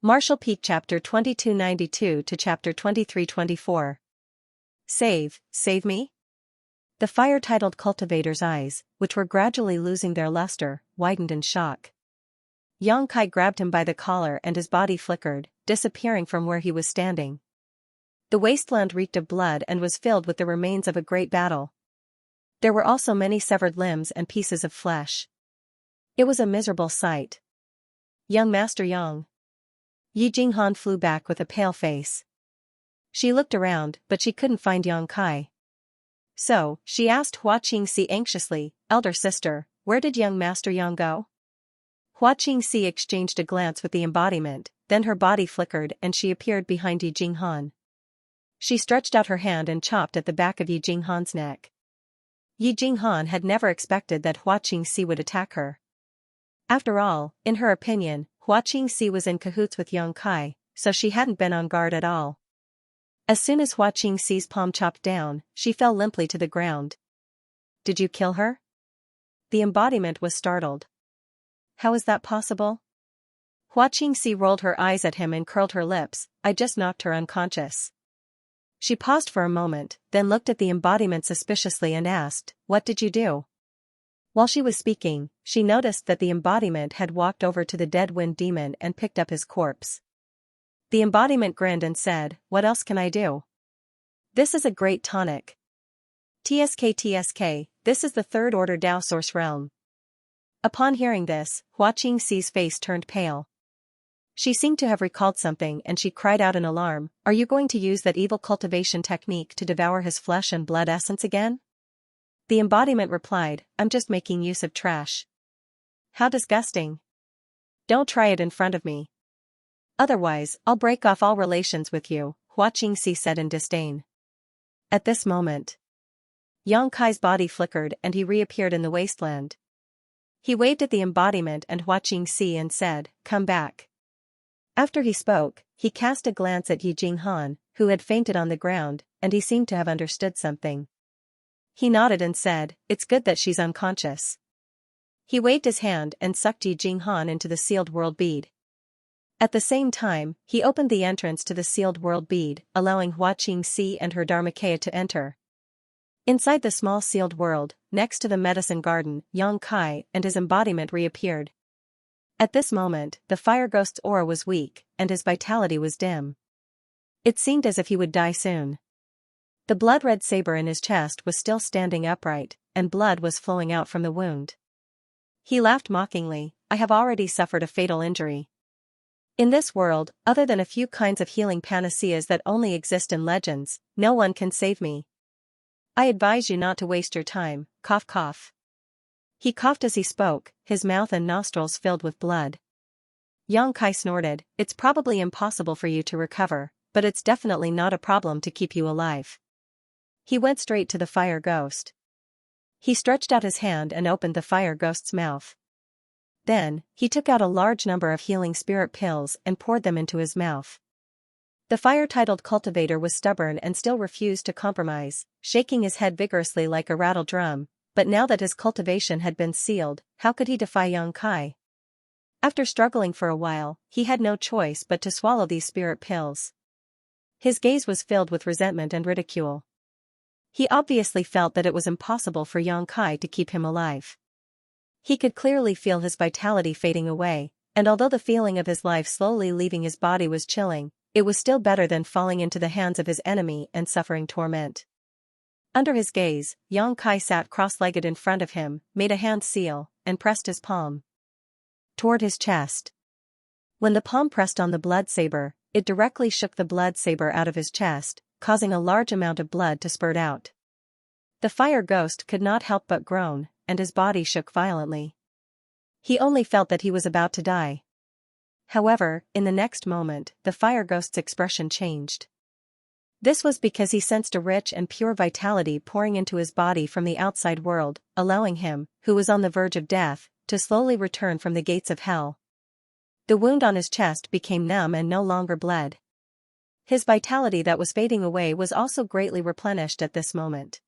Marshall Peak Chapter 2292 to Chapter 2324. Save me? The fire-titled cultivator's eyes, which were gradually losing their luster, widened in shock. Xianxia grabbed him by the collar and his body flickered, disappearing from where he was standing. The wasteland reeked of blood and was filled with the remains of a great battle. There were also many severed limbs and pieces of flesh. It was a miserable sight. Young Master Yang. Yi Jinghan flew back with a pale face. She looked around, but she couldn't find Xianxia. So, she asked Hua Qingxi anxiously, "Elder sister, where did young Master Yang go?" Hua Qingxi exchanged a glance with the embodiment, then her body flickered and she appeared behind Yi Jinghan. She stretched out her hand and chopped at the back of Yi Jinghan's neck. Yi Jinghan had never expected that Hua Qingxi would attack her. After all, in her opinion, Hua Qingxi was in cahoots with Xianxia, so she hadn't been on guard at all. As soon as Hua Qingxi's palm chopped down, she fell limply to the ground. "Did you kill her?" The embodiment was startled. "How is that possible?" Hua Qingxi rolled her eyes at him and curled her lips. "I just knocked her unconscious." She paused for a moment, then looked at the embodiment suspiciously and asked, "What did you do?" While she was speaking, she noticed that the embodiment had walked over to the dead wind demon and picked up his corpse. The embodiment grinned and said, "What else can I do? This is a great tonic. TSK, this is the third order Dao source realm." Upon hearing this, Hua Qingxi's face turned pale. She seemed to have recalled something and she cried out in alarm, "Are you going to use that evil cultivation technique to devour his flesh and blood essence again?" The embodiment replied, "I'm just making use of trash." "How disgusting. Don't try it in front of me. Otherwise, I'll break off all relations with you," Hua Qingxi said in disdain. At this moment, Xianxi's body flickered and he reappeared in the wasteland. He waved at the embodiment and Hua Qingxi and said, "Come back." After he spoke, he cast a glance at Yi Jinghan, who had fainted on the ground, and he seemed to have understood something. He nodded and said, "It's good that she's unconscious." He waved his hand and sucked Yi Jinghan into the sealed world bead. At the same time, he opened the entrance to the sealed world bead, allowing Hua Qingxi and her Dharmakaya to enter. Inside the small sealed world, next to the medicine garden, Xianxia and his embodiment reappeared. At this moment, the fire ghost's aura was weak, and his vitality was dim. It seemed as if he would die soon. The blood-red saber in his chest was still standing upright, and blood was flowing out from the wound. He laughed mockingly, "I have already suffered a fatal injury. In this world, other than a few kinds of healing panaceas that only exist in legends, no one can save me. I advise you not to waste your time." Cough cough. He coughed as he spoke, his mouth and nostrils filled with blood. Xianxia snorted, "It's probably impossible for you to recover, but it's definitely not a problem to keep you alive." He went straight to the fire ghost. He stretched out his hand and opened the fire ghost's mouth. Then, he took out a large number of healing spirit pills and poured them into his mouth. The fire-titled cultivator was stubborn and still refused to compromise, shaking his head vigorously like a rattle drum, but now that his cultivation had been sealed, how could he defy Xianxia? After struggling for a while, he had no choice but to swallow these spirit pills. His gaze was filled with resentment and ridicule. He obviously felt that it was impossible for Xianxia to keep him alive. He could clearly feel his vitality fading away, and although the feeling of his life slowly leaving his body was chilling, it was still better than falling into the hands of his enemy and suffering torment. Under his gaze, Xianxia sat cross-legged in front of him, made a hand seal, and pressed his palm toward his chest. When the palm pressed on the blood saber, it directly shook the blood saber out of his chest, causing a large amount of blood to spurt out. The fire ghost could not help but groan, and his body shook violently. He only felt that he was about to die. However, in the next moment, the fire ghost's expression changed. This was because he sensed a rich and pure vitality pouring into his body from the outside world, allowing him, who was on the verge of death, to slowly return from the gates of hell. The wound on his chest became numb and no longer bled. His vitality that was fading away was also greatly replenished at this moment.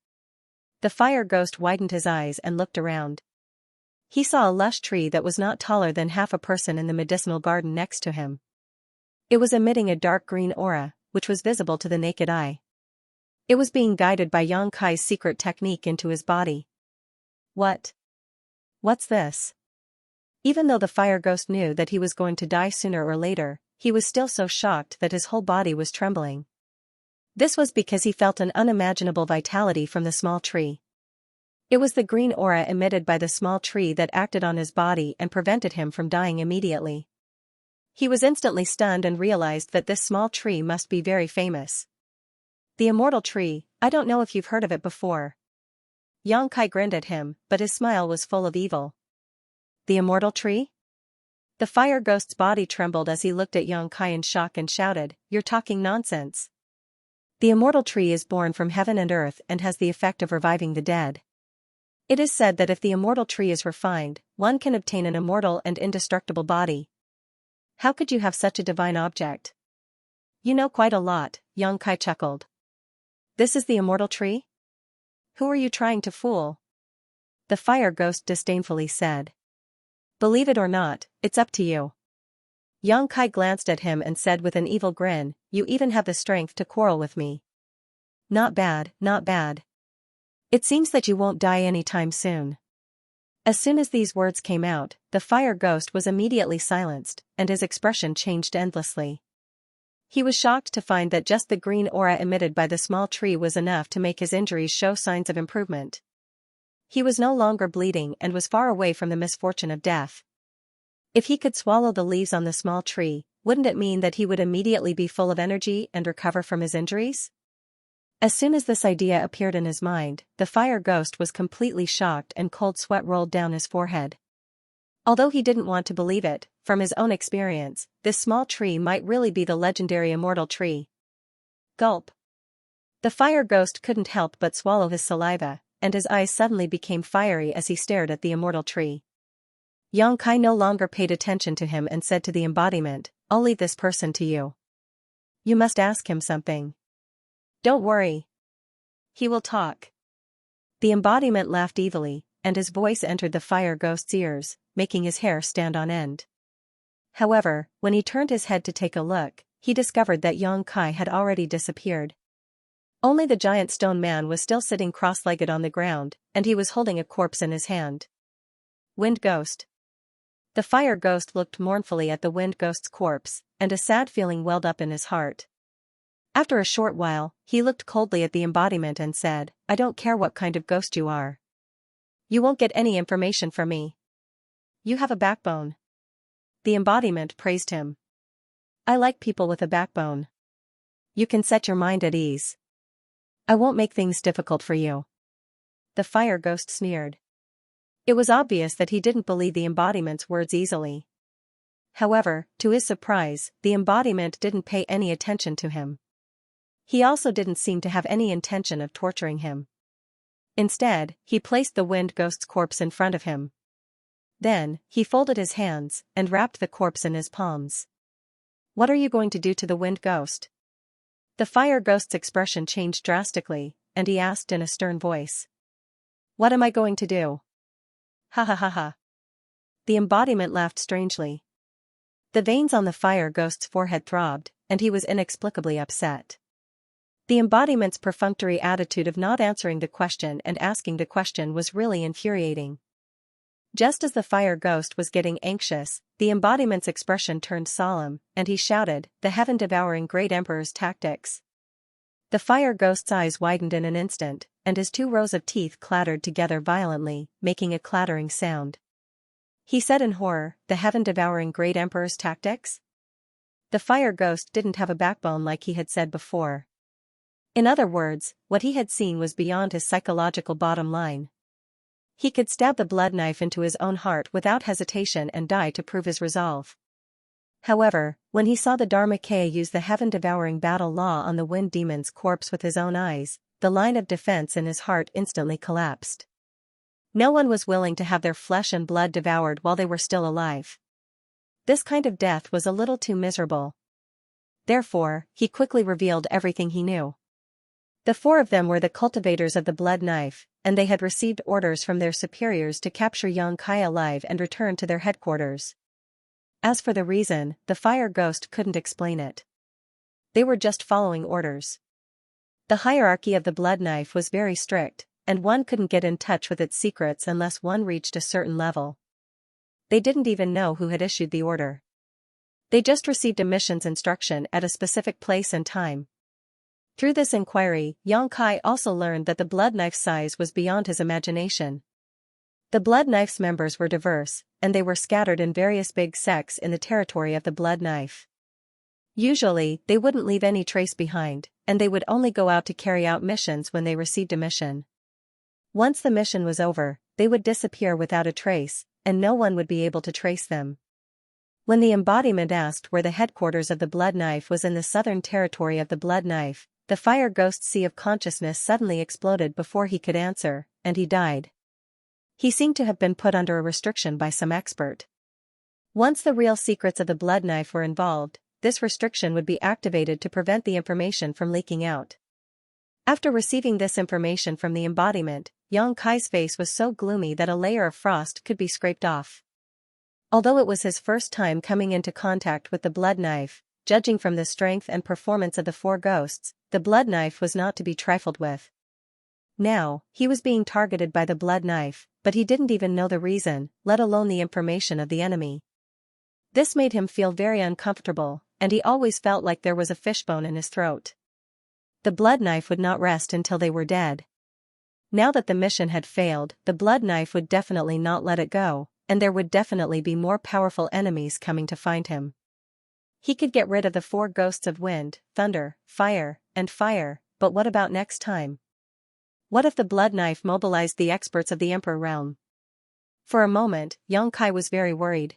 The fire ghost widened his eyes and looked around. He saw a lush tree that was not taller than half a person in the medicinal garden next to him. It was emitting a dark green aura, which was visible to the naked eye. It was being guided by Yang Kai's secret technique into his body. What's this? Even though the fire ghost knew that he was going to die sooner or later, he was still so shocked that his whole body was trembling. This was because he felt an unimaginable vitality from the small tree. It was the green aura emitted by the small tree that acted on his body and prevented him from dying immediately. He was instantly stunned and realized that this small tree must be very famous. The immortal tree, I don't know if you've heard of it before. Yang Kai grinned at him, but his smile was full of evil. The immortal tree? The fire ghost's body trembled as he looked at Yang Kai in shock and shouted, "You're talking nonsense. The immortal tree is born from heaven and earth and has the effect of reviving the dead. It is said that if the immortal tree is refined, one can obtain an immortal and indestructible body. How could you have such a divine object?" "You know quite a lot," Yang Kai chuckled. "This is the immortal tree? Who are you trying to fool?" The fire ghost disdainfully said. "Believe it or not, it's up to you." Yang Kai glanced at him and said with an evil grin, "You even have the strength to quarrel with me. Not bad, not bad. It seems that you won't die anytime soon." As soon as these words came out, the fire ghost was immediately silenced, and his expression changed endlessly. He was shocked to find that just the green aura emitted by the small tree was enough to make his injuries show signs of improvement. He was no longer bleeding and was far away from the misfortune of death. If he could swallow the leaves on the small tree, wouldn't it mean that he would immediately be full of energy and recover from his injuries? As soon as this idea appeared in his mind, the fire ghost was completely shocked and cold sweat rolled down his forehead. Although he didn't want to believe it, from his own experience, this small tree might really be the legendary immortal tree. Gulp. The fire ghost couldn't help but swallow his saliva, and his eyes suddenly became fiery as he stared at the immortal tree. Yang Kai no longer paid attention to him and said to the embodiment, "I'll leave this person to you. You must ask him something. Don't worry. He will talk." The embodiment laughed evilly, and his voice entered the fire ghost's ears, making his hair stand on end. However, when he turned his head to take a look, he discovered that Yang Kai had already disappeared. Only the giant stone man was still sitting cross-legged on the ground, and he was holding a corpse in his hand. Wind ghost. The fire ghost looked mournfully at the wind ghost's corpse, and a sad feeling welled up in his heart. After a short while, he looked coldly at the embodiment and said, "I don't care what kind of ghost you are. You won't get any information from me. You have a backbone." The embodiment praised him. "I like people with a backbone. You can set your mind at ease. I won't make things difficult for you." The fire ghost sneered. It was obvious that he didn't believe the embodiment's words easily. However, to his surprise, the embodiment didn't pay any attention to him. He also didn't seem to have any intention of torturing him. Instead, he placed the wind ghost's corpse in front of him. Then, he folded his hands and wrapped the corpse in his palms. "What are you going to do to the wind ghost?" The fire ghost's expression changed drastically, and he asked in a stern voice. "What am I going to do?" "Ha ha ha ha." The embodiment laughed strangely. The veins on the fire ghost's forehead throbbed, and he was inexplicably upset. The embodiment's perfunctory attitude of not answering the question and asking the question was really infuriating. Just as the fire ghost was getting anxious, the embodiment's expression turned solemn, and he shouted, "The heaven-devouring great emperor's tactics." The fire ghost's eyes widened in an instant, and his 2 rows of teeth clattered together violently, making a clattering sound. He said in horror, "The heaven-devouring great emperor's tactics?" The fire ghost didn't have a backbone like he had said before. In other words, what he had seen was beyond his psychological bottom line. He could stab the blood knife into his own heart without hesitation and die to prove his resolve. However, when he saw the Dharmakaya use the heaven-devouring battle law on the wind demon's corpse with his own eyes, the line of defense in his heart instantly collapsed. No one was willing to have their flesh and blood devoured while they were still alive. This kind of death was a little too miserable. Therefore, he quickly revealed everything he knew. The 4 of them were the cultivators of the blood knife, and they had received orders from their superiors to capture Yang Kai alive and return to their headquarters. As for the reason, the fire ghost couldn't explain it. They were just following orders. The hierarchy of the blood knife was very strict, and one couldn't get in touch with its secrets unless one reached a certain level. They didn't even know who had issued the order. They just received a mission's instruction at a specific place and time. Through this inquiry, Xianxia also learned that the blood knife's size was beyond his imagination. The blood knife's members were diverse, and they were scattered in various big sects in the territory of the blood knife. Usually, they wouldn't leave any trace behind, and they would only go out to carry out missions when they received a mission. Once the mission was over, they would disappear without a trace, and no one would be able to trace them. When the embodiment asked where the headquarters of the blood knife was in the southern territory of the blood knife, the fire ghost's sea of consciousness suddenly exploded before he could answer, and he died. He seemed to have been put under a restriction by some expert. Once the real secrets of the blood knife were involved, this restriction would be activated to prevent the information from leaking out. After receiving this information from the embodiment, Xianxia's face was so gloomy that a layer of frost could be scraped off. Although it was his first time coming into contact with the blood knife, judging from the strength and performance of the four ghosts, the blood knife was not to be trifled with. Now, he was being targeted by the blood knife, but he didn't even know the reason, let alone the information of the enemy. This made him feel very uncomfortable, and he always felt like there was a fishbone in his throat. The blood knife would not rest until they were dead. Now that the mission had failed, the blood knife would definitely not let it go, and there would definitely be more powerful enemies coming to find him. He could get rid of the four ghosts of wind, thunder, fire, but what about next time? What if the blood knife mobilized the experts of the Emperor realm? For a moment, Xianxia was very worried.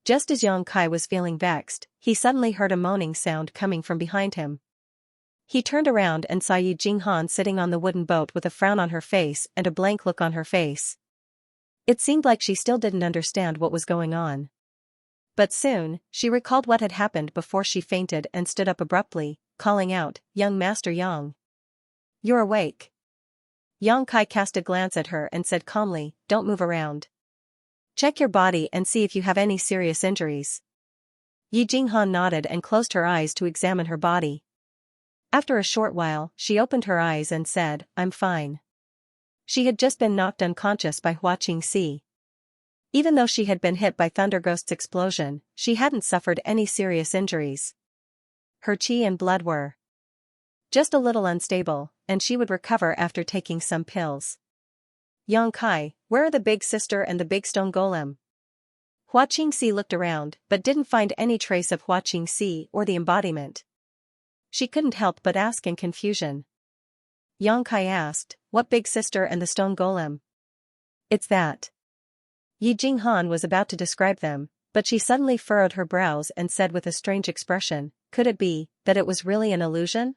Just as Xianxia was feeling vexed, he suddenly heard a moaning sound coming from behind him. He turned around and saw Yi Jinghan sitting on the wooden boat with a frown on her face and a blank look on her face. It seemed like she still didn't understand what was going on. But soon, she recalled what had happened before she fainted and stood up abruptly, calling out, "Young Master Yang. You're awake." Xianxia cast a glance at her and said calmly, "Don't move around. Check your body and see if you have any serious injuries." Yi Jinghan nodded and closed her eyes to examine her body. After a short while, she opened her eyes and said, "I'm fine." She had just been knocked unconscious by Xianxia. Even though she had been hit by Thunderghost's explosion, she hadn't suffered any serious injuries. Her qi and blood were just a little unstable, and she would recover after taking some pills. "Xianxia, where are the big sister and the big stone golem?" Xianxia looked around, but didn't find any trace of Xianxia or the embodiment. She couldn't help but ask in confusion. Xianxia asked, "What big sister and the stone golem?" "It's that." Yi Jinghan was about to describe them, but she suddenly furrowed her brows and said with a strange expression, "Could it be that it was really an illusion?"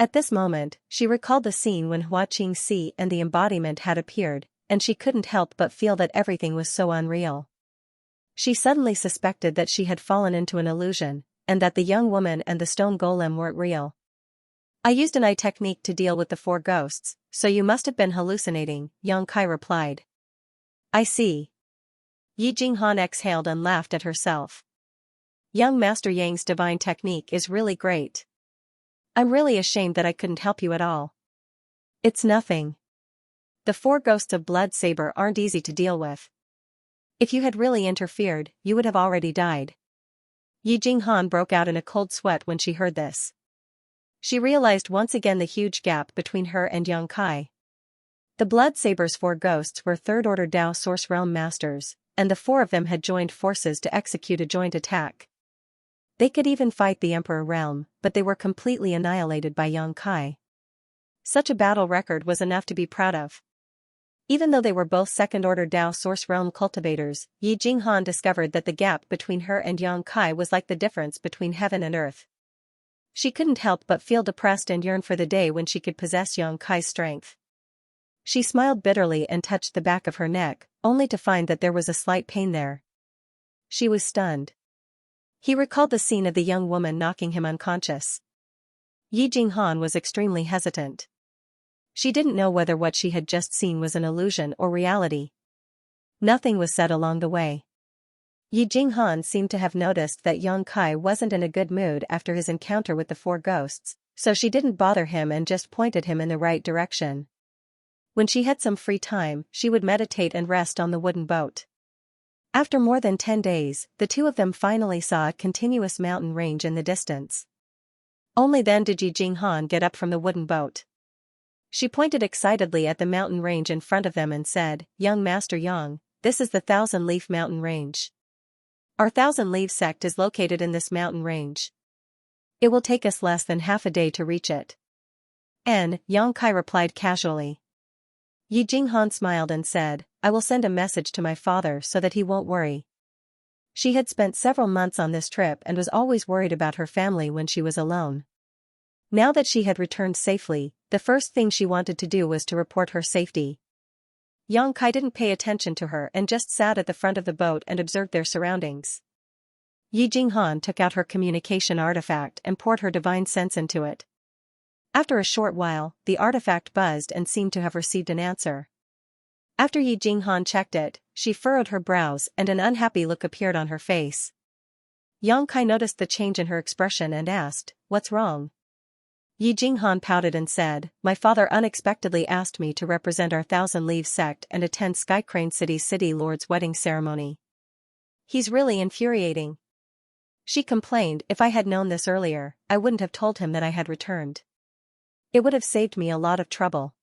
At this moment, she recalled the scene when Xianxia and the embodiment had appeared, and she couldn't help but feel that everything was so unreal. She suddenly suspected that she had fallen into an illusion, and that the young woman and the stone golem weren't real. "I used an eye technique to deal with the four ghosts, so you must have been hallucinating," Xianxia replied. "I see." Yi Jinghan exhaled and laughed at herself. "Young Master Yang's divine technique is really great. I'm really ashamed that I couldn't help you at all." "It's nothing. The four ghosts of Blood Saber aren't easy to deal with. If you had really interfered, you would have already died." Yi Jinghan broke out in a cold sweat when she heard this. She realized once again the huge gap between her and Xianxia. The Blood Saber's four ghosts were third-order Dao Source Realm Masters, and the four of them had joined forces to execute a joint attack. They could even fight the Emperor Realm, but they were completely annihilated by Xianxia. Such a battle record was enough to be proud of. Even though they were both second-order Dao Source Realm cultivators, Yi Jinghan discovered that the gap between her and Xianxia was like the difference between heaven and earth. She couldn't help but feel depressed and yearn for the day when she could possess Xianxia's strength. She smiled bitterly and touched the back of her neck, only to find that there was a slight pain there. She was stunned. He recalled the scene of the young woman knocking him unconscious. Yi Jinghan was extremely hesitant. She didn't know whether what she had just seen was an illusion or reality. Nothing was said along the way. Yi Jinghan seemed to have noticed that Yang Kai wasn't in a good mood after his encounter with the four ghosts, so she didn't bother him and just pointed him in the right direction. When she had some free time, she would meditate and rest on the wooden boat. After more than 10 days, the two of them finally saw a continuous mountain range in the distance. Only then did Yi Jinghan get up from the wooden boat. She pointed excitedly at the mountain range in front of them and said, "Young Master Yang, this is the Thousand Leaf Mountain Range. Our Thousand Leaf sect is located in this mountain range. It will take us less than half a day to reach it." Yang Kai replied casually. Yi Jinghan smiled and said, "I will send a message to my father so that he won't worry." She had spent several months on this trip and was always worried about her family when she was alone. Now that she had returned safely, the first thing she wanted to do was to report her safety. Yang Kai didn't pay attention to her and just sat at the front of the boat and observed their surroundings. Yi Jinghan took out her communication artifact and poured her divine sense into it. After a short while, the artifact buzzed and seemed to have received an answer. After Yi Jinghan checked it, she furrowed her brows and an unhappy look appeared on her face. Yang Kai noticed the change in her expression and asked, "What's wrong?" Yi Jinghan pouted and said, "My father unexpectedly asked me to represent our Thousand Leaves sect and attend Sky Crane City's City Lord's wedding ceremony. He's really infuriating." She complained, "If I had known this earlier, I wouldn't have told him that I had returned. It would have saved me a lot of trouble."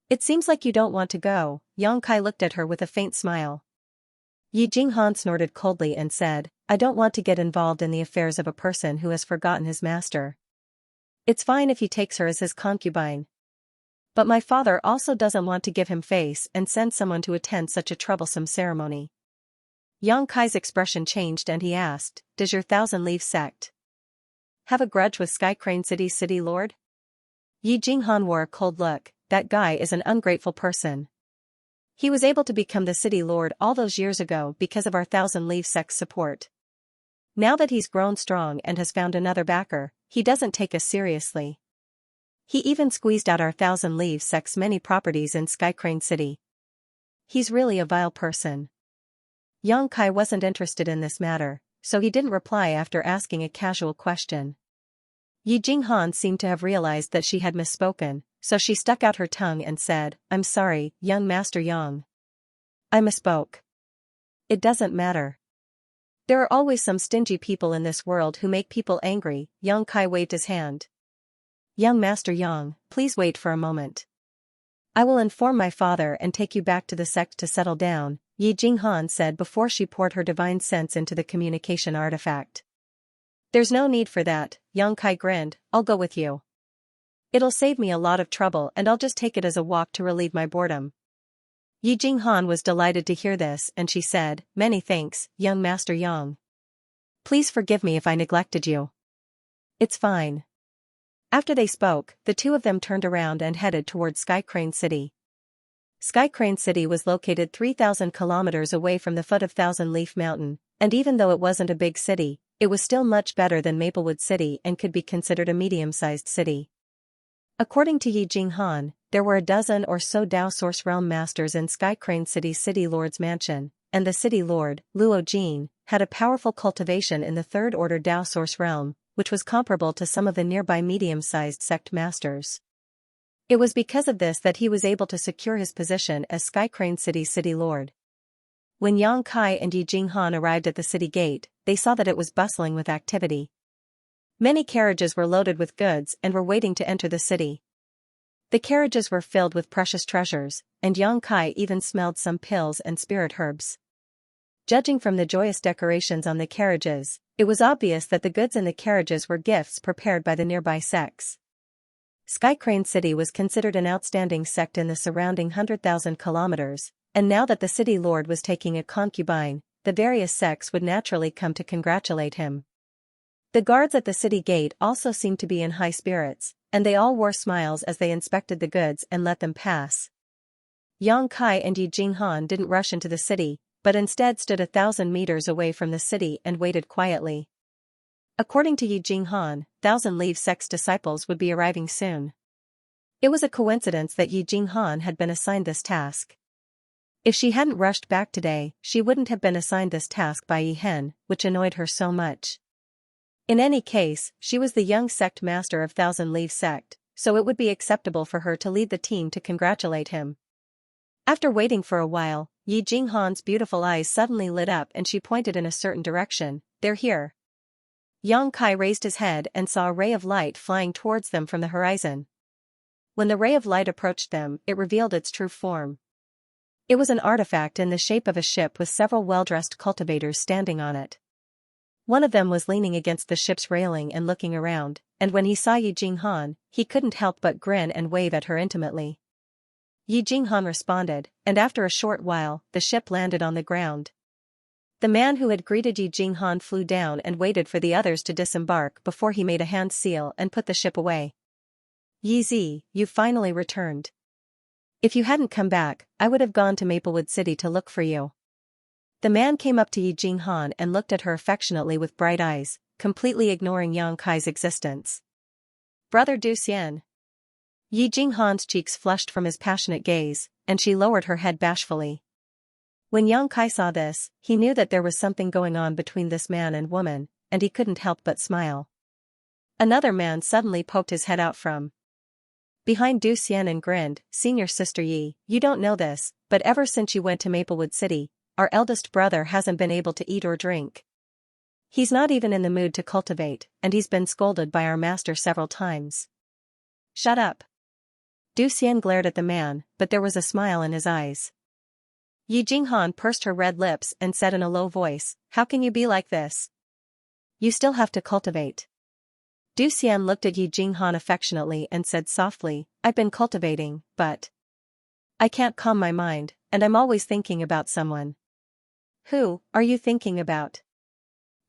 "It seems like you don't want to go." Yang Kai looked at her with a faint smile. Yi Jinghan snorted coldly and said, "I don't want to get involved in the affairs of a person who has forgotten his master. It's fine if he takes her as his concubine. But my father also doesn't want to give him face and send someone to attend such a troublesome ceremony." Yang Kai's expression changed and he asked, "Does your Thousand Leaf sect have a grudge with Sky Crane City's City Lord?" Yi Jinghan wore a cold look. "That guy is an ungrateful person. He was able to become the City Lord all those years ago because of our Thousand Leaf sect's support. Now that he's grown strong and has found another backer, he doesn't take us seriously. He even squeezed out our Thousand Leaves sect's many properties in Sky Crane City. He's really a vile person." Yang Kai wasn't interested in this matter, so he didn't reply after asking a casual question. Yi Jinghan seemed to have realized that she had misspoken, so she stuck out her tongue and said, "I'm sorry, young Master Yang. I misspoke. It doesn't matter. There are always some stingy people in this world who make people angry." Yang Kai waved his hand. "Young Master Yang, please wait for a moment. I will inform my father and take you back to the sect to settle down," Yi Jinghan said before she poured her divine sense into the communication artifact. "There's no need for that," Yang Kai grinned, "I'll go with you. It'll save me a lot of trouble and I'll just take it as a walk to relieve my boredom." Yi Jinghan was delighted to hear this and she said, "Many thanks, young Master Yang. Please forgive me if I neglected you." "It's fine." After they spoke, the two of them turned around and headed toward Sky Crane City. Sky Crane City was located 3,000 kilometers away from the foot of Thousand Leaf Mountain, and even though it wasn't a big city, it was still much better than Maplewood City and could be considered a medium-sized city. According to Yi Jinghan, there were a dozen or so Dao Source Realm Masters in Sky Crane City's City Lord's mansion, and the City Lord, Luo Jin, had a powerful cultivation in the Third Order Dao Source Realm, which was comparable to some of the nearby medium-sized sect masters. It was because of this that he was able to secure his position as Sky Crane City's City Lord. When Yang Kai and Yi Jinghan arrived at the city gate, they saw that it was bustling with activity. Many carriages were loaded with goods and were waiting to enter the city. The carriages were filled with precious treasures, and Yang Kai even smelled some pills and spirit herbs. Judging from the joyous decorations on the carriages, it was obvious that the goods in the carriages were gifts prepared by the nearby sects. Sky Crane City was considered an outstanding sect in the surrounding 100,000 kilometers, and now that the City Lord was taking a concubine, the various sects would naturally come to congratulate him. The guards at the city gate also seemed to be in high spirits, and they all wore smiles as they inspected the goods and let them pass. Yang Kai and Yi Jinghan didn't rush into the city, but instead stood 1,000 meters away from the city and waited quietly. According to Yi Jinghan, Thousand Leaf Sect's disciples would be arriving soon. It was a coincidence that Yi Jinghan had been assigned this task. If she hadn't rushed back today, she wouldn't have been assigned this task by Yi Hen, which annoyed her so much. In any case, she was the young sect master of Thousand Leaf Sect, so it would be acceptable for her to lead the team to congratulate him. After waiting for a while, Yi Jinghan's beautiful eyes suddenly lit up and she pointed in a certain direction. "They're here." Yang Kai raised his head and saw a ray of light flying towards them from the horizon. When the ray of light approached them, it revealed its true form. It was an artifact in the shape of a ship with several well-dressed cultivators standing on it. One of them was leaning against the ship's railing and looking around, and when he saw Yi Jinghan, he couldn't help but grin and wave at her intimately. Yi Jinghan responded, and after a short while, the ship landed on the ground. The man who had greeted Yi Jinghan flew down and waited for the others to disembark before he made a hand seal and put the ship away. "Yi Zi, you finally returned. If you hadn't come back, I would have gone to Maplewood City to look for you." The man came up to Yi Jinghan and looked at her affectionately with bright eyes, completely ignoring Yang Kai's existence. "Brother Du Xian." Yi Jinghan's cheeks flushed from his passionate gaze, and she lowered her head bashfully. When Yang Kai saw this, he knew that there was something going on between this man and woman, and he couldn't help but smile. Another man suddenly poked his head out from behind Du Xian and grinned. "Senior sister Yi, you don't know this, but ever since you went to Maplewood City, our eldest brother hasn't been able to eat or drink. He's not even in the mood to cultivate, and he's been scolded by our master several times." "Shut up." Du Xian glared at the man, but there was a smile in his eyes. Yi Jinghan pursed her red lips and said in a low voice, "How can you be like this? You still have to cultivate." Du Xian looked at Yi Jinghan affectionately and said softly, "I've been cultivating, but I can't calm my mind, and I'm always thinking about someone." "Who are you thinking about?"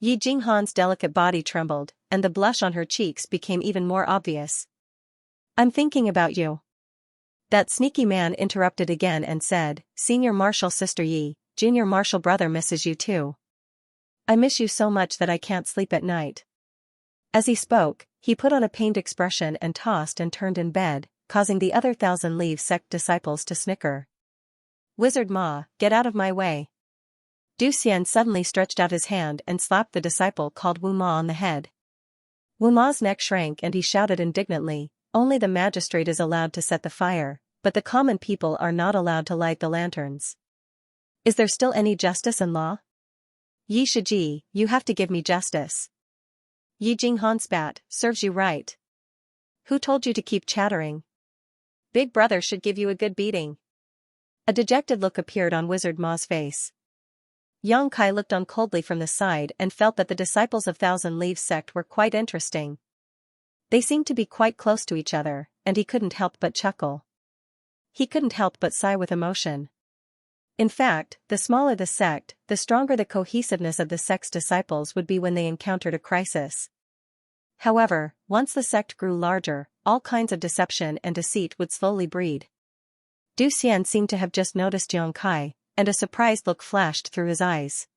Yi Jinghan's delicate body trembled, and the blush on her cheeks became even more obvious. "I'm thinking about you." That sneaky man interrupted again and said, "Senior Marshal Sister Yi, Junior Marshal Brother misses you too. I miss you so much that I can't sleep at night." As he spoke, he put on a pained expression and tossed and turned in bed, causing the other Thousand Leaf Sect disciples to snicker. "Wizard Ma, get out of my way." Du Xian suddenly stretched out his hand and slapped the disciple called Wu Ma on the head. Wu Ma's neck shrank and he shouted indignantly, "Only the magistrate is allowed to set the fire, but the common people are not allowed to light the lanterns. Is there still any justice and law? Yi Shiji, you have to give me justice." Yi Jinghan spat, "Serves you right. Who told you to keep chattering? Big brother should give you a good beating." A dejected look appeared on Wizard Ma's face. Yang Kai looked on coldly from the side and felt that the disciples of Thousand Leaf Sect were quite interesting. They seemed to be quite close to each other, and he couldn't help but chuckle. He couldn't help but sigh with emotion. In fact, the smaller the sect, the stronger the cohesiveness of the sect's disciples would be when they encountered a crisis. However, once the sect grew larger, all kinds of deception and deceit would slowly breed. Du Xian seemed to have just noticed Yang Kai, and a surprised look flashed through his eyes.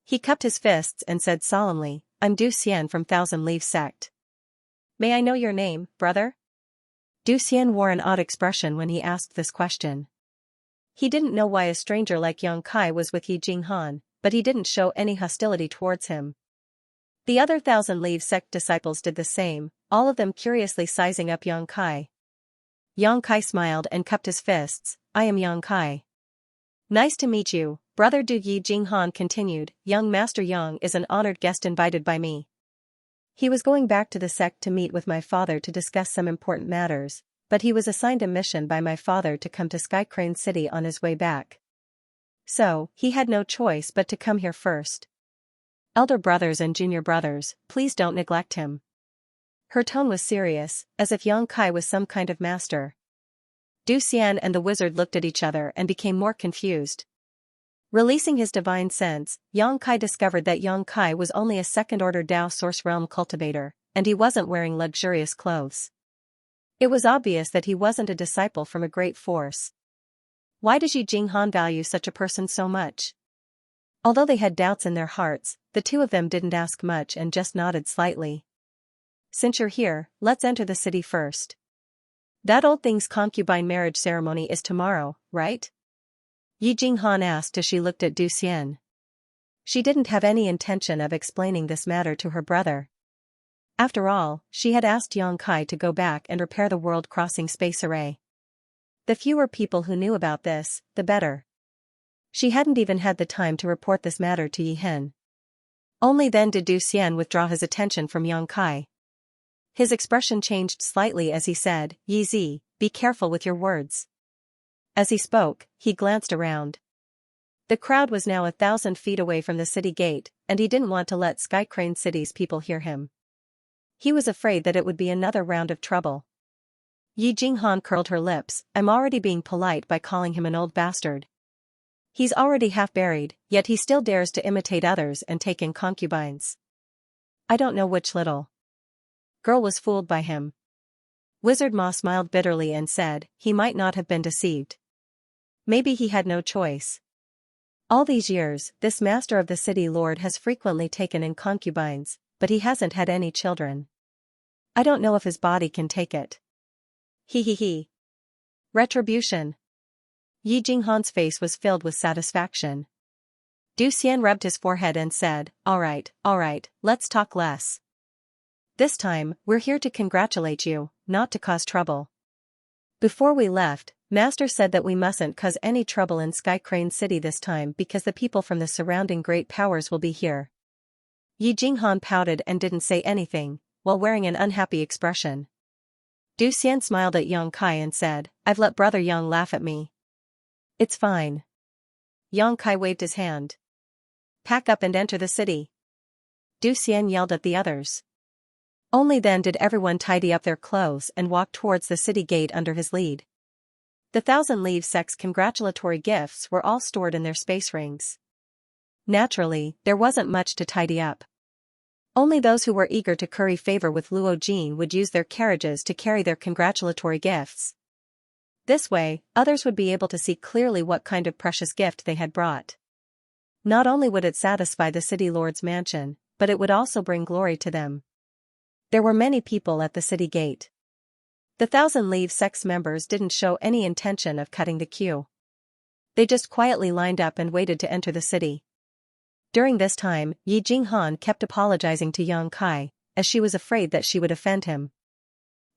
He cupped his fists and said solemnly, "I'm Du Xian from Thousand Leaf Sect. May I know your name, brother?" Du Xian wore an odd expression when he asked this question. He didn't know why a stranger like Yang Kai was with Yi Jinghan, but he didn't show any hostility towards him. The other Thousand Leaf Sect disciples did the same, all of them curiously sizing up Yang Kai. Yang Kai smiled and cupped his fists. "I am Yang Kai." "Nice to meet you, brother Du." Yi Jinghan continued, "Young Master Yang is an honored guest invited by me. He was going back to the sect to meet with my father to discuss some important matters, but he was assigned a mission by my father to come to Skycrane City on his way back. So, he had no choice but to come here first. Elder brothers and junior brothers, please don't neglect him." Her tone was serious, as if Yang Kai was some kind of master. Du Xian and the wizard looked at each other and became more confused. Releasing his divine sense, Yang Kai discovered that Yang Kai was only a second-order Dao Source Realm cultivator, and he wasn't wearing luxurious clothes. It was obvious that he wasn't a disciple from a great force. Why does Yi Jinghan value such a person so much? Although they had doubts in their hearts, the two of them didn't ask much and just nodded slightly. "Since you're here, let's enter the city first. That old thing's concubine marriage ceremony is tomorrow, right?" Yi Jinghan asked as she looked at Du Xian. She didn't have any intention of explaining this matter to her brother. After all, she had asked Yang Kai to go back and repair the world-crossing space array. The fewer people who knew about this, the better. She hadn't even had the time to report this matter to Yi Hen. Only then did Du Xian withdraw his attention from Yang Kai. His expression changed slightly as he said, "Yi Zi, be careful with your words." As he spoke, he glanced around. The crowd was now 1,000 feet away from the city gate, and he didn't want to let Sky Crane City's people hear him. He was afraid that it would be another round of trouble. Yi Jinghan curled her lips. "I'm already being polite by calling him an old bastard. He's already half buried, yet he still dares to imitate others and take in concubines. I don't know which little girl was fooled by him." Wizard Ma smiled bitterly and said, "He might not have been deceived. Maybe he had no choice. All these years, this master of the city lord has frequently taken in concubines, but he hasn't had any children. I don't know if his body can take it. He. Retribution." Yi Jinghan's face was filled with satisfaction. Du Xian rubbed his forehead and said, all right, let's talk less. This time, we're here to congratulate you, not to cause trouble. Before we left, Master said that we mustn't cause any trouble in Sky Crane City this time because the people from the surrounding great powers will be here. Yi Jinghan pouted and didn't say anything, while wearing an unhappy expression. Du Xian smiled at Yang Kai and said, "I've let Brother Yang laugh at me. It's fine." Yang Kai waved his hand. "Pack up and enter the city." Du Xian yelled at the others. Only then did everyone tidy up their clothes and walk towards the city gate under his lead. The 1,000-leaf sect's congratulatory gifts were all stored in their space rings. Naturally, there wasn't much to tidy up. Only those who were eager to curry favor with Luo Jin would use their carriages to carry their congratulatory gifts. This way, others would be able to see clearly what kind of precious gift they had brought. Not only would it satisfy the city lord's mansion, but it would also bring glory to them. There were many people at the city gate. The 1,000-leaf sect's members didn't show any intention of cutting the queue. They just quietly lined up and waited to enter the city. During this time, Yi Jinghan kept apologizing to Yang Kai, as she was afraid that she would offend him.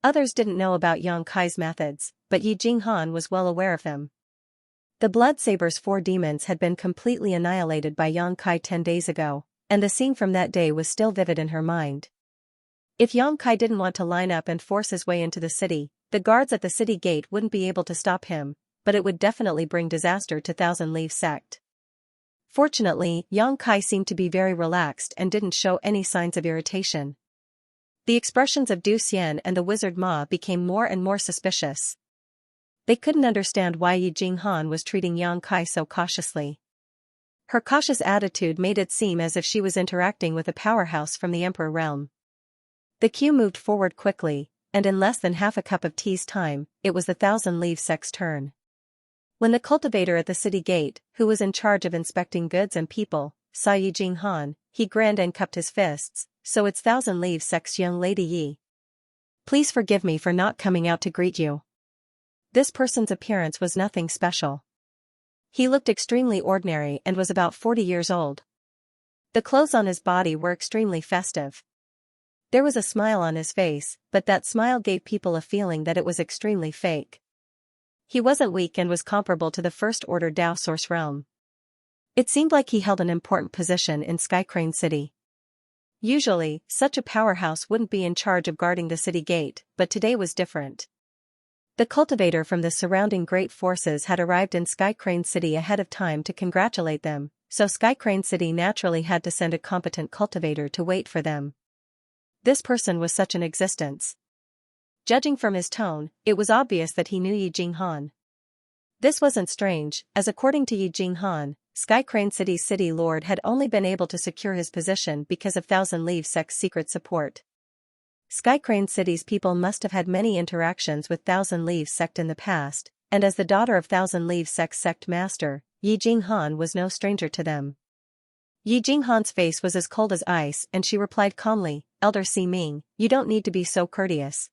Others didn't know about Yang Kai's methods, but Yi Jinghan was well aware of them. The Blood Saber's 4 demons had been completely annihilated by Yang Kai 10 days ago, and the scene from that day was still vivid in her mind. If Yang Kai didn't want to line up and force his way into the city, the guards at the city gate wouldn't be able to stop him, but it would definitely bring disaster to 1,000-leaf sect. Fortunately, Yang Kai seemed to be very relaxed and didn't show any signs of irritation. The expressions of Du Xian and the Wizard Ma became more and more suspicious. They couldn't understand why Yi Jinghan was treating Yang Kai so cautiously. Her cautious attitude made it seem as if she was interacting with a powerhouse from the Emperor realm. The queue moved forward quickly, and in less than half a cup of tea's time, it was the 1,000-leaf sect's turn. When the cultivator at the city gate, who was in charge of inspecting goods and people, saw Yi Jinghan, he grinned and cupped his fists. "So it's 1,000-leaf sect's young lady Yi. Please forgive me for not coming out to greet you." This person's appearance was nothing special. He looked extremely ordinary and was about 40 years old. The clothes on his body were extremely festive. There was a smile on his face, but that smile gave people a feeling that it was extremely fake. He wasn't weak and was comparable to the First-Order Dao Source realm. It seemed like he held an important position in Sky Crane City. Usually, such a powerhouse wouldn't be in charge of guarding the city gate, but today was different. The cultivator from the surrounding great forces had arrived in Sky Crane City ahead of time to congratulate them, so Sky Crane City naturally had to send a competent cultivator to wait for them. This person was such an existence. Judging from his tone, it was obvious that he knew Yi Jinghan. This wasn't strange, as according to Yi Jinghan, Sky Crane City's city lord had only been able to secure his position because of 1,000-leaf sect's secret support. Sky Crane City's people must have had many interactions with 1,000-leaf sect in the past, and as the daughter of 1,000-leaf sect's sect master, Yi Jinghan was no stranger to them. Yi Jinghan's face was as cold as ice and she replied calmly, "Elder Si Ming, you don't need to be so courteous."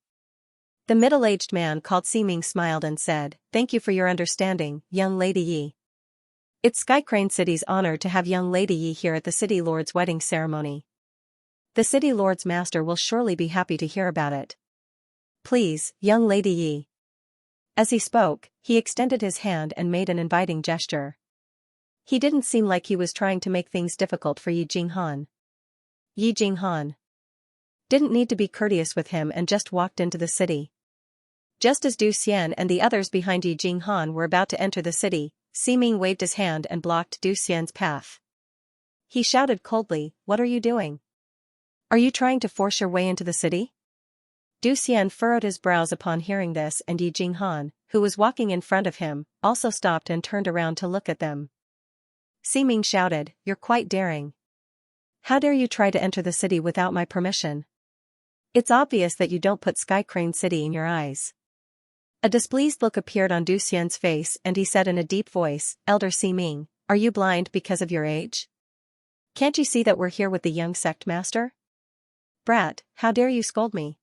The middle-aged man called Si Ming smiled and said, "Thank you for your understanding, young lady Yi. It's Sky Crane City's honor to have young Lady Yi here at the City Lord's wedding ceremony. The City Lord's master will surely be happy to hear about it. Please, young Lady Yi. As he spoke, he extended his hand and made an inviting gesture. He didn't seem like he was trying to make things difficult for Yi Jinghan. Yi Jinghan didn't need to be courteous with him and just walked into the city. Just as Du Xian and the others behind Yi Jinghan were about to enter the city, Siming waved his hand and blocked Du Xian's path. He shouted coldly, "What are you doing? Are you trying to force your way into the city?" Du Xian furrowed his brows upon hearing this, and Yi Jinghan, who was walking in front of him, also stopped and turned around to look at them. Siming shouted, "You're quite daring. How dare you try to enter the city without my permission? It's obvious that you don't put Sky Crane City in your eyes." A displeased look appeared on Du Xian's face and he said in a deep voice, "Elder Siming, are you blind because of your age? Can't you see that we're here with the young sect master? Brat, how dare you scold me?"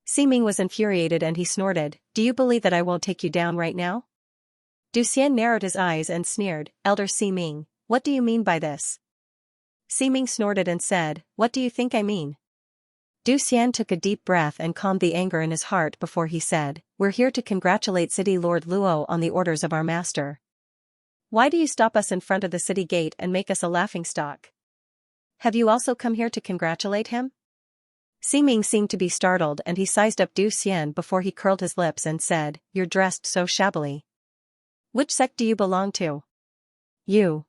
Siming was infuriated and he snorted, "Do you believe that I won't take you down right now?" Du Xian narrowed his eyes and sneered, "Elder Siming, what do you mean by this?" Siming snorted and said, "What do you think I mean?" Du Xian took a deep breath and calmed the anger in his heart before he said, "We're here to congratulate City Lord Luo on the orders of our master. Why do you stop us in front of the city gate and make us a laughingstock? Have you also come here to congratulate him?" Siming seemed to be startled and he sized up Du Xian before he curled his lips and said, "You're dressed so shabbily. Which sect do you belong to? You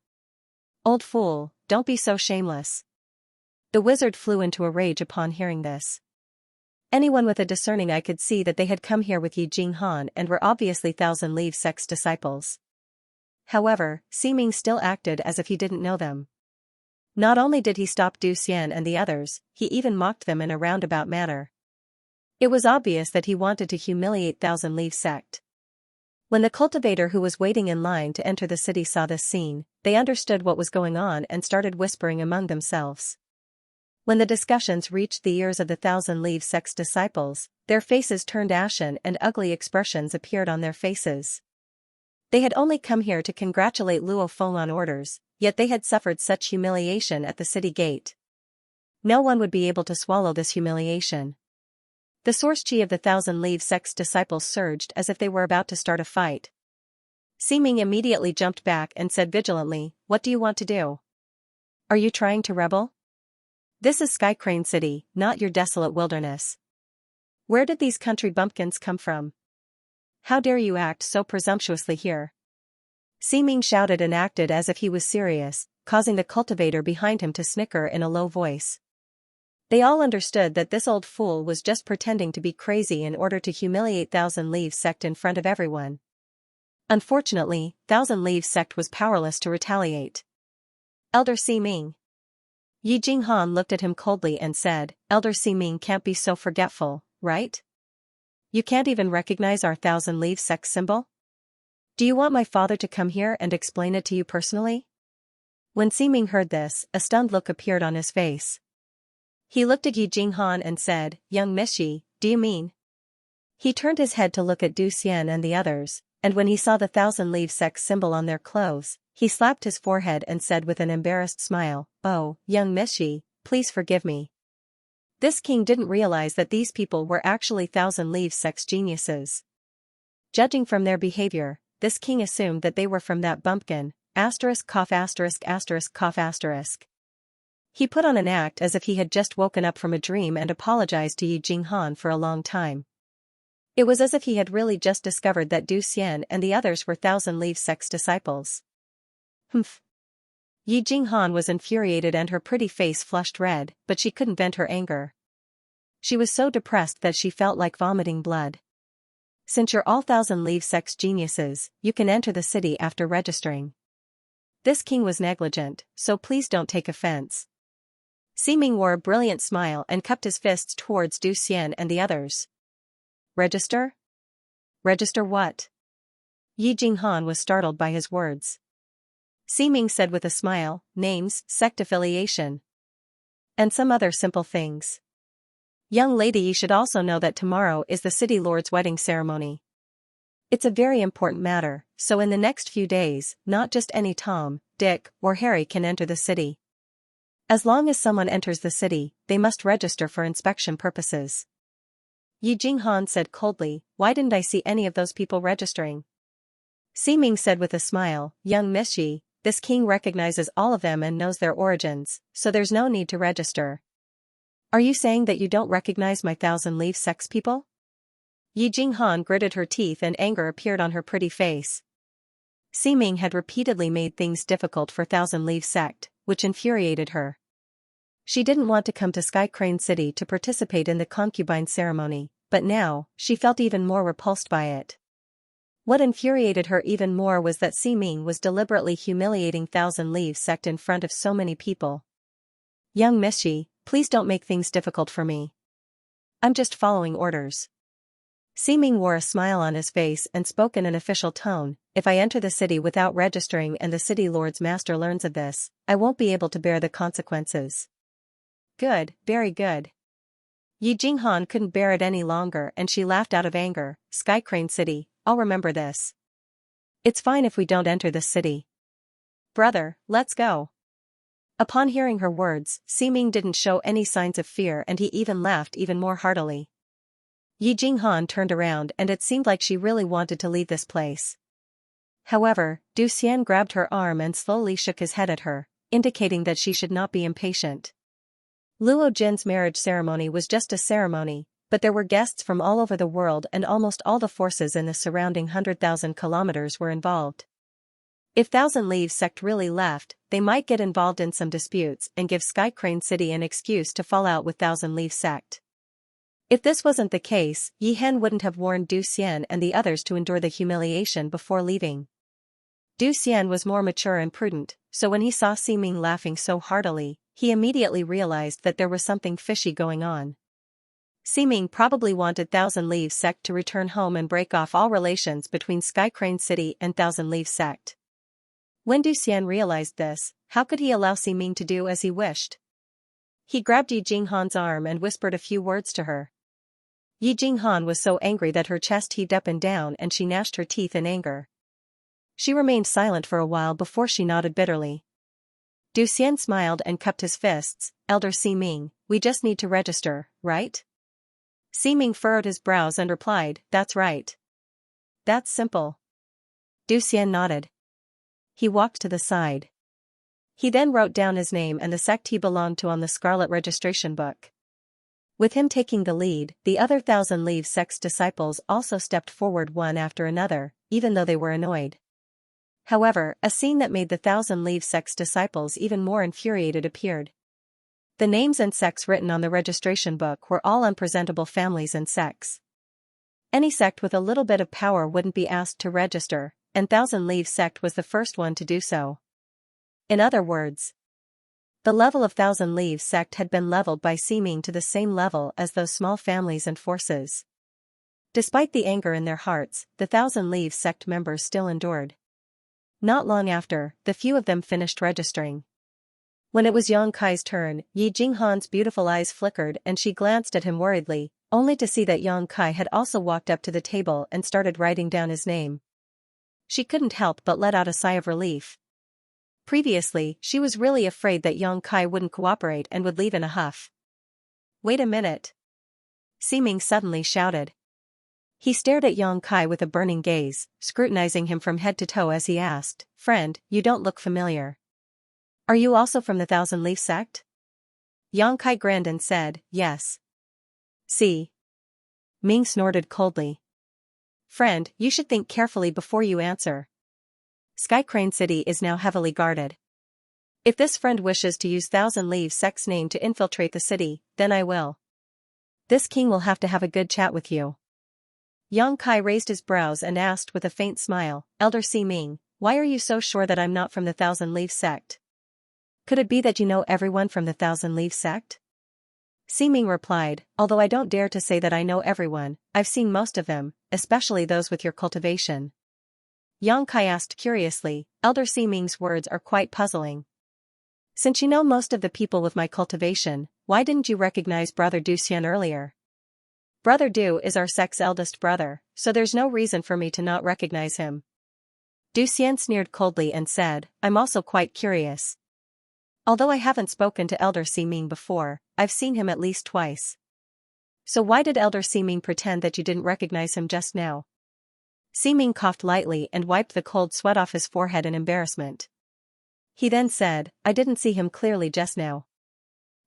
old fool, don't be so shameless." The wizard flew into a rage upon hearing this. Anyone with a discerning eye could see that they had come here with Yi Jinghan and were obviously Thousand Leaves sect's disciples. However, Siming still acted as if he didn't know them. Not only did he stop Du Xian and the others, he even mocked them in a roundabout manner. It was obvious that he wanted to humiliate Thousand Leaves sect. When the cultivator who was waiting in line to enter the city saw this scene, they understood what was going on and started whispering among themselves. When the discussions reached the ears of the Thousand Leaves sect's disciples, their faces turned ashen and ugly expressions appeared on their faces. They had only come here to congratulate Luo Feng on orders, yet they had suffered such humiliation at the city gate. No one would be able to swallow this humiliation. The source chi of the Thousand Leaves sect's disciples surged as if they were about to start a fight. Siming immediately jumped back and said vigilantly, "What do you want to do? Are you trying to rebel? This is Sky Crane City, not your desolate wilderness. Where did these country bumpkins come from? How dare you act so presumptuously here?" Siming shouted and acted as if he was serious, causing the cultivator behind him to snicker in a low voice. They all understood that this old fool was just pretending to be crazy in order to humiliate Thousand Leaves sect in front of everyone. Unfortunately, Thousand Leaves sect was powerless to retaliate. "Elder Siming." Yi Jinghan looked at him coldly and said, "Elder Siming can't be so forgetful, right? You can't even recognize our Thousand Leaves sect symbol? Do you want my father to come here and explain it to you personally?" When Siming heard this, a stunned look appeared on his face. He looked at Yi Jinghan and said, "Young Miss Yi, do you mean?" He turned his head to look at Du Xian and the others, and when he saw the Thousand Leaves sect symbol on their clothes, he slapped his forehead and said with an embarrassed smile, "Oh, young Miss Yi, please forgive me." This king didn't realize that these people were actually Thousand Leaves sect's geniuses. Judging from their behavior, this king assumed that they were from that bumpkin, *********. He put on an act as if he had just woken up from a dream and apologized to Yi Jinghan for a long time. It was as if he had really just discovered that Du Xian and the others were Thousand Leaves sect's disciples. Humph. Yi Jinghan was infuriated and her pretty face flushed red, but she couldn't vent her anger. She was so depressed that she felt like vomiting blood. "Since you're all Thousand Leaves sect's geniuses, you can enter the city after registering." This king was negligent, so please don't take offense. Siming wore a brilliant smile and cupped his fists towards Du Xian and the others. "Register? Register what?" Yi Jinghan was startled by his words. Siming said with a smile, "Names, sect affiliation, and some other simple things. Young lady, you should also know that tomorrow is the City Lord's wedding ceremony. It's a very important matter, so in the next few days, not just any Tom, Dick, or Harry can enter the city. As long as someone enters the city, they must register for inspection purposes. Yi Jinghan said coldly, why didn't I see any of those people registering? Ming said with a smile, young Miss Yi, this king recognizes all of them and knows their origins, so there's no need to register. Are you saying that you don't recognize my Thousand Leaf Sect's people? Yi Jinghan gritted her teeth and anger appeared on her pretty face. Ming had repeatedly made things difficult for Thousand Leaf Sect, which infuriated her. She didn't want to come to Sky Crane City to participate in the concubine ceremony, but now, she felt even more repulsed by it. What infuriated her even more was that Ming was deliberately humiliating Thousand Leaf Sect in front of so many people. Young Miss Yi, please don't make things difficult for me. I'm just following orders. Ming wore a smile on his face and spoke in an official tone, if I enter the city without registering and the city lord's master learns of this, I won't be able to bear the consequences. Good, very good. Yi Jinghan couldn't bear it any longer and she laughed out of anger, Sky Crane City, I'll remember this. It's fine if we don't enter this city. Brother, let's go. Upon hearing her words, Ming didn't show any signs of fear and he even laughed even more heartily. Yi Jinghan turned around and it seemed like she really wanted to leave this place. However, Du Xian grabbed her arm and slowly shook his head at her, indicating that she should not be impatient. Luo Jin's marriage ceremony was just a ceremony, but there were guests from all over the world and almost all the forces in the surrounding 100,000 kilometers were involved. If Thousand Leaves Sect really left, they might get involved in some disputes and give Sky Crane City an excuse to fall out with Thousand Leaves Sect. If this wasn't the case, Yi Hen wouldn't have warned Du Xian and the others to endure the humiliation before leaving. Du Xian was more mature and prudent, so when he saw Ming laughing so heartily, he immediately realized that there was something fishy going on. Ming probably wanted Thousand Leaves Sect to return home and break off all relations between Sky Crane City and Thousand Leaves Sect. When Du Xian realized this, how could he allow Ming to do as he wished? He grabbed Yi Jinghan's arm and whispered a few words to her. Yi Jinghan was so angry that her chest heaved up and down and she gnashed her teeth in anger. She remained silent for a while before she nodded bitterly. Du Xian smiled and cupped his fists, Elder Ming, we just need to register, right? Ming furrowed his brows and replied, that's right. That's simple. Du Xian nodded. He walked to the side. He then wrote down his name and the sect he belonged to on the scarlet registration book. With him taking the lead, the other Thousand Leaves Sect's disciples also stepped forward one after another, even though they were annoyed. However, a scene that made the Thousand Leaves Sect's disciples even more infuriated appeared. The names and sects written on the registration book were all unpresentable families and sects. Any sect with a little bit of power wouldn't be asked to register, and Thousand Leaves Sect was the first one to do so. In other words, the level of Thousand Leaves Sect had been leveled by Ming to the same level as those small families and forces. Despite the anger in their hearts, the Thousand Leaves Sect members still endured. Not long after, the few of them finished registering. When it was Yang Kai's turn, Yi Jinghan's beautiful eyes flickered and she glanced at him worriedly, only to see that Yang Kai had also walked up to the table and started writing down his name. She couldn't help but let out a sigh of relief. Previously, she was really afraid that Yang Kai wouldn't cooperate and would leave in a huff. Wait a minute. Ming suddenly shouted. He stared at Yang Kai with a burning gaze, scrutinizing him from head to toe as he asked, friend, you don't look familiar. Are you also from the Thousand Leaf Sect? Yang Kai grinned and said, yes. See. Ming snorted coldly. Friend, you should think carefully before you answer. Sky Crane City is now heavily guarded. If this friend wishes to use Thousand Leaves Sect's name to infiltrate the city, then I will. This king will have to have a good chat with you. Yang Kai raised his brows and asked with a faint smile, Elder Ming, why are you so sure that I'm not from the Thousand Leaves Sect? Could it be that you know everyone from the Thousand Leaves Sect? Ming replied, although I don't dare to say that I know everyone, I've seen most of them, especially those with your cultivation. Yang Kai asked curiously, Elder Ming's words are quite puzzling. Since you know most of the people with my cultivation, why didn't you recognize Brother Du Xian earlier? Brother Du is our sect's eldest brother, so there's no reason for me to not recognize him. Du Xian sneered coldly and said, I'm also quite curious. Although I haven't spoken to Elder Siming before, I've seen him at least twice. So why did Elder Siming pretend that you didn't recognize him just now? Siming coughed lightly and wiped the cold sweat off his forehead in embarrassment. He then said, I didn't see him clearly just now.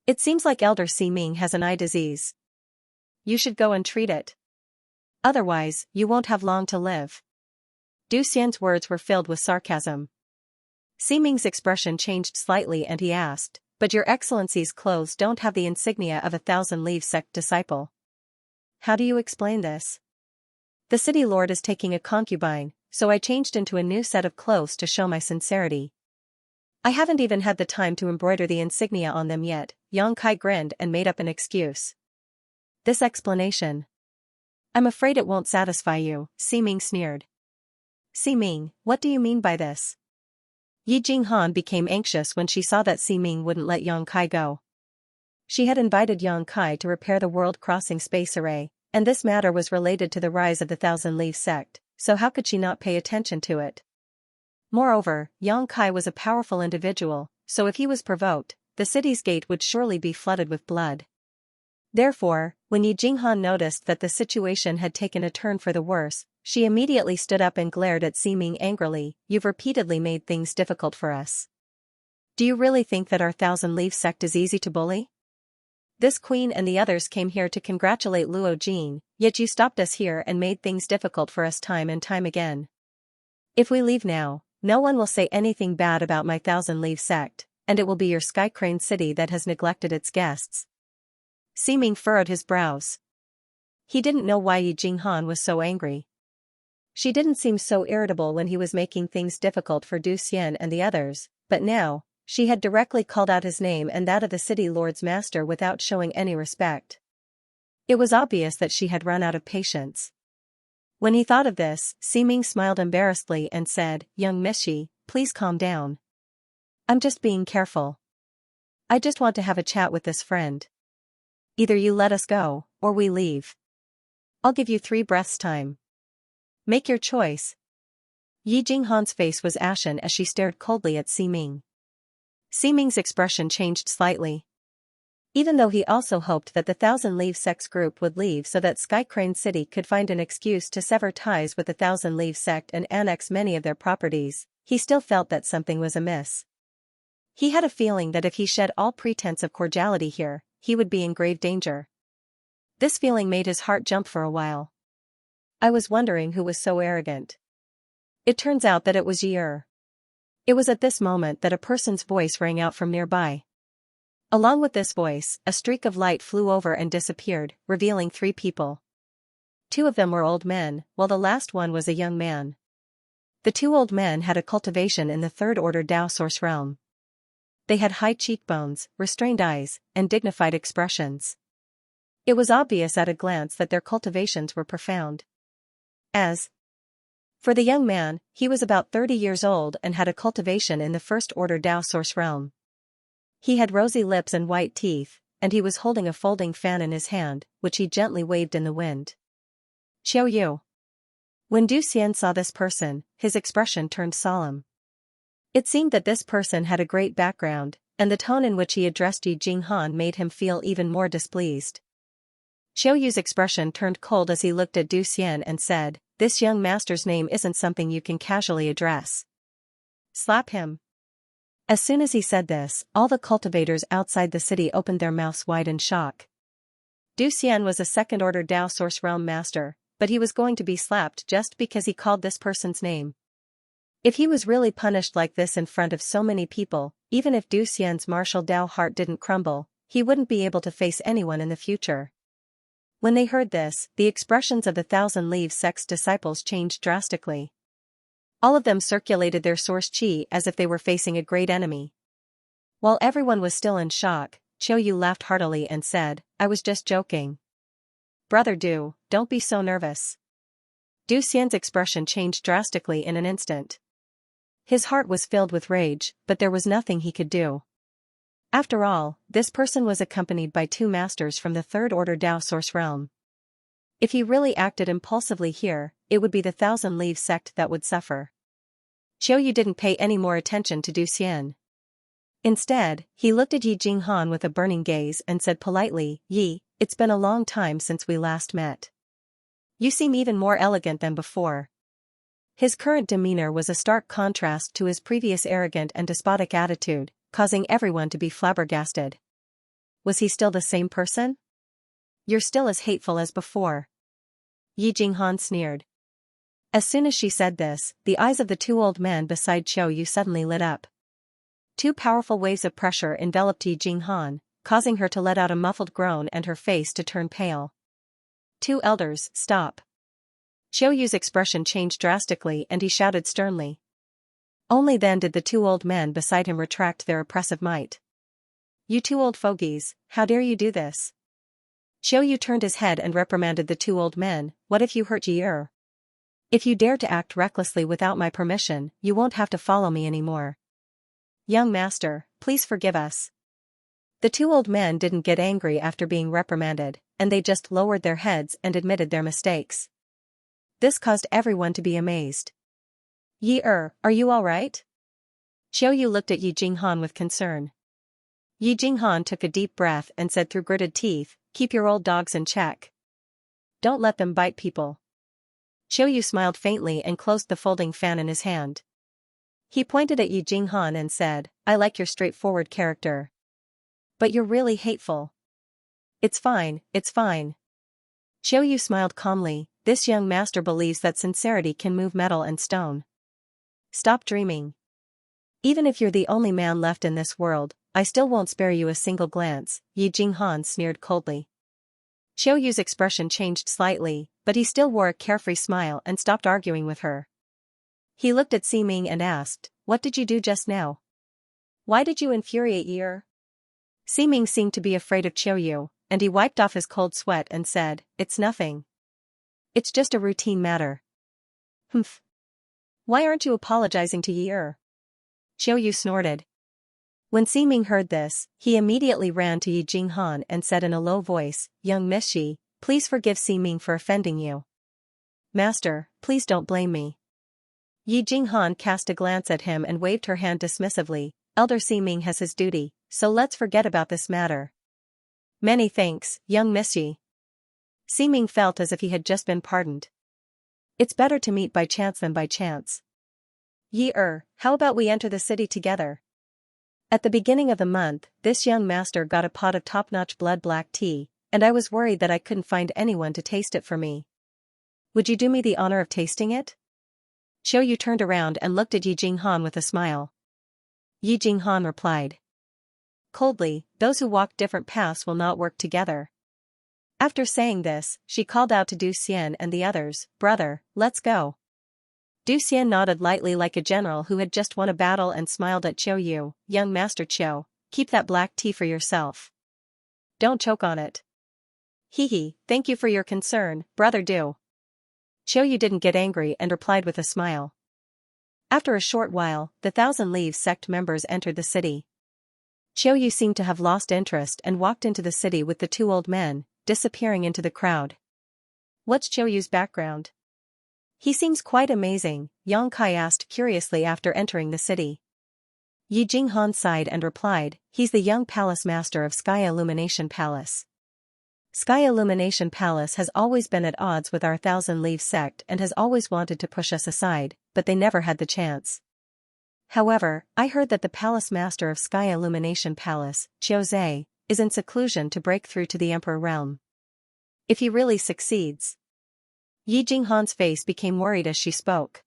It seems like Elder Siming has an eye disease. You should go and treat it. Otherwise, you won't have long to live. Du Xian's words were filled with sarcasm. Siming's expression changed slightly and he asked, but your excellency's clothes don't have the insignia of a Thousand Leaves sect disciple. How do you explain this? The city lord is taking a concubine, so I changed into a new set of clothes to show my sincerity. I haven't even had the time to embroider the insignia on them yet. Yang Kai grinned and made up an excuse. This explanation. I'm afraid it won't satisfy you, Siming sneered. Siming, what do you mean by this? Yi Jinghan became anxious when she saw that Siming wouldn't let Yang Kai go. She had invited Yang Kai to repair the world-crossing space array, and this matter was related to the rise of the Thousand Leaves sect, so how could she not pay attention to it? Moreover, Yang Kai was a powerful individual, so if he was provoked, the city's gate would surely be flooded with blood. Therefore, when Yi Jinghan noticed that the situation had taken a turn for the worse, she immediately stood up and glared at Siming angrily. You've repeatedly made things difficult for us. Do you really think that our Thousand Leaves sect is easy to bully? This queen and the others came here to congratulate Luo Jin, yet you stopped us here and made things difficult for us time and time again. If we leave now, no one will say anything bad about my Thousand Leaves sect, and it will be your Sky Crane city that has neglected its guests. Siming furrowed his brows. He didn't know why Yi Jinghan was so angry. She didn't seem so irritable when he was making things difficult for Du Xian and the others, but now, she had directly called out his name and that of the city lord's master without showing any respect. It was obvious that she had run out of patience. When he thought of this, Siming smiled embarrassedly and said, Young Mishi, please calm down. I'm just being careful. I just want to have a chat with this friend. Either you let us go, or we leave. I'll give you 3 breaths time. Make your choice. Yi Jinghan's face was ashen as she stared coldly at Siming. Siming's expression changed slightly. Even though he also hoped that the Thousand Leaves sect's group would leave so that Sky Crane City could find an excuse to sever ties with the Thousand Leaves sect and annex many of their properties, he still felt that something was amiss. He had a feeling that if he shed all pretense of cordiality here, he would be in grave danger. This feeling made his heart jump for a while. I was wondering who was so arrogant. It turns out that it was Yi. It was at this moment that a person's voice rang out from nearby. Along with this voice, a streak of light flew over and disappeared, revealing 3 people. 2 of them were old men, while the last one was a young man. The 2 old men had a cultivation in the third order Dao source realm. They had high cheekbones, restrained eyes, and dignified expressions. It was obvious at a glance that their cultivations were profound. As for the young man, he was about 30 years old and had a cultivation in the first order Dao source realm. He had rosy lips and white teeth, and he was holding a folding fan in his hand, which he gently waved in the wind. Qiao Yu. When Du Xian saw this person, his expression turned solemn. It seemed that this person had a great background, and the tone in which he addressed Yi Jinghan made him feel even more displeased. Qiao Yu's expression turned cold as he looked at Du Xian and said, This young master's name isn't something you can casually address. Slap him. As soon as he said this, all the cultivators outside the city opened their mouths wide in shock. Du Xian was a second-order Dao Source Realm master, but he was going to be slapped just because he called this person's name. If he was really punished like this in front of so many people, even if Du Xian's martial Dao heart didn't crumble, he wouldn't be able to face anyone in the future. When they heard this, the expressions of the Thousand Leaves sect's disciples changed drastically. All of them circulated their source chi as if they were facing a great enemy. While everyone was still in shock, Qiao Yu laughed heartily and said, I was just joking. Brother Du, don't be so nervous. Du Xian's expression changed drastically in an instant. His heart was filled with rage, but there was nothing he could do. After all, this person was accompanied by 2 masters from the third order Dao source realm. If he really acted impulsively here, it would be the Thousand Leaves sect that would suffer. Qiu Yu didn't pay any more attention to Du Xian. Instead, he looked at Yi Jinghan with a burning gaze and said politely, "Yi, it's been a long time since we last met. You seem even more elegant than before." His current demeanor was a stark contrast to his previous arrogant and despotic attitude, causing everyone to be flabbergasted. Was he still the same person? "You're still as hateful as before." Yi Jinghan sneered. As soon as she said this, the eyes of the two old men beside Qiu Yu suddenly lit up. Two powerful waves of pressure enveloped Yi Jinghan, causing her to let out a muffled groan and her face to turn pale. "Two elders, stop." Qiu Yu's expression changed drastically and he shouted sternly. Only then did the two old men beside him retract their oppressive might. "You two old fogies, how dare you do this?" Qiu Yu turned his head and reprimanded the two old men. "What if you hurt Yi Er? If you dare to act recklessly without my permission, you won't have to follow me anymore. Young master, please forgive us." The two old men didn't get angry after being reprimanded, and they just lowered their heads and admitted their mistakes. This caused everyone to be amazed. "Yi Er, are you all right?" Qiu Yu looked at Yi Jinghan with concern. Yi Jinghan took a deep breath and said through gritted teeth, "Keep your old dogs in check. Don't let them bite people." Qiu Yu smiled faintly and closed the folding fan in his hand. He pointed at Yi Jinghan and said, "I like your straightforward character. But you're really hateful." It's fine, it's fine." Qiu Yu smiled calmly. "This young master believes that sincerity can move metal and stone. Stop dreaming. Even if you're the only man left in this world, I still won't spare you a single glance," Yi Jinghan sneered coldly. Qiu Yu's expression changed slightly, but he still wore a carefree smile and stopped arguing with her. He looked at Ximing and asked, "What did you do just now? Why did you infuriate Yi Er?" Ximing seemed to be afraid of Qiu Yu, and he wiped off his cold sweat and said, "It's nothing. It's just a routine matter." "Humph. Why aren't you apologizing to Yi Er?" Qiu Yu snorted. When Ximing heard this, he immediately ran to Yi Jinghan and said in a low voice, "Young Miss Shi, please forgive Ximing for offending you." "Master, please don't blame me." Yi Jinghan cast a glance at him and waved her hand dismissively. "Elder Ximing has his duty, so let's forget about this matter." "Many thanks, young Miss Shi." Ximing felt as if he had just been pardoned. "It's better to meet by chance than by chance. Yi Er, how about we enter the city together? At the beginning of the month, this young master got a pot of top-notch blood black tea, and I was worried that I couldn't find anyone to taste it for me. Would you do me the honor of tasting it?" Qiu Yu turned around and looked at Yi Jinghan with a smile. Yi Jinghan replied coldly, "Those who walk different paths will not work together." After saying this, she called out to Du Xian and the others, "Brother, let's go." Du Xian nodded lightly like a general who had just won a battle and smiled at Qiu Yu. "Young Master Qiu, keep that black tea for yourself. Don't choke on it." "Hee, thank you for your concern, Brother Du." Qiu Yu didn't get angry and replied with a smile. After a short while, the Thousand Leaves sect members entered the city. Qiu Yu seemed to have lost interest and walked into the city with the two old men, disappearing into the crowd. "What's Qiu Yu's background? He seems quite amazing," Yang Kai asked curiously after entering the city. Yi Jinghan sighed and replied, "He's the young palace master of Sky Illumination Palace. Sky Illumination Palace has always been at odds with our Thousand Leaves sect and has always wanted to push us aside, but they never had the chance. However, I heard that the palace master of Sky Illumination Palace, Xiaozhe, is in seclusion to break through to the Emperor realm. If he really succeeds..." Yi Jinghan's face became worried as she spoke.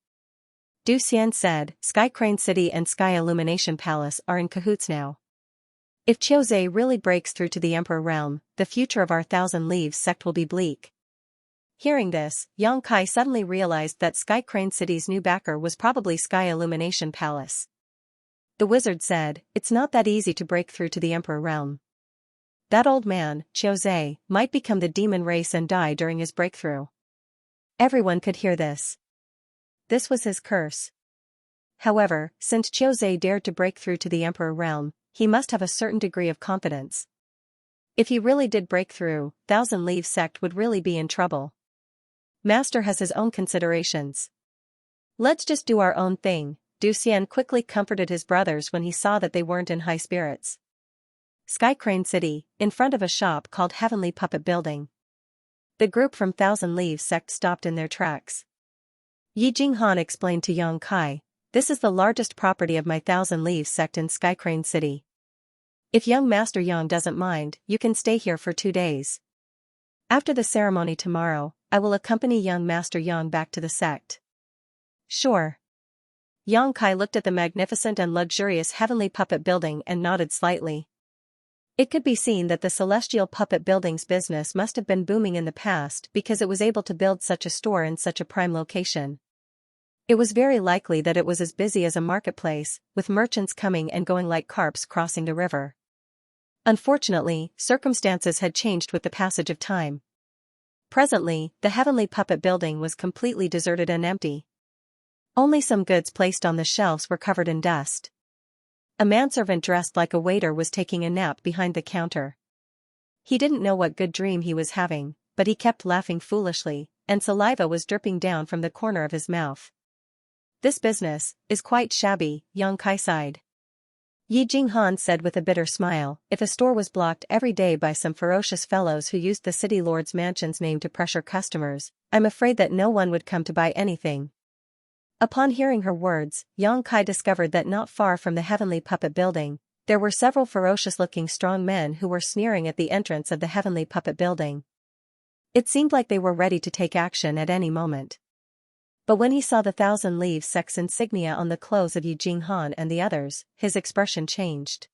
Du Xian said, "Sky Crane City and Sky Illumination Palace are in cahoots now. If Xiaozhe really breaks through to the Emperor realm, the future of our Thousand Leaves sect will be bleak." Hearing this, Yang Kai suddenly realized that Sky Crane City's new backer was probably Sky Illumination Palace. The wizard said, "It's not that easy to break through to the Emperor realm. That old man, Xiaozhe, might become the demon race and die during his breakthrough." Everyone could hear this. This was his curse. However, since Xiaozhe dared to break through to the Emperor realm, he must have a certain degree of confidence. If he really did break through, Thousand Leaves sect would really be in trouble. Master has his own considerations. Let's just do our own thing. Du Xian quickly comforted his brothers when he saw that they weren't in high spirits. Sky Crane City, in front of a shop called Heavenly Puppet Building. The group from Thousand Leaves sect stopped in their tracks. Yi Jinghan explained to Yang Kai, "This is the largest property of my Thousand Leaves sect in Sky Crane City. If young Master Yang doesn't mind, you can stay here for 2 days. After the ceremony tomorrow, I will accompany young Master Yang back to the sect." "Sure." Yang Kai looked at the magnificent and luxurious Heavenly Puppet Building and nodded slightly. It could be seen that the Celestial Puppet Building's business must have been booming in the past because it was able to build such a store in such a prime location. It was very likely that it was as busy as a marketplace, with merchants coming and going like carps crossing the river. Unfortunately, circumstances had changed with the passage of time. Presently, the Heavenly Puppet Building was completely deserted and empty. Only some goods placed on the shelves were covered in dust. A manservant dressed like a waiter was taking a nap behind the counter. He didn't know what good dream he was having, but he kept laughing foolishly, and saliva was dripping down from the corner of his mouth. "This business is quite shabby," Yang Kai sighed. Yi Jinghan said with a bitter smile, "If a store was blocked every day by some ferocious fellows who used the city lord's mansion's name to pressure customers, I'm afraid that no one would come to buy anything." Upon hearing her words, Yang Kai discovered that not far from the Heavenly Puppet Building, there were several ferocious-looking strong men who were sneering at the entrance of the Heavenly Puppet Building. It seemed like they were ready to take action at any moment. But when he saw the Thousand Leaves sect's insignia on the clothes of Yi Jinghan and the others, his expression changed.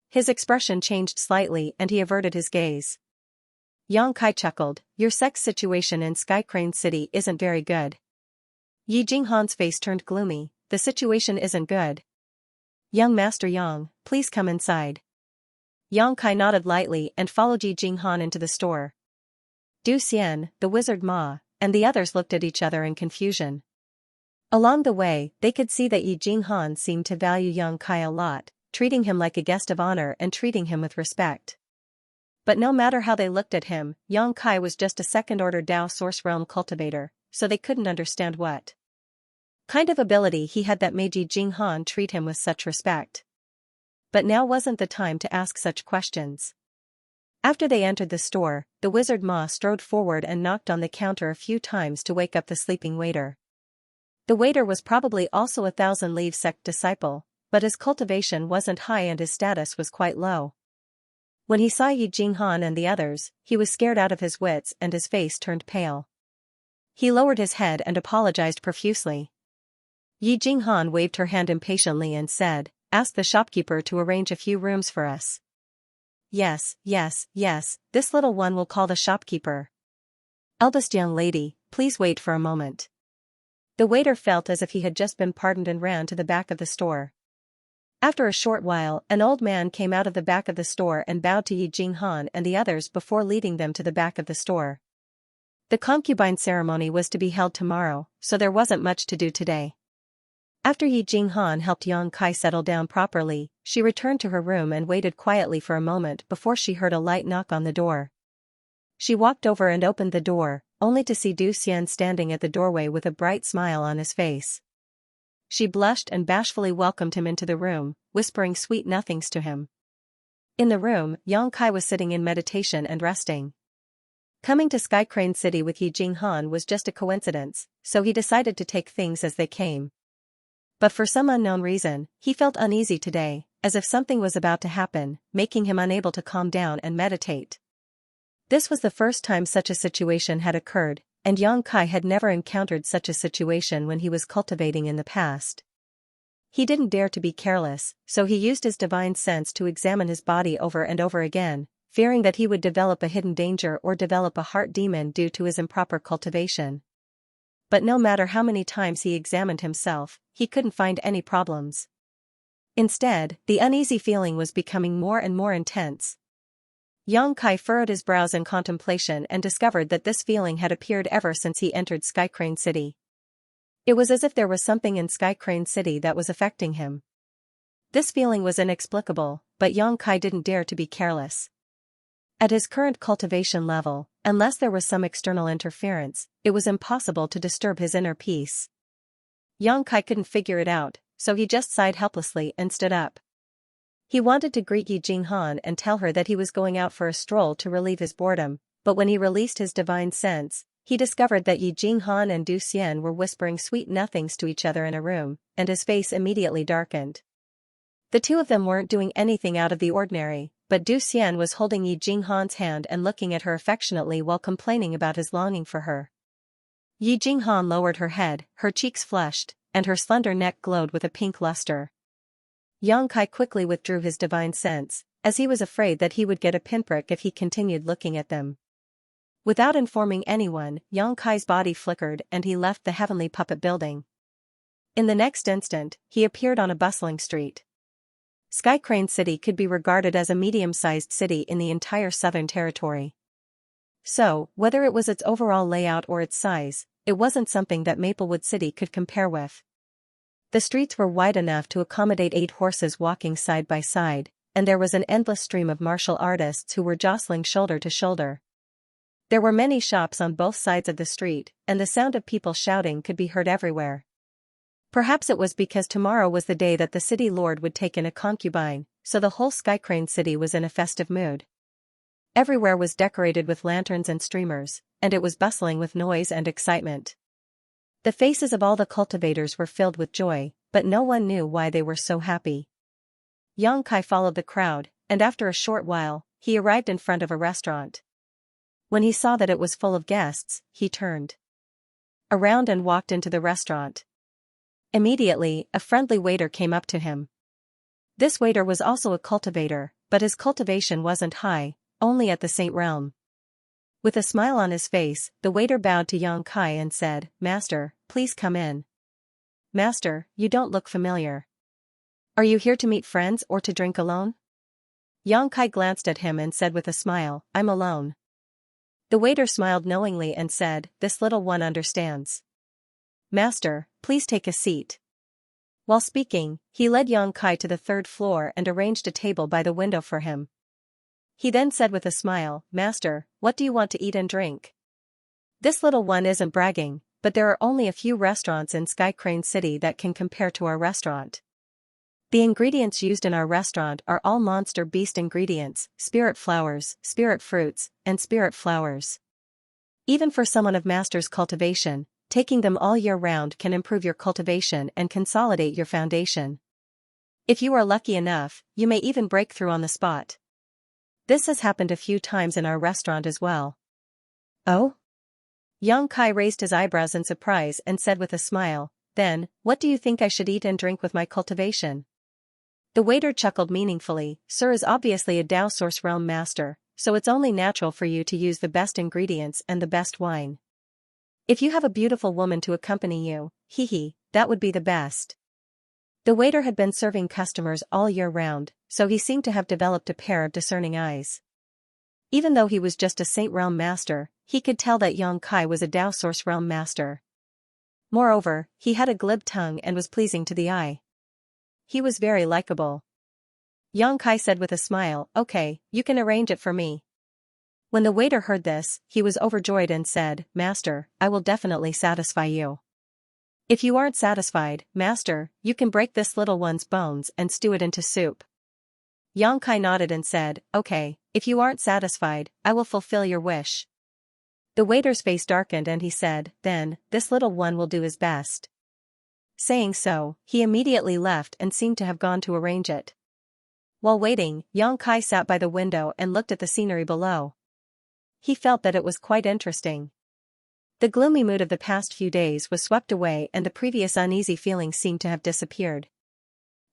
His expression changed slightly and he averted his gaze. Yang Kai chuckled, "Your sect's situation in Sky Crane City isn't very good." Yi Jinghan's face turned gloomy. "The situation isn't good. Young Master Yang, please come inside." Yang Kai nodded lightly and followed Yi Jinghan into the store. Du Xian, the wizard Ma, and the others looked at each other in confusion. Along the way, they could see that Yi Jinghan seemed to value Yang Kai a lot, treating him like a guest of honor and treating him with respect. But no matter how they looked at him, Yang Kai was just a second-order Dao Source Realm cultivator, so they couldn't understand what kind of ability he had that made Yi Jinghan treat him with such respect. But now wasn't the time to ask such questions. After they entered the store, the wizard Ma strode forward and knocked on the counter a few times to wake up the sleeping waiter. The waiter was probably also a Thousand Leaves sect disciple, but his cultivation wasn't high and his status was quite low. When he saw Yi Jinghan and the others, he was scared out of his wits and his face turned pale. He lowered his head and apologized profusely. Yi Jinghan waved her hand impatiently and said, "Ask the shopkeeper to arrange a few rooms for us." Yes, this little one will call the shopkeeper." "Eldest young lady, please wait for a moment." The waiter felt as if he had just been pardoned and ran to the back of the store. After a short while, an old man came out of the back of the store and bowed to Yi Jinghan and the others before leading them to the back of the store. The concubine ceremony was to be held tomorrow, so there wasn't much to do today. After Yi Jinghan helped Yang Kai settle down properly, she returned to her room and waited quietly for a moment before she heard a light knock on the door. She walked over and opened the door, only to see Du Xian standing at the doorway with a bright smile on his face. She blushed and bashfully welcomed him into the room, whispering sweet nothings to him. In the room, Yang Kai was sitting in meditation and resting. Coming to Sky Crane City with Yi Jinghan was just a coincidence, so he decided to take things as they came. But for some unknown reason, he felt uneasy today, as if something was about to happen, making him unable to calm down and meditate. This was the first time such a situation had occurred, and Yang Kai had never encountered such a situation when he was cultivating in the past. He didn't dare to be careless, so he used his divine sense to examine his body over and over again, fearing that he would develop a hidden danger or develop a heart demon due to his improper cultivation. But no matter how many times he examined himself, he couldn't find any problems. Instead, the uneasy feeling was becoming more and more intense. Yang Kai furrowed his brows in contemplation and discovered that this feeling had appeared ever since he entered Sky Crane City. It was as if there was something in Sky Crane City that was affecting him. This feeling was inexplicable, but Yang Kai didn't dare to be careless. At his current cultivation level, Unless there was some external interference, it was impossible to disturb his inner peace. Yang Kai couldn't figure it out, so he just sighed helplessly and stood up. He wanted to greet Yi Jinghan and tell her that he was going out for a stroll to relieve his boredom, but when he released his divine sense, he discovered that Yi Jinghan and Du Xian were whispering sweet nothings to each other in a room, and his face immediately darkened. The two of them weren't doing anything out of the ordinary, but Du Xian was holding Yi Jinghan's hand and looking at her affectionately while complaining about his longing for her. Yi Jinghan lowered her head, her cheeks flushed, and her slender neck glowed with a pink luster. Yang Kai quickly withdrew his divine sense, as he was afraid that he would get a pinprick if he continued looking at them. Without informing anyone, Yang Kai's body flickered and he left the heavenly puppet building. In the next instant, he appeared on a bustling street. Sky Crane City could be regarded as a medium-sized city in the entire Southern Territory. So, whether it was its overall layout or its size, it wasn't something that Maplewood City could compare with. The streets were wide enough to accommodate 8 horses walking side by side, and there was an endless stream of martial artists who were jostling shoulder to shoulder. There were many shops on both sides of the street, and the sound of people shouting could be heard everywhere. Perhaps it was because tomorrow was the day that the city lord would take in a concubine, so the whole Skycrane city was in a festive mood. Everywhere was decorated with lanterns and streamers, and it was bustling with noise and excitement. The faces of all the cultivators were filled with joy, but no one knew why they were so happy. Yang Kai followed the crowd, and after a short while, he arrived in front of a restaurant. When he saw that it was full of guests, he turned around and walked into the restaurant. Immediately, a friendly waiter came up to him. This waiter was also a cultivator, but his cultivation wasn't high, only at the Saint realm. With a smile on his face, the waiter bowed to Yang Kai and said, "Master, please come in." "Master, you don't look familiar. Are you here to meet friends or to drink alone?" Yang Kai glanced at him and said with a smile, "I'm alone." The waiter smiled knowingly and said, "This little one understands. Master, please take a seat." While speaking, he led Yang Kai to the 3rd floor and arranged a table by the window for him. He then said with a smile, "Master, what do you want to eat and drink?" This little one isn't bragging, but there are only a few restaurants in Sky Crane City that can compare to our restaurant. The ingredients used in our restaurant are all monster beast ingredients, spirit flowers, spirit fruits, and spirit flowers. Even for someone of Master's cultivation, taking them all year round can improve your cultivation and consolidate your foundation. If you are lucky enough, you may even break through on the spot. This has happened a few times in our restaurant as well. "Oh?" Yang Kai raised his eyebrows in surprise and said with a smile, "Then, what do you think I should eat and drink with my cultivation?" The waiter chuckled meaningfully, "Sir is obviously a Dao Source Realm master, so it's only natural for you to use the best ingredients and the best wine. If you have a beautiful woman to accompany you, that would be the best." The waiter had been serving customers all year round, so he seemed to have developed a pair of discerning eyes. Even though he was just a Saint Realm master, he could tell that Yang Kai was a Dao Source Realm master. Moreover, he had a glib tongue and was pleasing to the eye. He was very likable. Yang Kai said with a smile, "Okay, you can arrange it for me." When the waiter heard this, he was overjoyed and said, "Master, I will definitely satisfy you. If you aren't satisfied, Master, you can break this little one's bones and stew it into soup." Yang Kai nodded and said, "Okay, if you aren't satisfied, I will fulfill your wish." The waiter's face darkened and he said, "Then, this little one will do his best." Saying so, he immediately left and seemed to have gone to arrange it. While waiting, Yang Kai sat by the window and looked at the scenery below. He felt that it was quite interesting. The gloomy mood of the past few days was swept away and the previous uneasy feelings seemed to have disappeared.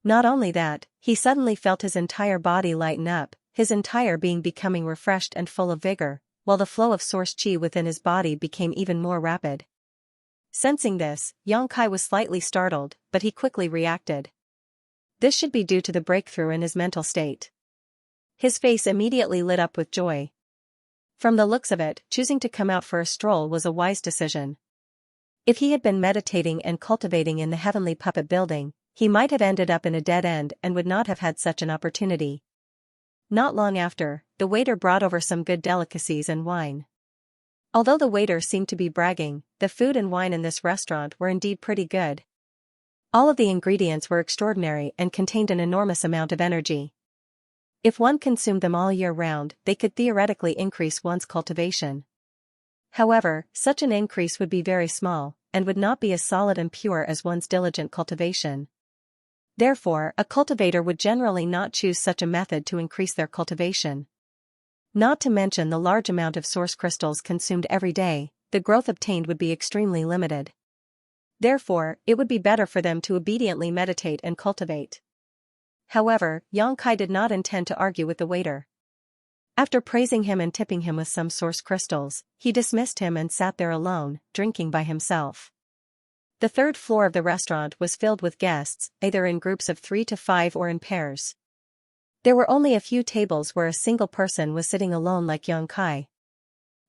Not only that, he suddenly felt his entire body lighten up, his entire being becoming refreshed and full of vigor, while the flow of source chi within his body became even more rapid. Sensing this, Yang Kai was slightly startled, but he quickly reacted. This should be due to the breakthrough in his mental state. His face immediately lit up with joy. From the looks of it, choosing to come out for a stroll was a wise decision. If he had been meditating and cultivating in the heavenly puppet building, he might have ended up in a dead end and would not have had such an opportunity. Not long after, the waiter brought over some good delicacies and wine. Although the waiter seemed to be bragging, the food and wine in this restaurant were indeed pretty good. All of the ingredients were extraordinary and contained an enormous amount of energy. If one consumed them all year round, they could theoretically increase one's cultivation. However, such an increase would be very small, and would not be as solid and pure as one's diligent cultivation. Therefore, a cultivator would generally not choose such a method to increase their cultivation. Not to mention the large amount of source crystals consumed every day, the growth obtained would be extremely limited. Therefore, it would be better for them to obediently meditate and cultivate. However, Xianxia did not intend to argue with the waiter. After praising him and tipping him with some source crystals, he dismissed him and sat there alone, drinking by himself. The third floor of the restaurant was filled with guests, either in groups of 3 to 5 or in pairs. There were only a few tables where a single person was sitting alone like Xianxia.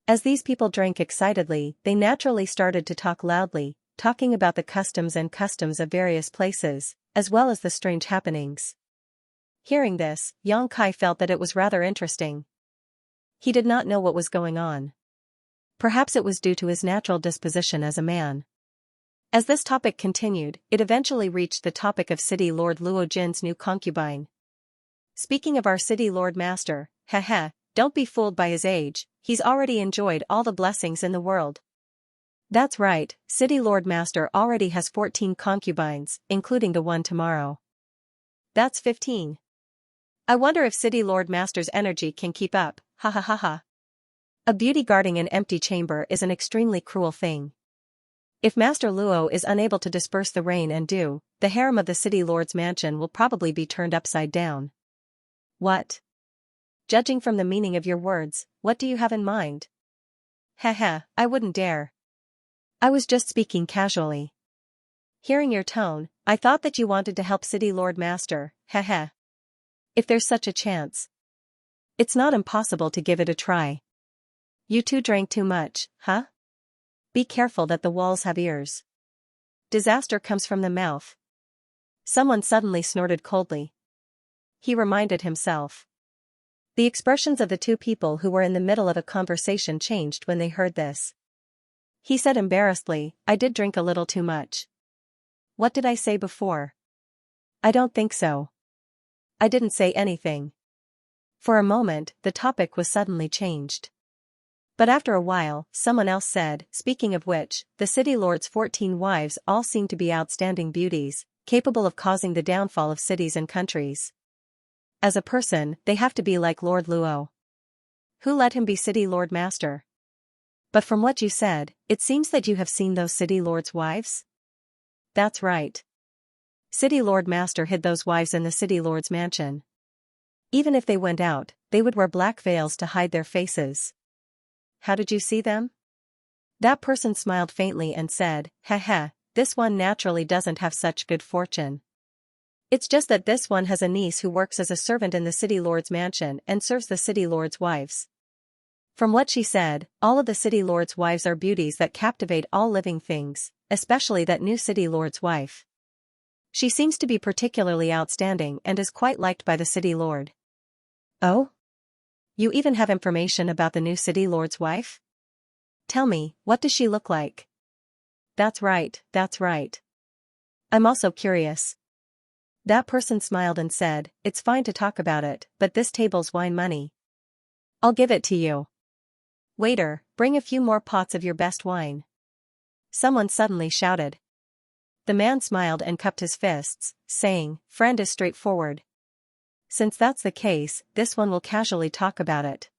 As these people drank excitedly, they naturally started to talk loudly, talking about the customs of various places, as well as the strange happenings. Hearing this, Xianxia felt that it was rather interesting. He did not know what was going on. Perhaps it was due to his natural disposition as a man. As this topic continued, it eventually reached the topic of City Lord Luo Jin's new concubine. Speaking of our City Lord Master, don't be fooled by his age, he's already enjoyed all the blessings in the world. That's right, City Lord Master already has 14 concubines, including the one tomorrow. That's 15. I wonder if City Lord Master's energy can keep up, ha ha ha ha. A beauty guarding an empty chamber is an extremely cruel thing. If Master Luo is unable to disperse the rain and dew, the harem of the City Lord's mansion will probably be turned upside down. What? Judging from the meaning of your words, what do you have in mind? I wouldn't dare. I was just speaking casually. Hearing your tone, I thought that you wanted to help City Lord Master, If there's such a chance. It's not impossible to give it a try. You two drank too much, huh? Be careful that the walls have ears. Disaster comes from the mouth. Someone suddenly snorted coldly. He reminded himself. The expressions of the two people who were in the middle of a conversation changed when they heard this. He said embarrassedly, I did drink a little too much. What did I say before? I don't think so. I didn't say anything. For a moment, the topic was suddenly changed. But after a while, someone else said, speaking of which, the City Lord's 14 wives all seem to be outstanding beauties, capable of causing the downfall of cities and countries. As a person, they have to be like Lord Luo. Who let him be City Lord Master? But from what you said, it seems that you have seen those City Lord's wives? That's right. City Lord Master hid those wives in the City Lord's mansion. Even if they went out, they would wear black veils to hide their faces. How did you see them? That person smiled faintly and said, this one naturally doesn't have such good fortune. It's just that this one has a niece who works as a servant in the City Lord's mansion and serves the City Lord's wives. From what she said, all of the City Lord's wives are beauties that captivate all living things, especially that new City Lord's wife. She seems to be particularly outstanding and is quite liked by the City Lord. Oh? You even have information about the new City Lord's wife? Tell me, what does she look like? That's right. I'm also curious. That person smiled and said, it's fine to talk about it, but this table's wine money. I'll give it to you. Waiter, bring a few more pots of your best wine. Someone suddenly shouted. The man smiled and cupped his fists, saying, friend is straightforward. Since that's the case, this one will casually talk about it.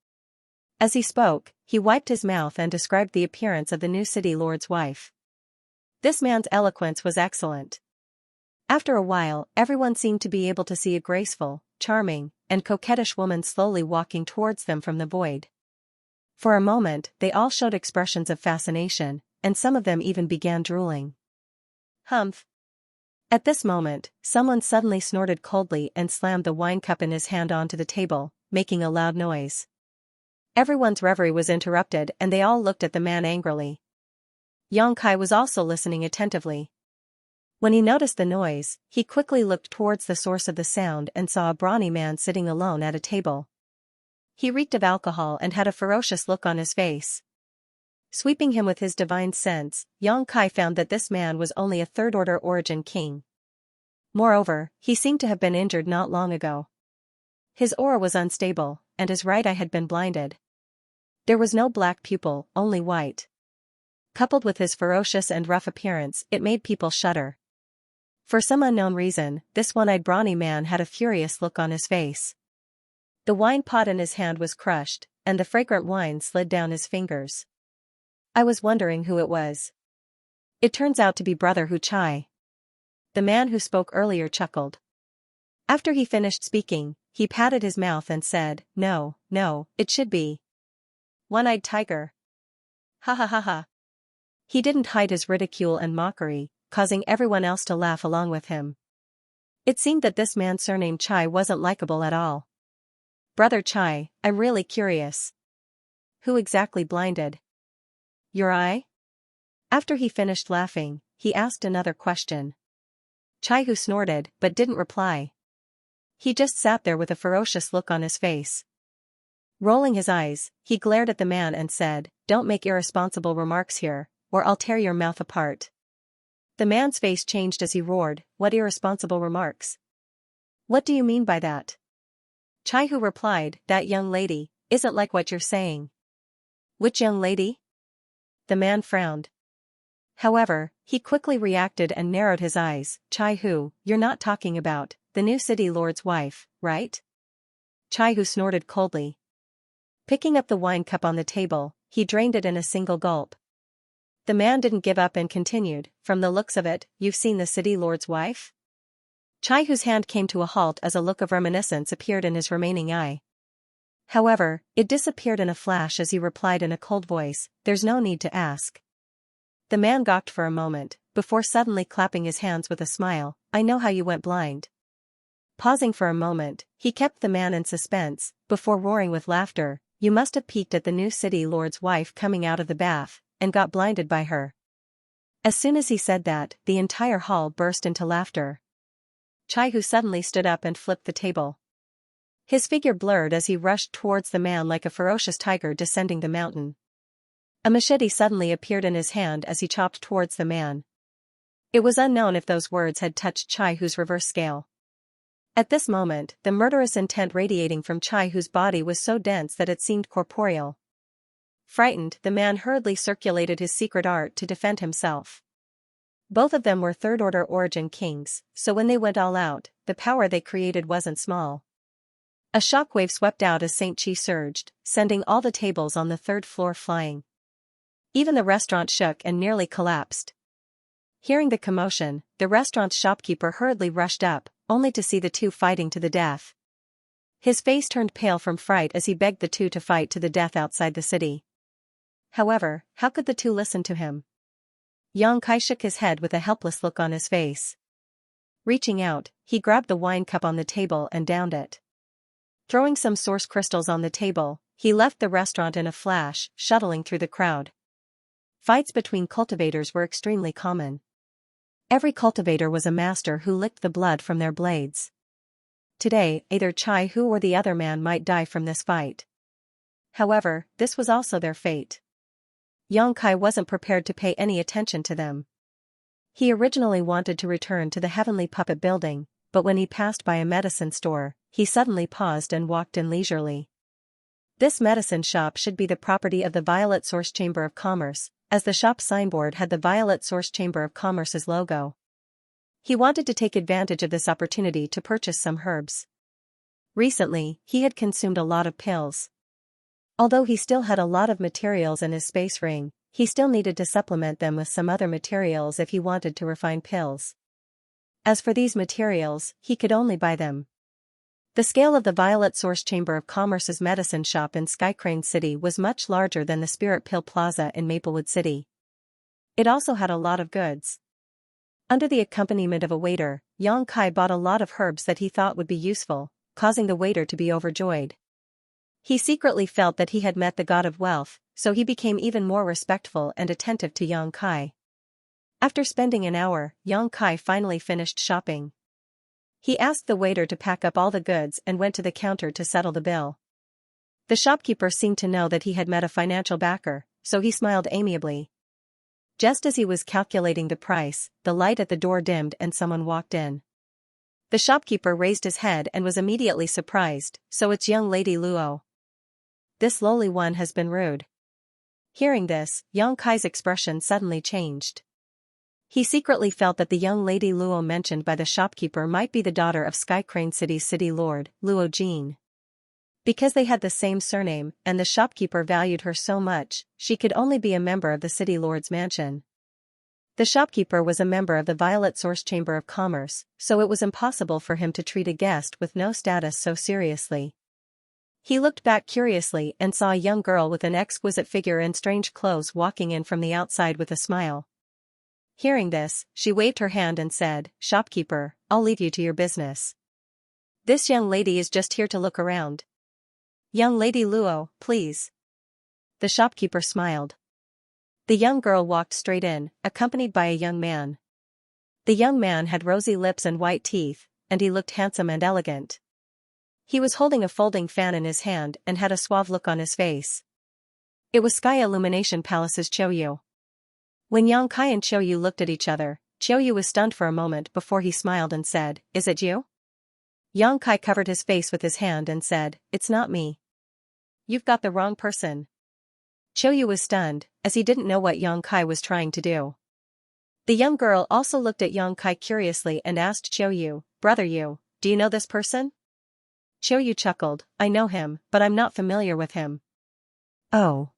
As he spoke, he wiped his mouth and described the appearance of the new City Lord's wife. This man's eloquence was excellent. After a while, everyone seemed to be able to see a graceful, charming, and coquettish woman slowly walking towards them from the void. For a moment, they all showed expressions of fascination, and some of them even began drooling. Humph. At this moment, someone suddenly snorted coldly and slammed the wine cup in his hand onto the table, making a loud noise. Everyone's reverie was interrupted and they all looked at the man angrily. Xianxia was also listening attentively. When he noticed the noise, he quickly looked towards the source of the sound and saw a brawny man sitting alone at a table. He reeked of alcohol and had a ferocious look on his face. Sweeping him with his divine sense, Yang Kai found that this man was only a third-order origin king. Moreover, he seemed to have been injured not long ago. His aura was unstable, and his right eye had been blinded. There was no black pupil, only white. Coupled with his ferocious and rough appearance, it made people shudder. For some unknown reason, this one-eyed brawny man had a furious look on his face. The wine pot in his hand was crushed, and the fragrant wine slid down his fingers. I was wondering who it was. It turns out to be Brother Hu Chai. The man who spoke earlier chuckled. After he finished speaking, he patted his mouth and said, "No, it should be One-Eyed Tiger." Ha ha ha ha. He didn't hide his ridicule and mockery, causing everyone else to laugh along with him. It seemed that this man surnamed Chai wasn't likable at all. "Brother Chai, I'm really curious. Who exactly blinded your eye?" After he finished laughing, he asked another question. Chai Hu snorted but didn't reply. He just sat there with a ferocious look on his face. Rolling his eyes, he glared at the man and said, "Don't make irresponsible remarks here, or I'll tear your mouth apart." The man's face changed as he roared, "What irresponsible remarks? What do you mean by that?" Chai Hu replied, "That young lady isn't like what you're saying." "Which young lady?" The man frowned. However, he quickly reacted and narrowed his eyes. "Chai Hu, you're not talking about the new city lord's wife, right?" Chai Hu snorted coldly. Picking up the wine cup on the table, he drained it in a single gulp. The man didn't give up and continued, "From the looks of it, you've seen the city lord's wife?" Chai Hu's hand came to a halt as a look of reminiscence appeared in his remaining eye. However, it disappeared in a flash as he replied in a cold voice, "There's no need to ask." The man gawked for a moment, before suddenly clapping his hands with a smile, "I know how you went blind." Pausing for a moment, he kept the man in suspense, before roaring with laughter, "You must have peeked at the new city lord's wife coming out of the bath, and got blinded by her." As soon as he said that, the entire hall burst into laughter. Chai Hu suddenly stood up and flipped the table. His figure blurred as he rushed towards the man like a ferocious tiger descending the mountain. A machete suddenly appeared in his hand as he chopped towards the man. It was unknown if those words had touched Chai Hu's reverse scale. At this moment, the murderous intent radiating from Chai Hu's body was so dense that it seemed corporeal. Frightened, the man hurriedly circulated his secret art to defend himself. Both of them were third-order origin kings, so when they went all out, the power they created wasn't small. A shockwave swept out as St. Chi surged, sending all the tables on the third floor flying. Even the restaurant shook and nearly collapsed. Hearing the commotion, the restaurant's shopkeeper hurriedly rushed up, only to see the two fighting to the death. His face turned pale from fright as he begged the two to fight to the death outside the city. However, how could the two listen to him? Yang Kai shook his head with a helpless look on his face. Reaching out, he grabbed the wine cup on the table and downed it. Throwing some source crystals on the table, he left the restaurant in a flash, shuttling through the crowd. Fights between cultivators were extremely common. Every cultivator was a master who licked the blood from their blades. Today, either Chai Hu or the other man might die from this fight. However, this was also their fate. Yang Kai wasn't prepared to pay any attention to them. He originally wanted to return to the Heavenly Puppet building, but when he passed by a medicine store, he suddenly paused and walked in leisurely. This medicine shop should be the property of the Violet Source Chamber of Commerce, as the shop's signboard had the Violet Source Chamber of Commerce's logo. He wanted to take advantage of this opportunity to purchase some herbs. Recently, he had consumed a lot of pills. Although he still had a lot of materials in his space ring, he still needed to supplement them with some other materials if he wanted to refine pills. As for these materials, he could only buy them. The scale of the Violet Source Chamber of Commerce's medicine shop in Skycrane City was much larger than the Spirit Pill Plaza in Maplewood City. It also had a lot of goods. Under the accompaniment of a waiter, Yang Kai bought a lot of herbs that he thought would be useful, causing the waiter to be overjoyed. He secretly felt that he had met the god of wealth, so he became even more respectful and attentive to Yang Kai. After spending an hour, Yang Kai finally finished shopping. He asked the waiter to pack up all the goods and went to the counter to settle the bill. The shopkeeper seemed to know that he had met a financial backer, so he smiled amiably. Just as he was calculating the price, the light at the door dimmed and someone walked in. The shopkeeper raised his head and was immediately surprised. So it's young Lady Luo. This lowly one has been rude. Hearing this, Yang Kai's expression suddenly changed. He secretly felt that the young Lady Luo mentioned by the shopkeeper might be the daughter of Sky Crane City's city lord, Luo Jin. Because they had the same surname, and the shopkeeper valued her so much, she could only be a member of the city lord's mansion. The shopkeeper was a member of the Violet Source Chamber of Commerce, so it was impossible for him to treat a guest with no status so seriously. He looked back curiously and saw a young girl with an exquisite figure and strange clothes walking in from the outside with a smile. Hearing this, she waved her hand and said, "Shopkeeper, I'll leave you to your business. This young lady is just here to look around." "Young Lady Luo, please." The shopkeeper smiled. The young girl walked straight in, accompanied by a young man. The young man had rosy lips and white teeth, and he looked handsome and elegant. He was holding a folding fan in his hand and had a suave look on his face. It was Sky Illumination Palace's Qiuyu. When Yang Kai and Qiuyu looked at each other, Qiuyu was stunned for a moment before he smiled and said, "Is it you?" Yang Kai covered his face with his hand and said, "It's not me. You've got the wrong person." Qiuyu was stunned, as he didn't know what Yang Kai was trying to do. The young girl also looked at Yang Kai curiously and asked Qiuyu, "Brother Yu, do you know this person?" Qiuyu chuckled, "I know him, but I'm not familiar with him." "Oh."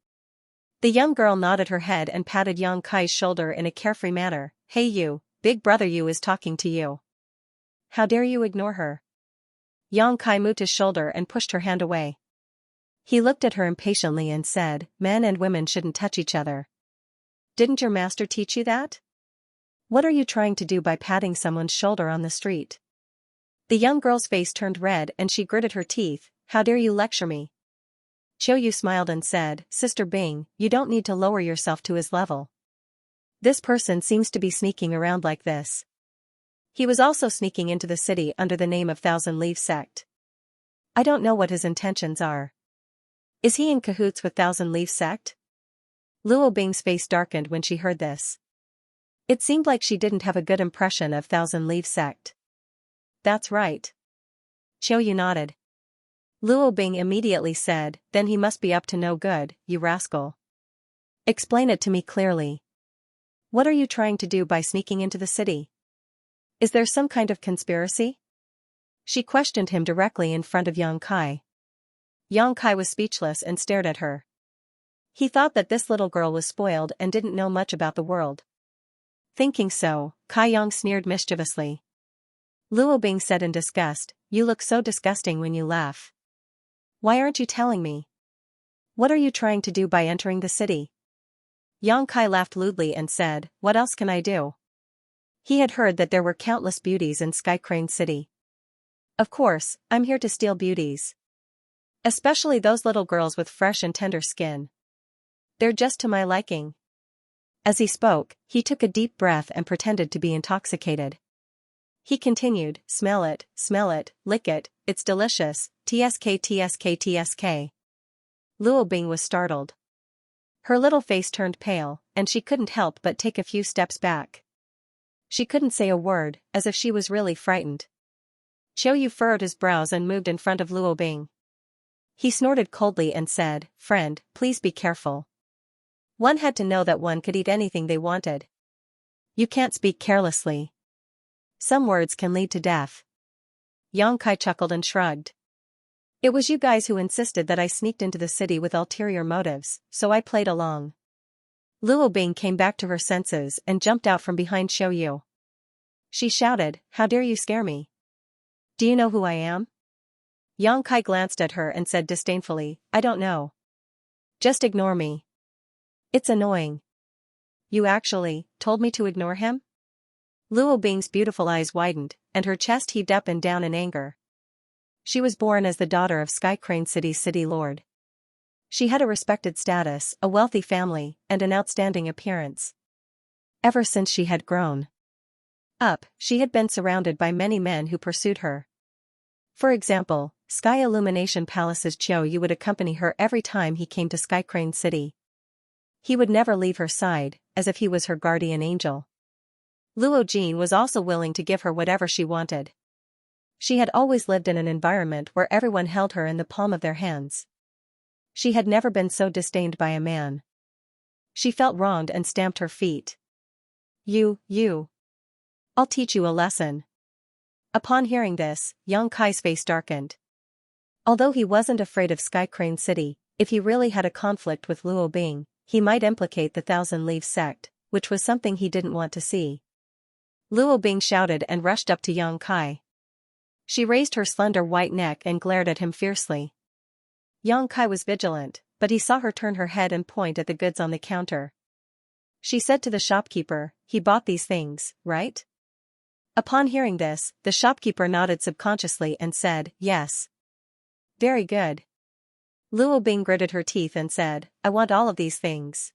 The young girl nodded her head and patted Yang Kai's shoulder in a carefree manner. "Hey you, big brother Yu is talking to you. How dare you ignore her?" Yang Kai moved his shoulder and pushed her hand away. He looked at her impatiently and said, "Men and women shouldn't touch each other. Didn't your master teach you that? What are you trying to do by patting someone's shoulder on the street?" The young girl's face turned red and she gritted her teeth. "How dare you lecture me?" Qiuyu smiled and said, "Sister Bing, you don't need to lower yourself to his level. This person seems to be sneaking around like this. He was also sneaking into the city under the name of Thousand Leaf Sect. I don't know what his intentions are. Is he in cahoots with Thousand Leaf Sect?" Luo Bing's face darkened when she heard this. It seemed like she didn't have a good impression of Thousand Leaf Sect. "That's right." Qiuyu nodded. Luo Bing immediately said, "Then he must be up to no good, you rascal. Explain it to me clearly. What are you trying to do by sneaking into the city? Is there some kind of conspiracy?" She questioned him directly in front of Yang Kai. Yang Kai was speechless and stared at her. He thought that this little girl was spoiled and didn't know much about the world. Thinking so, Kai Yang sneered mischievously. Luo Bing said in disgust, "You look so disgusting when you laugh. Why aren't you telling me? What are you trying to do by entering the city?" Yang Kai laughed lewdly and said, "What else can I do?" He had heard that there were countless beauties in Sky Crane City. "Of course, I'm here to steal beauties. Especially those little girls with fresh and tender skin. They're just to my liking." As he spoke, he took a deep breath and pretended to be intoxicated. He continued, smell it, lick it, it's delicious, tsk tsk tsk." Luo Bing was startled. Her little face turned pale, and she couldn't help but take a few steps back. She couldn't say a word, as if she was really frightened. Qiuyu furrowed his brows and moved in front of Luo Bing. He snorted coldly and said, "Friend, please be careful. One had to know that one could eat anything they wanted. You can't speak carelessly. Some words can lead to death." Yang Kai chuckled and shrugged. "It was you guys who insisted that I sneaked into the city with ulterior motives, so I played along." Luo Bing came back to her senses and jumped out from behind Qiuyu. She shouted, "How dare you scare me? Do you know who I am?" Yang Kai glanced at her and said disdainfully, "I don't know. Just ignore me. It's annoying." "You actually told me to ignore him?" Luo Bing's beautiful eyes widened, and her chest heaved up and down in anger. She was born as the daughter of Sky Crane City's city lord. She had a respected status, a wealthy family, and an outstanding appearance. Ever since she had grown up, she had been surrounded by many men who pursued her. For example, Sky Illumination Palace's Qiuyu would accompany her every time he came to Sky Crane City. He would never leave her side, as if he was her guardian angel. Luo Jin was also willing to give her whatever she wanted. She had always lived in an environment where everyone held her in the palm of their hands. She had never been so disdained by a man. She felt wronged and stamped her feet. You. I'll teach you a lesson. Upon hearing this, Yang Kai's face darkened. Although he wasn't afraid of Sky Crane City, if he really had a conflict with Luo Bing, he might implicate the Thousand Leaves sect, which was something he didn't want to see. Luo Bing shouted and rushed up to Yang Kai. She raised her slender white neck and glared at him fiercely. Yang Kai was vigilant, but he saw her turn her head and point at the goods on the counter. She said to the shopkeeper, "He bought these things, right?" Upon hearing this, the shopkeeper nodded subconsciously and said, "Yes." "Very good." Luo Bing gritted her teeth and said, "I want all of these things.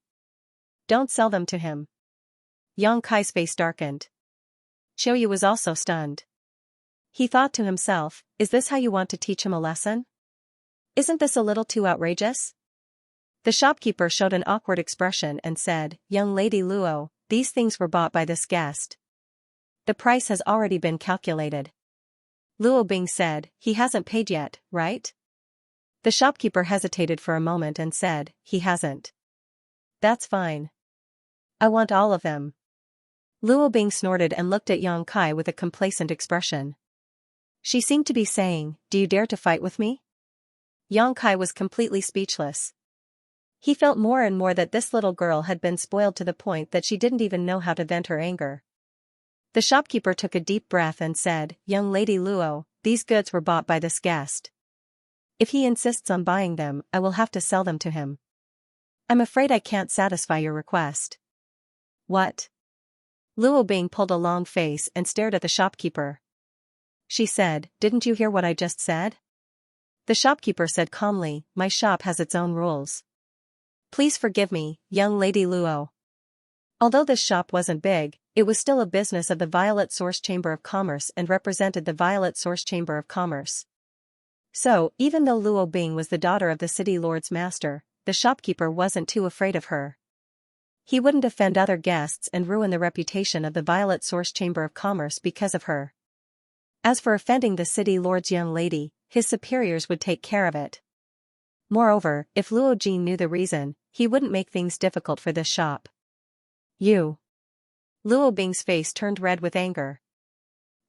Don't sell them to him." Yang Kai's face darkened. Xianxia was also stunned. He thought to himself, is this how you want to teach him a lesson? Isn't this a little too outrageous? The shopkeeper showed an awkward expression and said, "Young Lady Luo, these things were bought by this guest. The price has already been calculated." Luo Bing said, "He hasn't paid yet, right?" The shopkeeper hesitated for a moment and said, "He hasn't." "That's fine. I want all of them." Luo Bing snorted and looked at Yang Kai with a complacent expression. She seemed to be saying, "Do you dare to fight with me?" Yang Kai was completely speechless. He felt more and more that this little girl had been spoiled to the point that she didn't even know how to vent her anger. The shopkeeper took a deep breath and said, "Young Lady Luo, these goods were bought by this guest. If he insists on buying them, I will have to sell them to him. I'm afraid I can't satisfy your request." "What?" Luo Bing pulled a long face and stared at the shopkeeper. She said, "Didn't you hear what I just said?" The shopkeeper said calmly, "My shop has its own rules. Please forgive me, young Lady Luo." Although this shop wasn't big, it was still a business of the Violet Source Chamber of Commerce and represented the Violet Source Chamber of Commerce. So, even though Luo Bing was the daughter of the city lord's master, the shopkeeper wasn't too afraid of her. He wouldn't offend other guests and ruin the reputation of the Violet Source Chamber of Commerce because of her. As for offending the city lord's young lady, his superiors would take care of it. Moreover, if Luo Jin knew the reason, he wouldn't make things difficult for this shop. "You." Luo Bing's face turned red with anger.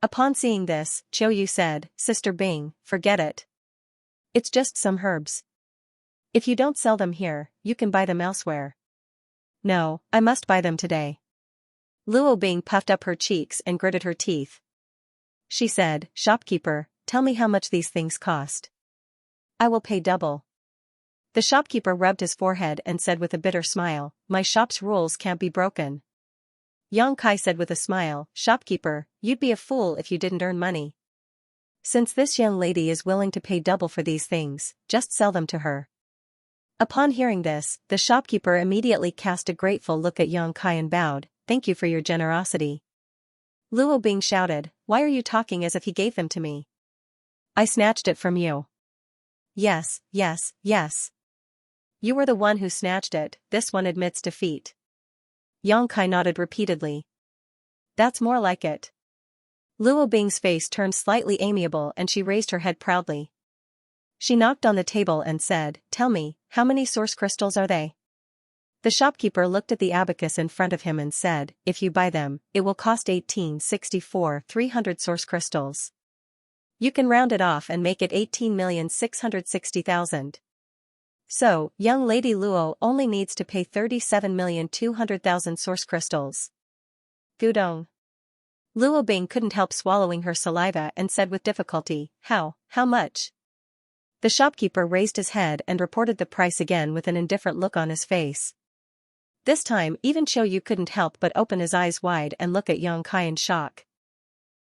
Upon seeing this, Xianxia said, "Sister Bing, forget it. It's just some herbs. If you don't sell them here, you can buy them elsewhere." "No, I must buy them today." Luo Bing puffed up her cheeks and gritted her teeth. She said, "Shopkeeper, tell me how much these things cost. I will pay double." The shopkeeper rubbed his forehead and said with a bitter smile, "My shop's rules can't be broken." Yang Kai said with a smile, "Shopkeeper, you'd be a fool if you didn't earn money. Since this young lady is willing to pay double for these things, just sell them to her." Upon hearing this, the shopkeeper immediately cast a grateful look at Yang Kai and bowed, "Thank you for your generosity." Luo Bing shouted, "Why are you talking as if he gave them to me? I snatched it from you." Yes. You were the one who snatched it, this one admits defeat." Yang Kai nodded repeatedly. "That's more like it." Luo Bing's face turned slightly amiable and she raised her head proudly. She knocked on the table and said, "Tell me, how many source crystals are they?" The shopkeeper looked at the abacus in front of him and said, "If you buy them, it will cost 18,64,300 source crystals. You can round it off and make it 18,660,000. So, young Lady Luo only needs to pay 37,200,000 source crystals." Gudong. Luo Bing couldn't help swallowing her saliva and said with difficulty, How much?" The shopkeeper raised his head and reported the price again with an indifferent look on his face. This time even Xianxia couldn't help but open his eyes wide and look at Yang Kai in shock.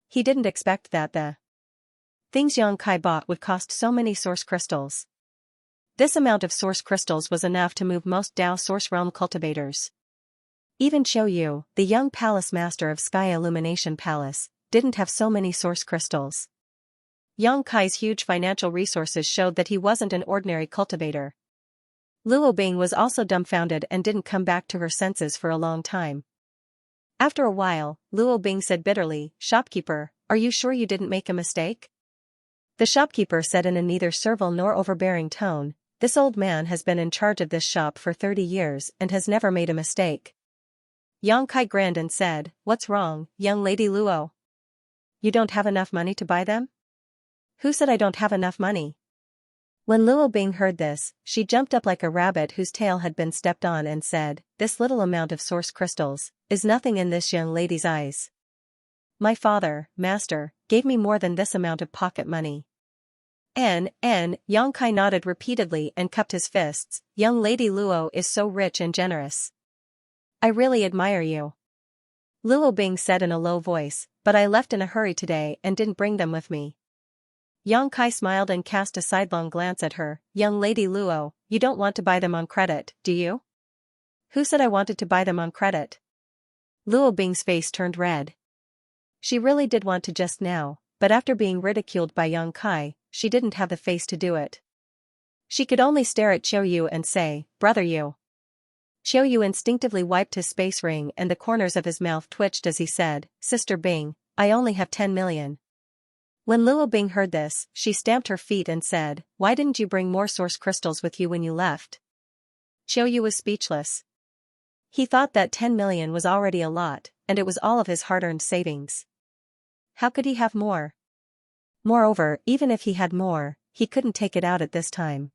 He didn't expect that the things Yang Kai bought would cost so many source crystals. This amount of source crystals was enough to move most Dao Source Realm cultivators. Even Xianxia, the young palace master of Sky Illumination Palace, didn't have so many source crystals. Yang Kai's huge financial resources showed that he wasn't an ordinary cultivator. Luo Bing was also dumbfounded and didn't come back to her senses for a long time. After a while, Luo Bing said bitterly, "Shopkeeper, are you sure you didn't make a mistake?" The shopkeeper said in a neither servile nor overbearing tone, "This old man has been in charge of this shop for 30 years and has never made a mistake." Yang Kai grinned and said, "What's wrong, young lady Luo? You don't have enough money to buy them?" "Who said I don't have enough money?" When Luo Bing heard this, she jumped up like a rabbit whose tail had been stepped on and said, "This little amount of source crystals is nothing in this young lady's eyes. My father, master, gave me more than this amount of pocket money." Yang Kai nodded repeatedly and cupped his fists. "Young lady Luo is so rich and generous. I really admire you." Luo Bing said in a low voice, "But I left in a hurry today and didn't bring them with me." Yang Kai smiled and cast a sidelong glance at her. "Young lady Luo, you don't want to buy them on credit, do you?" "Who said I wanted to buy them on credit?" Luo Bing's face turned red. She really did want to just now, but after being ridiculed by Yang Kai, she didn't have the face to do it. She could only stare at Qiu Yu and say, "Brother Yu." Qiu Yu instinctively wiped his space ring and the corners of his mouth twitched as he said, "Sister Bing, I only have 10 million. When Luo Bing heard this, she stamped her feet and said, "Why didn't you bring more source crystals with you when you left?" Qiu Yu was speechless. He thought that 10 million was already a lot, and it was all of his hard-earned savings. How could he have more? Moreover, even if he had more, he couldn't take it out at this time.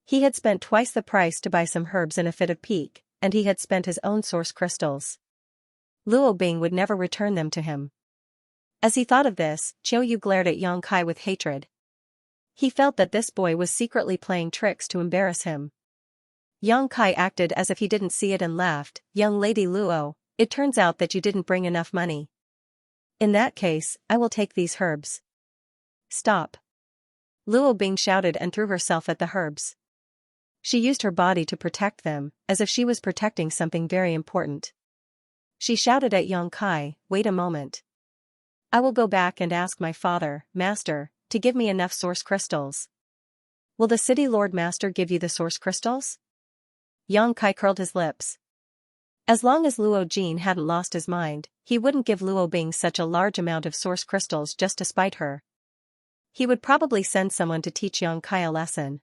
He had spent twice the price to buy some herbs in a fit of pique, and he had spent his own source crystals. Luo Bing would never return them to him. As he thought of this, Qiu Yu glared at Yang Kai with hatred. He felt that this boy was secretly playing tricks to embarrass him. Yang Kai acted as if he didn't see it and laughed. "Young lady Luo, it turns out that you didn't bring enough money. In that case, I will take these herbs." "Stop!" Luo Bing shouted and threw herself at the herbs. She used her body to protect them, as if she was protecting something very important. She shouted at Yang Kai, "Wait a moment. I will go back and ask my father, master, to give me enough source crystals." "Will the city lord master give you the source crystals?" Yang Kai curled his lips. As long as Luo Jin hadn't lost his mind, he wouldn't give Luo Bing such a large amount of source crystals just to spite her. He would probably send someone to teach Yang Kai a lesson.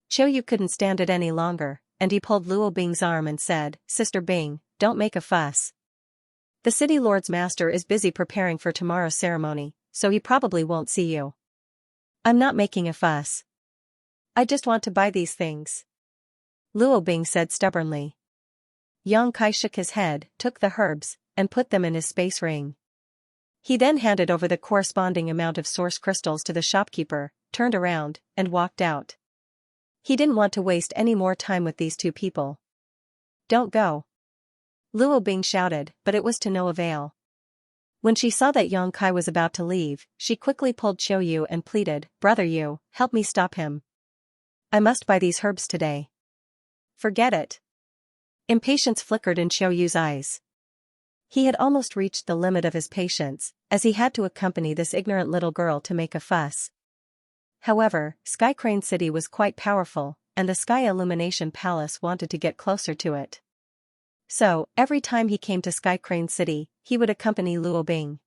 Qiu Yu couldn't stand it any longer, and he pulled Luo Bing's arm and said, "Sister Bing, don't make a fuss. The city lord's master is busy preparing for tomorrow's ceremony, so he probably won't see you." "I'm not making a fuss. I just want to buy these things," Luo Bing said stubbornly. Yang Kai shook his head, took the herbs, and put them in his space ring. He then handed over the corresponding amount of source crystals to the shopkeeper, turned around, and walked out. He didn't want to waste any more time with these two people. "Don't go," Luo Bing shouted, but it was to no avail. When she saw that Yang Kai was about to leave, she quickly pulled Qiu Yu and pleaded, "Brother Yu, help me stop him. I must buy these herbs today." "Forget it." Impatience flickered in Qiu Yu's eyes. He had almost reached the limit of his patience, as he had to accompany this ignorant little girl to make a fuss. However, Sky Crane City was quite powerful, and the Sky Illumination Palace wanted to get closer to it. So, every time he came to Sky Crane City, he would accompany Luo Bing.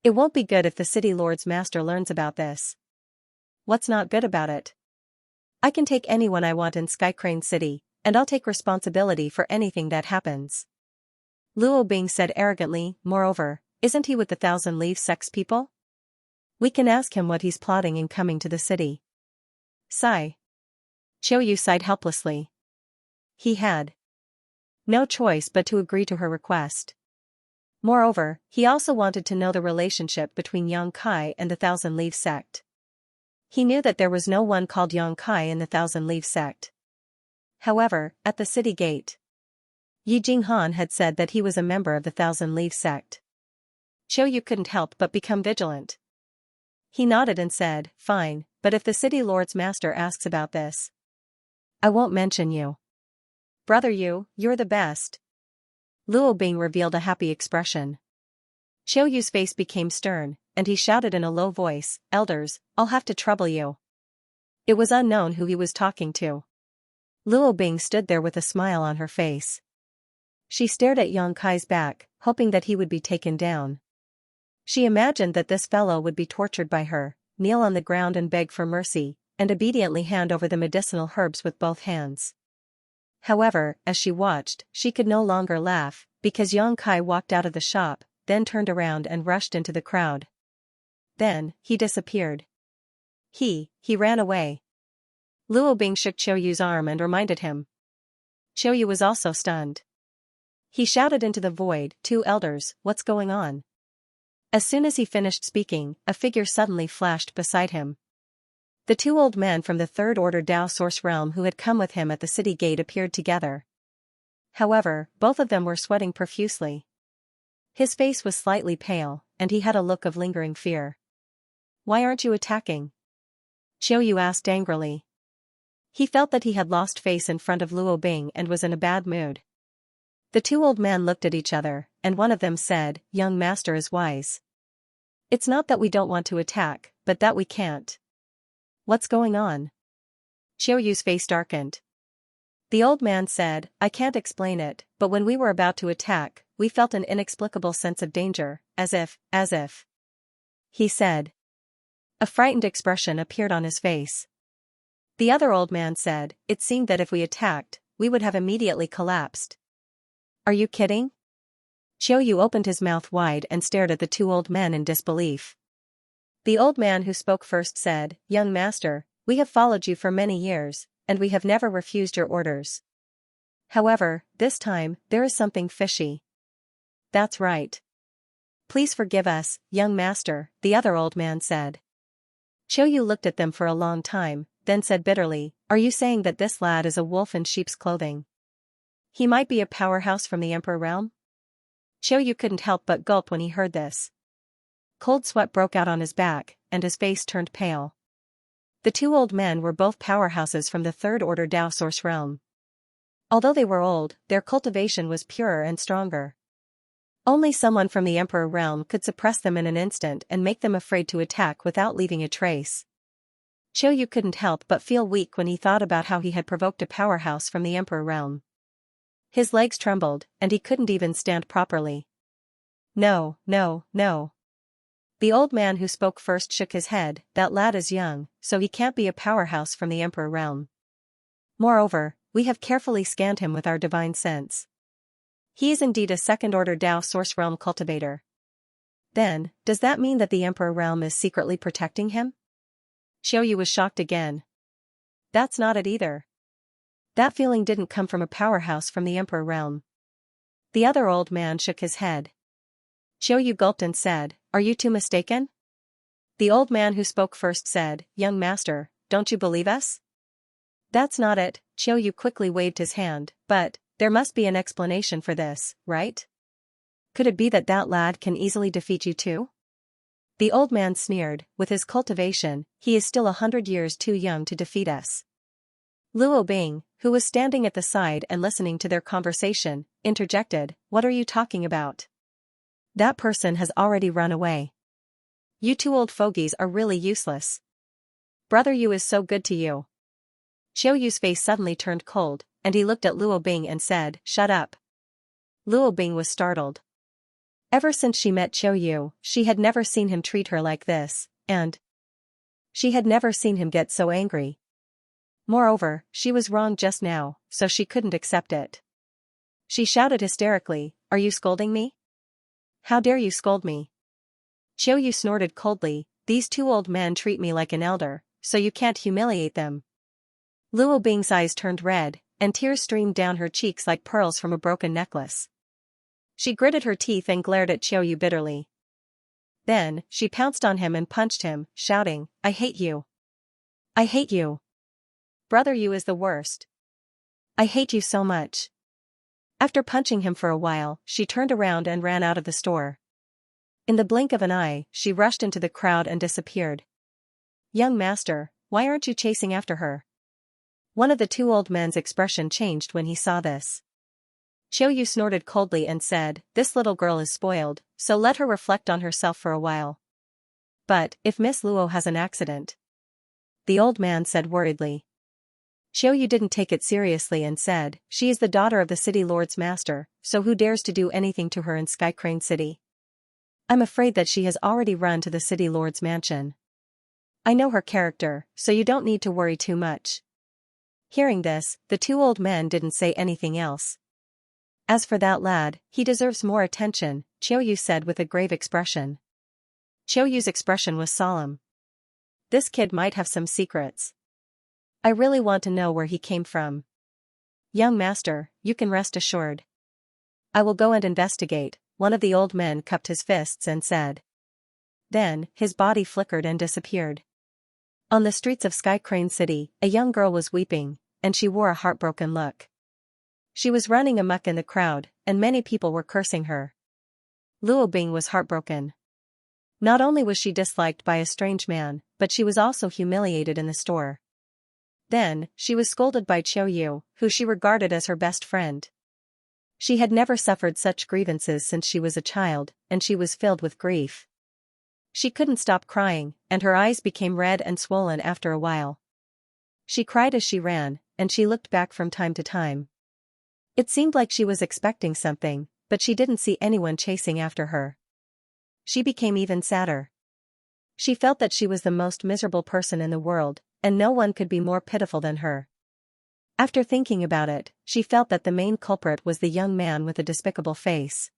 It won't be good if the city lord's master learns about this. What's not good about it? I can take anyone I want in Sky Crane City, and I'll take responsibility for anything that happens. Luo Bing said arrogantly, "Moreover, isn't he with the Thousand Leaf Sect's people? We can ask him what he's plotting in coming to the city." Sigh. Qiu Yu sighed helplessly. He had no choice but to agree to her request. Moreover, he also wanted to know the relationship between Yang Kai and the Thousand Leaf Sect. He knew that there was no one called Yang Kai in the Thousand Leaf Sect. However, at the city gate, Yi Jinghan had said that he was a member of the Thousand Leaf Sect. Qiu Yu couldn't help but become vigilant. He nodded and said, "Fine, but if the city lord's master asks about this, I won't mention you." "Brother Yu, you're the best." Luo Bing revealed a happy expression. Qiu Yu's face became stern, and he shouted in a low voice, "Elders, I'll have to trouble you." It was unknown who he was talking to. Luo Bing stood there with a smile on her face. She stared at Yang Kai's back, hoping that he would be taken down. She imagined that this fellow would be tortured by her, kneel on the ground and beg for mercy, and obediently hand over the medicinal herbs with both hands. However, as she watched, she could no longer laugh, because Yang Kai walked out of the shop, then turned around and rushed into the crowd. Then, he disappeared. He ran away. Luo Bing shook Qiu Yu's arm and reminded him. Qiu Yu was also stunned. He shouted into the void, "Two elders, what's going on?" As soon as he finished speaking, a figure suddenly flashed beside him. The two old men from the Third Order Dao Source Realm who had come with him at the city gate appeared together. However, both of them were sweating profusely. His face was slightly pale, and he had a look of lingering fear. "Why aren't you attacking?" Qiu Yu asked angrily. He felt that he had lost face in front of Luo Bing and was in a bad mood. The two old men looked at each other, and one of them said, "Young master is wise. It's not that we don't want to attack, but that we can't." "What's going on?" Qiu Yu's face darkened. The old man said, "I can't explain it, but when we were about to attack, we felt an inexplicable sense of danger, as if. He said. A frightened expression appeared on his face. The other old man said, "It seemed that if we attacked, we would have immediately collapsed." "Are you kidding?" Qiu Yu opened his mouth wide and stared at the two old men in disbelief. The old man who spoke first said, "Young master, we have followed you for many years, and we have never refused your orders. However, this time, there is something fishy." "That's right. Please forgive us, young master," the other old man said. Qiu Yu looked at them for a long time, then said bitterly, "Are you saying that this lad is a wolf in sheep's clothing? He might be a powerhouse from the Emperor realm?" Qiu Yu couldn't help but gulp when he heard this. Cold sweat broke out on his back, and his face turned pale. The two old men were both powerhouses from the Third Order Dao Source realm. Although they were old, their cultivation was purer and stronger. Only someone from the Emperor realm could suppress them in an instant and make them afraid to attack without leaving a trace. Qiu Yu couldn't help but feel weak when he thought about how he had provoked a powerhouse from the Emperor realm. His legs trembled, and he couldn't even stand properly. No. The old man who spoke first shook his head, "That lad is young, so he can't be a powerhouse from the Emperor realm. Moreover, we have carefully scanned him with our divine sense. He is indeed a second-order Dao Source realm cultivator." "Then, does that mean that the Emperor realm is secretly protecting him?" Qiu Yu was shocked again. "That's not it either. That feeling didn't come from a powerhouse from the Emperor realm." The other old man shook his head. Qiu Yu gulped and said, "Are you two mistaken?" The old man who spoke first said, "Young master, don't you believe us?" "That's not it," Qiu Yu quickly waved his hand, "but there must be an explanation for this, right? Could it be that that lad can easily defeat you too?" The old man sneered, "With his cultivation, he is still 100 years too young to defeat us." Luo Bing, who was standing at the side and listening to their conversation, interjected, "What are you talking about? That person has already run away. You two old fogies are really useless. Brother Yu is so good to you." Qiu Yu's face suddenly turned cold, and he looked at Luo Bing and said, "Shut up." Luo Bing was startled. Ever since she met Qiu Yu, she had never seen him treat her like this, and she had never seen him get so angry. Moreover, she was wrong just now, so she couldn't accept it. She shouted hysterically, "Are you scolding me? How dare you scold me?" Qiu Yu snorted coldly, "These two old men treat me like an elder, so you can't humiliate them." Luo Bing's eyes turned red, and tears streamed down her cheeks like pearls from a broken necklace. She gritted her teeth and glared at Qiu Yu bitterly. Then, she pounced on him and punched him, shouting, "I hate you. I hate you. Brother Yu is the worst. I hate you so much." After punching him for a while, she turned around and ran out of the store. In the blink of an eye, she rushed into the crowd and disappeared. "Young master, why aren't you chasing after her?" One of the two old men's expression changed when he saw this. Qiu Yu snorted coldly and said, "This little girl is spoiled, so let her reflect on herself for a while." "But, if Miss Luo has an accident?" the old man said worriedly. Xiaoyu didn't take it seriously and said, she is the daughter of the city lord's master, so who dares to do anything to her in Skycrane City? I'm afraid that she has already run to the city lord's mansion. I know her character, so you don't need to worry too much. Hearing this, the two old men didn't say anything else. As for that lad, he deserves more attention, Xiaoyu said with a grave expression. Xiaoyu's expression was solemn. This kid might have some secrets. I really want to know where he came from. Young master, you can rest assured. I will go and investigate, one of the old men cupped his fists and said. Then, his body flickered and disappeared. On the streets of Skycrane City, a young girl was weeping, and she wore a heartbroken look. She was running amok in the crowd, and many people were cursing her. Luo Bing was heartbroken. Not only was she disliked by a strange man, but she was also humiliated in the store. Then, she was scolded by Xiaoyu, who she regarded as her best friend. She had never suffered such grievances since she was a child, and she was filled with grief. She couldn't stop crying, and her eyes became red and swollen after a while. She cried as she ran, and she looked back from time to time. It seemed like she was expecting something, but she didn't see anyone chasing after her. She became even sadder. She felt that she was the most miserable person in the world, and no one could be more pitiful than her. After thinking about it, she felt that the main culprit was the young man with the despicable face.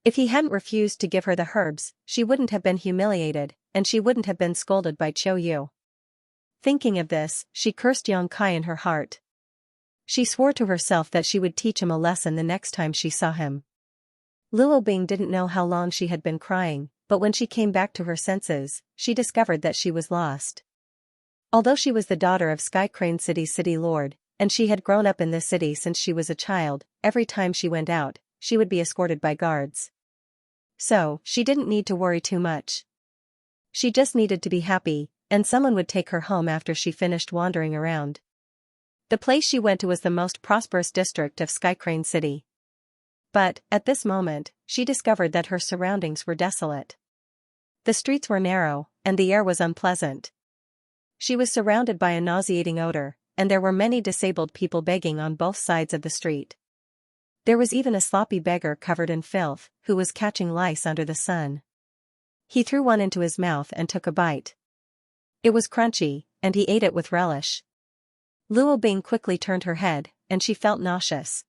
If he hadn't refused to give her the herbs, she wouldn't have been humiliated, and she wouldn't have been scolded by Xiaoyu. Thinking of this, she cursed Yang Kai in her heart. She swore to herself that she would teach him a lesson the next time she saw him. Luo Bing didn't know how long she had been crying, but when she came back to her senses, she discovered that she was lost. Although she was the daughter of Skycrane City's city lord, and she had grown up in this city since she was a child, every time she went out, she would be escorted by guards. So, she didn't need to worry too much. She just needed to be happy, and someone would take her home after she finished wandering around. The place she went to was the most prosperous district of Skycrane City. But, at this moment, she discovered that her surroundings were desolate. The streets were narrow, and the air was unpleasant. She was surrounded by a nauseating odor, and there were many disabled people begging on both sides of the street. There was even a sloppy beggar covered in filth, who was catching lice under the sun. He threw one into his mouth and took a bite. It was crunchy, and he ate it with relish. Luo Bing quickly turned her head, and she felt nauseous.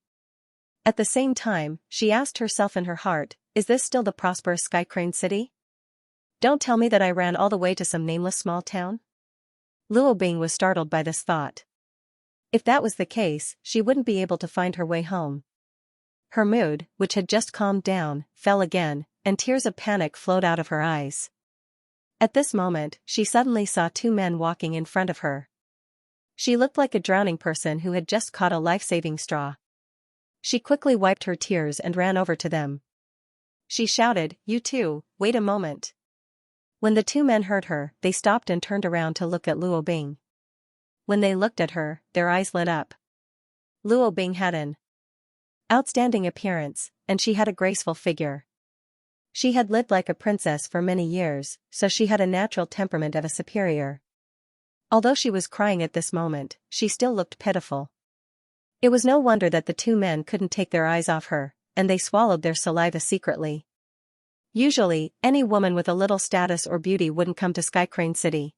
At the same time, she asked herself in her heart, is this still the prosperous Skycrane City? Don't tell me that I ran all the way to some nameless small town? Luo Bing was startled by this thought. If that was the case, she wouldn't be able to find her way home. Her mood, which had just calmed down, fell again, and tears of panic flowed out of her eyes. At this moment, she suddenly saw two men walking in front of her. She looked like a drowning person who had just caught a life-saving straw. She quickly wiped her tears and ran over to them. She shouted, "You two, wait a moment." When the two men heard her, they stopped and turned around to look at Luo Bing. When they looked at her, their eyes lit up. Luo Bing had an outstanding appearance, and she had a graceful figure. She had lived like a princess for many years, so she had a natural temperament of a superior. Although she was crying at this moment, she still looked pitiful. It was no wonder that the two men couldn't take their eyes off her, and they swallowed their saliva secretly. Usually, any woman with a little status or beauty wouldn't come to Skycrane City.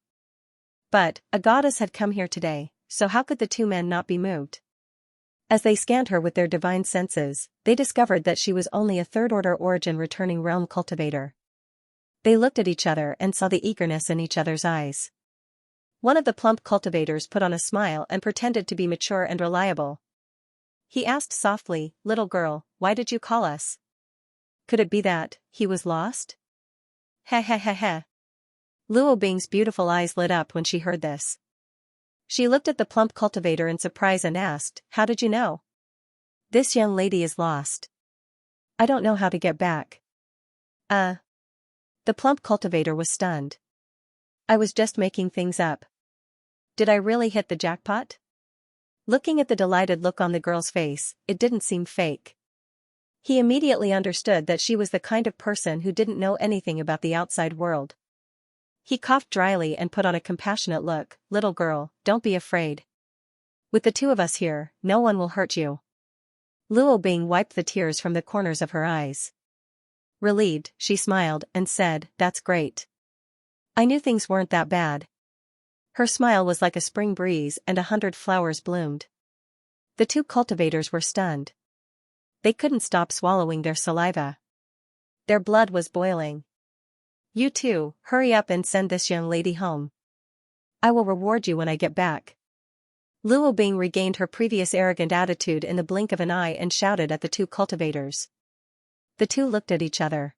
But, a goddess had come here today, so how could the two men not be moved? As they scanned her with their divine senses, they discovered that she was only a third-order origin returning realm cultivator. They looked at each other and saw the eagerness in each other's eyes. One of the plump cultivators put on a smile and pretended to be mature and reliable. He asked softly, "Little girl, why did you call us? Could it be that he was lost?" "Heh heh heh heh." Luo Bing's beautiful eyes lit up when she heard this. She looked at the plump cultivator in surprise and asked, "How did you know? This young lady is lost. I don't know how to get back." The plump cultivator was stunned. "I was just making things up. Did I really hit the jackpot?" Looking at the delighted look on the girl's face, it didn't seem fake. He immediately understood that she was the kind of person who didn't know anything about the outside world. He coughed dryly and put on a compassionate look. "Little girl, don't be afraid. With the two of us here, no one will hurt you. Luo Bing wiped the tears from the corners of her eyes. Relieved, she smiled and said, "That's great. I knew things weren't that bad." Her smile was like a spring breeze and 100 flowers bloomed. The two cultivators were stunned. They couldn't stop swallowing their saliva. Their blood was boiling. "You two, hurry up and send this young lady home. I will reward you when I get back." Luo Bing regained her previous arrogant attitude in the blink of an eye and shouted at the two cultivators. The two looked at each other.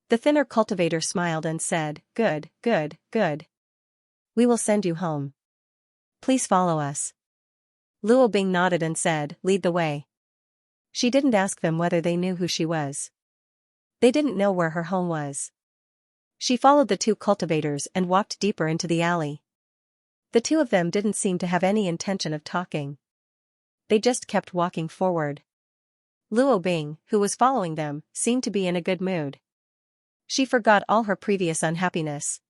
The thinner cultivator smiled and said, "Good, good, good. We will send you home. Please follow us." Luo Bing nodded and said, "Lead the way." She didn't ask them whether they knew who she was. They didn't know where her home was. She followed the two cultivators and walked deeper into the alley. The two of them didn't seem to have any intention of talking. They just kept walking forward. Luo Bing, who was following them, seemed to be in a good mood. She forgot all her previous unhappiness.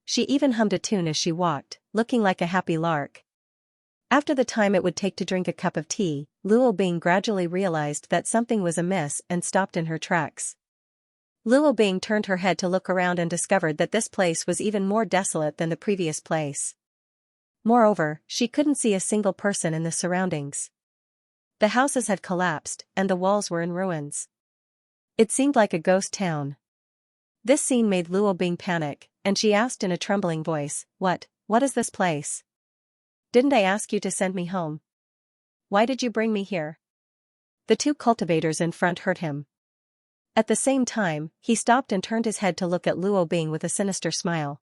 She even hummed a tune as she walked, looking like a happy lark. After the time it would take to drink a cup of tea, Luo Bing gradually realized that something was amiss and stopped in her tracks. Luo Bing turned her head to look around and discovered that this place was even more desolate than the previous place. Moreover, she couldn't see a single person in the surroundings. The houses had collapsed, and the walls were in ruins. It seemed like a ghost town. This scene made Luo Bing panic, and she asked in a trembling voice, What is this place? Didn't I ask you to send me home? Why did you bring me here?" The two cultivators in front heard him. At the same time, he stopped and turned his head to look at Luo Bing with a sinister smile.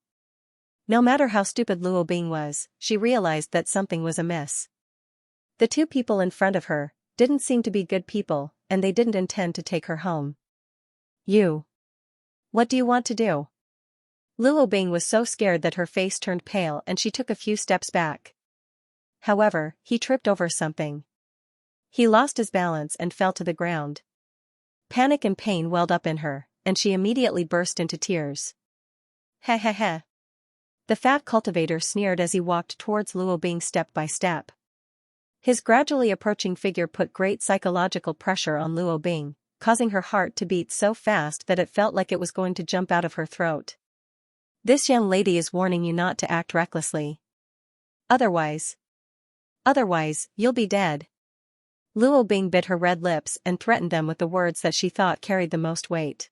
No matter how stupid Luo Bing was, she realized that something was amiss. The two people in front of her didn't seem to be good people, and they didn't intend to take her home. "You. What do you want to do?" Luo Bing was so scared that her face turned pale and she took a few steps back. However, he tripped over something. He lost his balance and fell to the ground. Panic and pain welled up in her, and she immediately burst into tears. "Heh heh heh." The fat cultivator sneered as he walked towards Luo Bing step by step. His gradually approaching figure put great psychological pressure on Luo Bing, causing her heart to beat so fast that it felt like it was going to jump out of her throat. "This young lady is warning you not to act recklessly. Otherwise, you'll be dead." Luo Bing bit her red lips and threatened them with the words that she thought carried the most weight.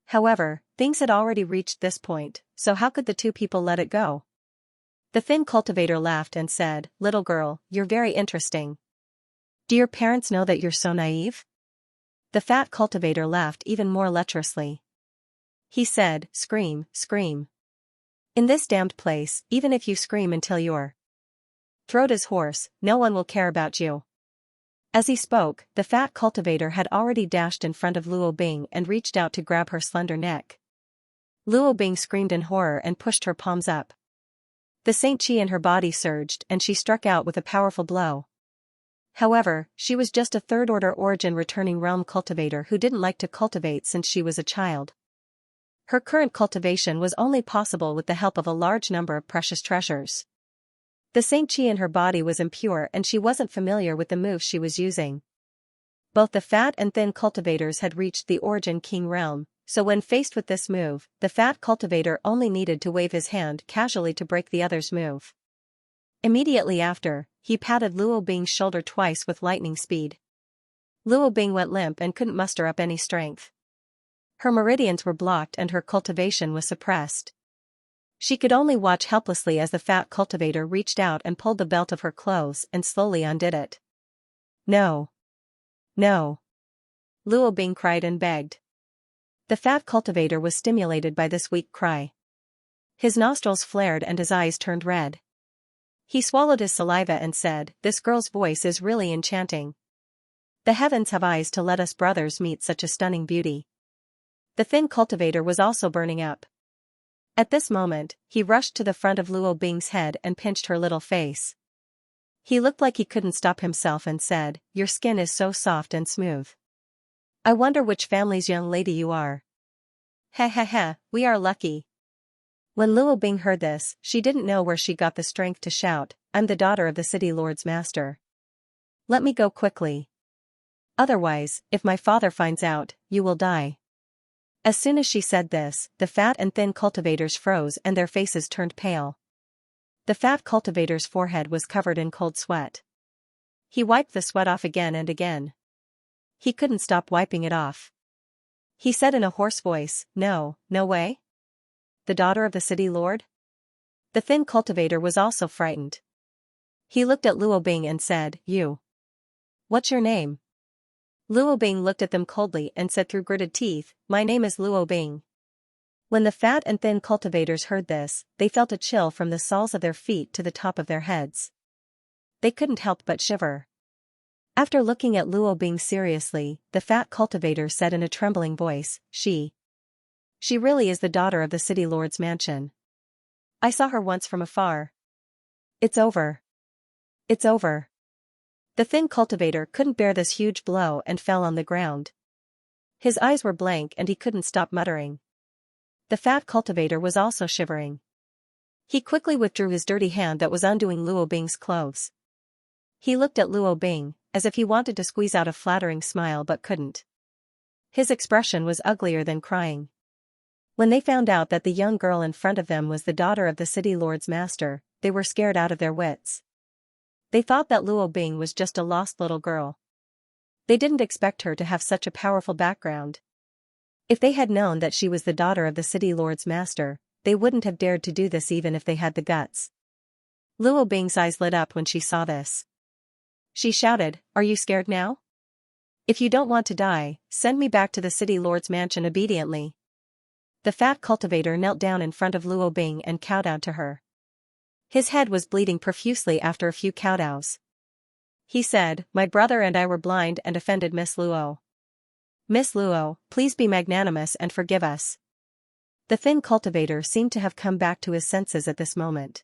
However, things had already reached this point, so how could the two people let it go? The thin cultivator laughed and said, "Little girl, you're very interesting. Do your parents know that you're so naive?" The fat cultivator laughed even more lecherously. He said, "Scream, scream. In this damned place, even if you scream until your throat is hoarse, no one will care about you." As he spoke, the fat cultivator had already dashed in front of Luo Bing and reached out to grab her slender neck. Luo Bing screamed in horror and pushed her palms up. The Saint Chi in her body surged and she struck out with a powerful blow. However, she was just a third-order origin returning realm cultivator who didn't like to cultivate since she was a child. Her current cultivation was only possible with the help of a large number of precious treasures. The Saint Chi in her body was impure and she wasn't familiar with the moves she was using. Both the fat and thin cultivators had reached the Origin King realm, so when faced with this move, the fat cultivator only needed to wave his hand casually to break the other's move. Immediately after, he patted Luo Bing's shoulder twice with lightning speed. Luo Bing went limp and couldn't muster up any strength. Her meridians were blocked and her cultivation was suppressed. She could only watch helplessly as the fat cultivator reached out and pulled the belt of her clothes and slowly undid it. "No. No." Luo Bing cried and begged. The fat cultivator was stimulated by this weak cry. His nostrils flared and his eyes turned red. He swallowed his saliva and said, "This girl's voice is really enchanting. The heavens have eyes to let us brothers meet such a stunning beauty." The thin cultivator was also burning up. At this moment, he rushed to the front of Luo Bing's head and pinched her little face. He looked like he couldn't stop himself and said, "Your skin is so soft and smooth. I wonder which family's young lady you are." "Heh heh heh, we are lucky." When Luo Bing heard this, she didn't know where she got the strength to shout, I'm the daughter of the city lord's master. Let me go quickly. Otherwise, if my father finds out, you will die. As soon as she said this, the fat and thin cultivators froze and their faces turned pale. The fat cultivator's forehead was covered in cold sweat. He wiped the sweat off again and again. He couldn't stop wiping it off. He said in a hoarse voice, "No, no way? The daughter of the city lord?" The thin cultivator was also frightened. He looked at Luo Bing and said, "You. What's your name?" Luo Bing looked at them coldly and said through gritted teeth, "My name is Luo Bing." When the fat and thin cultivators heard this, they felt a chill from the soles of their feet to the top of their heads. They couldn't help but shiver. After looking at Luo Bing seriously, the fat cultivator said in a trembling voice, She really is the daughter of the city lord's mansion. I saw her once from afar. It's over. It's over." The thin cultivator couldn't bear this huge blow and fell on the ground. His eyes were blank and he couldn't stop muttering. The fat cultivator was also shivering. He quickly withdrew his dirty hand that was undoing Luo Bing's clothes. He looked at Luo Bing, as if he wanted to squeeze out a flattering smile but couldn't. His expression was uglier than crying. When they found out that the young girl in front of them was the daughter of the city lord's master, they were scared out of their wits. They thought that Luo Bing was just a lost little girl. They didn't expect her to have such a powerful background. If they had known that she was the daughter of the city lord's master, they wouldn't have dared to do this even if they had the guts. Luo Bing's eyes lit up when she saw this. She shouted, "Are you scared now? If you don't want to die, send me back to the city lord's mansion obediently." The fat cultivator knelt down in front of Luo Bing and kowtowed to her. His head was bleeding profusely after a few kowtows. He said, "My brother and I were blind and offended Miss Luo. Miss Luo, please be magnanimous and forgive us." The thin cultivator seemed to have come back to his senses at this moment.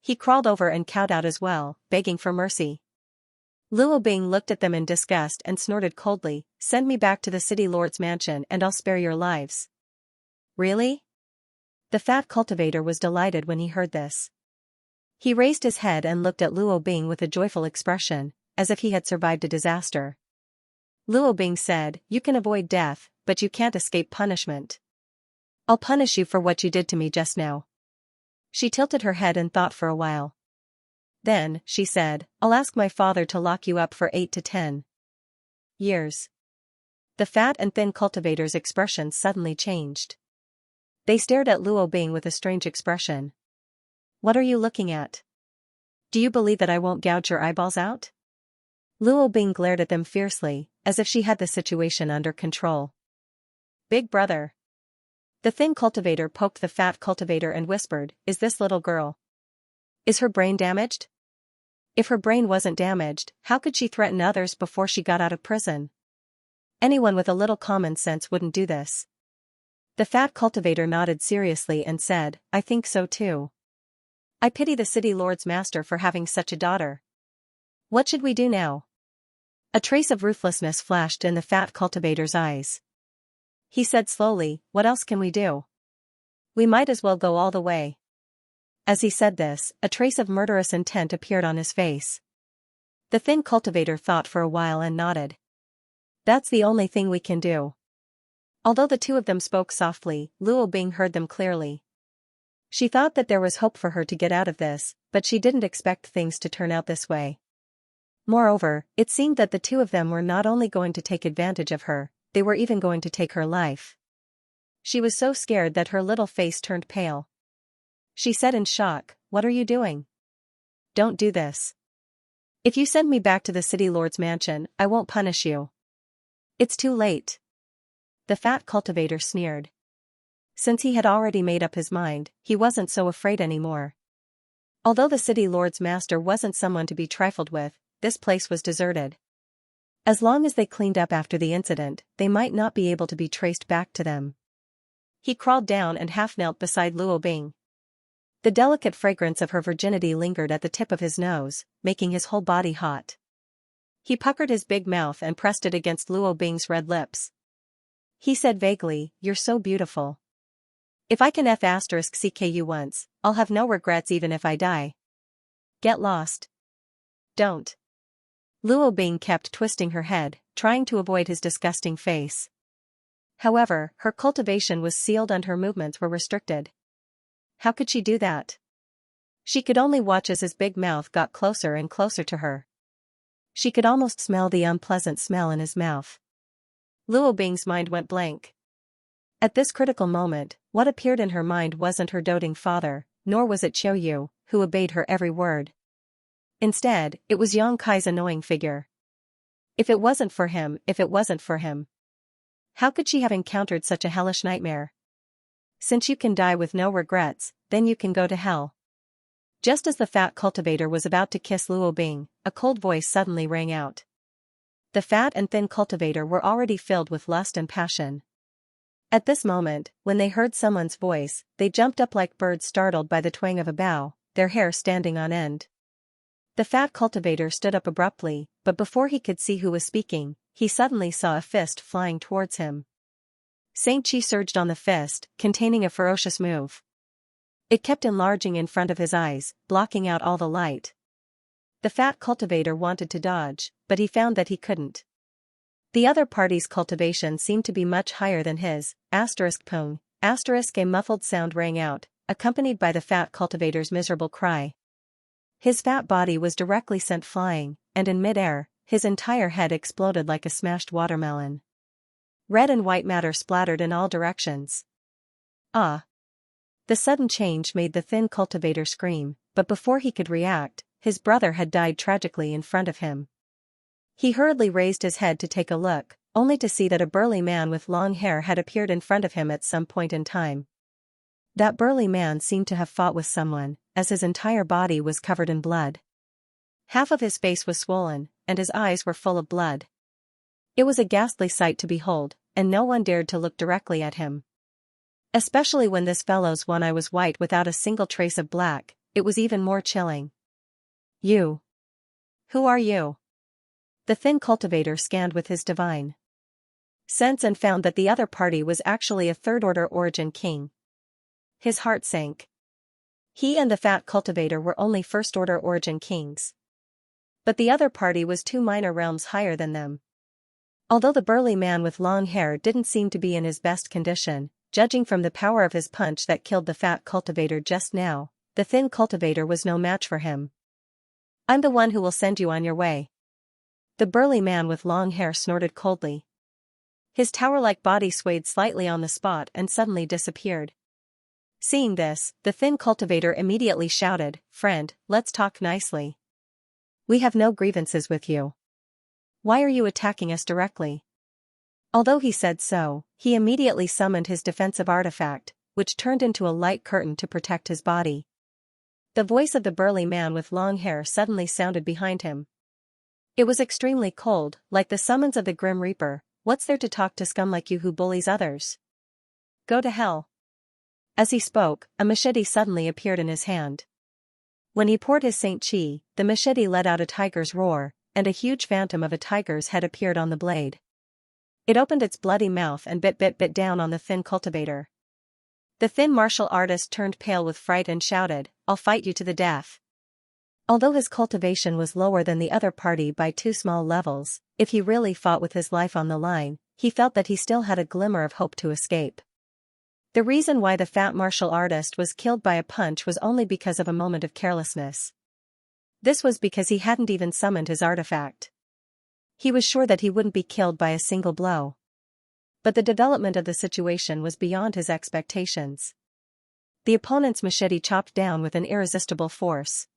He crawled over and kowtowed as well, begging for mercy. Luo Bing looked at them in disgust and snorted coldly, "Send me back to the city lord's mansion and I'll spare your lives." Really? The fat cultivator was delighted when he heard this. He raised his head and looked at Luo Bing with a joyful expression, as if he had survived a disaster. Luo Bing said, "You can avoid death, but you can't escape punishment. I'll punish you for what you did to me just now." She tilted her head and thought for a while. Then, she said, "I'll ask my father to lock you up for 8 to 10 years." The fat and thin cultivator's expression suddenly changed. They stared at Luo Bing with a strange expression. "What are you looking at? Do you believe that I won't gouge your eyeballs out?" Luo Bing glared at them fiercely, as if she had the situation under control. "Big brother." The thin cultivator poked the fat cultivator and whispered, "Is this little girl? Is her brain damaged? If her brain wasn't damaged, how could she threaten others before she got out of prison? Anyone with a little common sense wouldn't do this." The fat cultivator nodded seriously and said, "I think so too. I pity the city lord's master for having such a daughter. What should we do now?" A trace of ruthlessness flashed in the fat cultivator's eyes. He said slowly, "What else can we do? We might as well go all the way." As he said this, a trace of murderous intent appeared on his face. The thin cultivator thought for a while and nodded. "That's the only thing we can do." Although the two of them spoke softly, Luo Bing heard them clearly. She thought that there was hope for her to get out of this, but she didn't expect things to turn out this way. Moreover, it seemed that the two of them were not only going to take advantage of her, they were even going to take her life. She was so scared that her little face turned pale. She said in shock, "What are you doing? Don't do this. If you send me back to the city lord's mansion, I won't punish you." "It's too late." The fat cultivator sneered. Since he had already made up his mind, he wasn't so afraid anymore. Although the city lord's master wasn't someone to be trifled with, this place was deserted. As long as they cleaned up after the incident, they might not be able to be traced back to them. He crawled down and half-knelt beside Luo Bing. The delicate fragrance of her virginity lingered at the tip of his nose, making his whole body hot. He puckered his big mouth and pressed it against Luo Bing's red lips. He said vaguely, "You're so beautiful. If I can *CK you once, I'll have no regrets even if I die." Get lost. Don't. Luo Bing kept twisting her head, trying to avoid his disgusting face. However, her cultivation was sealed and her movements were restricted. How could she do that? She could only watch as his big mouth got closer and closer to her. She could almost smell the unpleasant smell in his mouth. Luo Bing's mind went blank. At this critical moment, what appeared in her mind wasn't her doting father, nor was it Qiu Yu, who obeyed her every word. Instead, it was Yang Kai's annoying figure. If it wasn't for him. How could she have encountered such a hellish nightmare? Since you can die with no regrets, then you can go to hell. Just as the fat cultivator was about to kiss Luo Bing, a cold voice suddenly rang out. The fat and thin cultivator were already filled with lust and passion. At this moment, when they heard someone's voice, they jumped up like birds startled by the twang of a bough, their hair standing on end. The fat cultivator stood up abruptly, but before he could see who was speaking, he suddenly saw a fist flying towards him. Saint Chi surged on the fist, containing a ferocious move. It kept enlarging in front of his eyes, blocking out all the light. The fat cultivator wanted to dodge, but he found that he couldn't. The other party's cultivation seemed to be much higher than his, *pung, *, a muffled sound rang out, accompanied by the fat cultivator's miserable cry. His fat body was directly sent flying, and in mid-air, his entire head exploded like a smashed watermelon. Red and white matter splattered in all directions. Ah! The sudden change made the thin cultivator scream, but before he could react, his brother had died tragically in front of him. He hurriedly raised his head to take a look, only to see that a burly man with long hair had appeared in front of him at some point in time. That burly man seemed to have fought with someone, as his entire body was covered in blood. Half of his face was swollen, and his eyes were full of blood. It was a ghastly sight to behold, and no one dared to look directly at him. Especially when this fellow's one eye was white without a single trace of black, it was even more chilling. You. Who are you? The thin cultivator scanned with his divine sense and found that the other party was actually a third-order origin king. His heart sank. He and the fat cultivator were only first-order origin kings. But the other party was 2 minor realms higher than them. Although the burly man with long hair didn't seem to be in his best condition, judging from the power of his punch that killed the fat cultivator just now, the thin cultivator was no match for him. I'm the one who will send you on your way. The burly man with long hair snorted coldly. His tower-like body swayed slightly on the spot and suddenly disappeared. Seeing this, the thin cultivator immediately shouted, "Friend, let's talk nicely. We have no grievances with you. Why are you attacking us directly?" Although he said so, he immediately summoned his defensive artifact, which turned into a light curtain to protect his body. The voice of the burly man with long hair suddenly sounded behind him. It was extremely cold, like the summons of the Grim Reaper. "What's there to talk to scum like you who bullies others? Go to hell." As he spoke, a machete suddenly appeared in his hand. When he poured his Saint Chi, the machete let out a tiger's roar, and a huge phantom of a tiger's head appeared on the blade. It opened its bloody mouth and bit down on the thin cultivator. The thin martial artist turned pale with fright and shouted, "I'll fight you to the death." Although his cultivation was lower than the other party by 2 small levels, if he really fought with his life on the line, he felt that he still had a glimmer of hope to escape. The reason why the fat martial artist was killed by a punch was only because of a moment of carelessness. This was because he hadn't even summoned his artifact. He was sure that he wouldn't be killed by a single blow. But the development of the situation was beyond his expectations. The opponent's machete chopped down with an irresistible force.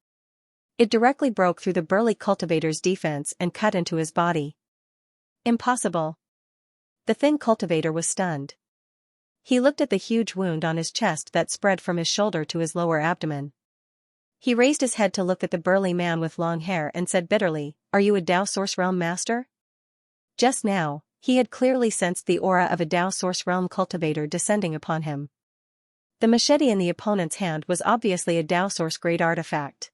It directly broke through the burly cultivator's defense and cut into his body. Impossible. The thin cultivator was stunned. He looked at the huge wound on his chest that spread from his shoulder to his lower abdomen. He raised his head to look at the burly man with long hair and said bitterly, "Are you a Dao Source Realm master?" Just now, he had clearly sensed the aura of a Dao Source Realm cultivator descending upon him. The machete in the opponent's hand was obviously a Dao Source grade artifact.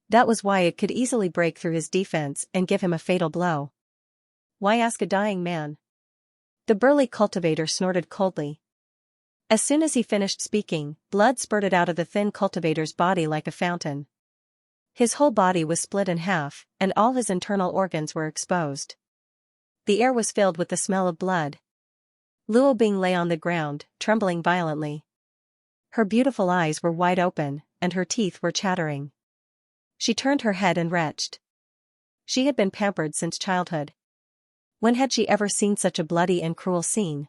That was why it could easily break through his defense and give him a fatal blow. Why ask a dying man? The burly cultivator snorted coldly. As soon as he finished speaking, blood spurted out of the thin cultivator's body like a fountain. His whole body was split in half, and all his internal organs were exposed. The air was filled with the smell of blood. Luo Bing lay on the ground, trembling violently. Her beautiful eyes were wide open, and her teeth were chattering. She turned her head and retched. She had been pampered since childhood. When had she ever seen such a bloody and cruel scene?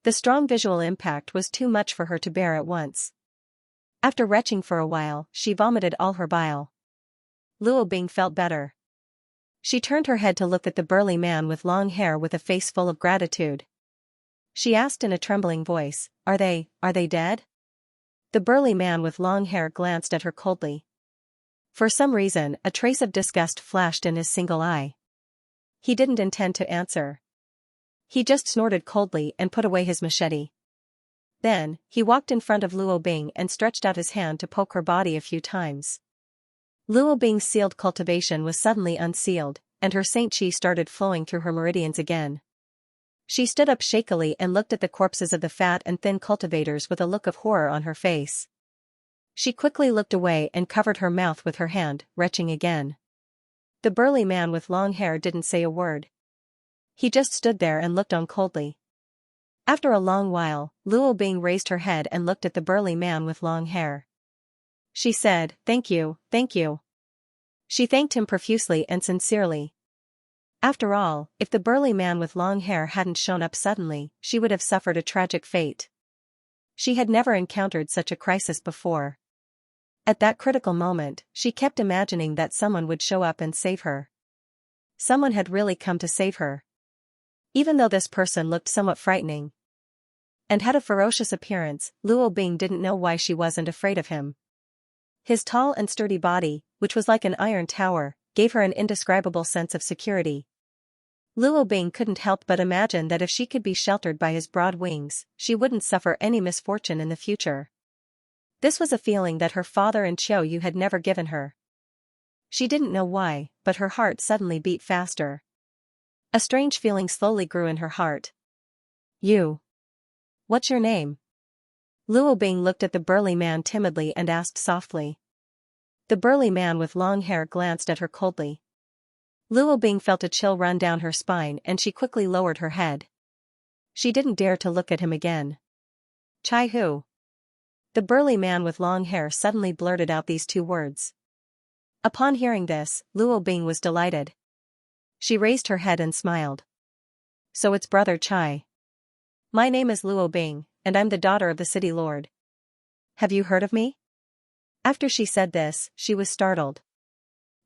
The strong visual impact was too much for her to bear at once. After retching for a while, she vomited all her bile. Luo Bing felt better. She turned her head to look at the burly man with long hair with a face full of gratitude. She asked in a trembling voice, are they dead? The burly man with long hair glanced at her coldly. For some reason, a trace of disgust flashed in his single eye. He didn't intend to answer. He just snorted coldly and put away his machete. Then, he walked in front of Luo Bing and stretched out his hand to poke her body a few times. Luo Bing's sealed cultivation was suddenly unsealed, and her saint chi started flowing through her meridians again. She stood up shakily and looked at the corpses of the fat and thin cultivators with a look of horror on her face. She quickly looked away and covered her mouth with her hand, retching again. The burly man with long hair didn't say a word. He just stood there and looked on coldly. After a long while, Luo Bing raised her head and looked at the burly man with long hair. She said, "Thank you, thank you." She thanked him profusely and sincerely. After all, if the burly man with long hair hadn't shown up suddenly, she would have suffered a tragic fate. She had never encountered such a crisis before. At that critical moment, she kept imagining that someone would show up and save her. Someone had really come to save her. Even though this person looked somewhat frightening and had a ferocious appearance, Luo Bing didn't know why she wasn't afraid of him. His tall and sturdy body, which was like an iron tower, gave her an indescribable sense of security. Luo Bing couldn't help but imagine that if she could be sheltered by his broad wings, she wouldn't suffer any misfortune in the future. This was a feeling that her father and Qiu Yu had never given her. She didn't know why, but her heart suddenly beat faster. A strange feeling slowly grew in her heart. "You. What's your name?" Luo Bing looked at the burly man timidly and asked softly. The burly man with long hair glanced at her coldly. Luo Bing felt a chill run down her spine and she quickly lowered her head. She didn't dare to look at him again. "Chai Hu." The burly man with long hair suddenly blurted out these two words. Upon hearing this, Luo Bing was delighted. She raised her head and smiled. "So it's Brother Chai. My name is Luo Bing, and I'm the daughter of the city lord. Have you heard of me?" After she said this, she was startled.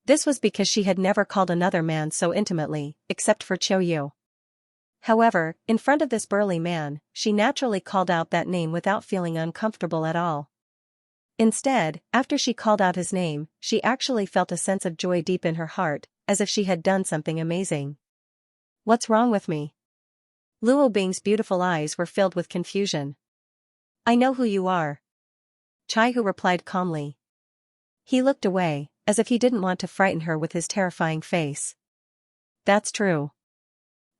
This was because she had never called another man so intimately, except for Qiu Yu. However, in front of this burly man, she naturally called out that name without feeling uncomfortable at all. Instead, after she called out his name, she actually felt a sense of joy deep in her heart, as if she had done something amazing. "What's wrong with me?" Luo Bing's beautiful eyes were filled with confusion. "I know who you are." Chai Hu replied calmly. He looked away, as if he didn't want to frighten her with his terrifying face. "That's true.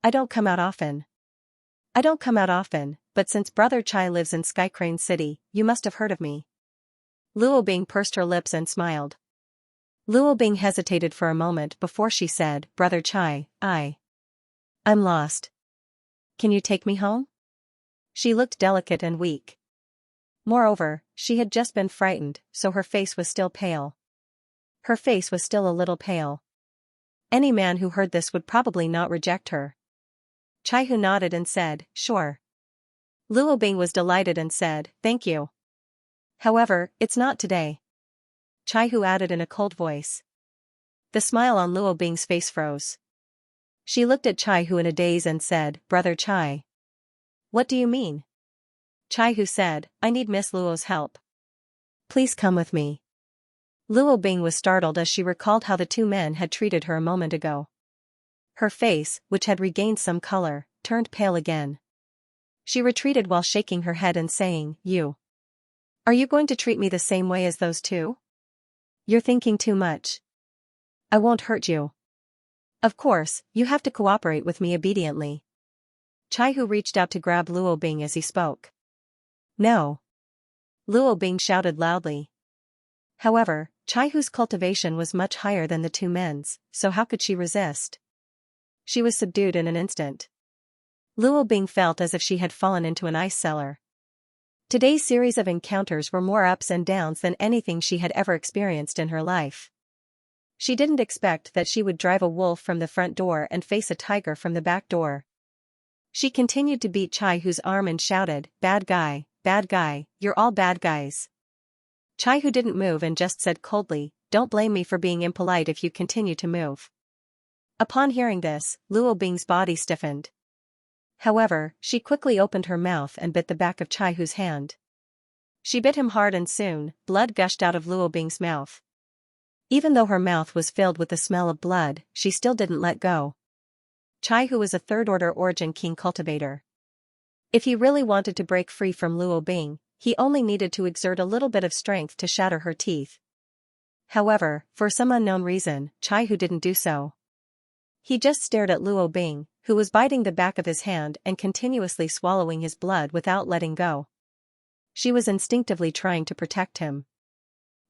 I don't come out often. But since Brother Chai lives in Skycrane City, you must have heard of me." Luo Bing pursed her lips and smiled. Luo Bing hesitated for a moment before she said, "Brother Chai, I'm lost. Can you take me home?" She looked delicate and weak. Moreover, she had just been frightened, so her face was still pale. Her face was still a little pale. Any man who heard this would probably not reject her. Chai Hu nodded and said, "Sure." Luo Bing was delighted and said, "Thank you. However, it's not today." Chai Hu added in a cold voice. The smile on Luo Bing's face froze. She looked at Chai Hu in a daze and said, "Brother Chai. What do you mean?" Chai Hu said, "I need Miss Luo's help. Please come with me." Luo Bing was startled as she recalled how the two men had treated her a moment ago. Her face, which had regained some color, turned pale again. She retreated while shaking her head and saying, Are you going to treat me the same way as those two? You're thinking too much. I won't hurt you. Of course, you have to cooperate with me obediently." Chai Hu reached out to grab Luo Bing as he spoke. "No." Luo Bing shouted loudly. However, Chaihu's cultivation was much higher than the two men's, so how could she resist? She was subdued in an instant. Luo Bing felt as if she had fallen into an ice cellar. Today's series of encounters were more ups and downs than anything she had ever experienced in her life. She didn't expect that she would drive a wolf from the front door and face a tiger from the back door. She continued to beat Chaihu's arm and shouted, bad guy, you're all bad guys. Chaihu didn't move and just said coldly, don't blame me for being impolite if you continue to move. Upon hearing this, Luo Bing's body stiffened. However, she quickly opened her mouth and bit the back of Chaihu's hand. She bit him hard and soon, blood gushed out of Luo Bing's mouth. Even though her mouth was filled with the smell of blood, she still didn't let go. Chaihu was a third-order origin king cultivator. If he really wanted to break free from Luo Bing, he only needed to exert a little bit of strength to shatter her teeth. However, for some unknown reason, Chaihu didn't do so. He just stared at Luo Bing, who was biting the back of his hand and continuously swallowing his blood without letting go. She was instinctively trying to protect him.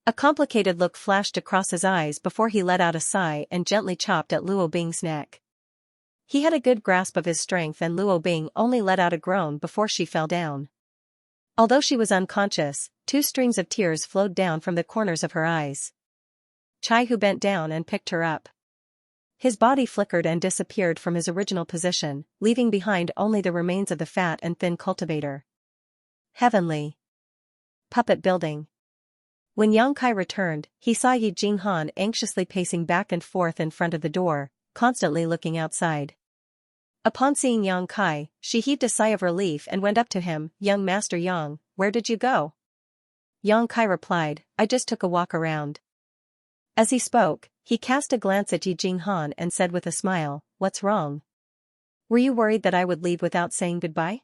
A complicated look flashed across his eyes before he let out a sigh and gently chopped at Luo Bing's neck. He had a good grasp of his strength and Luo Bing only let out a groan before she fell down. Although she was unconscious, 2 strings of tears flowed down from the corners of her eyes. Chaihu bent down and picked her up. His body flickered and disappeared from his original position, leaving behind only the remains of the fat and thin cultivator. Heavenly. Puppet building. When Yang Kai returned, he saw Yi Jinghan anxiously pacing back and forth in front of the door, constantly looking outside. Upon seeing Yang Kai, she heaved a sigh of relief and went up to him, young Master Yang, where did you go? Yang Kai replied, I just took a walk around. As he spoke, he cast a glance at Yi Jinghan and said with a smile, what's wrong? Were you worried that I would leave without saying goodbye?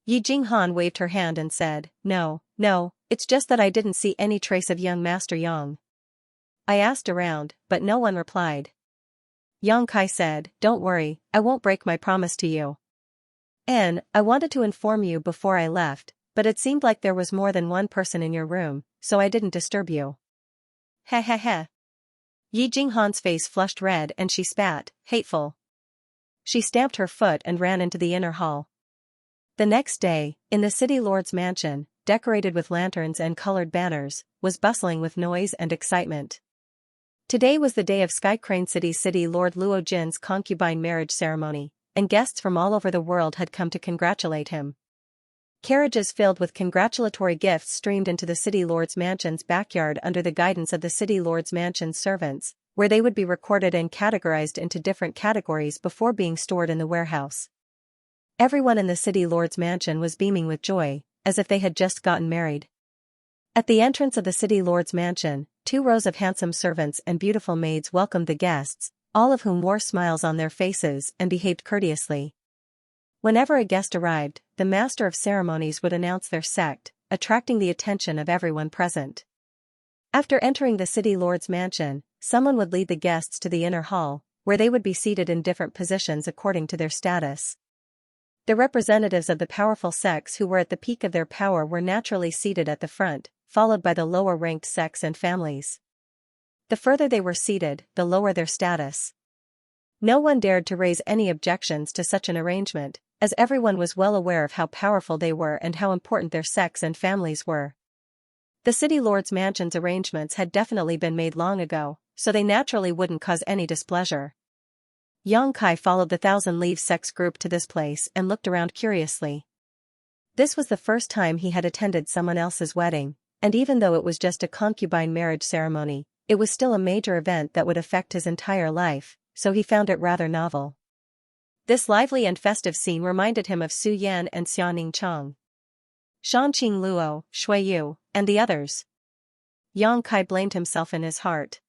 Yi Jinghan waved her hand and said, no, it's just that I didn't see any trace of young Master Yang. I asked around, but no one replied. Yang Kai said, don't worry, I won't break my promise to you. I wanted to inform you before I left, but it seemed like there was more than one person in your room, so I didn't disturb you. Heh. Yi Jinghan's face flushed red and she spat, hateful. She stamped her foot and ran into the inner hall. The next day, in the city lord's mansion, decorated with lanterns and colored banners, was bustling with noise and excitement. Today was the day of Sky Crane City's city lord Luo Jin's concubine marriage ceremony, and guests from all over the world had come to congratulate him. Carriages filled with congratulatory gifts streamed into the city lord's mansion's backyard under the guidance of the city lord's mansion's servants, where they would be recorded and categorized into different categories before being stored in the warehouse. Everyone in the city lord's mansion was beaming with joy, as if they had just gotten married. At the entrance of the city lord's mansion, 2 rows of handsome servants and beautiful maids welcomed the guests, all of whom wore smiles on their faces and behaved courteously. Whenever a guest arrived, the master of ceremonies would announce their sect, attracting the attention of everyone present. After entering the city lord's mansion, someone would lead the guests to the inner hall, where they would be seated in different positions according to their status. The representatives of the powerful sects who were at the peak of their power were naturally seated at the front, followed by the lower-ranked sects and families. The further they were seated, the lower their status. No one dared to raise any objections to such an arrangement, as everyone was well aware of how powerful they were and how important their sects and families were. The city lord's mansion's arrangements had definitely been made long ago, so they naturally wouldn't cause any displeasure. Yang Kai followed the Thousand Leaves sex group to this place and looked around curiously. This was the first time he had attended someone else's wedding, and even though it was just a concubine marriage ceremony, it was still a major event that would affect his entire life, so he found it rather novel. This lively and festive scene reminded him of Su Yan and Xianing Chang, Shanqing Luo, Shui Yu, and the others. Yang Kai blamed himself in his heart.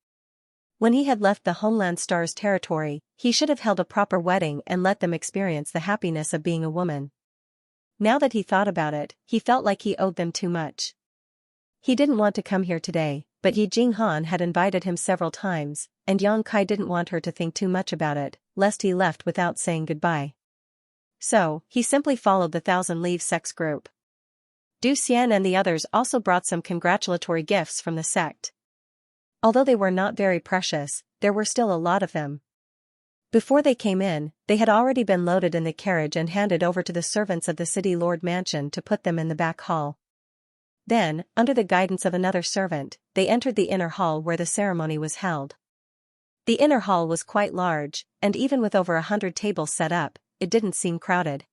When he had left the Homeland Star's territory, he should have held a proper wedding and let them experience the happiness of being a woman. Now that he thought about it, he felt like he owed them too much. He didn't want to come here today, but Yi Jinghan had invited him several times, and Yang Kai didn't want her to think too much about it, lest he left without saying goodbye. So, he simply followed the Thousand Leaves sex group. Du Xian and the others also brought some congratulatory gifts from the sect. Although they were not very precious, there were still a lot of them. Before they came in, they had already been loaded in the carriage and handed over to the servants of the city lord mansion to put them in the back hall. Then, under the guidance of another servant, they entered the inner hall where the ceremony was held. The inner hall was quite large, and even with over 100 tables set up, it didn't seem crowded.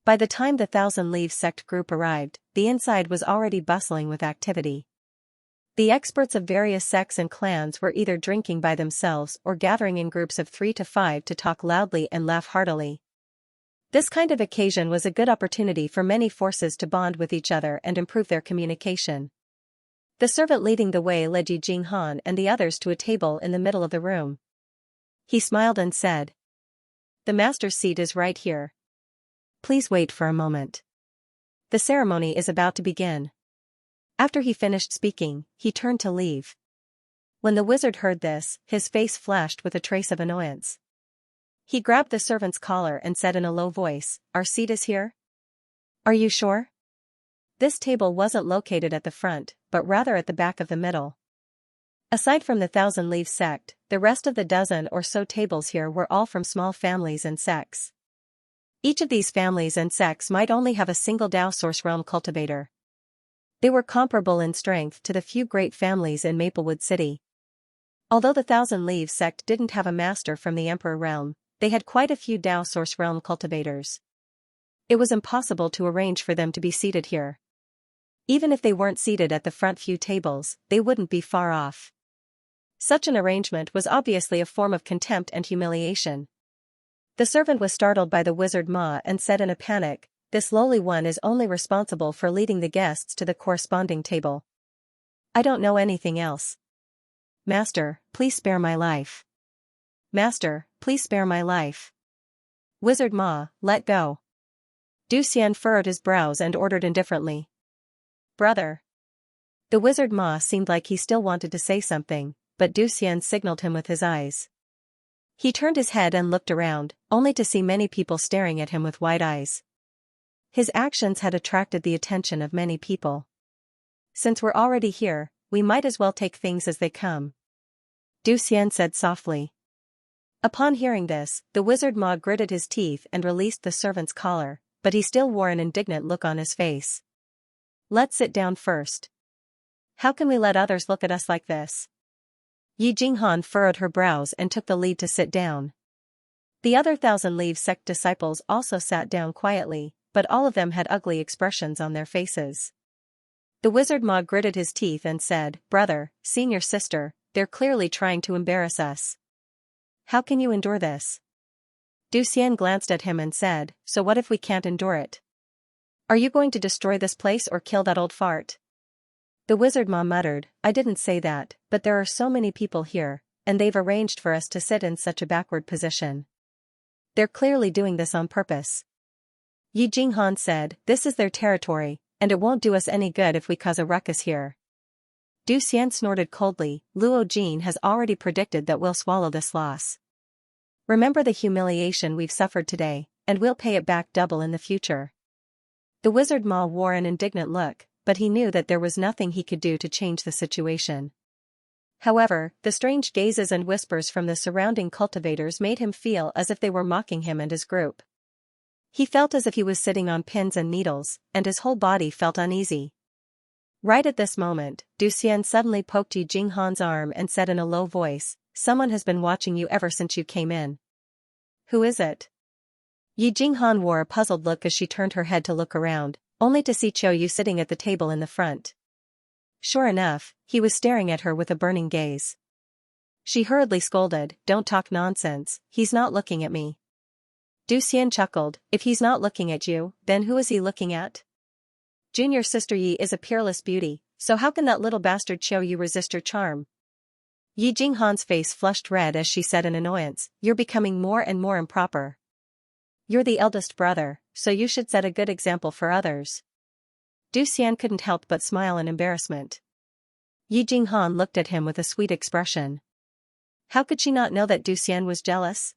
By the time the Thousand Leaves sect group arrived, the inside was already bustling with activity. The experts of various sects and clans were either drinking by themselves or gathering in groups of 3 to 5 to talk loudly and laugh heartily. This kind of occasion was a good opportunity for many forces to bond with each other and improve their communication. The servant leading the way led Yi Jinghan and the others to a table in the middle of the room. He smiled and said, "The master's seat is right here. Please wait for a moment. The ceremony is about to begin." After he finished speaking, he turned to leave. When the wizard heard this, his face flashed with a trace of annoyance. He grabbed the servant's collar and said in a low voice, "Our seat is here? Are you sure?" This table wasn't located at the front, but rather at the back of the middle. Aside from the Thousand Leaves sect, the rest of the dozen or so tables here were all from small families and sects. Each of these families and sects might only have a single Dao Source Realm cultivator. They were comparable in strength to the few great families in Maplewood City. Although the Thousand Leaves sect didn't have a master from the Emperor Realm, they had quite a few Dao Source Realm cultivators. It was impossible to arrange for them to be seated here. Even if they weren't seated at the front few tables, they wouldn't be far off. Such an arrangement was obviously a form of contempt and humiliation. The servant was startled by the wizard Ma and said in a panic, "This lowly one is only responsible for leading the guests to the corresponding table. I don't know anything else. Master, please spare my life. Master, please spare my life." Wizard Ma, let go. Du Xian furrowed his brows and ordered indifferently, "Brother." The wizard Ma seemed like he still wanted to say something, but Du Xian signaled him with his eyes. He turned his head and looked around, only to see many people staring at him with wide eyes. His actions had attracted the attention of many people. "Since we're already here, we might as well take things as they come," Du Xian said softly. Upon hearing this, the wizard Ma gritted his teeth and released the servant's collar, but he still wore an indignant look on his face. "Let's sit down first. How can we let others look at us like this?" Yi Jinghan furrowed her brows and took the lead to sit down. The other Thousand Leaves sect disciples also sat down quietly, but all of them had ugly expressions on their faces. The wizard Ma gritted his teeth and said, "Brother, senior sister, they're clearly trying to embarrass us. How can you endure this?" Du Xian glanced at him and said, "So what if we can't endure it? Are you going to destroy this place or kill that old fart?" The wizard Ma muttered, "I didn't say that, but there are so many people here, and they've arranged for us to sit in such a backward position. They're clearly doing this on purpose." Yi Jinghan said, "This is their territory, and it won't do us any good if we cause a ruckus here." Du Xian snorted coldly, "Luo Jin has already predicted that we'll swallow this loss. Remember the humiliation we've suffered today, and we'll pay it back double in the future." The wizard Ma wore an indignant look, but he knew that there was nothing he could do to change the situation. However, the strange gazes and whispers from the surrounding cultivators made him feel as if they were mocking him and his group. He felt as if he was sitting on pins and needles, and his whole body felt uneasy. Right at this moment, Du Xian suddenly poked Yi Jinghan's arm and said in a low voice, "Someone has been watching you ever since you came in." "Who is it?" Yi Jinghan wore a puzzled look as she turned her head to look around, only to see Qiu Yu sitting at the table in the front. Sure enough, he was staring at her with a burning gaze. She hurriedly scolded, "Don't talk nonsense, he's not looking at me." Du Xian chuckled, "If he's not looking at you, then who is he looking at? Junior sister Yi is a peerless beauty, so how can that little bastard Qiu Yu resist her charm?" Yi Jinghan's face flushed red as she said in annoyance, "You're becoming more and more improper. You're the eldest brother, so you should set a good example for others." Du Xian couldn't help but smile in embarrassment. Yi Jinghan looked at him with a sweet expression. How could she not know that Du Xian was jealous?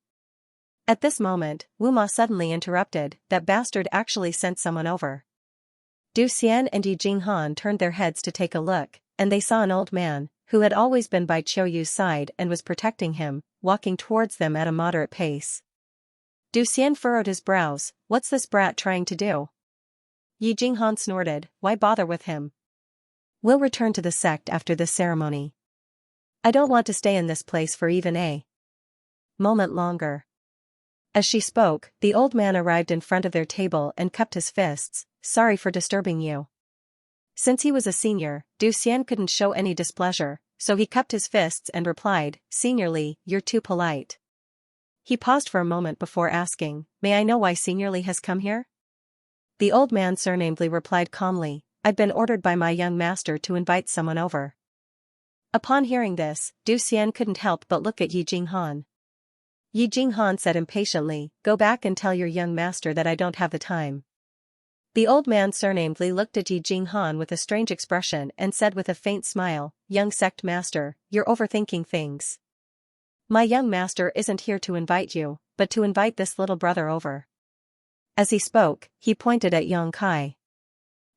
At this moment, Wu Ma suddenly interrupted, "That bastard actually sent someone over." Du Xian and Yi Jinghan turned their heads to take a look, and they saw an old man, who had always been by Qiuyu's side and was protecting him, walking towards them at a moderate pace. Du Xian furrowed his brows. What's this brat trying to do? Yi Jinghan snorted, why bother with him? We'll return to the sect after this ceremony. I don't want to stay in this place for even a moment longer. As she spoke, the old man arrived in front of their table and cupped his fists. Sorry for disturbing you. Since he was a senior, Du Xian couldn't show any displeasure, so he cupped his fists and replied, Senior Li, you're too polite. He paused for a moment before asking, may I know why Senior Li has come here? The old man surnamed Li replied calmly, I've been ordered by my young master to invite someone over. Upon hearing this, Du Xian couldn't help but look at Yi Jinghan. Yi Jinghan said impatiently, go back and tell your young master that I don't have the time. The old man surnamed Li looked at Yi Jinghan with a strange expression and said with a faint smile, young sect master, you're overthinking things. My young master isn't here to invite you, but to invite this little brother over. As he spoke, he pointed at Yang Kai.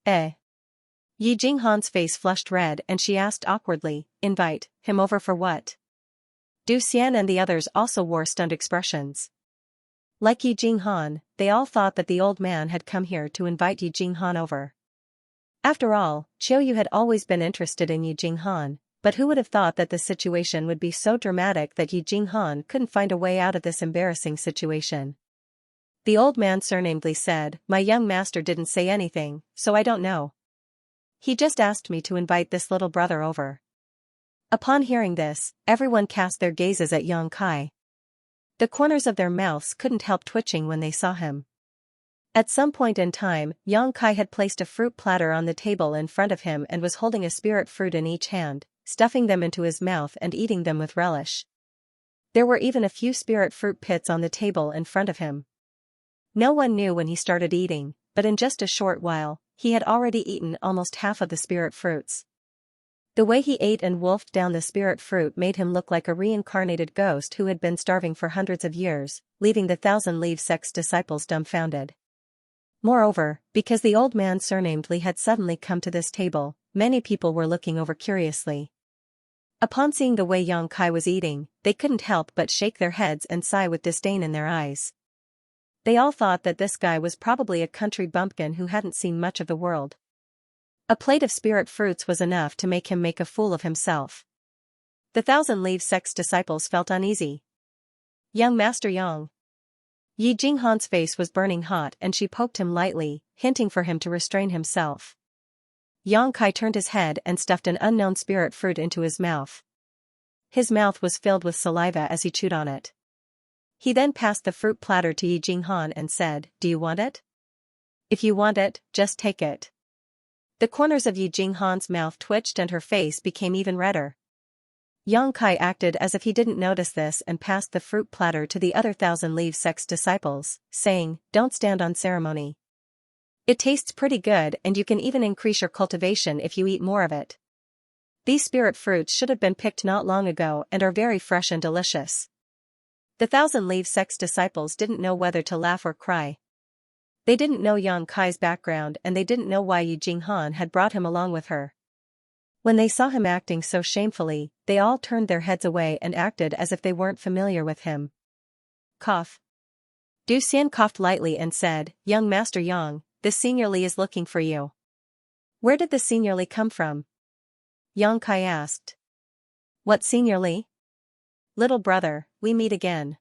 Yi Jinghan's face flushed red and she asked awkwardly, invite him over for what? Du Xian and the others also wore stunned expressions. Like Yi Jinghan, they all thought that the old man had come here to invite Yi Jinghan over. After all, Qiuyu had always been interested in Yi Jinghan, but who would have thought that the situation would be so dramatic that Yi Jinghan couldn't find a way out of this embarrassing situation? The old man surnamed Li said, my young master didn't say anything, so I don't know. He just asked me to invite this little brother over. Upon hearing this, everyone cast their gazes at Yang Kai. The corners of their mouths couldn't help twitching when they saw him. At some point in time, Yang Kai had placed a fruit platter on the table in front of him and was holding a spirit fruit in each hand, stuffing them into his mouth and eating them with relish. There were even a few spirit fruit pits on the table in front of him. No one knew when he started eating, but in just a short while, he had already eaten almost half of the spirit fruits. The way he ate and wolfed down the spirit fruit made him look like a reincarnated ghost who had been starving for hundreds of years, leaving the Thousand-Leaf Sect's disciples dumbfounded. Moreover, because the old man surnamed Li had suddenly come to this table, many people were looking over curiously. Upon seeing the way Yang Kai was eating, they couldn't help but shake their heads and sigh with disdain in their eyes. They all thought that this guy was probably a country bumpkin who hadn't seen much of the world. A plate of spirit fruits was enough to make him make a fool of himself. The Thousand-Leaf Sect's disciples felt uneasy. Young Master Yang. Yi Jinghan's face was burning hot and she poked him lightly, hinting for him to restrain himself. Yang Kai turned his head and stuffed an unknown spirit fruit into his mouth. His mouth was filled with saliva as he chewed on it. He then passed the fruit platter to Yi Jinghan and said, do you want it? If you want it, just take it. The corners of Yi Jinghan's mouth twitched and her face became even redder. Yang Kai acted as if he didn't notice this and passed the fruit platter to the other Thousand-Leaf Sect's disciples, saying, don't stand on ceremony. It tastes pretty good and you can even increase your cultivation if you eat more of it. These spirit fruits should have been picked not long ago and are very fresh and delicious. The Thousand-Leaf Sect's disciples didn't know whether to laugh or cry. They didn't know Yang Kai's background and they didn't know why Yi Jinghan had brought him along with her. When they saw him acting so shamefully, they all turned their heads away and acted as if they weren't familiar with him. Cough. Du Xian coughed lightly and said, young Master Yang, this Senior Li is looking for you. Where did the Senior Li come from? Yang Kai asked. What Senior Li? Little brother, we meet again.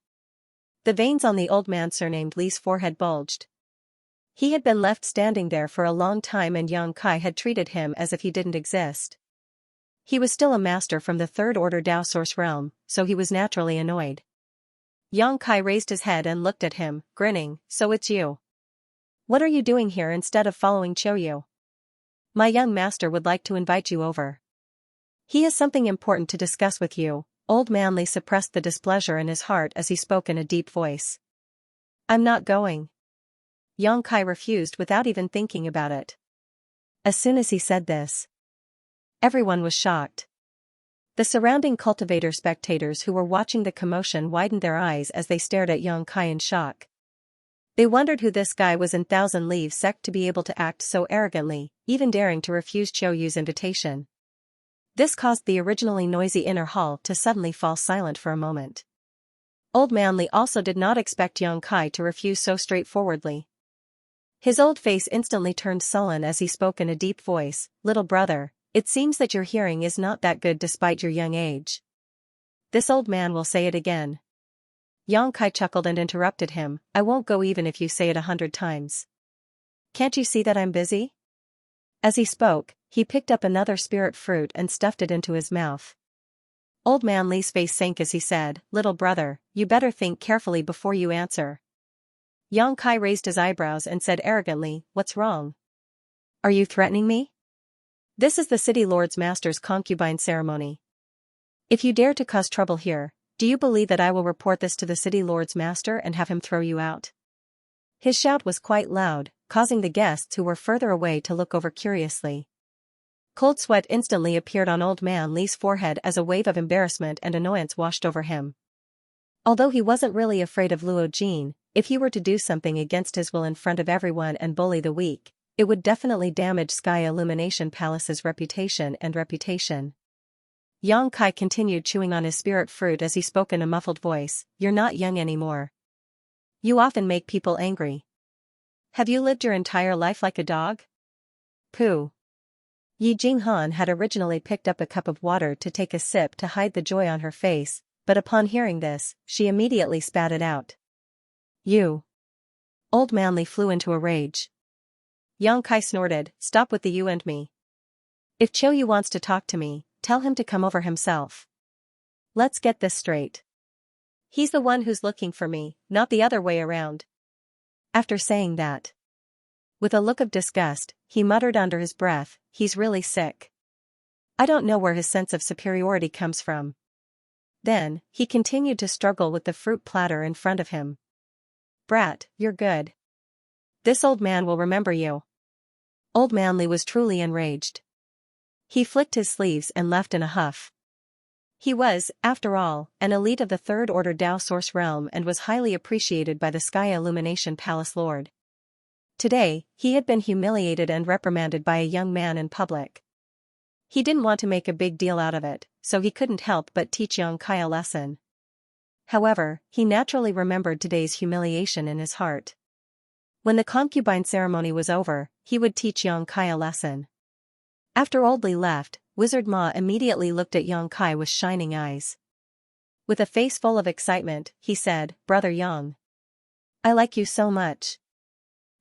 The veins on the old man surnamed Li's forehead bulged. He had been left standing there for a long time and Yang Kai had treated him as if he didn't exist. He was still a master from the third order Dao Source realm, so he was naturally annoyed. Yang Kai raised his head and looked at him, grinning, so it's you. What are you doing here instead of following Qiuyu? My young master would like to invite you over. He has something important to discuss with you. Old man Li suppressed the displeasure in his heart as he spoke in a deep voice. I'm not going. Yang Kai refused without even thinking about it. As soon as he said this, everyone was shocked. The surrounding cultivator spectators who were watching the commotion widened their eyes as they stared at Yang Kai in shock. They wondered who this guy was in Thousand-Leaf Sect to be able to act so arrogantly, even daring to refuse Qiuyu's invitation. This caused the originally noisy inner hall to suddenly fall silent for a moment. Old Man Li also did not expect Xianxia to refuse so straightforwardly. His old face instantly turned sullen as he spoke in a deep voice, "Little brother, it seems that your hearing is not that good despite your young age." "This old man will say it again." Xianxia chuckled and interrupted him, "I won't go even if you say it 100 times. Can't you see that I'm busy?" As he spoke, he picked up another spirit fruit and stuffed it into his mouth. Old Man Li's face sank as he said, "Little brother, you better think carefully before you answer." Xianxia raised his eyebrows and said arrogantly, "What's wrong? Are you threatening me? This is the city lord's master's concubine ceremony. If you dare to cause trouble here, do you believe that I will report this to the city lord's master and have him throw you out?" His shout was quite loud, causing the guests who were further away to look over curiously. Cold sweat instantly appeared on Old Man Li's forehead as a wave of embarrassment and annoyance washed over him. Although he wasn't really afraid of Luo Jin, if he were to do something against his will in front of everyone and bully the weak, it would definitely damage Sky Illumination Palace's reputation. Xianxia continued chewing on his spirit fruit as he spoke in a muffled voice, "You're not young anymore. You often make people angry. Have you lived your entire life like a dog?" Pooh. Yi Jinghan had originally picked up a cup of water to take a sip to hide the joy on her face, but upon hearing this, she immediately spat it out. "You." Old Man Li flew into a rage. Xianxia snorted, "Stop with the you and me. If Qiu wants to talk to me, tell him to come over himself. Let's get this straight. He's the one who's looking for me, not the other way around." After saying that, with a look of disgust, he muttered under his breath, "He's really sick. I don't know where his sense of superiority comes from." Then, he continued to struggle with the fruit platter in front of him. "Brat, you're good. This old man will remember you." Old Man Li was truly enraged. He flicked his sleeves and left in a huff. He was, after all, an elite of the Third Order Dao Source realm and was highly appreciated by the Sky Illumination Palace Lord. Today, he had been humiliated and reprimanded by a young man in public. He didn't want to make a big deal out of it, so he couldn't help but teach Xianxia a lesson. However, he naturally remembered today's humiliation in his heart. When the concubine ceremony was over, he would teach Xianxia a lesson. After Old Li left, Wizard Ma immediately looked at Xianxia with shining eyes. With a face full of excitement, he said, "Brother Yang, I like you so much."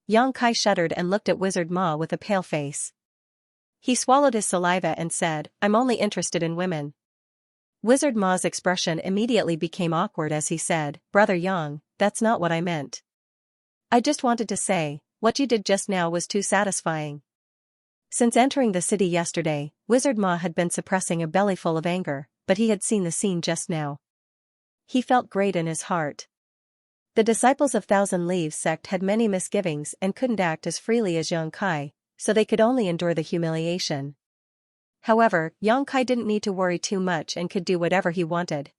Xianxia shuddered and looked at Wizard Ma with a pale face. He swallowed his saliva and said, "I'm only interested in women." Wizard Ma's expression immediately became awkward as he said, "Brother Yang, that's not what I meant. I just wanted to say, what you did just now was too satisfying." Since entering the city yesterday, Wizard Ma had been suppressing a bellyful of anger, but he had seen the scene just now. He felt great in his heart. The disciples of Thousand Leaves sect had many misgivings and couldn't act as freely as Xianxia, so they could only endure the humiliation. However, Xianxia didn't need to worry too much and could do whatever he wanted.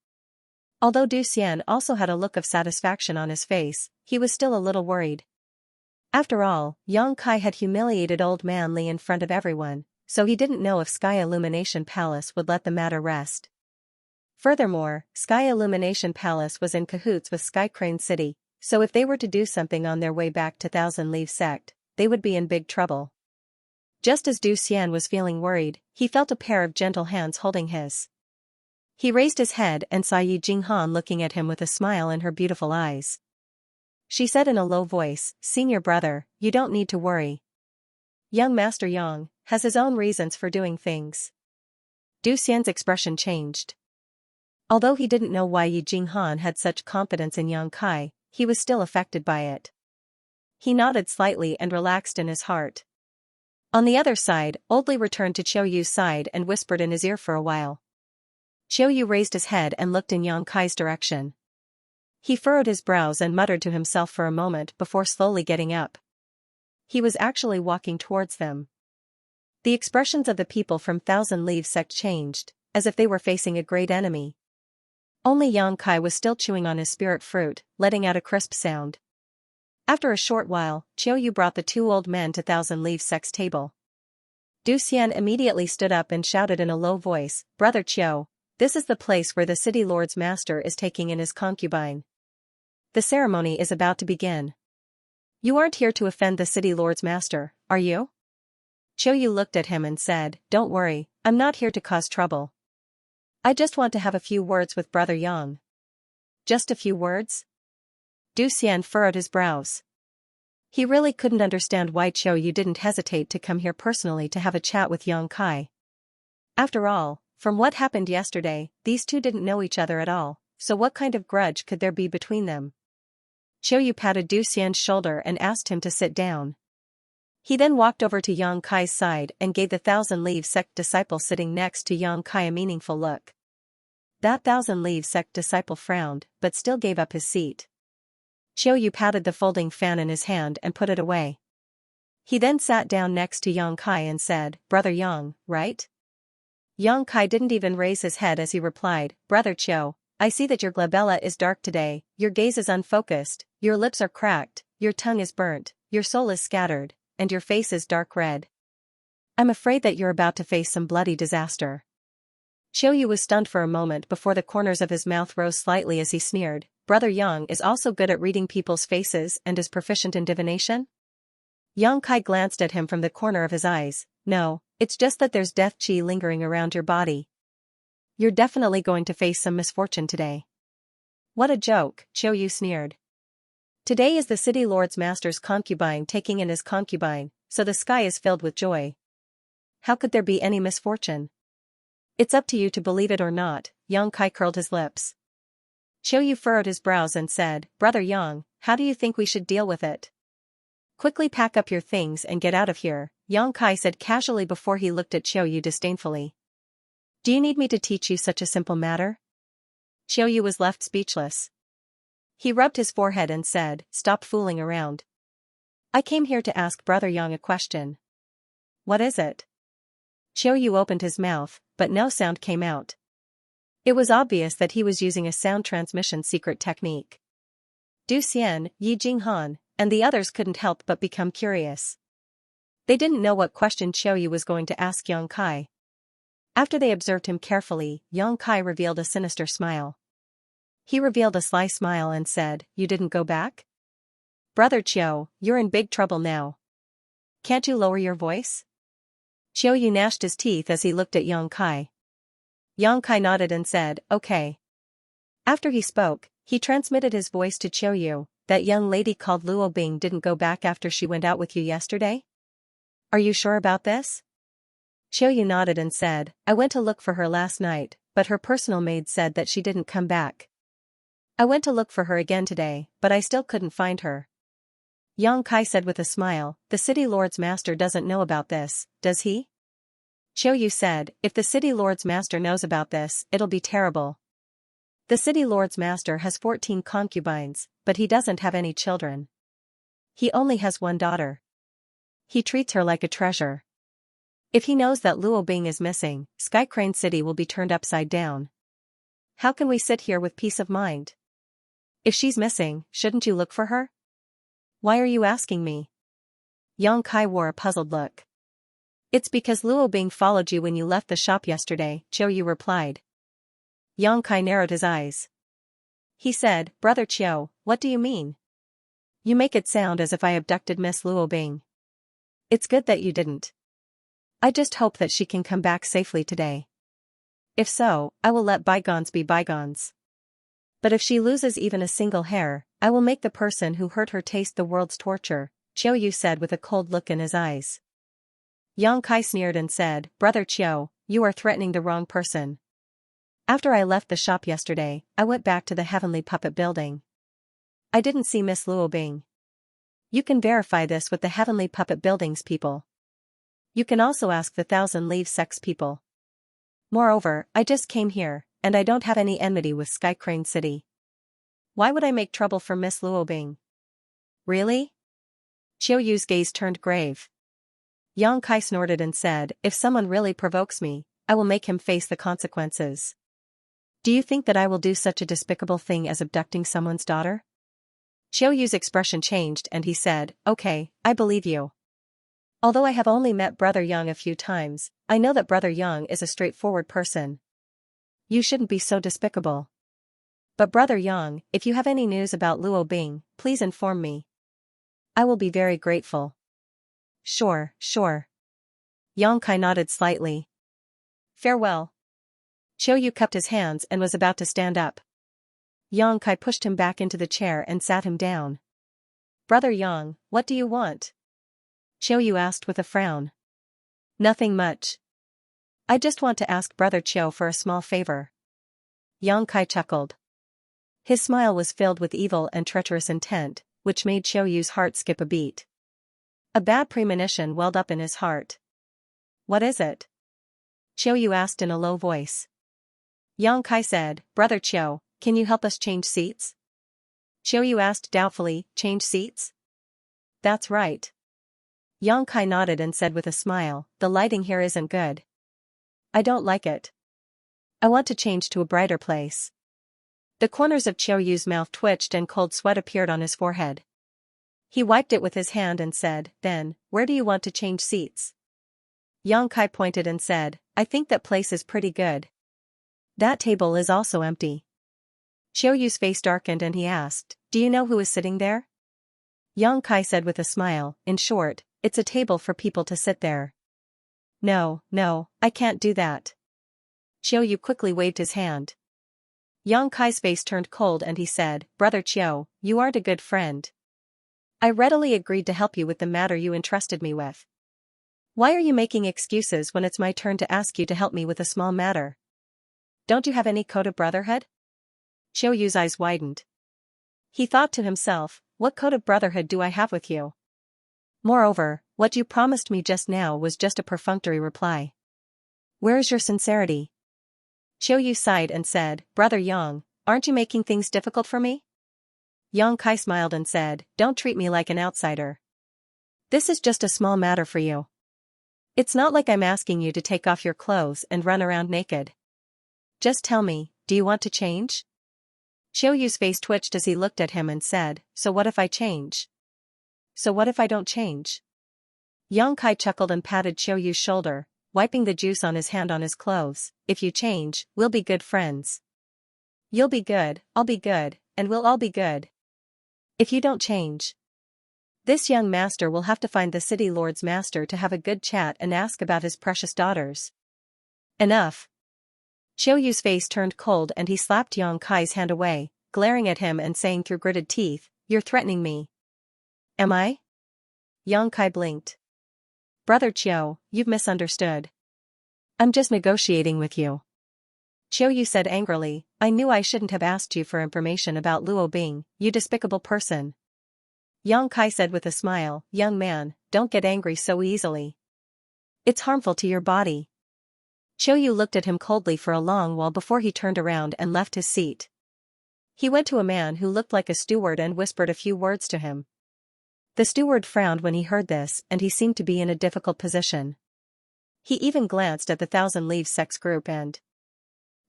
Although Du Xian also had a look of satisfaction on his face, he was still a little worried. After all, Xianxia had humiliated Old Man Li in front of everyone, so he didn't know if Sky Illumination Palace would let the matter rest. Furthermore, Sky Illumination Palace was in cahoots with Sky Crane City, so if they were to do something on their way back to Thousand Leaf Sect, they would be in big trouble. Just as Du Xian was feeling worried, he felt a pair of gentle hands holding his. He raised his head and saw Yi Jinghan looking at him with a smile in her beautiful eyes. She said in a low voice, "Senior brother, you don't need to worry. Young Master Yang has his own reasons for doing things." Du Xian's expression changed. Although he didn't know why Yi Jinghan had such confidence in Xianxia, he was still affected by it. He nodded slightly and relaxed in his heart. On the other side, Old Li returned to Qiu's side and whispered in his ear for a while. Qiu raised his head and looked in Xianxia's direction. He furrowed his brows and muttered to himself for a moment before slowly getting up. He was actually walking towards them. The expressions of the people from Thousand Leaves Sect changed, as if they were facing a great enemy. Only Xianxia was still chewing on his spirit fruit, letting out a crisp sound. After a short while, Qiu brought the two old men to Thousand Leaves Sect's table. Du Xian immediately stood up and shouted in a low voice, Brother Qiu, this is the place where the city lord's master is taking in his concubine. The ceremony is about to begin. You aren't here to offend the city lord's master, are you? Qiu Yu looked at him and said, Don't worry, I'm not here to cause trouble. I just want to have a few words with Brother Yang. Just a few words? Du Xian furrowed his brows. He really couldn't understand why Qiu Yu didn't hesitate to come here personally to have a chat with Yang Kai. After all, from what happened yesterday, these two didn't know each other at all, so what kind of grudge could there be between them? Qiu Yu patted Du Xian's shoulder and asked him to sit down. He then walked over to Yang Kai's side and gave the Thousand-Leaf Sect disciple sitting next to Yang Kai a meaningful look. That Thousand-Leaf Sect disciple frowned, but still gave up his seat. Qiu Yu patted the folding fan in his hand and put it away. He then sat down next to Yang Kai and said, Brother Yang, right? Yang Kai didn't even raise his head as he replied, Brother Qiu, I see that your glabella is dark today, your gaze is unfocused, your lips are cracked, your tongue is burnt, your soul is scattered, and your face is dark red. I'm afraid that you're about to face some bloody disaster. Qiu Yu was stunned for a moment before the corners of his mouth rose slightly as he sneered, Brother Yang is also good at reading people's faces and is proficient in divination? Yang Kai glanced at him from the corner of his eyes, No, it's just that there's death qi lingering around your body. You're definitely going to face some misfortune today. What a joke, Qiu Yu sneered. Today is the city lord's master's concubine taking in his concubine, so the sky is filled with joy. How could there be any misfortune? It's up to you to believe it or not, Yang Kai curled his lips. Qiu Yu furrowed his brows and said, Brother Yang, how do you think we should deal with it? Quickly pack up your things and get out of here, Yang Kai said casually before he looked at Qiu Yu disdainfully. Do you need me to teach you such a simple matter? Qiu Yu was left speechless. He rubbed his forehead and said, Stop fooling around. I came here to ask Brother Yang a question. What is it? Qiu Yu opened his mouth, but no sound came out. It was obvious that he was using a sound transmission secret technique. Du Xian, Yi Jinghan, and the others couldn't help but become curious. They didn't know what question Qiu Yu was going to ask Yang Kai. After they observed him carefully, Yang Kai revealed a sinister smile. He revealed a sly smile and said, You didn't go back? Brother Qiu, you're in big trouble now. Can't you lower your voice? Qiu Yu gnashed his teeth as he looked at Yang Kai. Yang Kai nodded and said, Okay. After he spoke, he transmitted his voice to Qiu Yu, that young lady called Luo Bing didn't go back after she went out with you yesterday? Are you sure about this? Qiu Yu nodded and said, I went to look for her last night, but her personal maid said that she didn't come back. I went to look for her again today, but I still couldn't find her. Yang Kai said with a smile, The city lord's master doesn't know about this, does he? Qiu Yu said, If the city lord's master knows about this, it'll be terrible. The city lord's master has 14 concubines, but he doesn't have any children. He only has one daughter. He treats her like a treasure. If he knows that Luo Bing is missing, Sky Crane City will be turned upside down. How can we sit here with peace of mind? If she's missing, shouldn't you look for her? Why are you asking me? Yang Kai wore a puzzled look. It's because Luo Bing followed you when you left the shop yesterday, Qiu Yu replied. Yang Kai narrowed his eyes. He said, Brother Qiu, what do you mean? You make it sound as if I abducted Miss Luo Bing. It's good that you didn't. I just hope that she can come back safely today. If so, I will let bygones be bygones. But if she loses even a single hair, I will make the person who hurt her taste the world's torture, Qiu Yu said with a cold look in his eyes. Yang Kai sneered and said, Brother Qiu, you are threatening the wrong person. After I left the shop yesterday, I went back to the Heavenly Puppet Building. I didn't see Miss Luo Bing. You can verify this with the Heavenly Puppet Building's people. You can also ask the Thousand-Leaf Sect's people. Moreover, I just came here, and I don't have any enmity with Sky Crane City. Why would I make trouble for Miss Luo Bing? Really? Qiu Yu's gaze turned grave. Yang Kai snorted and said, If someone really provokes me, I will make him face the consequences. Do you think that I will do such a despicable thing as abducting someone's daughter? Qiu Yu's expression changed and he said, Okay, I believe you. Although I have only met Brother Yang a few times, I know that Brother Yang is a straightforward person. You shouldn't be so despicable. But Brother Yang, if you have any news about Luo Bing, please inform me. I will be very grateful. Sure, sure. Yang Kai nodded slightly. Farewell. Qiu Yu cupped his hands and was about to stand up. Yang Kai pushed him back into the chair and sat him down. Brother Yang, what do you want? Qiu Yu asked with a frown. Nothing much. I just want to ask Brother Qiu for a small favor. Yang Kai chuckled. His smile was filled with evil and treacherous intent, which made Qiu Yu's heart skip a beat. A bad premonition welled up in his heart. What is it? Qiu Yu asked in a low voice. Yang Kai said, Brother Qiu, can you help us change seats? Qiu Yu asked doubtfully, change seats? That's right. Yang Kai nodded and said with a smile, the lighting here isn't good. I don't like it. I want to change to a brighter place. The corners of Qiu Yu's mouth twitched and cold sweat appeared on his forehead. He wiped it with his hand and said, then, where do you want to change seats? Yang Kai pointed and said, I think that place is pretty good. That table is also empty. Qiu Yu's face darkened and he asked, do you know who is sitting there? Yang Kai said with a smile, in short, it's a table for people to sit there. No, I can't do that. Qiu Yu quickly waved his hand. Yang Kai's face turned cold and he said, Brother Qiu, you aren't a good friend. I readily agreed to help you with the matter you entrusted me with. Why are you making excuses when it's my turn to ask you to help me with a small matter? Don't you have any code of brotherhood? Qiu Yu's eyes widened. He thought to himself, what code of brotherhood do I have with you? Moreover, what you promised me just now was just a perfunctory reply. Where is your sincerity? Qiu Yu sighed and said, Brother Yang, aren't you making things difficult for me? Yang Kai smiled and said, don't treat me like an outsider. This is just a small matter for you. It's not like I'm asking you to take off your clothes and run around naked. Just tell me, do you want to change? Qiu Yu's face twitched as he looked at him and said, so what if I change? So what if I don't change? Yang Kai chuckled and patted Qiu Yu's shoulder, wiping the juice on his hand on his clothes. If you change, we'll be good friends. You'll be good, I'll be good, and we'll all be good. If you don't change, this young master will have to find the city lord's master to have a good chat and ask about his precious daughters. Enough. Qiu Yu's face turned cold and he slapped Yang Kai's hand away, glaring at him and saying through gritted teeth, you're threatening me. Am I? Yang Kai blinked. Brother Qiu, you've misunderstood. I'm just negotiating with you. Qiu Yu said angrily, I knew I shouldn't have asked you for information about Luo Bing, you despicable person. Yang Kai said with a smile, young man, don't get angry so easily. It's harmful to your body. Qiu Yu looked at him coldly for a long while before he turned around and left his seat. He went to a man who looked like a steward and whispered a few words to him. The steward frowned when he heard this and he seemed to be in a difficult position. He even glanced at the Thousand Leaves sex group and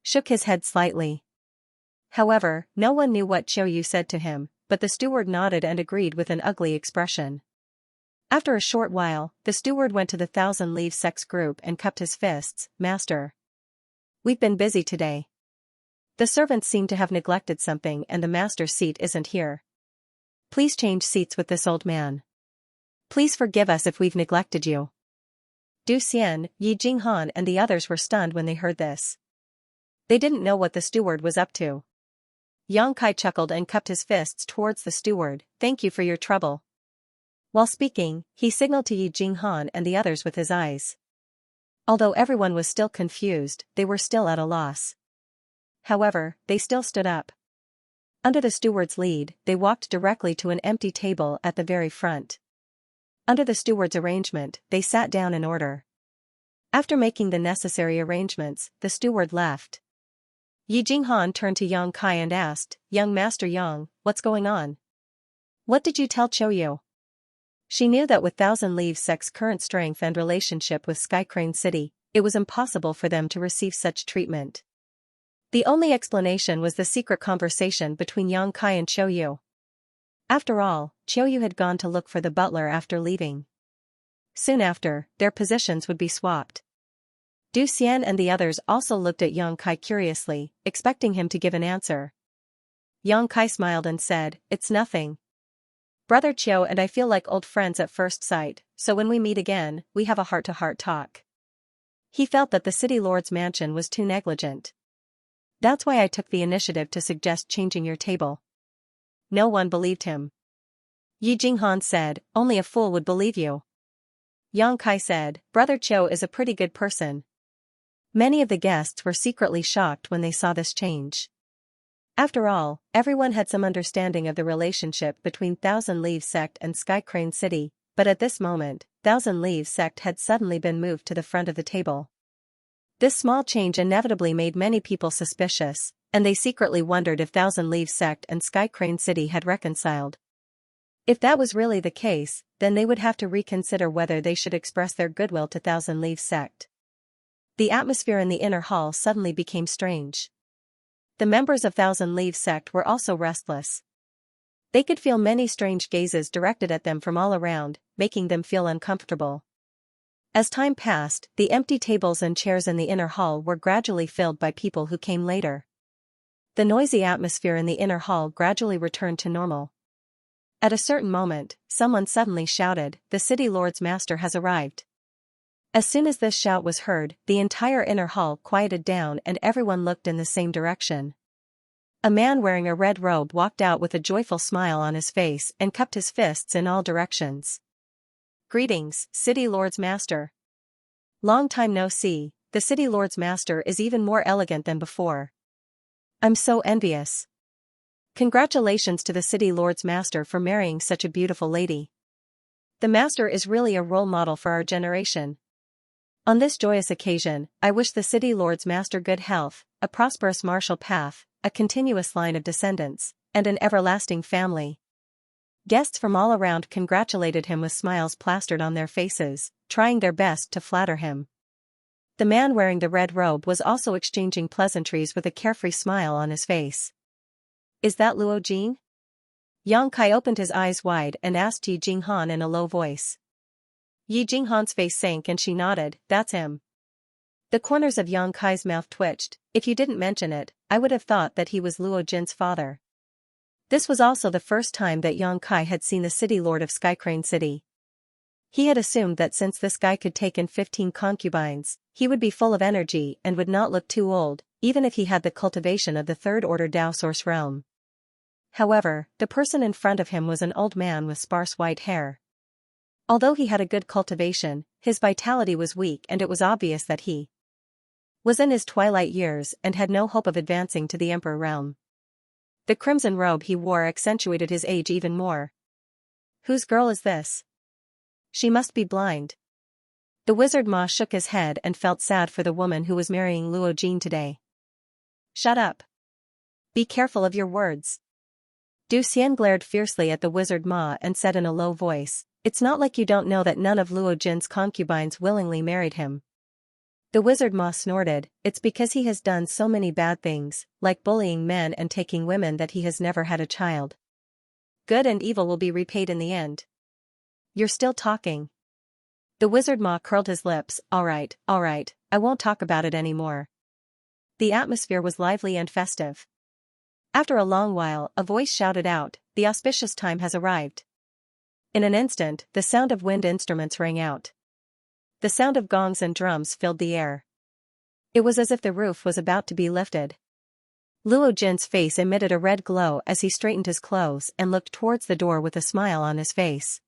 shook his head slightly. However, no one knew what Qiu Yu said to him, but the steward nodded and agreed with an ugly expression. After a short while, the steward went to the Thousand Leaves sex group and cupped his fists, Master. We've been busy today. The servants seem to have neglected something and the master's seat isn't here. Please change seats with this old man. Please forgive us if we've neglected you. Du Xian, Yi Jinghan and the others were stunned when they heard this. They didn't know what the steward was up to. Yang Kai chuckled and cupped his fists towards the steward, thank you for your trouble. While speaking, he signaled to Yi Jinghan and the others with his eyes. Although everyone was still confused, they were still at a loss. However, they still stood up. Under the steward's lead, they walked directly to an empty table at the very front. Under the steward's arrangement, they sat down in order. After making the necessary arrangements, the steward left. Yi Jinghan turned to Yang Kai and asked, Young Master Yang, what's going on? What did you tell Qiu Yu? She knew that with Thousand Leaves Sect's current strength and relationship with Sky Crane City, it was impossible for them to receive such treatment. The only explanation was the secret conversation between Yang Kai and Qiu Yu. After all, Qiu Yu had gone to look for the butler after leaving. Soon after, their positions would be swapped. Du Xian and the others also looked at Yang Kai curiously, expecting him to give an answer. Yang Kai smiled and said, "It's nothing. Brother Chiu and I feel like old friends at first sight, so when we meet again, we have a heart-to-heart talk." He felt that the city lord's mansion was too negligent. "That's why I took the initiative to suggest changing your table." No one believed him. Yi Jinghan said, "Only a fool would believe you." Yang Kai said, "Brother Chiu is a pretty good person." Many of the guests were secretly shocked when they saw this change. After all, everyone had some understanding of the relationship between Thousand Leaves Sect and Sky Crane City, but at this moment, Thousand Leaves Sect had suddenly been moved to the front of the table. This small change inevitably made many people suspicious, and they secretly wondered if Thousand Leaves Sect and Sky Crane City had reconciled. If that was really the case, then they would have to reconsider whether they should express their goodwill to Thousand Leaves Sect. The atmosphere in the inner hall suddenly became strange. The members of Thousand Leaves Sect were also restless. They could feel many strange gazes directed at them from all around, making them feel uncomfortable. As time passed, the empty tables and chairs in the inner hall were gradually filled by people who came later. The noisy atmosphere in the inner hall gradually returned to normal. At a certain moment, someone suddenly shouted, "The City Lord's Master has arrived." As soon as this shout was heard, the entire inner hall quieted down and everyone looked in the same direction. A man wearing a red robe walked out with a joyful smile on his face and cupped his fists in all directions. "Greetings, City Lord's Master. Long time no see, the City Lord's Master is even more elegant than before. I'm so envious. Congratulations to the City Lord's Master for marrying such a beautiful lady. The Master is really a role model for our generation. On this joyous occasion, I wish the City Lord's Master good health, a prosperous martial path, a continuous line of descendants, and an everlasting family." Guests from all around congratulated him with smiles plastered on their faces, trying their best to flatter him. The man wearing the red robe was also exchanging pleasantries with a carefree smile on his face. "Is that Luo Jin?" Yang Kai opened his eyes wide and asked Yi Jinghan in a low voice. Yi Jinghan's face sank and she nodded, "That's him." The corners of Yang Kai's mouth twitched. "If you didn't mention it, I would have thought that he was Luo Jin's father." This was also the first time that Yang Kai had seen the city lord of Skycrane City. He had assumed that since this guy could take in 15 concubines, he would be full of energy and would not look too old, even if he had the cultivation of the third-order Dao Source realm. However, the person in front of him was an old man with sparse white hair. Although he had a good cultivation, his vitality was weak and it was obvious that he was in his twilight years and had no hope of advancing to the Emperor realm. The crimson robe he wore accentuated his age even more. "Whose girl is this? She must be blind." The wizard Ma shook his head and felt sad for the woman who was marrying Luo Jin today. "Shut up. Be careful of your words." Du Xian glared fiercely at the wizard Ma and said in a low voice, "It's not like you don't know that none of Luo Jin's concubines willingly married him." The wizard Ma snorted, "It's because he has done so many bad things, like bullying men and taking women, that he has never had a child. Good and evil will be repaid in the end." "You're still talking." The wizard Ma curled his lips, all right, I won't talk about it anymore." The atmosphere was lively and festive. After a long while, a voice shouted out, "The auspicious time has arrived." In an instant, the sound of wind instruments rang out. The sound of gongs and drums filled the air. It was as if the roof was about to be lifted. Luo Jin's face emitted a red glow as he straightened his clothes and looked towards the door with a smile on his face.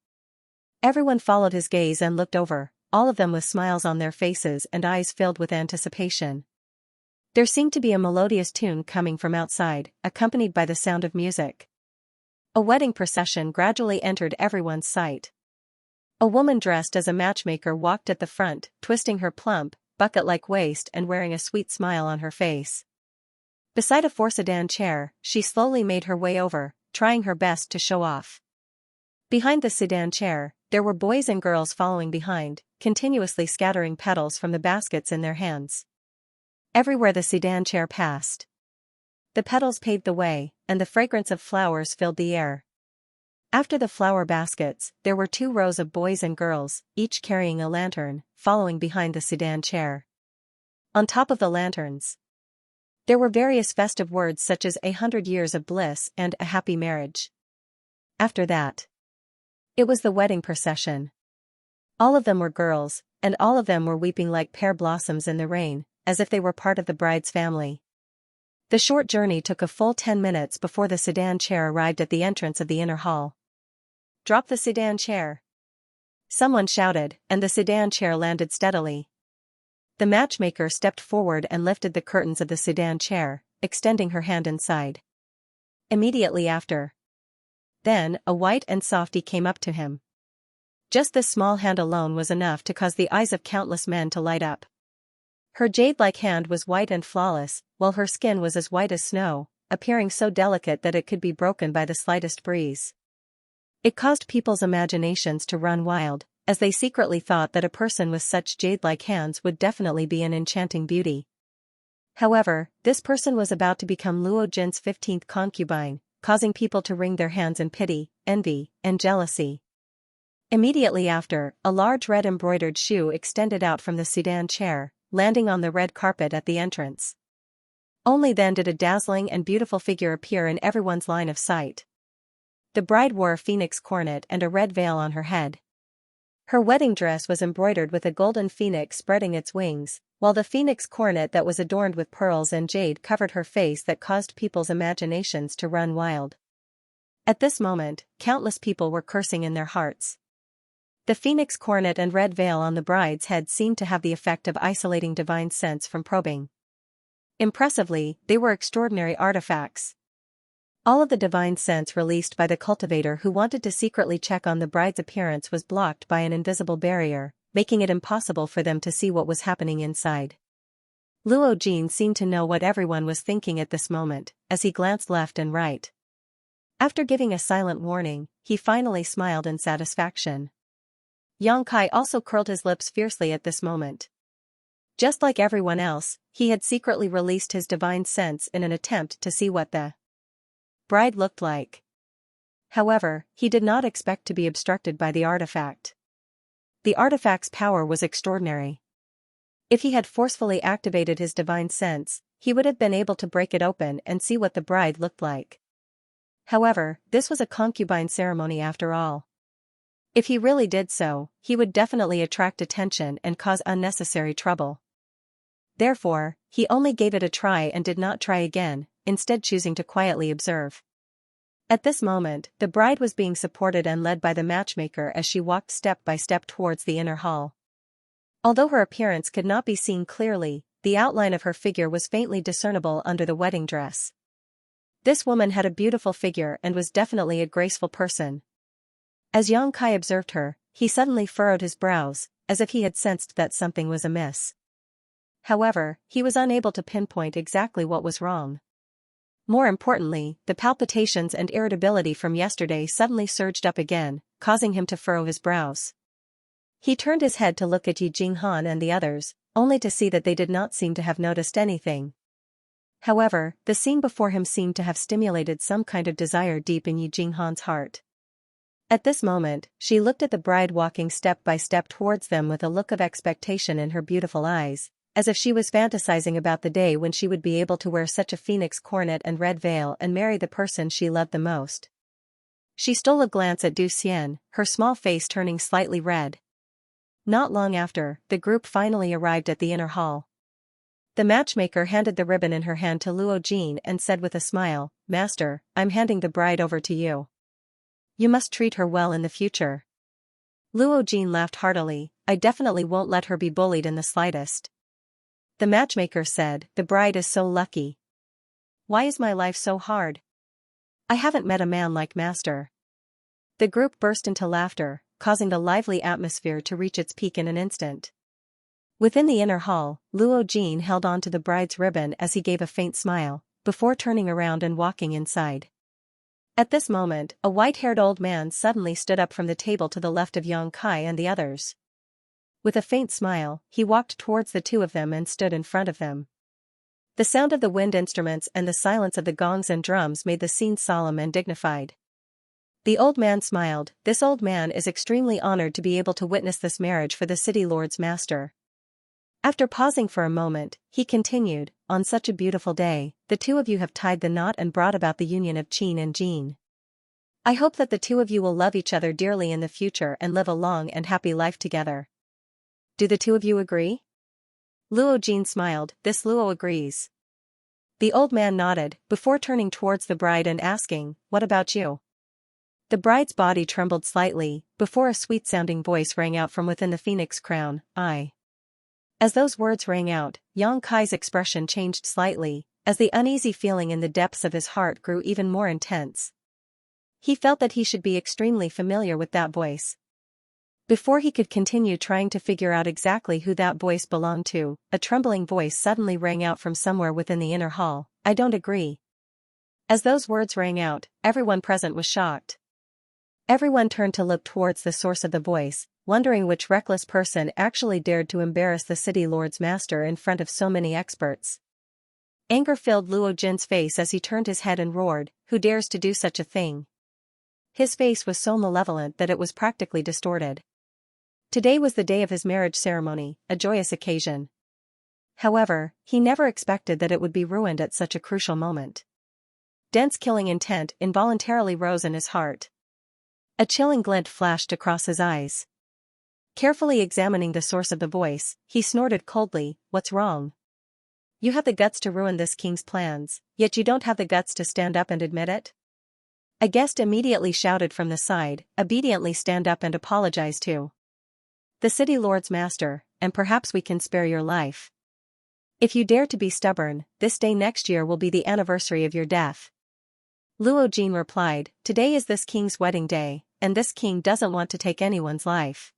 Everyone followed his gaze and looked over, all of them with smiles on their faces and eyes filled with anticipation. There seemed to be a melodious tune coming from outside, accompanied by the sound of music. A wedding procession gradually entered everyone's sight. A woman dressed as a matchmaker walked at the front, twisting her plump, bucket-like waist and wearing a sweet smile on her face. Beside a four-sedan chair, she slowly made her way over, trying her best to show off. Behind the sedan chair, there were boys and girls following behind, continuously scattering petals from the baskets in their hands. Everywhere the sedan chair passed, the petals paved the way, and the fragrance of flowers filled the air. After the flower baskets, there were 2 rows of boys and girls, each carrying a lantern, following behind the sedan chair. On top of the lanterns, there were various festive words such as 100 years of bliss and a happy marriage. After that, it was the wedding procession. All of them were girls, and all of them were weeping like pear blossoms in the rain, as if they were part of the bride's family. The short journey took a full 10 minutes before the sedan chair arrived at the entrance of the inner hall. "Drop the sedan chair," someone shouted, and the sedan chair landed steadily. The matchmaker stepped forward and lifted the curtains of the sedan chair, extending her hand inside. Immediately after, then, a white and softy came up to him. Just this small hand alone was enough to cause the eyes of countless men to light up. Her jade-like hand was white and flawless, while her skin was as white as snow, appearing so delicate that it could be broken by the slightest breeze. It caused people's imaginations to run wild, as they secretly thought that a person with such jade-like hands would definitely be an enchanting beauty. However, this person was about to become Luo Jin's 15th concubine, causing people to wring their hands in pity, envy, and jealousy. Immediately after, a large red embroidered shoe extended out from the sedan chair, landing on the red carpet at the entrance. Only then did a dazzling and beautiful figure appear in everyone's line of sight. The bride wore a phoenix coronet and a red veil on her head. Her wedding dress was embroidered with a golden phoenix spreading its wings, while the phoenix coronet that was adorned with pearls and jade covered her face that caused people's imaginations to run wild. At this moment, countless people were cursing in their hearts. The phoenix coronet and red veil on the bride's head seemed to have the effect of isolating divine sense from probing. Impressively, they were extraordinary artifacts. All of the divine sense released by the cultivator who wanted to secretly check on the bride's appearance was blocked by an invisible barrier, making it impossible for them to see what was happening inside. Luo Jin seemed to know what everyone was thinking at this moment, as he glanced left and right. After giving a silent warning, he finally smiled in satisfaction. Xianxia also curled his lips fiercely at this moment. Just like everyone else, he had secretly released his divine sense in an attempt to see what the bride looked like. However, he did not expect to be obstructed by the artifact. The artifact's power was extraordinary. If he had forcefully activated his divine sense, he would have been able to break it open and see what the bride looked like. However, this was a concubine ceremony after all. If he really did so, he would definitely attract attention and cause unnecessary trouble. Therefore, he only gave it a try and did not try again, instead choosing to quietly observe. At this moment, the bride was being supported and led by the matchmaker as she walked step by step towards the inner hall. Although her appearance could not be seen clearly, the outline of her figure was faintly discernible under the wedding dress. This woman had a beautiful figure and was definitely a graceful person. As Xianxia observed her, he suddenly furrowed his brows, as if he had sensed that something was amiss. However, he was unable to pinpoint exactly what was wrong. More importantly, the palpitations and irritability from yesterday suddenly surged up again, causing him to furrow his brows. He turned his head to look at Yi Jinghan and the others, only to see that they did not seem to have noticed anything. However, the scene before him seemed to have stimulated some kind of desire deep in Yi Jinghan's heart. At this moment, she looked at the bride walking step by step towards them with a look of expectation in her beautiful eyes, as if she was fantasizing about the day when she would be able to wear such a phoenix coronet and red veil and marry the person she loved the most. She stole a glance at Du Xian, her small face turning slightly red. Not long after, the group finally arrived at the inner hall. The matchmaker handed the ribbon in her hand to Luo Jin and said with a smile, "Master, I'm handing the bride over to you. You must treat her well in the future." Luo Jin laughed heartily. "I definitely won't let her be bullied in the slightest." The matchmaker said, "The bride is so lucky. Why is my life so hard? I haven't met a man like Master." The group burst into laughter, causing the lively atmosphere to reach its peak in an instant. Within the inner hall, Luo Jin held on to the bride's ribbon as he gave a faint smile, before turning around and walking inside. At this moment, a white-haired old man suddenly stood up from the table to the left of Xianxia and the others. With a faint smile, he walked towards the two of them and stood in front of them. The sound of the wind instruments and the silence of the gongs and drums made the scene solemn and dignified. The old man smiled. This old man is extremely honored to be able to witness this marriage for the city lord's master. After pausing for a moment, he continued, on such a beautiful day, the two of you have tied the knot and brought about the union of Qin and Jean. I hope that the two of you will love each other dearly in the future and live a long and happy life together. Do the two of you agree? Luo Jin smiled. This Luo agrees. The old man nodded, before turning towards the bride and asking, what about you? The bride's body trembled slightly, before a sweet-sounding voice rang out from within the phoenix crown, I. As those words rang out, Yang Kai's expression changed slightly, as the uneasy feeling in the depths of his heart grew even more intense. He felt that he should be extremely familiar with that voice. Before he could continue trying to figure out exactly who that voice belonged to, a trembling voice suddenly rang out from somewhere within the inner hall, I don't agree. As those words rang out, everyone present was shocked. Everyone turned to look towards the source of the voice, wondering which reckless person actually dared to embarrass the city lord's master in front of so many experts. Anger filled Luo Jin's face as he turned his head and roared, who dares to do such a thing? His face was so malevolent that it was practically distorted. Today was the day of his marriage ceremony, a joyous occasion. However, he never expected that it would be ruined at such a crucial moment. Dense killing intent involuntarily rose in his heart. A chilling glint flashed across his eyes. Carefully examining the source of the voice, he snorted coldly, what's wrong? You have the guts to ruin this king's plans, yet you don't have the guts to stand up and admit it? A guest immediately shouted from the side, obediently stand up and apologize to the city lord's master, and perhaps we can spare your life. If you dare to be stubborn, this day next year will be the anniversary of your death. Luo Jin replied, today is this king's wedding day, and this king doesn't want to take anyone's life.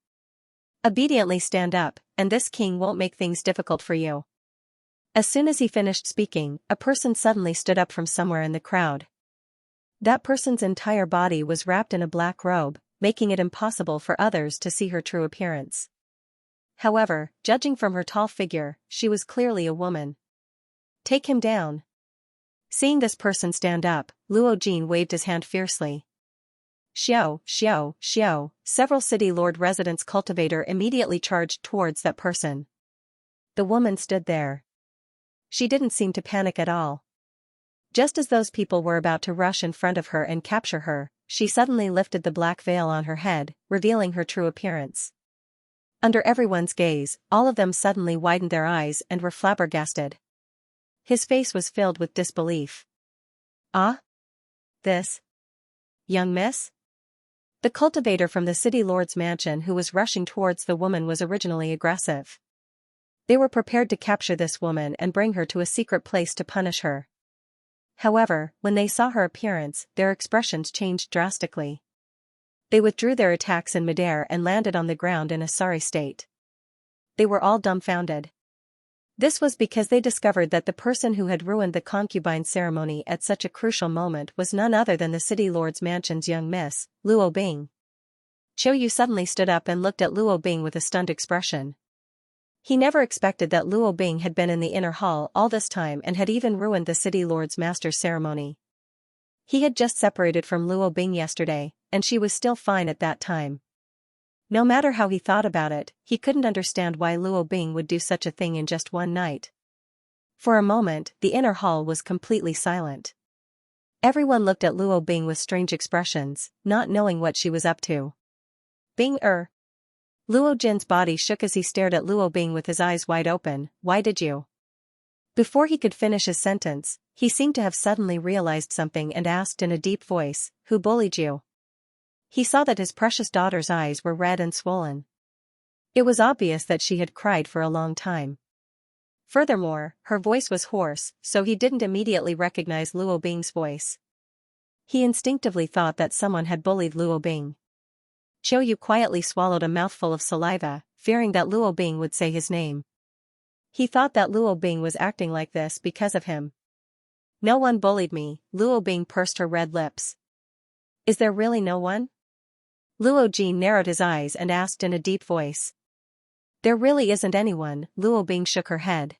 Obediently stand up, and this king won't make things difficult for you. As soon as he finished speaking, a person suddenly stood up from somewhere in the crowd. That person's entire body was wrapped in a black robe, making it impossible for others to see her true appearance. However, judging from her tall figure, she was clearly a woman. Take him down. Seeing this person stand up, Luo Jin waved his hand fiercely. Xiao, Xiao, Xiao, several city lord residents cultivator immediately charged towards that person. The woman stood there. She didn't seem to panic at all. Just as those people were about to rush in front of her and capture her, she suddenly lifted the black veil on her head, revealing her true appearance. Under everyone's gaze, all of them suddenly widened their eyes and were flabbergasted. His face was filled with disbelief. Ah? This? Young miss? The cultivator from the city lord's mansion who was rushing towards the woman was originally aggressive. They were prepared to capture this woman and bring her to a secret place to punish her. However, when they saw her appearance, their expressions changed drastically. They withdrew their attacks in midair and landed on the ground in a sorry state. They were all dumbfounded. This was because they discovered that the person who had ruined the concubine ceremony at such a crucial moment was none other than the city lord's mansion's young miss, Luo Bing. Qiu Yu suddenly stood up and looked at Luo Bing with a stunned expression. He never expected that Luo Bing had been in the inner hall all this time and had even ruined the city lord's master's ceremony. He had just separated from Luo Bing yesterday, and she was still fine at that time. No matter how he thought about it, he couldn't understand why Luo Bing would do such a thing in just one night. For a moment, the inner hall was completely silent. Everyone looked at Luo Bing with strange expressions, not knowing what she was up to. Bing-er. Luo Jin's body shook as he stared at Luo Bing with his eyes wide open. Why did you? Before he could finish his sentence, he seemed to have suddenly realized something and asked in a deep voice, who bullied you? He saw that his precious daughter's eyes were red and swollen. It was obvious that she had cried for a long time. Furthermore, her voice was hoarse, so he didn't immediately recognize Luo Bing's voice. He instinctively thought that someone had bullied Luo Bing. Qiu Yu quietly swallowed a mouthful of saliva, fearing that Luo Bing would say his name. He thought that Luo Bing was acting like this because of him. No one bullied me, Luo Bing pursed her red lips. Is there really no one? Luo Jin narrowed his eyes and asked in a deep voice. There really isn't anyone, Luo Bing shook her head.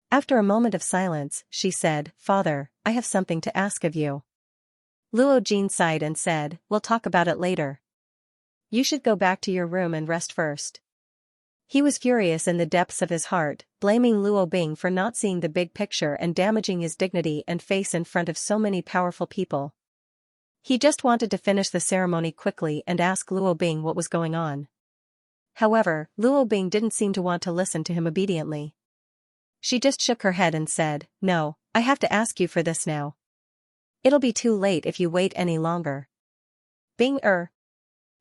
After a moment of silence, she said, Father, I have something to ask of you. Luo Jin sighed and said, we'll talk about it later. You should go back to your room and rest first. He was furious in the depths of his heart, blaming Luo Bing for not seeing the big picture and damaging his dignity and face in front of so many powerful people. He just wanted to finish the ceremony quickly and ask Luo Bing what was going on. However, Luo Bing didn't seem to want to listen to him obediently. She just shook her head and said, no, I have to ask you for this now. It'll be too late if you wait any longer. Bing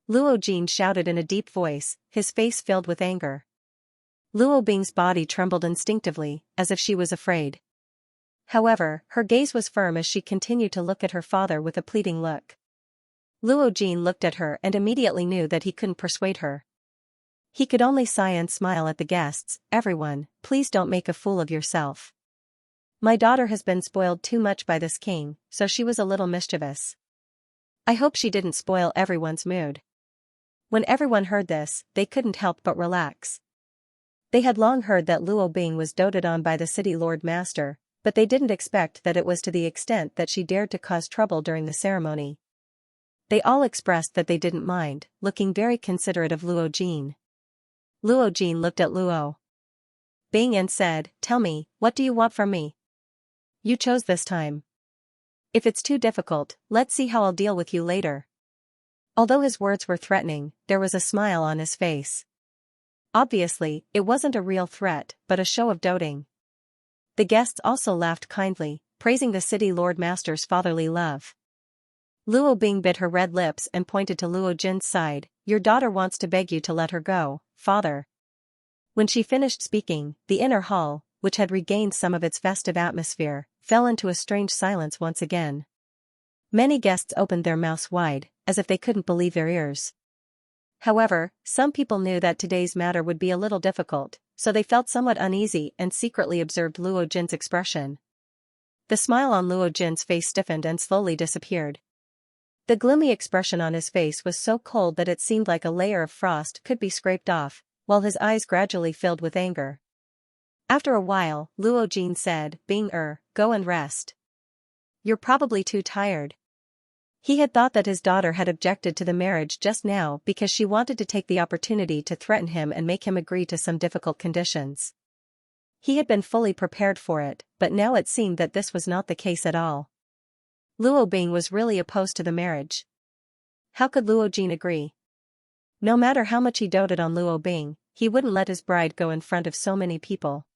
Luo Jin shouted in a deep voice, his face filled with anger. Luo Bing's body trembled instinctively, as if she was afraid. However, her gaze was firm as she continued to look at her father with a pleading look. Luo Jin looked at her and immediately knew that he couldn't persuade her. He could only sigh and smile at the guests. Everyone, please don't make a fool of yourself. My daughter has been spoiled too much by this king, so she was a little mischievous. I hope she didn't spoil everyone's mood. When everyone heard this, they couldn't help but relax. They had long heard that Luo Bing was doted on by the city Lord Master, but they didn't expect that it was to the extent that she dared to cause trouble during the ceremony. They all expressed that they didn't mind, looking very considerate of Luo Jin. Luo Jin looked at Luo Bing and said, tell me, what do you want from me? You chose this time. If it's too difficult, let's see how I'll deal with you later. Although his words were threatening, there was a smile on his face. Obviously, it wasn't a real threat, but a show of doting. The guests also laughed kindly, praising the city Lord Master's fatherly love. Luo Bing bit her red lips and pointed to Luo Jin's side, your daughter wants to beg you to let her go, father. When she finished speaking, the inner hall, which had regained some of its festive atmosphere, fell into a strange silence once again. Many guests opened their mouths wide, as if they couldn't believe their ears. However, some people knew that today's matter would be a little difficult, so they felt somewhat uneasy and secretly observed Luo Jin's expression. The smile on Luo Jin's face stiffened and slowly disappeared. The gloomy expression on his face was so cold that it seemed like a layer of frost could be scraped off, while his eyes gradually filled with anger. After a while, Luo Jin said, Bing go and rest. You're probably too tired. He had thought that his daughter had objected to the marriage just now because she wanted to take the opportunity to threaten him and make him agree to some difficult conditions. He had been fully prepared for it, but now it seemed that this was not the case at all. Luo Bing was really opposed to the marriage. How could Luo Jin agree? No matter how much he doted on Luo Bing, he wouldn't let his bride go in front of so many people.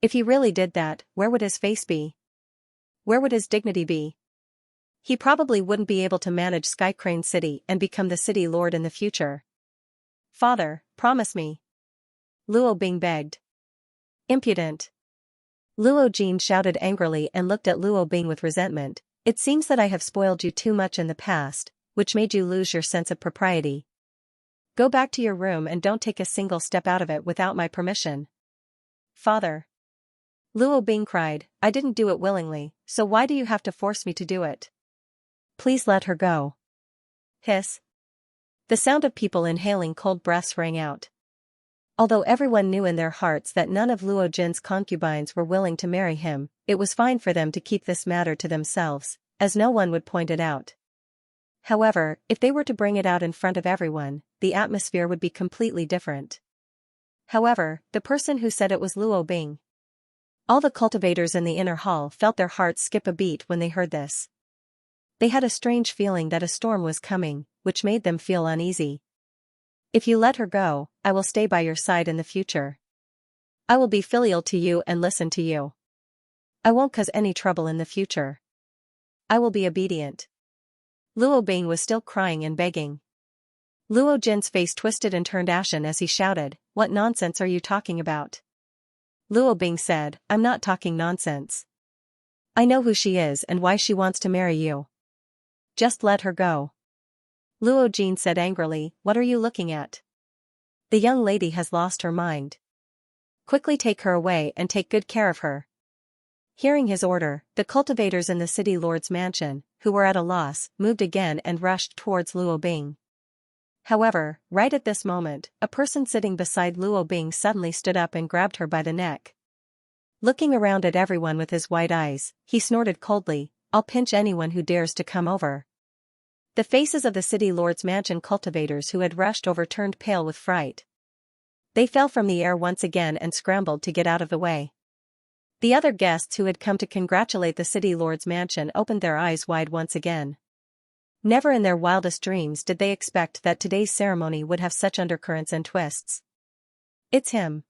If he really did that, where would his face be? Where would his dignity be? He probably wouldn't be able to manage Skycrane City and become the city lord in the future. Father, promise me. Luo Bing begged. Impudent. Luo Jin shouted angrily and looked at Luo Bing with resentment. It seems that I have spoiled you too much in the past, which made you lose your sense of propriety. Go back to your room and don't take a single step out of it without my permission. Father. Luo Bing cried, I didn't do it willingly, so why do you have to force me to do it? Please let her go. Hiss. The sound of people inhaling cold breaths rang out. Although everyone knew in their hearts that none of Luo Jin's concubines were willing to marry him, it was fine for them to keep this matter to themselves, as no one would point it out. However, if they were to bring it out in front of everyone, the atmosphere would be completely different. However, the person who said it was Luo Bing. All the cultivators in the inner hall felt their hearts skip a beat when they heard this. They had a strange feeling that a storm was coming, which made them feel uneasy. If you let her go, I will stay by your side in the future. I will be filial to you and listen to you. I won't cause any trouble in the future. I will be obedient. Luo Bing was still crying and begging. Luo Jin's face twisted and turned ashen as he shouted, What nonsense are you talking about? Luo Bing said, I'm not talking nonsense. I know who she is and why she wants to marry you. Just let her go. Luo Jin said angrily, What are you looking at? The young lady has lost her mind. Quickly take her away and take good care of her. Hearing his order, the cultivators in the city lord's mansion, who were at a loss, moved again and rushed towards Luo Bing. However, right at this moment, a person sitting beside Luo Bing suddenly stood up and grabbed her by the neck. Looking around at everyone with his wide eyes, he snorted coldly, I'll pinch anyone who dares to come over. The faces of the city lord's mansion cultivators who had rushed over turned pale with fright. They fell from the air once again and scrambled to get out of the way. The other guests who had come to congratulate the city lord's mansion opened their eyes wide once again. Never in their wildest dreams did they expect that today's ceremony would have such undercurrents and twists. It's him.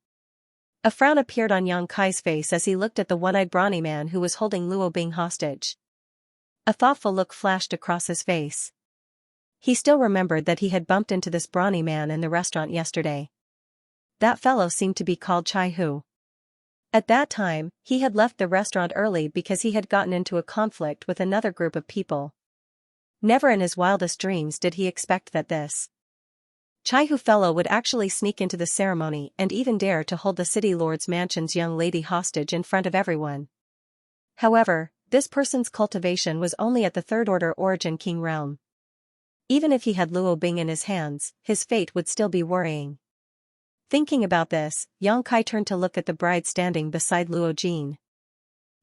A frown appeared on Yang Kai's face as he looked at the one-eyed brawny man who was holding Luo Bing hostage. A thoughtful look flashed across his face. He still remembered that he had bumped into this brawny man in the restaurant yesterday. That fellow seemed to be called Chai Hu. At that time, he had left the restaurant early because he had gotten into a conflict with another group of people. Never in his wildest dreams did he expect that this Chai Hu fellow would actually sneak into the ceremony and even dare to hold the city lord's mansion's young lady hostage in front of everyone. However, this person's cultivation was only at the third-order origin king realm. Even if he had Luo Bing in his hands, his fate would still be worrying. Thinking about this, Yang Kai turned to look at the bride standing beside Luo Jin.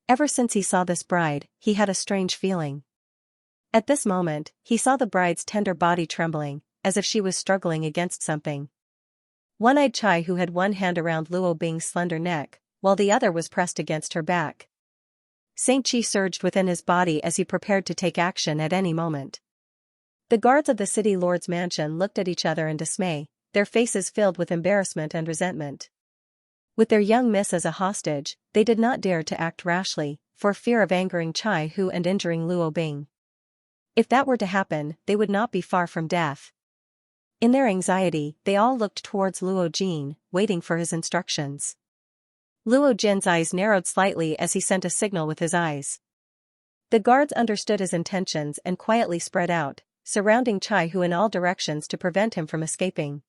Ever since he saw this bride, he had a strange feeling. At this moment, he saw the bride's tender body trembling, as if she was struggling against something. One-eyed Chai Hu had one hand around Luo Bing's slender neck, while the other was pressed against her back. Saint Qi surged within his body as he prepared to take action at any moment. The guards of the city lord's mansion looked at each other in dismay, their faces filled with embarrassment and resentment. With their young miss as a hostage, they did not dare to act rashly, for fear of angering Chai Hu and injuring Luo Bing. If that were to happen, they would not be far from death. In their anxiety, they all looked towards Luo Jin, waiting for his instructions. Luo Jin's eyes narrowed slightly as he sent a signal with his eyes. The guards understood his intentions and quietly spread out, surrounding Chai Hu in all directions to prevent him from escaping.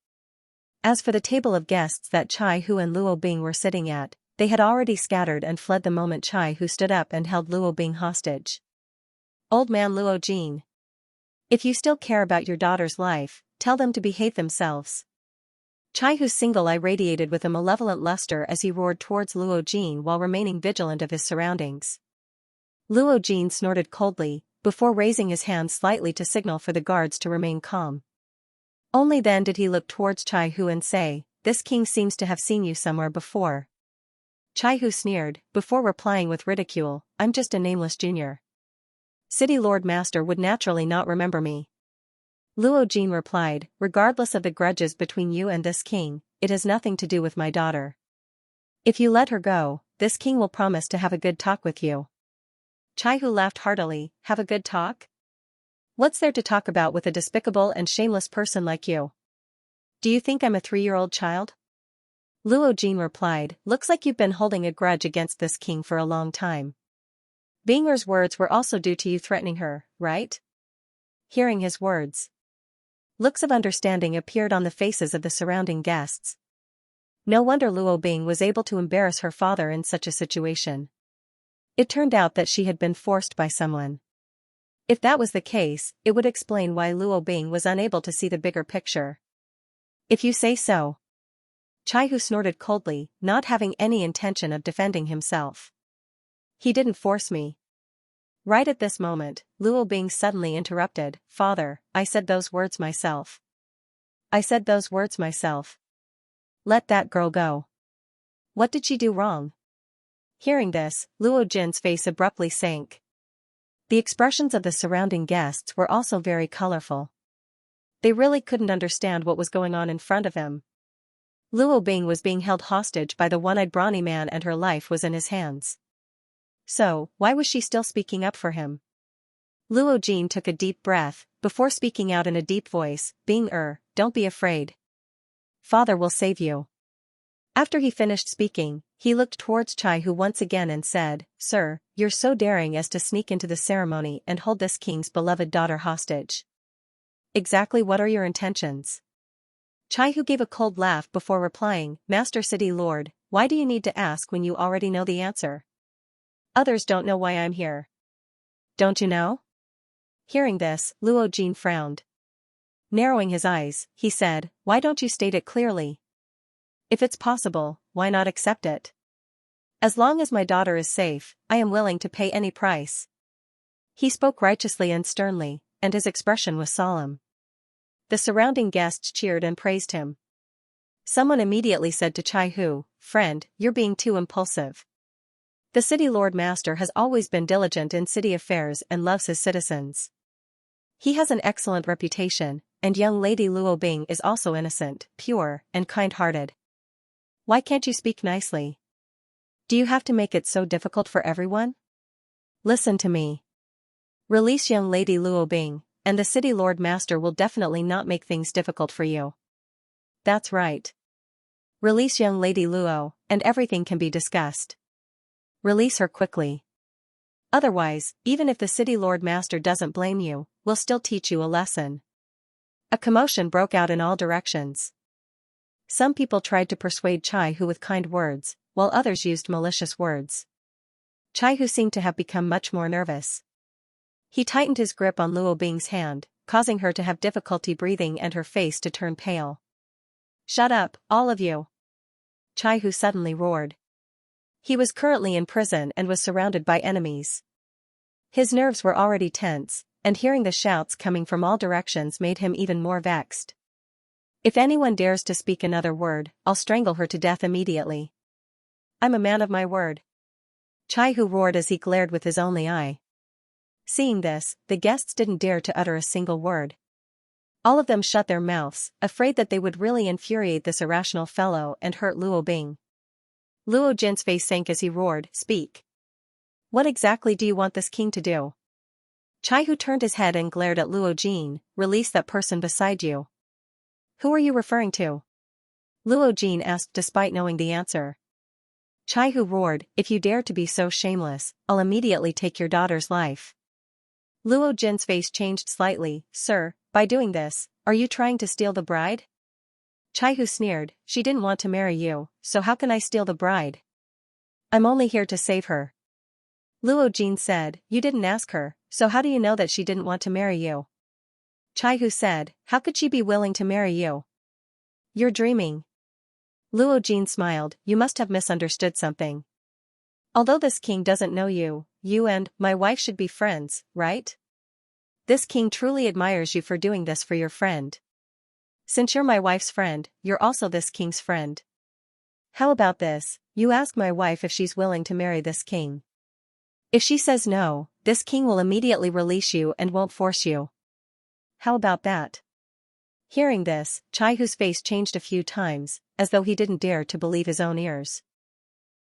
As for the table of guests that Chai Hu and Luo Bing were sitting at, they had already scattered and fled the moment Chai Hu stood up and held Luo Bing hostage. Old man Luo Jin. If you still care about your daughter's life, tell them to behave themselves. Chai Hu's single eye radiated with a malevolent luster as he roared towards Luo Jin while remaining vigilant of his surroundings. Luo Jin snorted coldly, before raising his hand slightly to signal for the guards to remain calm. Only then did he look towards Chai Hu and say, "This king seems to have seen you somewhere before." Chai Hu sneered, before replying with ridicule, "I'm just a nameless junior. City Lord Master would naturally not remember me." Luo Jin replied, "Regardless of the grudges between you and this king, it has nothing to do with my daughter. If you let her go, this king will promise to have a good talk with you." Chai Hu laughed heartily. "Have a good talk? What's there to talk about with a despicable and shameless person like you? Do you think I'm a 3-year-old child?" Luo Jin replied, "Looks like you've been holding a grudge against this king for a long time. Bing'er's words were also due to you threatening her, right?" Hearing his words, looks of understanding appeared on the faces of the surrounding guests. No wonder Luo Bing was able to embarrass her father in such a situation. It turned out that she had been forced by someone. If that was the case, it would explain why Luo Bing was unable to see the bigger picture. "If you say so." Chai Hu snorted coldly, not having any intention of defending himself. "He didn't force me." Right at this moment, Luo Bing suddenly interrupted, "Father, I said those words myself. I said those words myself. Let that girl go. What did she do wrong?" Hearing this, Luo Jin's face abruptly sank. The expressions of the surrounding guests were also very colorful. They really couldn't understand what was going on in front of him. Luo Bing was being held hostage by the one-eyed brawny man and her life was in his hands. So, why was she still speaking up for him? Luo Jin took a deep breath, before speaking out in a deep voice, "Bing-er, don't be afraid. Father will save you." After he finished speaking, he looked towards Chai Hu once again and said, "Sir, you're so daring as to sneak into the ceremony and hold this king's beloved daughter hostage. Exactly what are your intentions?" Chai Hu gave a cold laugh before replying, "Master City Lord, why do you need to ask when you already know the answer? Others don't know why I'm here. Don't you know?" Hearing this, Luo Jin frowned. Narrowing his eyes, he said, "Why don't you state it clearly? If it's possible, why not accept it? As long as my daughter is safe, I am willing to pay any price." He spoke righteously and sternly, and his expression was solemn. The surrounding guests cheered and praised him. Someone immediately said to Chai Hu, "Friend, you're being too impulsive. The city Lord Master has always been diligent in city affairs and loves his citizens. He has an excellent reputation, and young Lady Luo Bing is also innocent, pure, and kind-hearted. Why can't you speak nicely? Do you have to make it so difficult for everyone? Listen to me. Release young Lady Luo Bing, and the city Lord Master will definitely not make things difficult for you." "That's right. Release young Lady Luo, and everything can be discussed. Release her quickly. Otherwise, even if the city Lord Master doesn't blame you, we'll still teach you a lesson." A commotion broke out in all directions. Some people tried to persuade Chai Hu with kind words, while others used malicious words. Chai Hu seemed to have become much more nervous. He tightened his grip on Luo Bing's hand, causing her to have difficulty breathing and her face to turn pale. "Shut up, all of you!" Chai Hu suddenly roared. He was currently in prison and was surrounded by enemies. His nerves were already tense, and hearing the shouts coming from all directions made him even more vexed. "If anyone dares to speak another word, I'll strangle her to death immediately. I'm a man of my word." Chai Hu roared as he glared with his only eye. Seeing this, the guests didn't dare to utter a single word. All of them shut their mouths, afraid that they would really infuriate this irrational fellow and hurt Luo Bing. Luo Jin's face sank as he roared, "Speak. What exactly do you want this king to do?" Chai Hu turned his head and glared at Luo Jin. "Release that person beside you." "Who are you referring to?" Luo Jin asked despite knowing the answer. Chai Hu roared, "If you dare to be so shameless, I'll immediately take your daughter's life." Luo Jin's face changed slightly. "Sir, by doing this, are you trying to steal the bride?" Chai Hu sneered, "She didn't want to marry you, so how can I steal the bride? I'm only here to save her." Luo Jin said, "You didn't ask her, so how do you know that she didn't want to marry you?" Chai Hu said, "How could she be willing to marry you? You're dreaming." Luo Jin smiled, "You must have misunderstood something. Although this king doesn't know you, you and my wife should be friends, right? This king truly admires you for doing this for your friend. Since you're my wife's friend, you're also this king's friend. How about this, you ask my wife if she's willing to marry this king. If she says no, this king will immediately release you and won't force you. How about that?" Hearing this, Chai Hu's face changed a few times, as though he didn't dare to believe his own ears.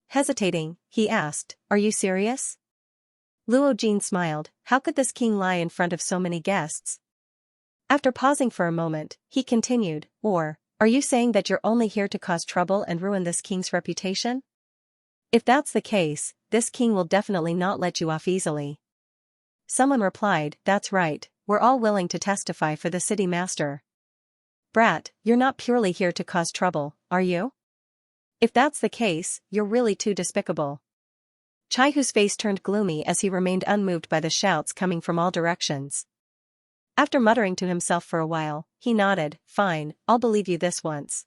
Hesitating, he asked, "Are you serious?" Luo Jin smiled, "How could this king lie in front of so many guests?" After pausing for a moment, he continued, "Or, are you saying that you're only here to cause trouble and ruin this king's reputation? If that's the case, this king will definitely not let you off easily." Someone replied, "That's right, we're all willing to testify for the city master." "Brat, you're not purely here to cause trouble, are you? If that's the case, you're really too despicable." Chai Hu's face turned gloomy as he remained unmoved by the shouts coming from all directions. After muttering to himself for a while, he nodded, "Fine, I'll believe you this once."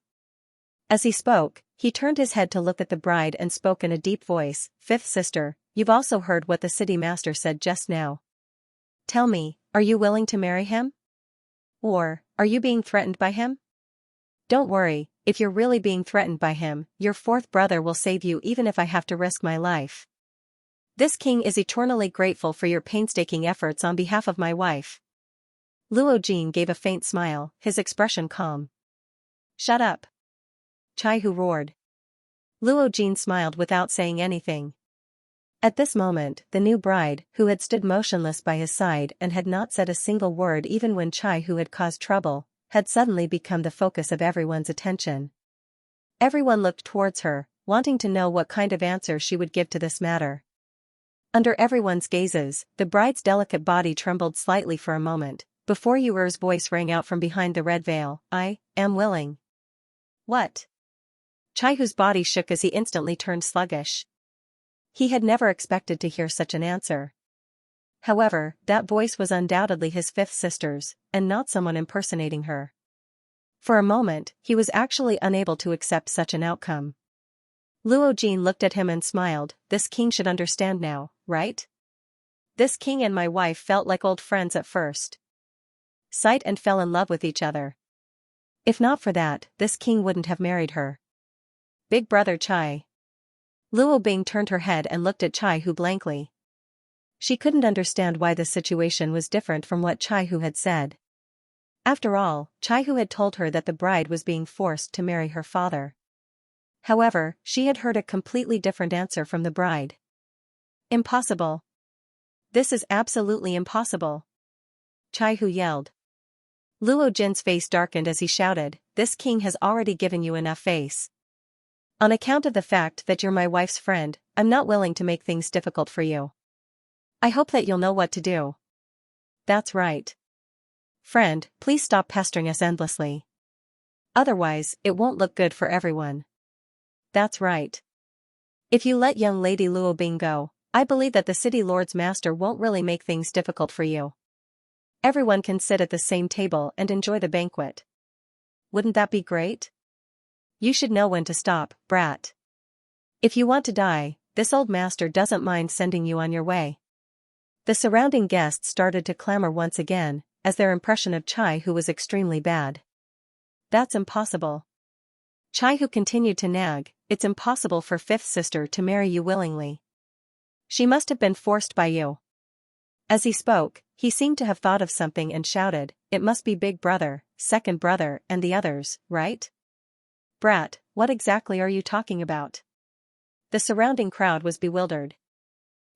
As he spoke, he turned his head to look at the bride and spoke in a deep voice, "Fifth sister, you've also heard what the city master said just now. Tell me, are you willing to marry him? Or, are you being threatened by him? Don't worry, if you're really being threatened by him, your fourth brother will save you even if I have to risk my life. This king is eternally grateful for your painstaking efforts on behalf of my wife." Luo Jin gave a faint smile, his expression calm. "Shut up!" Chai Hu roared. Luo Jin smiled without saying anything. At this moment, the new bride, who had stood motionless by his side and had not said a single word even when Chai Hu had caused trouble, had suddenly become the focus of everyone's attention. Everyone looked towards her, wanting to know what kind of answer she would give to this matter. Under everyone's gazes, the bride's delicate body trembled slightly for a moment, before Yuer's voice rang out from behind the red veil, "I am willing." "What?" Chai Hu's body shook as he instantly turned sluggish. He had never expected to hear such an answer. However, that voice was undoubtedly his fifth sister's, and not someone impersonating her. For a moment, he was actually unable to accept such an outcome. Luo Jin looked at him and smiled, "This king should understand now, right? This king and my wife felt like old friends at first sight and fell in love with each other. If not for that, this king wouldn't have married her. Big brother Chai. Luo Bing turned her head and looked at Chai Hu blankly. She couldn't understand why this situation was different from what Chai Hu had said. After all, Chai Hu had told her that the bride was being forced to marry her father. However, she had heard a completely different answer from the bride. Impossible. This is absolutely impossible. Chai Hu yelled. Luo Jin's face darkened as he shouted, "This king has already given you enough face. On account of the fact that you're my wife's friend, I'm not willing to make things difficult for you. I hope that you'll know what to do." That's right. Friend, please stop pestering us endlessly. Otherwise, it won't look good for everyone. That's right. If you let young Lady Luo Bing go, I believe that the city lord's master won't really make things difficult for you. Everyone can sit at the same table and enjoy the banquet. Wouldn't that be great? You should know when to stop, brat. If you want to die, this old master doesn't mind sending you on your way. The surrounding guests started to clamor once again, as their impression of Chai Hu was extremely bad. That's impossible. Chai Hu continued to nag, "It's impossible for fifth sister to marry you willingly. She must have been forced by you." As he spoke, he seemed to have thought of something and shouted, "It must be big brother, second brother and the others, right?" "Brat, what exactly are you talking about?" The surrounding crowd was bewildered.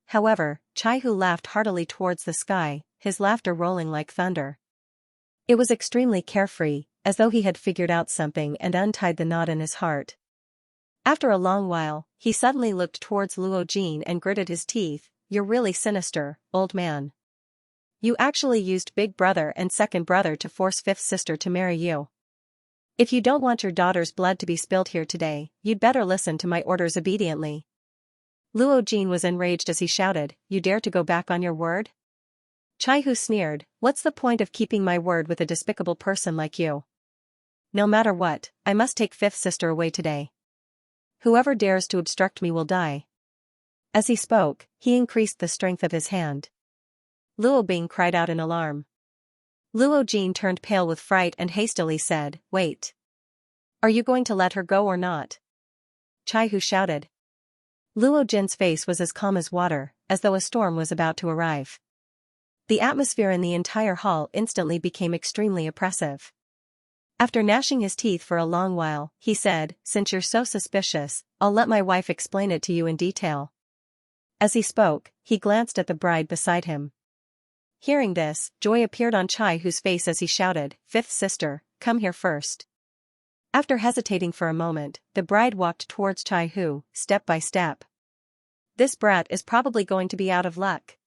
However, Chai Hu laughed heartily towards the sky, his laughter rolling like thunder. It was extremely carefree, as though he had figured out something and untied the knot in his heart. After a long while, he suddenly looked towards Luo Jin and gritted his teeth, "You're really sinister, old man. You actually used big brother and second brother to force fifth sister to marry you. If you don't want your daughter's blood to be spilled here today, you'd better listen to my orders obediently." Luo Jin was enraged as he shouted, "You dare to go back on your word?" Chai Hu sneered, "What's the point of keeping my word with a despicable person like you? No matter what, I must take fifth sister away today. Whoever dares to obstruct me will die." As he spoke, he increased the strength of his hand. Luo Bing cried out in alarm. Luo Jin turned pale with fright and hastily said, "Wait. Are you going to let her go or not?" Chai Hu shouted. Luo Jin's face was as calm as water, as though a storm was about to arrive. The atmosphere in the entire hall instantly became extremely oppressive. After gnashing his teeth for a long while, he said, "Since you're so suspicious, I'll let my wife explain it to you in detail." As he spoke, he glanced at the bride beside him. Hearing this, joy appeared on Chai Hu's face as he shouted, "Fifth sister, come here first." After hesitating for a moment, the bride walked towards Chai Hu, step by step. This brat is probably going to be out of luck.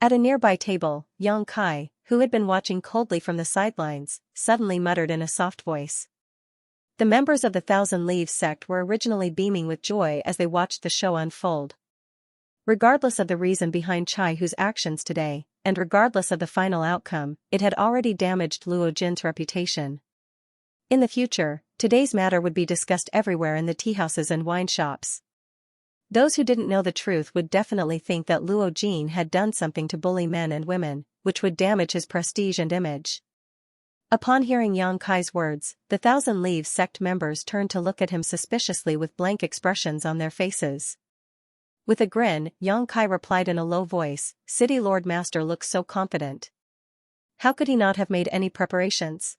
At a nearby table, Yang Kai, who had been watching coldly from the sidelines, suddenly muttered in a soft voice. The members of the Thousand Leaves sect were originally beaming with joy as they watched the show unfold. Regardless of the reason behind Chai Hu's actions today, and regardless of the final outcome, it had already damaged Luo Jin's reputation. In the future, today's matter would be discussed everywhere in the teahouses and wine shops. Those who didn't know the truth would definitely think that Luo Jin had done something to bully men and women, which would damage his prestige and image. Upon hearing Yang Kai's words, the Thousand Leaves sect members turned to look at him suspiciously with blank expressions on their faces. With a grin, Yang Kai replied in a low voice, "City Lord Master looks so confident. How could he not have made any preparations?"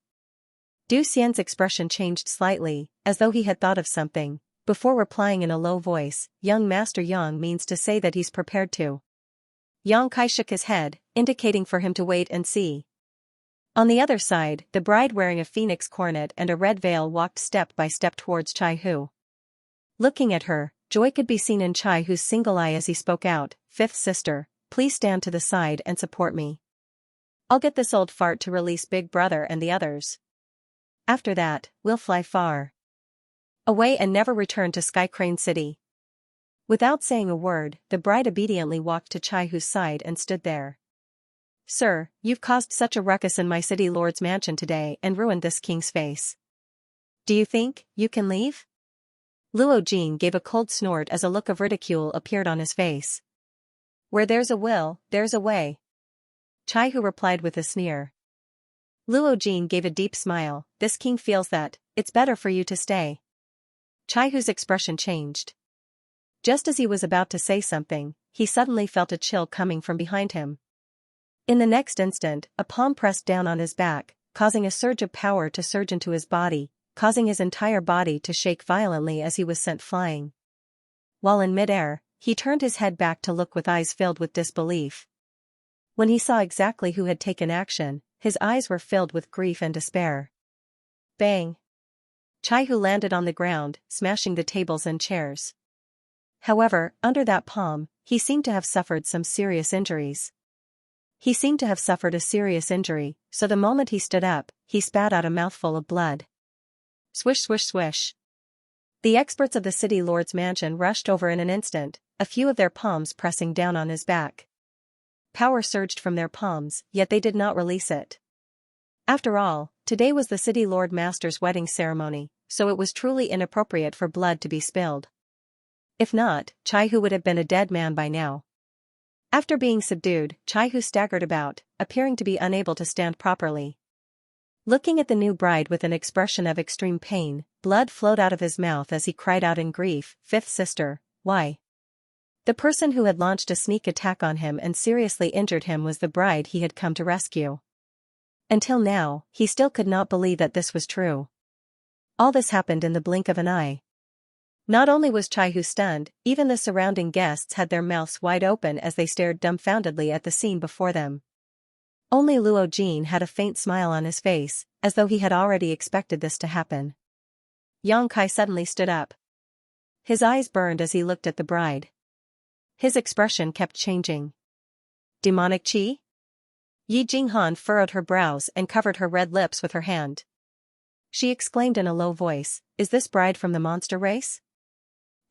Du Xian's expression changed slightly, as though he had thought of something, before replying in a low voice, "Young Master Yang means to say that he's prepared to." Yang Kai shook his head, indicating for him to wait and see. On the other side, the bride wearing a phoenix coronet and a red veil walked step by step towards Chai Hu. Looking at her, joy could be seen in Chai Hu's single eye as he spoke out, "Fifth sister, please stand to the side and support me. I'll get this old fart to release Big Brother and the others. After that, we'll fly far away and never return to Sky Crane City." Without saying a word, the bride obediently walked to Chai Hu's side and stood there. "Sir, you've caused such a ruckus in my city lord's mansion today and ruined this king's face. Do you think you can leave?" Luo Jin gave a cold snort as a look of ridicule appeared on his face. Where there's a will, there's a way. Chai-Hu replied with a sneer. Luo Jin gave a deep smile. This king feels that, it's better for you to stay. Chai-Hu's expression changed. Just as he was about to say something, he suddenly felt a chill coming from behind him. In the next instant, a palm pressed down on his back, causing a surge of power to surge into his body, causing his entire body to shake violently as he was sent flying. While in midair, he turned his head back to look with eyes filled with disbelief. When he saw exactly who had taken action, his eyes were filled with grief and despair. Bang! Chai-Hu landed on the ground, smashing the tables and chairs. However, under that palm, he seemed to have suffered some serious injuries. He seemed to have suffered a serious injury, so the moment he stood up, he spat out a mouthful of blood. Swish swish swish. The experts of the city lord's mansion rushed over in an instant, a few of their palms pressing down on his back. Power surged from their palms, yet they did not release it. After all, today was the city lord master's wedding ceremony, so it was truly inappropriate for blood to be spilled. If not, Chai-Hu would have been a dead man by now. After being subdued, Chai-Hu staggered about, appearing to be unable to stand properly. Looking at the new bride with an expression of extreme pain, blood flowed out of his mouth as he cried out in grief, "Fifth sister, why?" The person who had launched a sneak attack on him and seriously injured him was the bride he had come to rescue. Until now, he still could not believe that this was true. All this happened in the blink of an eye. Not only was Chai-Hu stunned, even the surrounding guests had their mouths wide open as they stared dumbfoundedly at the scene before them. Only Luo Jin had a faint smile on his face, as though he had already expected this to happen. Yang Kai suddenly stood up. His eyes burned as he looked at the bride. His expression kept changing. Demonic qi? Yi Jinghan furrowed her brows and covered her red lips with her hand. She exclaimed in a low voice, "Is this bride from the monster race?"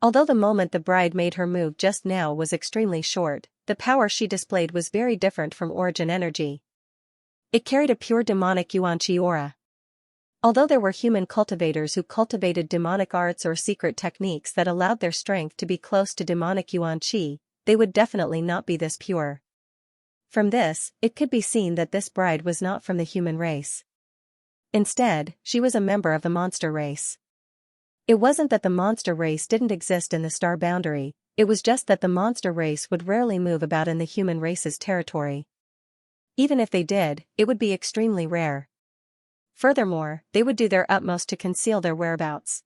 Although the moment the bride made her move just now was extremely short, the power she displayed was very different from origin energy. It carried a pure demonic yuan qi aura. Although there were human cultivators who cultivated demonic arts or secret techniques that allowed their strength to be close to demonic yuan qi, they would definitely not be this pure. From this, it could be seen that this bride was not from the human race. Instead, she was a member of the monster race. It wasn't that the monster race didn't exist in the star boundary, it was just that the monster race would rarely move about in the human race's territory. Even if they did, it would be extremely rare. Furthermore, they would do their utmost to conceal their whereabouts.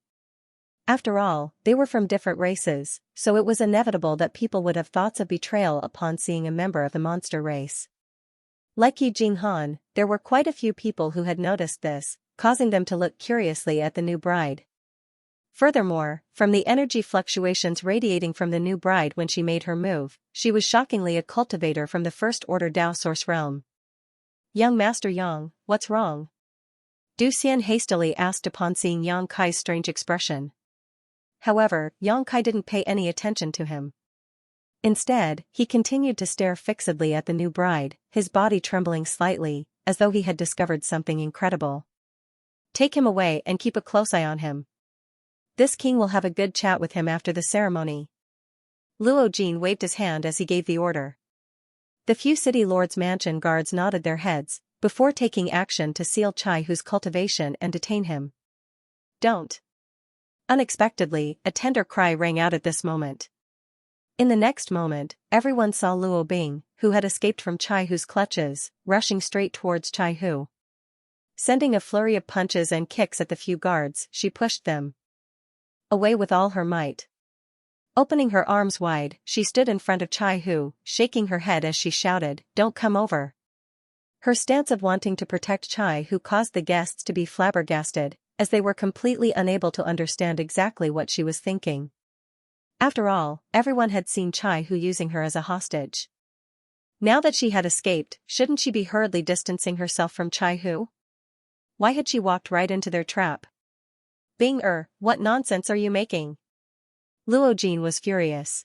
After all, they were from different races, so it was inevitable that people would have thoughts of betrayal upon seeing a member of the monster race. Like Yi Jinghan, there were quite a few people who had noticed this, causing them to look curiously at the new bride. Furthermore, from the energy fluctuations radiating from the new bride when she made her move, she was shockingly a cultivator from the first order Dao source realm. "Young Master Yang, what's wrong?" Du Xian hastily asked upon seeing Yang Kai's strange expression. However, Yang Kai didn't pay any attention to him. Instead, he continued to stare fixedly at the new bride, his body trembling slightly, as though he had discovered something incredible. "Take him away and keep a close eye on him. This king will have a good chat with him after the ceremony." Luo Jin waved his hand as he gave the order. The few city lords' mansion guards nodded their heads, before taking action to seal Chai-Hu's cultivation and detain him. "Don't." Unexpectedly, a tender cry rang out at this moment. In the next moment, everyone saw Luo Bing, who had escaped from Chai-Hu's clutches, rushing straight towards Chai-Hu. Sending a flurry of punches and kicks at the few guards, she pushed them away with all her might. Opening her arms wide, she stood in front of Chai-Hu, shaking her head as she shouted, "Don't come over." Her stance of wanting to protect Chai-Hu caused the guests to be flabbergasted, as they were completely unable to understand exactly what she was thinking. After all, everyone had seen Chai-Hu using her as a hostage. Now that she had escaped, shouldn't she be hurriedly distancing herself from Chai-Hu? Why had she walked right into their trap? "Bing-er, what nonsense are you making?" Luo Jin was furious.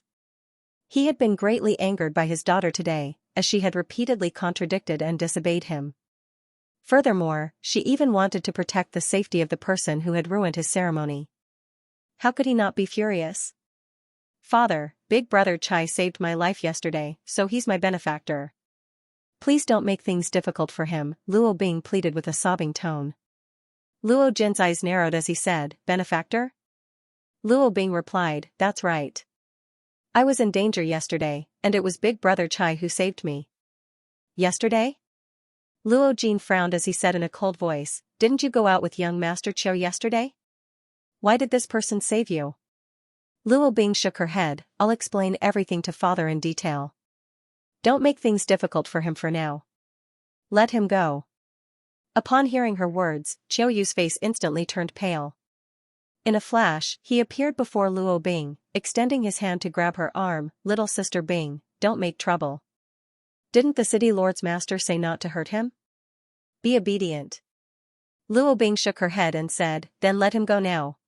He had been greatly angered by his daughter today, as she had repeatedly contradicted and disobeyed him. Furthermore, she even wanted to protect the safety of the person who had ruined his ceremony. How could he not be furious? Father, big brother Chai saved my life yesterday, so he's my benefactor. Please don't make things difficult for him, Luo Bing pleaded with a sobbing tone. Luo Jin's eyes narrowed as he said, benefactor? Luo Bing replied, that's right. I was in danger yesterday, and it was big brother Chai who saved me. Yesterday? Luo Jin frowned as he said in a cold voice, didn't you go out with young Master Chiu yesterday? Why did this person save you? Luo Bing shook her head, I'll explain everything to father in detail. Don't make things difficult for him for now. Let him go. Upon hearing her words, Chiu Yu's face instantly turned pale. In a flash, he appeared before Luo Bing, extending his hand to grab her arm, little sister Bing, don't make trouble. Didn't the city lord's master say not to hurt him? Be obedient. Luo Bing shook her head and said, then let him go now.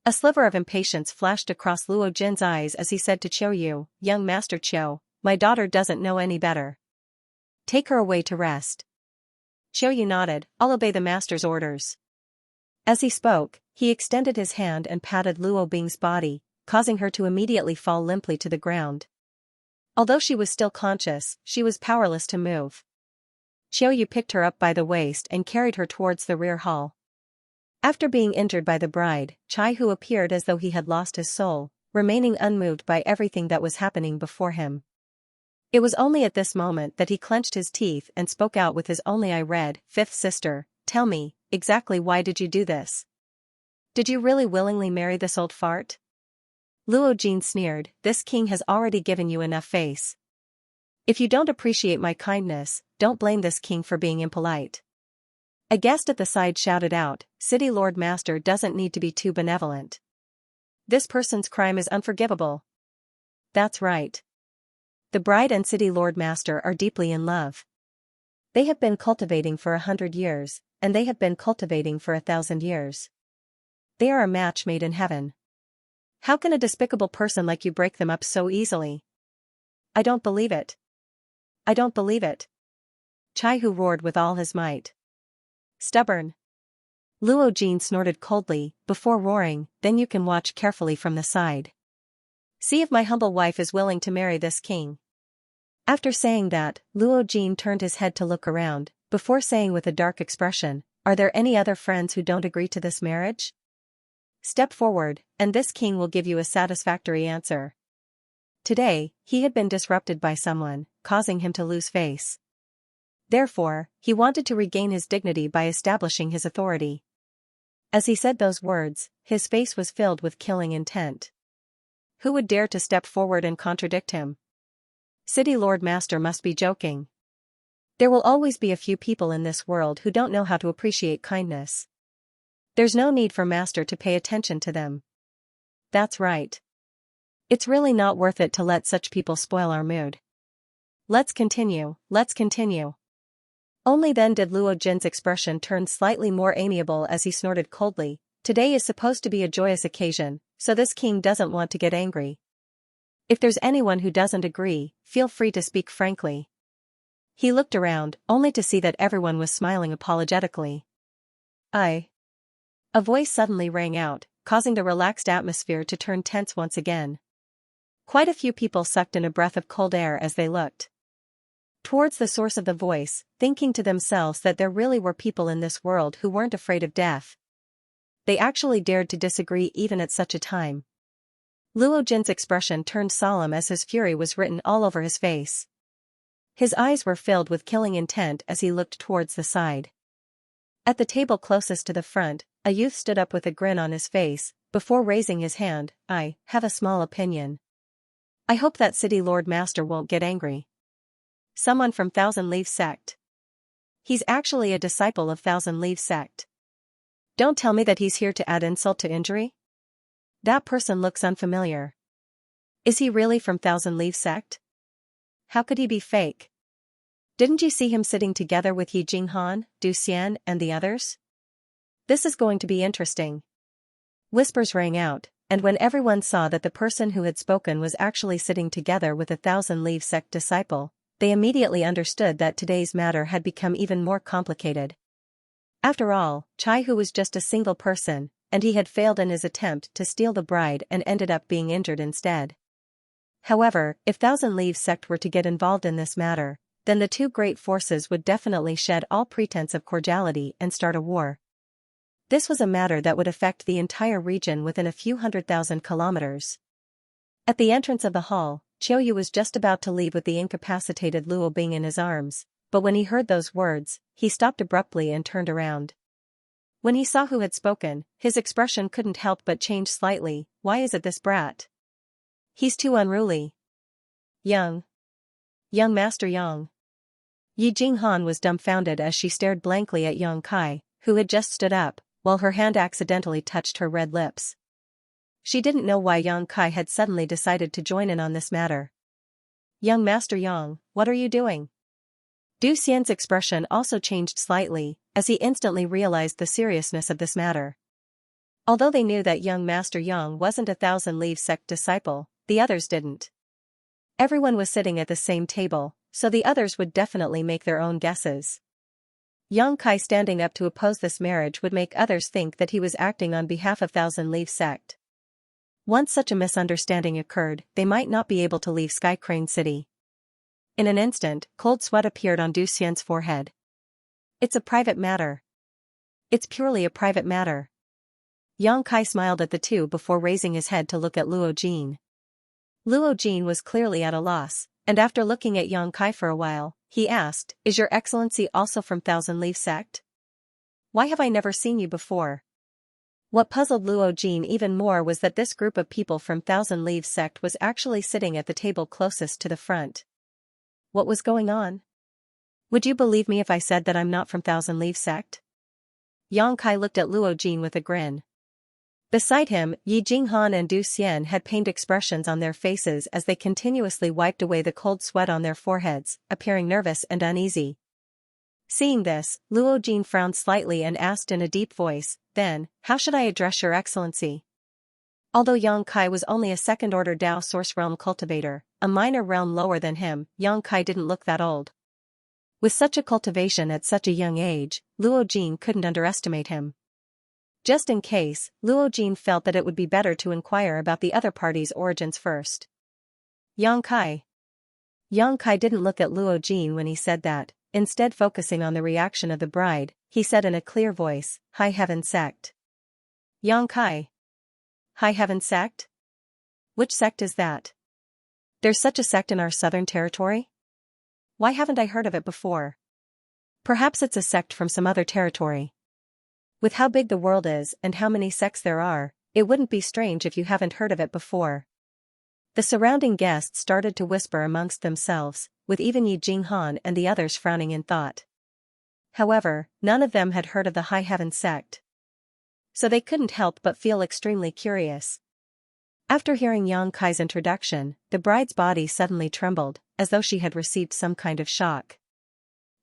A sliver of impatience flashed across Luo Jin's eyes as he said to Chiu Yu, young Master Chiu, my daughter doesn't know any better. Take her away to rest. Chiu Yu nodded, I'll obey the master's orders. As he spoke, he extended his hand and patted Luo Bing's body, causing her to immediately fall limply to the ground. Although she was still conscious, she was powerless to move. Chiu Yu picked her up by the waist and carried her towards the rear hall. After being injured by the bride, Chai Hu appeared as though he had lost his soul, remaining unmoved by everything that was happening before him. It was only at this moment that he clenched his teeth and spoke out with his only eye red, fifth sister, tell me, exactly why did you do this? Did you really willingly marry this old fart? Luo Jin sneered, this king has already given you enough face. If you don't appreciate my kindness, don't blame this king for being impolite. A guest at the side shouted out, City Lord Master doesn't need to be too benevolent. This person's crime is unforgivable. That's right. The bride and City Lord Master are deeply in love. They have been cultivating for 100 years, and they have been cultivating for 1,000 years. They are a match made in heaven. How can a despicable person like you break them up so easily? I don't believe it. I don't believe it. Chai Hu roared with all his might. Stubborn. Luo Jin snorted coldly, before roaring, then you can watch carefully from the side. See if my humble wife is willing to marry this king. After saying that, Luo Jin turned his head to look around, before saying with a dark expression, are there any other friends who don't agree to this marriage? Step forward, and this king will give you a satisfactory answer. Today, he had been disrupted by someone, causing him to lose face. Therefore, he wanted to regain his dignity by establishing his authority. As he said those words, his face was filled with killing intent. Who would dare to step forward and contradict him? City Lord Master must be joking. There will always be a few people in this world who don't know how to appreciate kindness. There's no need for Master to pay attention to them. That's right. It's really not worth it to let such people spoil our mood. Let's continue, let's continue. Only then did Luo Jin's expression turn slightly more amiable as he snorted coldly, today is supposed to be a joyous occasion, so this king doesn't want to get angry. If there's anyone who doesn't agree, feel free to speak frankly. He looked around, only to see that everyone was smiling apologetically. A voice suddenly rang out, causing the relaxed atmosphere to turn tense once again. Quite a few people sucked in a breath of cold air as they looked towards the source of the voice, thinking to themselves that there really were people in this world who weren't afraid of death. They actually dared to disagree even at such a time. Luo Jin's expression turned solemn as his fury was written all over his face. His eyes were filled with killing intent as he looked towards the side. At the table closest to the front, a youth stood up with a grin on his face, before raising his hand, I have a small opinion. I hope that City Lord Master won't get angry. Someone from Thousand Leaves sect. He's actually a disciple of Thousand Leaves sect. Don't tell me that he's here to add insult to injury? That person looks unfamiliar. Is he really from Thousand Leaves sect? How could he be fake? Didn't you see him sitting together with Yi Jinghan, Du Xian, and the others? This is going to be interesting. Whispers rang out, and when everyone saw that the person who had spoken was actually sitting together with a Thousand Leaves sect disciple, they immediately understood that today's matter had become even more complicated. After all, Chai Hu was just a single person, and he had failed in his attempt to steal the bride and ended up being injured instead. However, if Thousand Leaves sect were to get involved in this matter, then the two great forces would definitely shed all pretense of cordiality and start a war. This was a matter that would affect the entire region within a few 100,000 kilometers. At the entrance of the hall, Qiuyu was just about to leave with the incapacitated Luo Bing in his arms, but when he heard those words, he stopped abruptly and turned around. When he saw who had spoken, his expression couldn't help but change slightly. Why is it this brat? He's too unruly. Young Master Yang. Yi Jinghan was dumbfounded as she stared blankly at Yang Kai, who had just stood up, while her hand accidentally touched her red lips. She didn't know why Yang Kai had suddenly decided to join in on this matter. Young Master Yang, what are you doing? Du Xian's expression also changed slightly, as he instantly realized the seriousness of this matter. Although they knew that young Master Yang wasn't a Thousand Leaves sect disciple, the others didn't. Everyone was sitting at the same table, so the others would definitely make their own guesses. Yang Kai standing up to oppose this marriage would make others think that he was acting on behalf of Thousand Leaves sect. Once such a misunderstanding occurred, they might not be able to leave Sky Crane City. In an instant, cold sweat appeared on Du Xian's forehead. It's a private matter. It's purely a private matter. Yang Kai smiled at the two before raising his head to look at Luo Jin. Luo Jin was clearly at a loss, and after looking at Yang Kai for a while, he asked, "Is your excellency also from Thousand Leaves sect? Why have I never seen you before?" What puzzled Luo Jin even more was that this group of people from Thousand Leaves sect was actually sitting at the table closest to the front. What was going on? Would you believe me if I said that I'm not from Thousand Leaves sect? Yang Kai looked at Luo Jin with a grin. Beside him, Yi Jinghan and Du Xian had pained expressions on their faces as they continuously wiped away the cold sweat on their foreheads, appearing nervous and uneasy. Seeing this, Luo Jin frowned slightly and asked in a deep voice, "Then, how should I address your excellency?" Although Yang Kai was only a second-order Dao Source Realm cultivator, a minor realm lower than him, Yang Kai didn't look that old. With such a cultivation at such a young age, Luo Jin couldn't underestimate him. Just in case, Luo Jin felt that it would be better to inquire about the other party's origins first. Yang Kai. Yang Kai didn't look at Luo Jin when he said that, instead focusing on the reaction of the bride, he said in a clear voice, "High Heaven sect." Yang Kai. High Heaven sect? Which sect is that? There's such a sect in our southern territory? Why haven't I heard of it before? Perhaps it's a sect from some other territory. With how big the world is and how many sects there are, it wouldn't be strange if you haven't heard of it before. The surrounding guests started to whisper amongst themselves, with even Yi Jinghan and the others frowning in thought. However, none of them had heard of the High Heaven sect. So they couldn't help but feel extremely curious. After hearing Yang Kai's introduction, the bride's body suddenly trembled, as though she had received some kind of shock.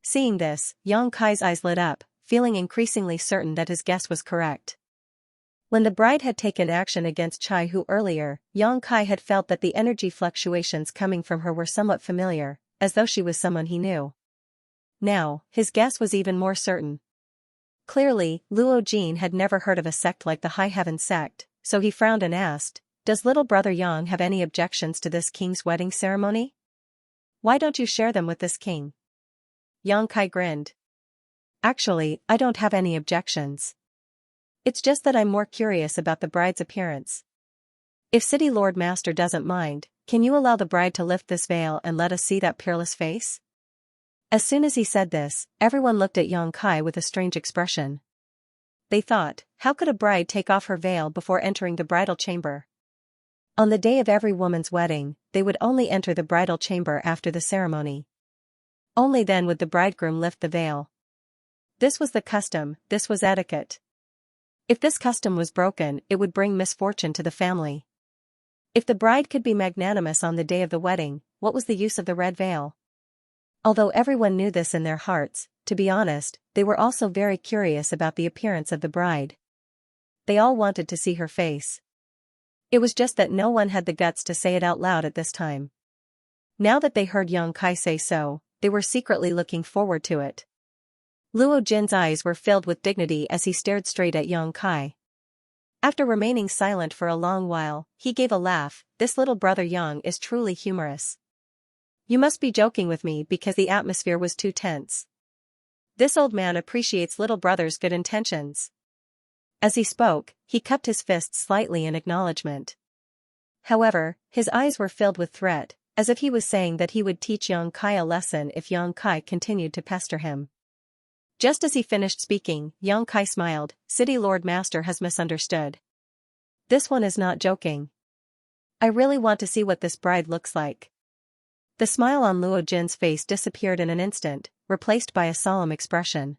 Seeing this, Yang Kai's eyes lit up, feeling increasingly certain that his guess was correct. When the bride had taken action against Chai Hu earlier, Yang Kai had felt that the energy fluctuations coming from her were somewhat familiar, as though she was someone he knew. Now, his guess was even more certain. Clearly, Luo Jin had never heard of a sect like the High Heaven sect, so he frowned and asked, "Does little brother Yang have any objections to this king's wedding ceremony? Why don't you share them with this king?" Yang Kai grinned. "Actually, I don't have any objections. It's just that I'm more curious about the bride's appearance. If City Lord Master doesn't mind, can you allow the bride to lift this veil and let us see that peerless face?" As soon as he said this, everyone looked at Yang Kai with a strange expression. They thought, how could a bride take off her veil before entering the bridal chamber? On the day of every woman's wedding, they would only enter the bridal chamber after the ceremony. Only then would the bridegroom lift the veil. This was the custom, this was etiquette. If this custom was broken, it would bring misfortune to the family. If the bride could be magnanimous on the day of the wedding, what was the use of the red veil? Although everyone knew this in their hearts, to be honest, they were also very curious about the appearance of the bride. They all wanted to see her face. It was just that no one had the guts to say it out loud at this time. Now that they heard Yang Kai say so, they were secretly looking forward to it. Luo Jin's eyes were filled with dignity as he stared straight at Yang Kai. After remaining silent for a long while, he gave a laugh. This little brother Yang is truly humorous. You must be joking with me because the atmosphere was too tense. This old man appreciates little brother's good intentions. As he spoke, he cupped his fists slightly in acknowledgement. However, his eyes were filled with threat, as if he was saying that he would teach Xianxia a lesson if Xianxia continued to pester him. Just as he finished speaking, Xianxia smiled. City Lord Master has misunderstood. This one is not joking. I really want to see what this bride looks like. The smile on Luo Jin's face disappeared in an instant, replaced by a solemn expression.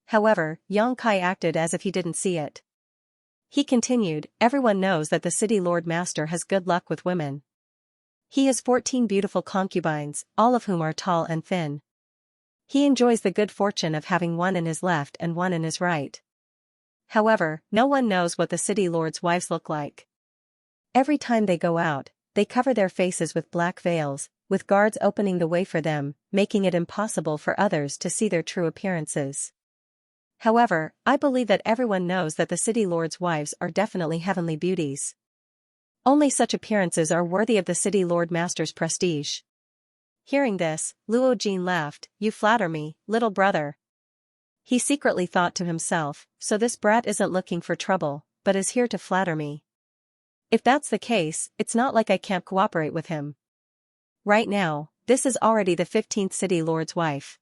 However, Xianxia acted as if he didn't see it. He continued, everyone knows that the City Lord Master has good luck with women. He has 14 beautiful concubines, all of whom are tall and thin. He enjoys the good fortune of having one in his left and one in his right. However, no one knows what the City Lord's wives look like. Every time they go out, they cover their faces with black veils, with guards opening the way for them, making it impossible for others to see their true appearances. However, I believe that everyone knows that the City Lord's wives are definitely heavenly beauties. Only such appearances are worthy of the City Lord Master's prestige. Hearing this, Luo Jin laughed. You flatter me, little brother. He secretly thought to himself, so this brat isn't looking for trouble, but is here to flatter me. If that's the case, it's not like I can't cooperate with him. Right now, this is already the 15th City Lord's wife.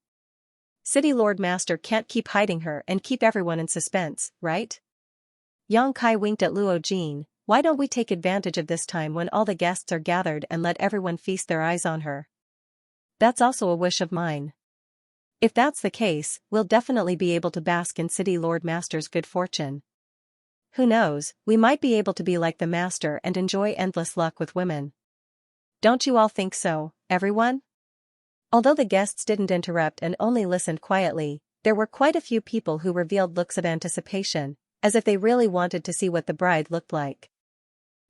City Lord Master can't keep hiding her and keep everyone in suspense, right? Xianxia winked at Luo Jin. Why don't we take advantage of this time when all the guests are gathered and let everyone feast their eyes on her? That's also a wish of mine. If that's the case, we'll definitely be able to bask in City Lord Master's good fortune. Who knows, we might be able to be like the Master and enjoy endless luck with women. Don't you all think so, everyone? Although the guests didn't interrupt and only listened quietly, there were quite a few people who revealed looks of anticipation, as if they really wanted to see what the bride looked like.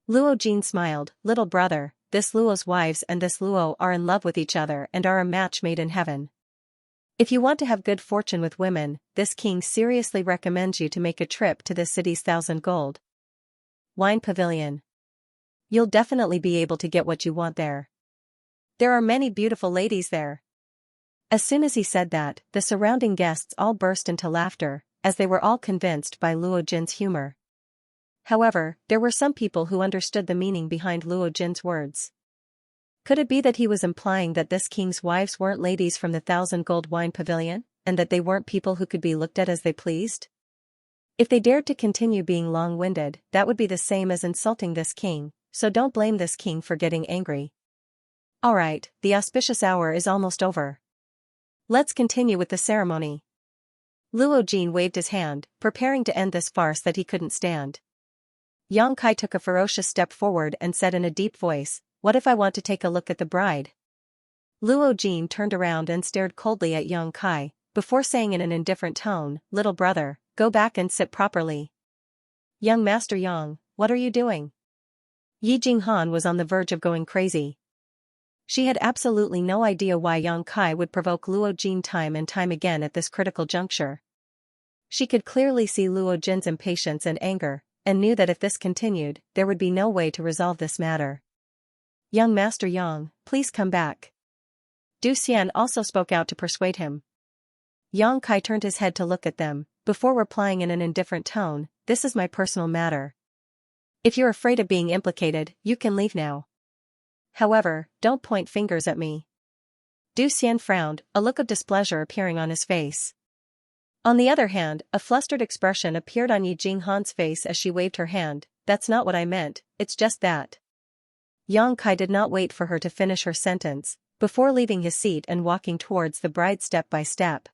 Luo Jin smiled. Little brother, this Luo's wives and this Luo are in love with each other and are a match made in heaven. If you want to have good fortune with women, this king seriously recommends you to make a trip to this city's 1,000 gold wine pavilion. You'll definitely be able to get what you want there. There are many beautiful ladies there. As soon as he said that, the surrounding guests all burst into laughter, as they were all convinced by Luo Jin's humor. However, there were some people who understood the meaning behind Luo Jin's words. Could it be that he was implying that this king's wives weren't ladies from the 1,000 gold wine pavilion, and that they weren't people who could be looked at as they pleased? If they dared to continue being long-winded, that would be the same as insulting this king, so don't blame this king for getting angry. Alright, the auspicious hour is almost over. Let's continue with the ceremony. Luo Jin waved his hand, preparing to end this farce that he couldn't stand. Xianxia took a ferocious step forward and said in a deep voice, what if I want to take a look at the bride? Luo Jin turned around and stared coldly at Xianxia, before saying in an indifferent tone, little brother, go back and sit properly. Young Master Yang, what are you doing? Yi Jinghan was on the verge of going crazy. She had absolutely no idea why Xianxia would provoke Luo Jin time and time again at this critical juncture. She could clearly see Luo Jin's impatience and anger, and knew that if this continued, there would be no way to resolve this matter. Young Master Yang, please come back. Du Xian also spoke out to persuade him. Xianxia turned his head to look at them, before replying in an indifferent tone, this is my personal matter. If you're afraid of being implicated, you can leave now. However, don't point fingers at me. Du Xian frowned, a look of displeasure appearing on his face. On the other hand, a flustered expression appeared on Yi Jinghan's face as she waved her hand. That's not what I meant, it's just that. Xianxia did not wait for her to finish her sentence, before leaving his seat and walking towards the bride step by step.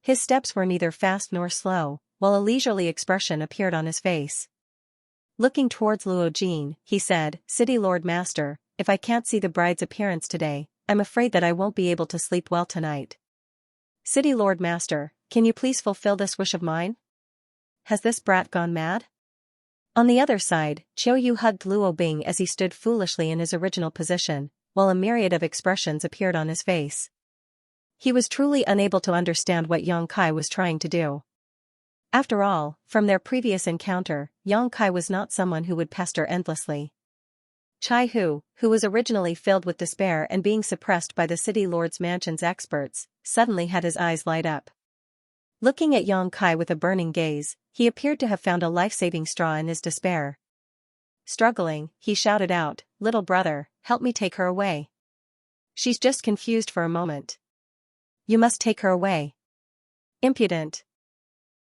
His steps were neither fast nor slow, while a leisurely expression appeared on his face. Looking towards Luo Jin, he said, City Lord Master, if I can't see the bride's appearance today, I'm afraid that I won't be able to sleep well tonight. City Lord Master, can you please fulfill this wish of mine? Has this brat gone mad? On the other side, Qiu Yu hugged Luo Bing as he stood foolishly in his original position, while a myriad of expressions appeared on his face. He was truly unable to understand what Xianxia was trying to do. After all, from their previous encounter, Yang Kai was not someone who would pester endlessly. Chai Hu, who was originally filled with despair and being suppressed by the City Lord's Mansion's experts, suddenly had his eyes light up. Looking at Yang Kai with a burning gaze, he appeared to have found a life-saving straw in his despair. Struggling, he shouted out, "Little brother, help me take her away. She's just confused for a moment. You must take her away." Impudent!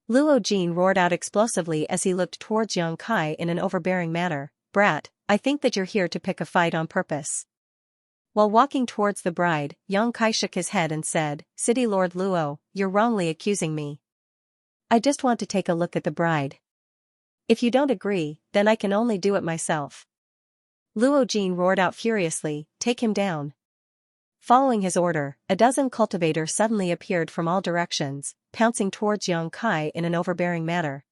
Luo Jin roared out explosively as he looked towards Yang Kai in an overbearing manner. "Brat, I think that you're here to pick a fight on purpose." While walking towards the bride, Yang Kai shook his head and said, "City Lord Luo, you're wrongly accusing me. I just want to take a look at the bride. If you don't agree, then I can only do it myself." Luo Jin roared out furiously, "Take him down." Following his order, a dozen cultivators suddenly appeared from all directions, pouncing towards Yang Kai in an overbearing manner.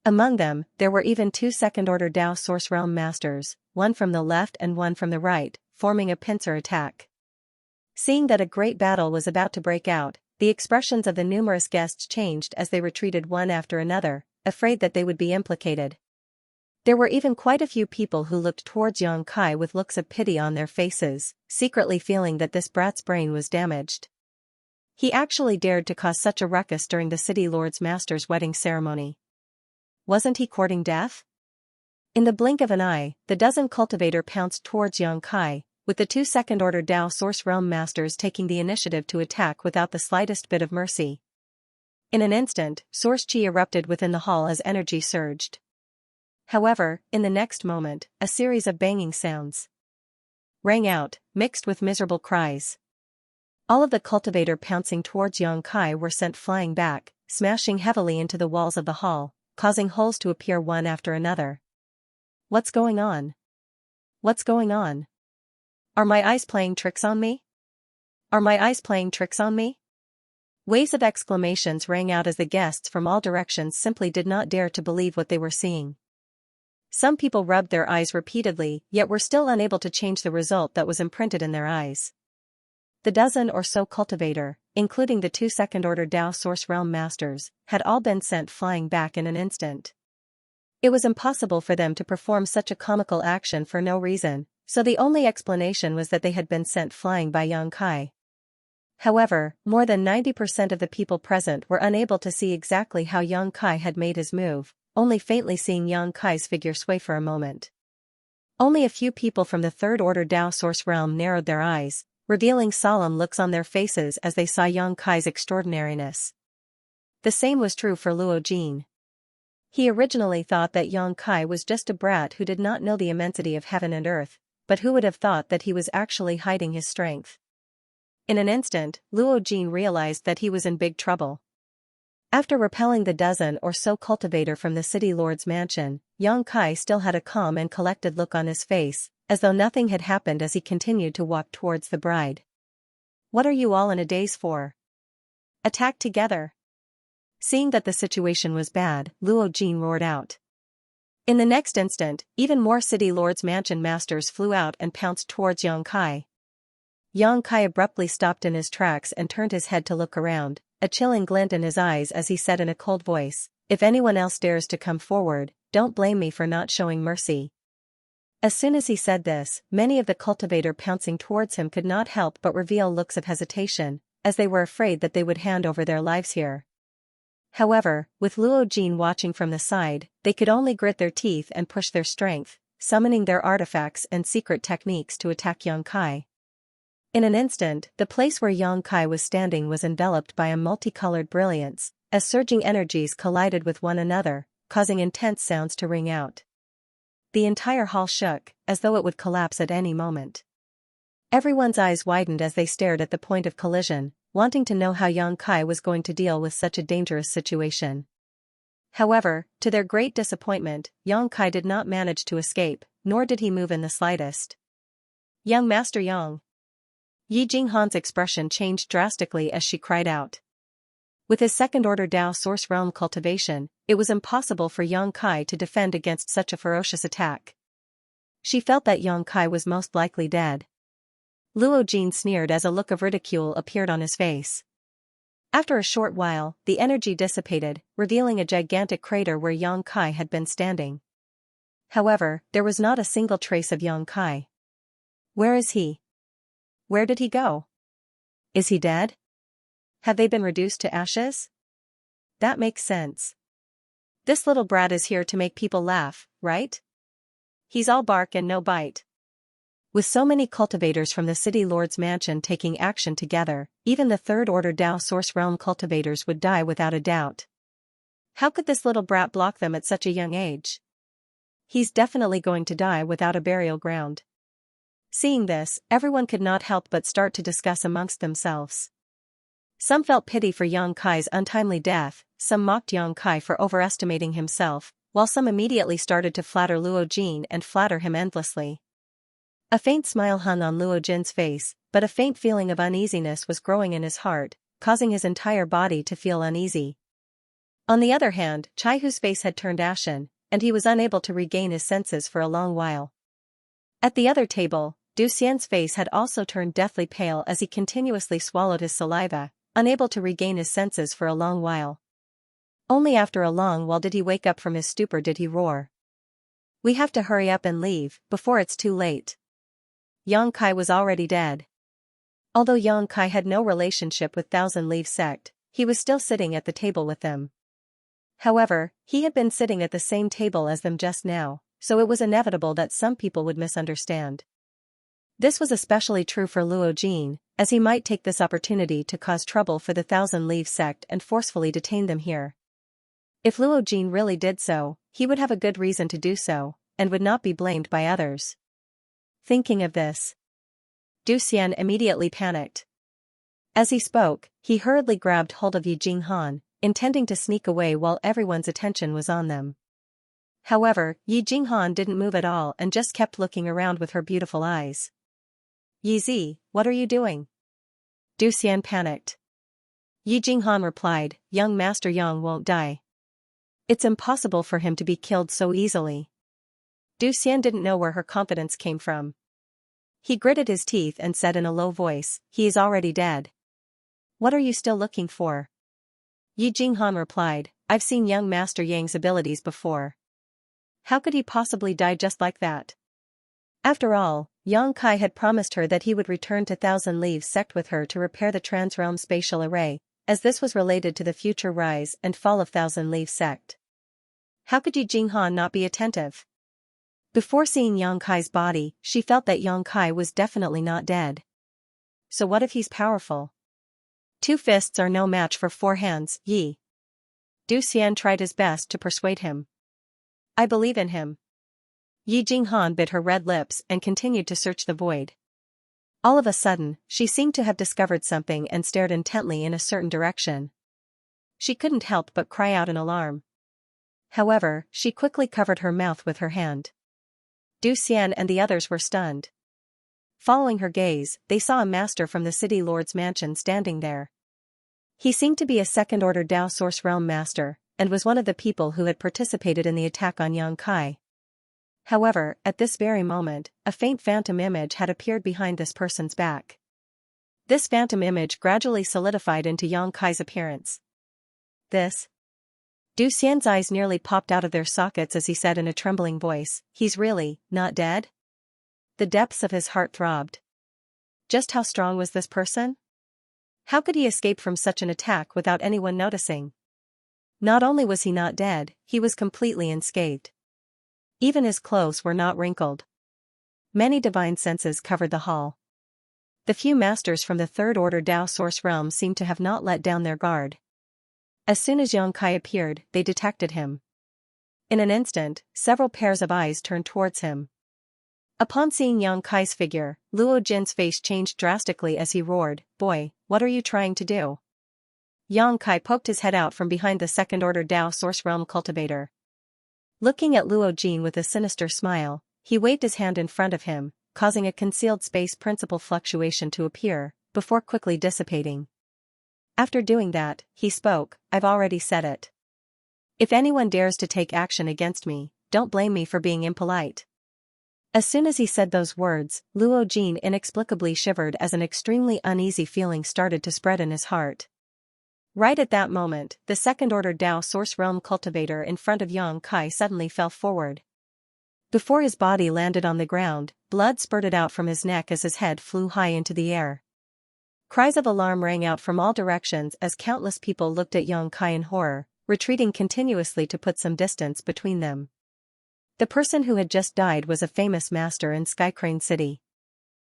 Among them, there were even 2 second-order Dao Source Realm Masters, one from the left and one from the right, forming a pincer attack. Seeing that a great battle was about to break out, the expressions of the numerous guests changed as they retreated one after another, afraid that they would be implicated. There were even quite a few people who looked towards Yang Kai with looks of pity on their faces, secretly feeling that this brat's brain was damaged. He actually dared to cause such a ruckus during the City Lord's Master's wedding ceremony. Wasn't he courting death? In the blink of an eye, the dozen cultivator pounced towards Yang Kai, with the 2 second-order Dao Source Realm Masters taking the initiative to attack without the slightest bit of mercy. In an instant, Source Chi erupted within the hall as energy surged. However, in the next moment, a series of banging sounds rang out, mixed with miserable cries. All of the cultivator pouncing towards Yang Kai were sent flying back, smashing heavily into the walls of the hall, causing holes to appear one after another. What's going on? What's going on? Are my eyes playing tricks on me? Are my eyes playing tricks on me? Waves of exclamations rang out as the guests from all directions simply did not dare to believe what they were seeing. Some people rubbed their eyes repeatedly, yet were still unable to change the result that was imprinted in their eyes. The dozen or so cultivator, including the 2 second-order Dao Source Realm Masters, had all been sent flying back in an instant. It was impossible for them to perform such a comical action for no reason, so the only explanation was that they had been sent flying by Yang Kai. However, more than 90% of the people present were unable to see exactly how Yang Kai had made his move, only faintly seeing Yang Kai's figure sway for a moment. Only a few people from the 3rd-order Dao Source Realm narrowed their eyes, revealing solemn looks on their faces as they saw Yang Kai's extraordinariness. The same was true for Luo Jin. He originally thought that Yang Kai was just a brat who did not know the immensity of heaven and earth, but who would have thought that he was actually hiding his strength? In an instant, Luo Jin realized that he was in big trouble. After repelling the dozen or so cultivator from the City Lord's mansion, Yang Kai still had a calm and collected look on his face, as though nothing had happened as he continued to walk towards the bride. "What are you all in a daze for? Attack together!" Seeing that the situation was bad, Luo Jin roared out. In the next instant, even more City Lord's Mansion Masters flew out and pounced towards Yang Kai. Yang Kai abruptly stopped in his tracks and turned his head to look around, a chilling glint in his eyes as he said in a cold voice, "If anyone else dares to come forward, don't blame me for not showing mercy." As soon as he said this, many of the cultivator pouncing towards him could not help but reveal looks of hesitation, as they were afraid that they would hand over their lives here. However, with Luo Jin watching from the side, they could only grit their teeth and push their strength, summoning their artifacts and secret techniques to attack Yang Kai. In an instant, the place where Yang Kai was standing was enveloped by a multicolored brilliance, as surging energies collided with one another, causing intense sounds to ring out. The entire hall shook, as though it would collapse at any moment. Everyone's eyes widened as they stared at the point of collision, wanting to know how Yang Kai was going to deal with such a dangerous situation. However, to their great disappointment, Yang Kai did not manage to escape, nor did he move in the slightest. "Young Master Yang!" Yi Jinghan's expression changed drastically as she cried out. With his second-order Dao Source Realm cultivation, it was impossible for Yang Kai to defend against such a ferocious attack. She felt that Yang Kai was most likely dead. Luo Jin sneered as a look of ridicule appeared on his face. After a short while, the energy dissipated, revealing a gigantic crater where Yang Kai had been standing. However, there was not a single trace of Yang Kai. Where is he? Where did he go? Is he dead? Have they been reduced to ashes? That makes sense. This little brat is here to make people laugh, right? He's all bark and no bite. With so many cultivators from the City Lord's mansion taking action together, even the Third Order Dao Source Realm cultivators would die without a doubt. How could this little brat block them at such a young age? He's definitely going to die without a burial ground. Seeing this, everyone could not help but start to discuss amongst themselves. Some felt pity for Yang Kai's untimely death, some mocked Yang Kai for overestimating himself, while some immediately started to flatter Luo Jin and flatter him endlessly. A faint smile hung on Luo Jin's face, but a faint feeling of uneasiness was growing in his heart, causing his entire body to feel uneasy. On the other hand, Chai Hu's face had turned ashen, and he was unable to regain his senses for a long while. At the other table, Du Xian's face had also turned deathly pale as he continuously swallowed his saliva, unable to regain his senses for a long while. Only after a long while did he wake up from his stupor did he roar. We have to hurry up and leave, before it's too late. Yang Kai was already dead. Although Yang Kai had no relationship with Thousand Leaf Sect, he was still sitting at the table with them. However, he had been sitting at the same table as them just now, so it was inevitable that some people would misunderstand. This was especially true for Luo Jin, as he might take this opportunity to cause trouble for the Thousand Leaf Sect and forcefully detain them here. If Luo Jin really did so, he would have a good reason to do so, and would not be blamed by others. Thinking of this, Du Xian immediately panicked. As he spoke, he hurriedly grabbed hold of Yi Jinghan, intending to sneak away while everyone's attention was on them. However, Yi Jinghan didn't move at all and just kept looking around with her beautiful eyes. Yi Zi, what are you doing? Du Xian panicked. Yi Jinghan replied, Young Master Yang won't die. It's impossible for him to be killed so easily. Du Xian didn't know where her confidence came from. He gritted his teeth and said in a low voice, he is already dead. What are you still looking for? Yi Jinghan replied, I've seen young Master Yang's abilities before. How could he possibly die just like that? After all, Yang Kai had promised her that he would return to Thousand Leaves Sect with her to repair the Transrealm spatial array, as this was related to the future rise and fall of Thousand Leaves Sect. How could Yi Jinghan not be attentive? Before seeing Yang Kai's body, she felt that Yang Kai was definitely not dead. So what if he's powerful? 2 fists are no match for 4 hands, Yi. Du Xian tried his best to persuade him. I believe in him. Yi Jinghan bit her red lips and continued to search the void. All of a sudden, she seemed to have discovered something and stared intently in a certain direction. She couldn't help but cry out in alarm. However, she quickly covered her mouth with her hand. Du Xian and the others were stunned. Following her gaze, they saw a master from the City Lord's mansion standing there. He seemed to be a second-order Dao Source Realm master, and was one of the people who had participated in the attack on Yang Kai. However, at this very moment, a faint phantom image had appeared behind this person's back. This phantom image gradually solidified into Yang Kai's appearance. This? Du Xian's eyes nearly popped out of their sockets as he said in a trembling voice, he's really not dead? The depths of his heart throbbed. Just how strong was this person? How could he escape from such an attack without anyone noticing? Not only was he not dead, he was completely unscathed. Even his clothes were not wrinkled. Many divine senses covered the hall. The few masters from the Third Order Dao Source Realm seemed to have not let down their guard. As soon as Yang Kai appeared, they detected him. In an instant, several pairs of eyes turned towards him. Upon seeing Yang Kai's figure, Luo Jin's face changed drastically as he roared, Boy, what are you trying to do? Yang Kai poked his head out from behind the second-order Dao Source Realm cultivator. Looking at Luo Jin with a sinister smile, he waved his hand in front of him, causing a concealed space principle fluctuation to appear, before quickly dissipating. After doing that, he spoke, I've already said it. If anyone dares to take action against me, don't blame me for being impolite. As soon as he said those words, Luo Jin inexplicably shivered as an extremely uneasy feeling started to spread in his heart. Right at that moment, the second-order Dao Source Realm cultivator in front of Yang Kai suddenly fell forward. Before his body landed on the ground, blood spurted out from his neck as his head flew high into the air. Cries of alarm rang out from all directions as countless people looked at Yang Kai in horror, retreating continuously to put some distance between them. The person who had just died was a famous master in Skycrane City.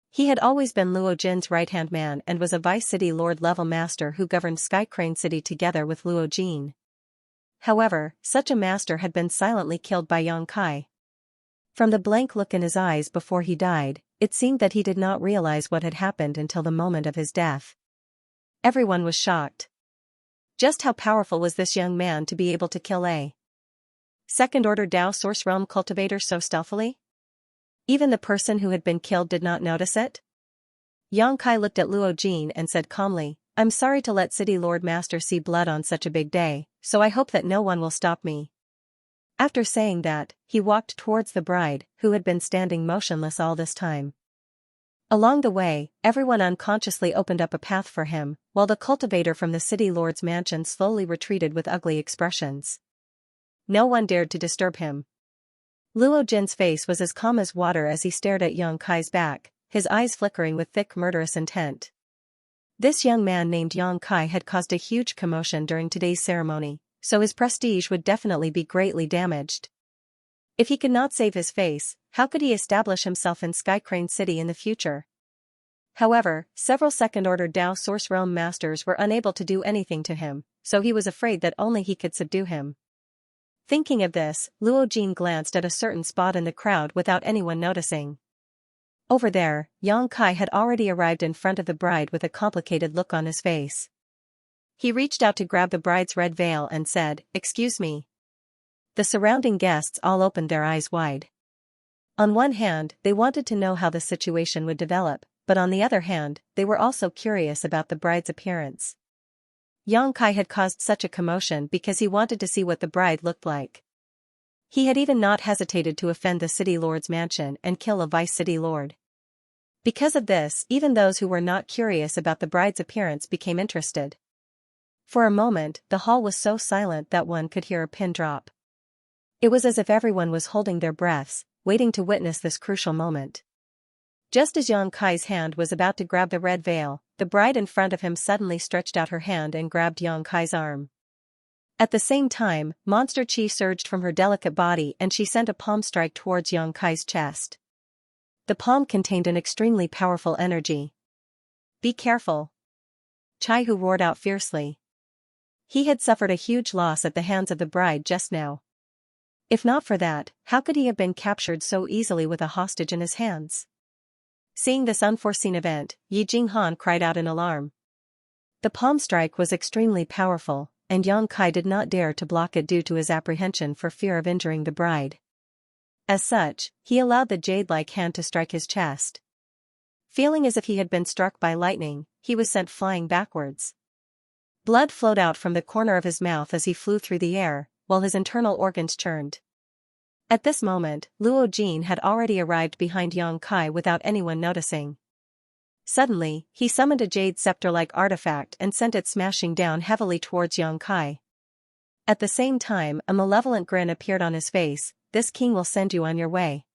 He had always been Luo Jin's right-hand man and was a Vice City Lord-level master who governed Skycrane City together with Luo Jin. However, such a master had been silently killed by Yang Kai. From the blank look in his eyes before he died, it seemed that he did not realize what had happened until the moment of his death. Everyone was shocked. Just how powerful was this young man to be able to kill a second-order Dao Source Realm cultivator so stealthily? Even the person who had been killed did not notice it? Yang Kai looked at Luo Jin and said calmly, "I'm sorry to let City Lord Master see blood on such a big day, so I hope that no one will stop me." After saying that, he walked towards the bride, who had been standing motionless all this time. Along the way, everyone unconsciously opened up a path for him, while the cultivator from the City Lord's mansion slowly retreated with ugly expressions. No one dared to disturb him. Luo Jin's face was as calm as water as he stared at Yang Kai's back, his eyes flickering with thick murderous intent. This young man named Yang Kai had caused a huge commotion during today's ceremony, so his prestige would definitely be greatly damaged. If he could not save his face, how could he establish himself in Skycrane City in the future? However, several second-order Dao Source Realm masters were unable to do anything to him, so he was afraid that only he could subdue him. Thinking of this, Luo Jin glanced at a certain spot in the crowd without anyone noticing. Over there, Yang Kai had already arrived in front of the bride with a complicated look on his face. He reached out to grab the bride's red veil and said, "Excuse me." The surrounding guests all opened their eyes wide. On one hand, they wanted to know how the situation would develop, but on the other hand, they were also curious about the bride's appearance. Yang Kai had caused such a commotion because he wanted to see what the bride looked like. He had even not hesitated to offend the city lord's mansion and kill a vice city lord. Because of this, even those who were not curious about the bride's appearance became interested. For a moment, the hall was so silent that one could hear a pin drop. It was as if everyone was holding their breaths, waiting to witness this crucial moment. Just as Yang Kai's hand was about to grab the red veil, the bride in front of him suddenly stretched out her hand and grabbed Yang Kai's arm. At the same time, monster chi surged from her delicate body and she sent a palm strike towards Yang Kai's chest. The palm contained an extremely powerful energy. "Be careful!" Chai Hu roared out fiercely. He had suffered a huge loss at the hands of the bride just now. If not for that, how could he have been captured so easily with a hostage in his hands? Seeing this unforeseen event, Yi Jinghan cried out in alarm. The palm strike was extremely powerful, and Yang Kai did not dare to block it due to his apprehension for fear of injuring the bride. As such, he allowed the jade-like hand to strike his chest. Feeling as if he had been struck by lightning, he was sent flying backwards. Blood flowed out from the corner of his mouth as he flew through the air, while his internal organs churned. At this moment, Luo Jin had already arrived behind Yang Kai without anyone noticing. Suddenly, he summoned a jade scepter-like artifact and sent it smashing down heavily towards Yang Kai. At the same time, a malevolent grin appeared on his face. "This king will send you on your way."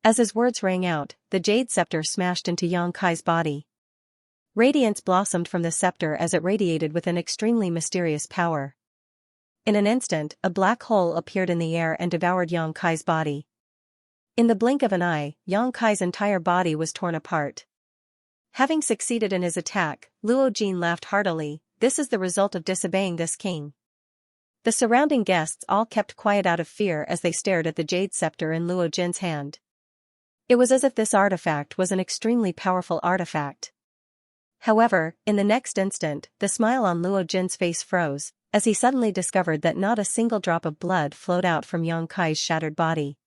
As his words rang out, the jade scepter smashed into Yang Kai's body. Radiance blossomed from the scepter as it radiated with an extremely mysterious power. In an instant, a black hole appeared in the air and devoured Yang Kai's body. In the blink of an eye, Yang Kai's entire body was torn apart. Having succeeded in his attack, Luo Jin laughed heartily. "This is the result of disobeying this king." The surrounding guests all kept quiet out of fear as they stared at the jade scepter in Luo Jin's hand. It was as if this artifact was an extremely powerful artifact. However, in the next instant, the smile on Luo Jin's face froze, as he suddenly discovered that not a single drop of blood flowed out from Yang Kai's shattered body.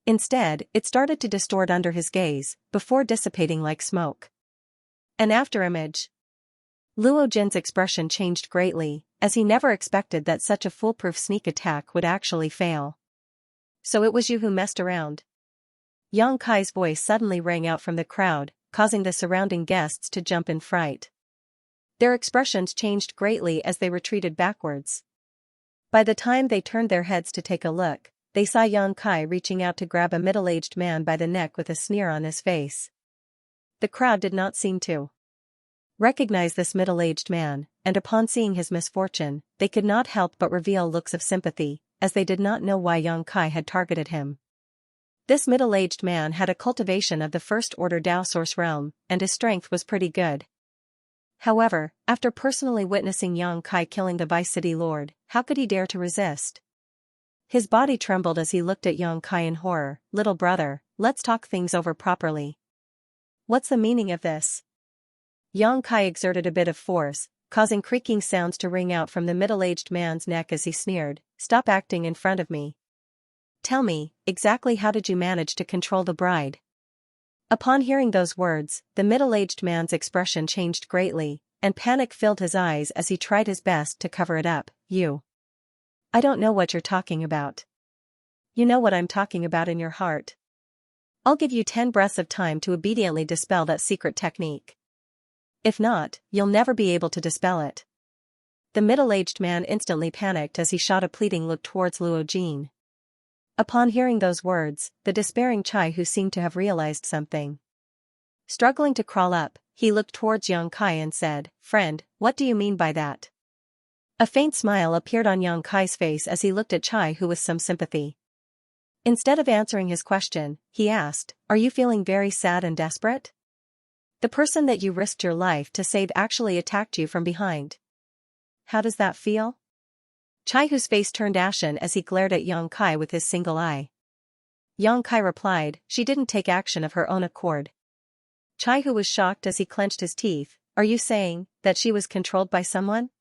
Instead, it started to distort under his gaze, before dissipating like smoke. An afterimage. Luo Jin's expression changed greatly, as he never expected that such a foolproof sneak attack would actually fail. "So it was you who messed around?" Yang Kai's voice suddenly rang out from the crowd, causing the surrounding guests to jump in fright. Their expressions changed greatly as they retreated backwards. By the time they turned their heads to take a look, they saw Xianxia reaching out to grab a middle-aged man by the neck with a sneer on his face. The crowd did not seem to recognize this middle-aged man, and upon seeing his misfortune, they could not help but reveal looks of sympathy, as they did not know why Xianxia had targeted him. This middle-aged man had a cultivation of the first-order Dao Source realm, and his strength was pretty good. However, after personally witnessing Xianxia killing the Vice City Lord, how could he dare to resist? His body trembled as he looked at Xianxia in horror. "Little brother, let's talk things over properly. What's the meaning of this?" Xianxia exerted a bit of force, causing creaking sounds to ring out from the middle-aged man's neck as he sneered, "Stop acting in front of me. Tell me, exactly how did you manage to control the bride?" Upon hearing those words, the middle-aged man's expression changed greatly, and panic filled his eyes as he tried his best to cover it up. I don't know what you're talking about. You know what I'm talking about in your heart. I'll give you 10 breaths of time to obediently dispel that secret technique. If not, you'll never be able to dispel it." The middle-aged man instantly panicked as he shot a pleading look towards Luo Jin. Upon hearing those words, the despairing Chai Hu seemed to have realized something. Struggling to crawl up, he looked towards Xianxia and said, "Friend, what do you mean by that?" A faint smile appeared on Xianxia's face as he looked at Chai Hu with some sympathy. Instead of answering his question, he asked, "Are you feeling very sad and desperate? The person that you risked your life to save actually attacked you from behind. How does that feel?" Chai Hu's face turned ashen as he glared at Xianxia with his single eye. Xianxia replied, "She didn't take action of her own accord." Chai Hu was shocked as he clenched his teeth. "Are you saying that she was controlled by someone?"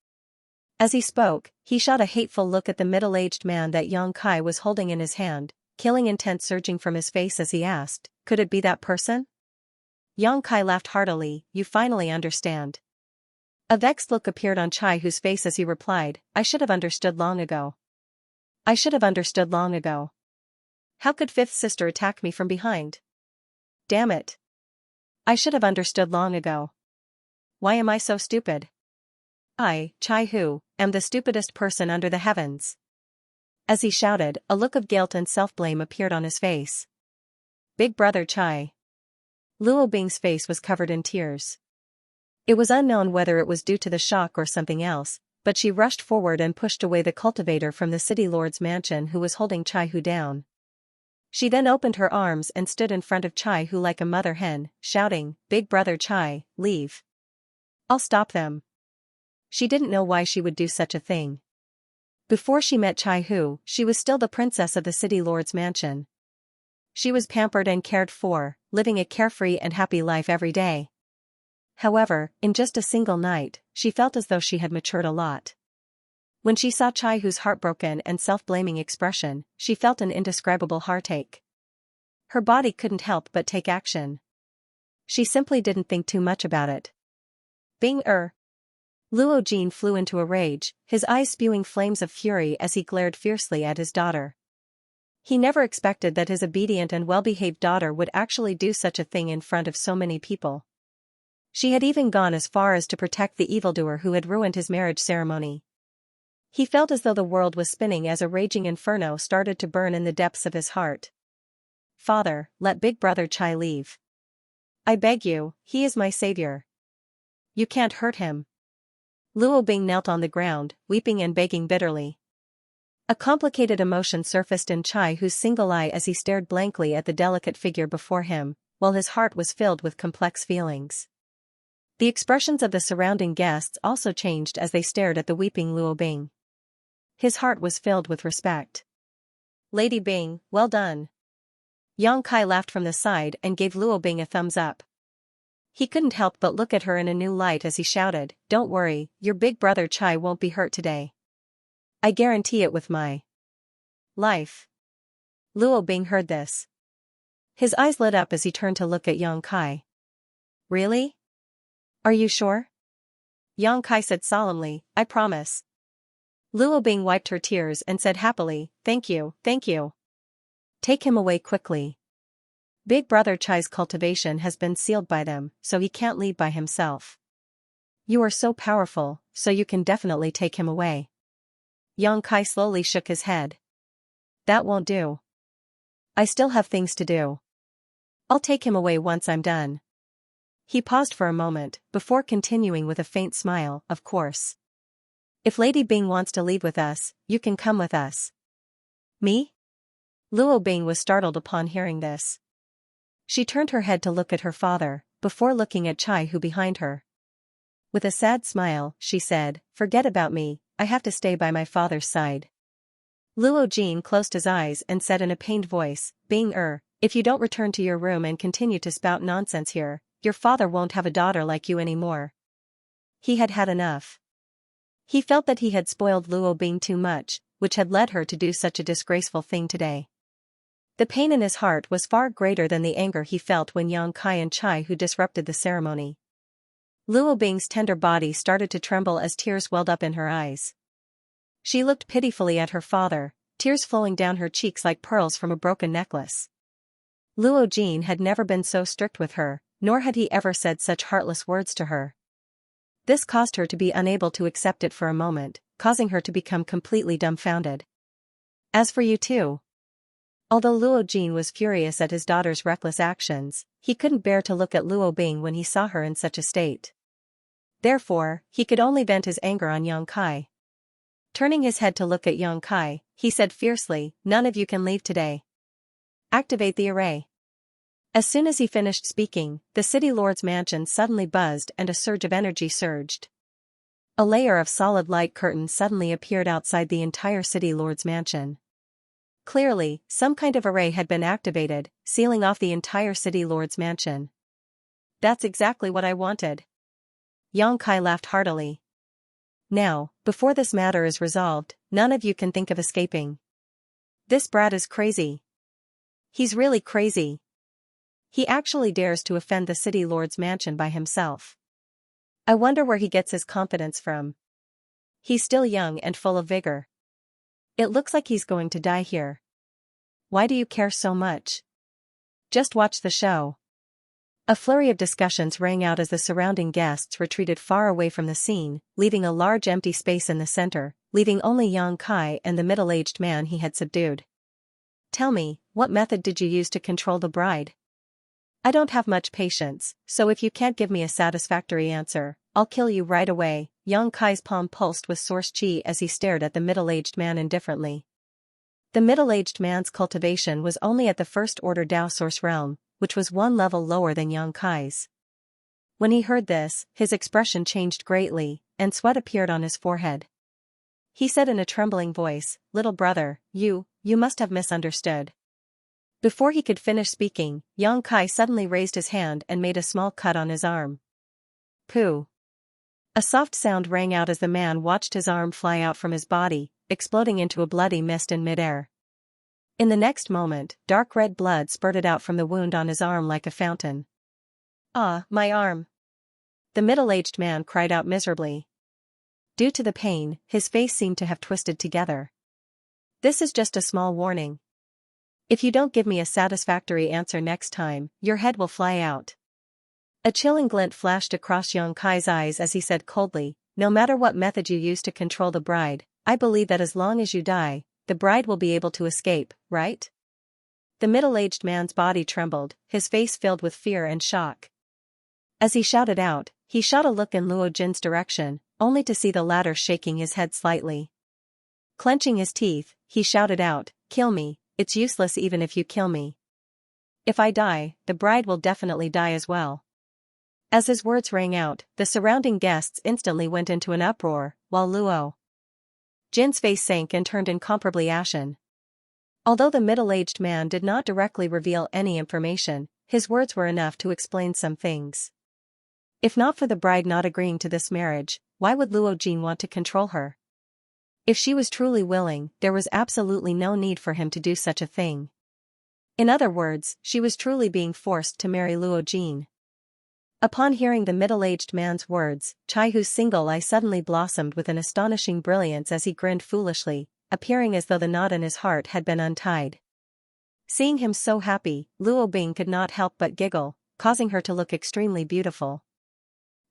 As he spoke, he shot a hateful look at the middle-aged man that Xianxia was holding in his hand, killing intent surging from his face as he asked, "Could it be that person?" Xianxia laughed heartily. "You finally understand." A vexed look appeared on Chai Hu's face as he replied, "I should have understood long ago. I should have understood long ago. How could fifth sister attack me from behind? Damn it. I should have understood long ago. Why am I so stupid? I, Chai Hu, am the stupidest person under the heavens." As he shouted, a look of guilt and self-blame appeared on his face. "Big brother Chai." Luo Bing's face was covered in tears. It was unknown whether it was due to the shock or something else, but she rushed forward and pushed away the cultivator from the city lord's mansion who was holding Chai Hu down. She then opened her arms and stood in front of Chai Hu like a mother hen, shouting, "Big brother Chai, leave. I'll stop them." She didn't know why she would do such a thing. Before she met Chai Hu, she was still the princess of the city lord's mansion. She was pampered and cared for, living a carefree and happy life every day. However, in just a single night, she felt as though she had matured a lot. When she saw Chai Hu's heartbroken and self-blaming expression, she felt an indescribable heartache. Her body couldn't help but take action. She simply didn't think too much about it. Bing-er. Luo Jin flew into a rage, his eyes spewing flames of fury as he glared fiercely at his daughter. He never expected that his obedient and well-behaved daughter would actually do such a thing in front of so many people. She had even gone as far as to protect the evildoer who had ruined his marriage ceremony. He felt as though the world was spinning as a raging inferno started to burn in the depths of his heart. "Father, let big brother Chai leave. I beg you, he is my savior. You can't hurt him." Luo Bing knelt on the ground, weeping and begging bitterly. A complicated emotion surfaced in Chai Hu's single eye as he stared blankly at the delicate figure before him, while his heart was filled with complex feelings. The expressions of the surrounding guests also changed as they stared at the weeping Luo Bing. His heart was filled with respect. "Lady Bing, well done." Xianxia laughed from the side and gave Luo Bing a thumbs up. He couldn't help but look at her in a new light as he shouted, "Don't worry, your big brother Chai won't be hurt today. I guarantee it with my life." Luo Bing heard this. His eyes lit up as he turned to look at Xianxia. "Really? Are you sure?" Xianxia said solemnly, "I promise." Luo Bing wiped her tears and said happily, "Thank you, thank you. Take him away quickly. Big brother Chai's cultivation has been sealed by them, so he can't leave by himself." You are so powerful, so you can definitely take him away. Yang Kai slowly shook his head. That won't do. I still have things to do. I'll take him away once I'm done. He paused for a moment, before continuing with a faint smile, of course. If Lady Bing wants to leave with us, you can come with us. Me? Luo Bing was startled upon hearing this. She turned her head to look at her father, before looking at Chai Hu behind her. With a sad smile, she said, forget about me, I have to stay by my father's side. Luo Jin closed his eyes and said in a pained voice, Bing if you don't return to your room and continue to spout nonsense here, your father won't have a daughter like you anymore. He had had enough. He felt that he had spoiled Luo Bing too much, which had led her to do such a disgraceful thing today. The pain in his heart was far greater than the anger he felt when Yang Kai and Chai Hu disrupted the ceremony. Luo Bing's tender body started to tremble as tears welled up in her eyes. She looked pitifully at her father, tears flowing down her cheeks like pearls from a broken necklace. Luo Jin had never been so strict with her, nor had he ever said such heartless words to her. This caused her to be unable to accept it for a moment, causing her to become completely dumbfounded. As for you two. Although Luo Jin was furious at his daughter's reckless actions, he couldn't bear to look at Luo Bing when he saw her in such a state. Therefore, he could only vent his anger on Yang Kai. Turning his head to look at Yang Kai, he said fiercely, none of you can leave today. Activate the array. As soon as he finished speaking, the city lord's mansion suddenly buzzed and a surge of energy surged. A layer of solid light curtain suddenly appeared outside the entire city lord's mansion. Clearly, some kind of array had been activated, sealing off the entire city lord's mansion. That's exactly what I wanted. Yang Kai laughed heartily. Now, before this matter is resolved, none of you can think of escaping. This brat is crazy. He's really crazy. He actually dares to offend the city lord's mansion by himself. I wonder where he gets his confidence from. He's still young and full of vigor. It looks like he's going to die here. Why do you care so much? Just watch the show. A flurry of discussions rang out as the surrounding guests retreated far away from the scene, leaving a large empty space in the center, leaving only Yang Kai and the middle-aged man he had subdued. Tell me, what method did you use to control the bride? I don't have much patience, so if you can't give me a satisfactory answer, I'll kill you right away. Yang Kai's palm pulsed with source chi as he stared at the middle-aged man indifferently. The middle-aged man's cultivation was only at the first order Dao source realm, which was one level lower than Yang Kai's. When he heard this, his expression changed greatly, and sweat appeared on his forehead. He said in a trembling voice, little brother, you must have misunderstood. Before he could finish speaking, Yang Kai suddenly raised his hand and made a small cut on his arm. Pooh. A soft sound rang out as the man watched his arm fly out from his body, exploding into a bloody mist in midair. In the next moment, dark red blood spurted out from the wound on his arm like a fountain. Ah, my arm! The middle-aged man cried out miserably. Due to the pain, his face seemed to have twisted together. This is just a small warning. If you don't give me a satisfactory answer next time, your head will fly out. A chilling glint flashed across Yang Kai's eyes as he said coldly, no matter what method you use to control the bride, I believe that as long as you die, the bride will be able to escape, right? The middle-aged man's body trembled, his face filled with fear and shock. As he shouted out, he shot a look in Luo Jin's direction, only to see the latter shaking his head slightly. Clenching his teeth, he shouted out, kill me, it's useless even if you kill me. If I die, the bride will definitely die as well. As his words rang out, the surrounding guests instantly went into an uproar, while Luo Jin's face sank and turned incomparably ashen. Although the middle-aged man did not directly reveal any information, his words were enough to explain some things. If not for the bride not agreeing to this marriage, why would Luo Jin want to control her? If she was truly willing, there was absolutely no need for him to do such a thing. In other words, she was truly being forced to marry Luo Jin. Upon hearing the middle-aged man's words, Chai Hu's single eye suddenly blossomed with an astonishing brilliance as he grinned foolishly, appearing as though the knot in his heart had been untied. Seeing him so happy, Luo Bing could not help but giggle, causing her to look extremely beautiful.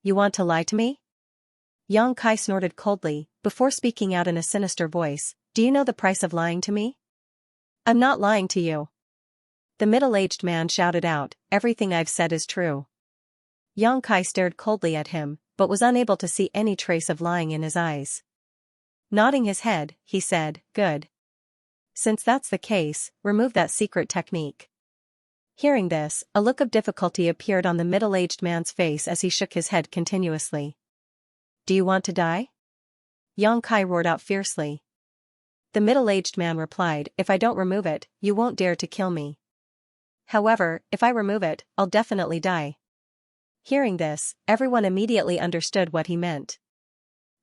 You want to lie to me? Yang Kai snorted coldly, before speaking out in a sinister voice, do you know the price of lying to me? I'm not lying to you. The middle-aged man shouted out, everything I've said is true. Yang Kai stared coldly at him, but was unable to see any trace of lying in his eyes. Nodding his head, he said, good. Since that's the case, remove that secret technique. Hearing this, a look of difficulty appeared on the middle-aged man's face as he shook his head continuously. Do you want to die? Yang Kai roared out fiercely. The middle-aged man replied, if I don't remove it, you won't dare to kill me. However, if I remove it, I'll definitely die. Hearing this, everyone immediately understood what he meant.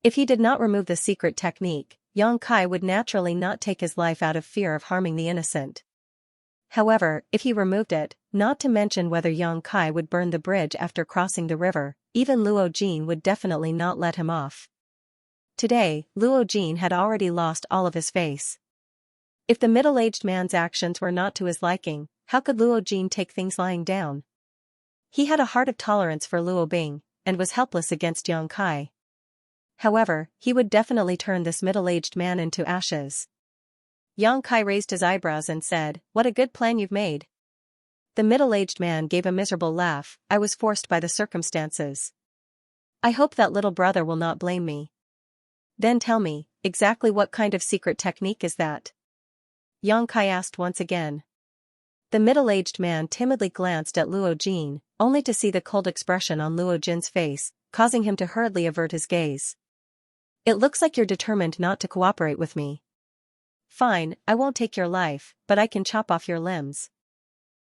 If he did not remove the secret technique, Yang Kai would naturally not take his life out of fear of harming the innocent. However, if he removed it, not to mention whether Yang Kai would burn the bridge after crossing the river, even Luo Jin would definitely not let him off. Today, Luo Jin had already lost all of his face. If the middle-aged man's actions were not to his liking, how could Luo Jin take things lying down? He had a heart of tolerance for Luo Bing, and was helpless against Yang Kai. However, he would definitely turn this middle-aged man into ashes. Yang Kai raised his eyebrows and said, what a good plan you've made. The middle-aged man gave a miserable laugh, I was forced by the circumstances. I hope that little brother will not blame me. Then tell me, exactly what kind of secret technique is that? Yang Kai asked once again. The middle-aged man timidly glanced at Luo Jin, only to see the cold expression on Luo Jin's face, causing him to hurriedly avert his gaze. It looks like you're determined not to cooperate with me. Fine, I won't take your life, but I can chop off your limbs.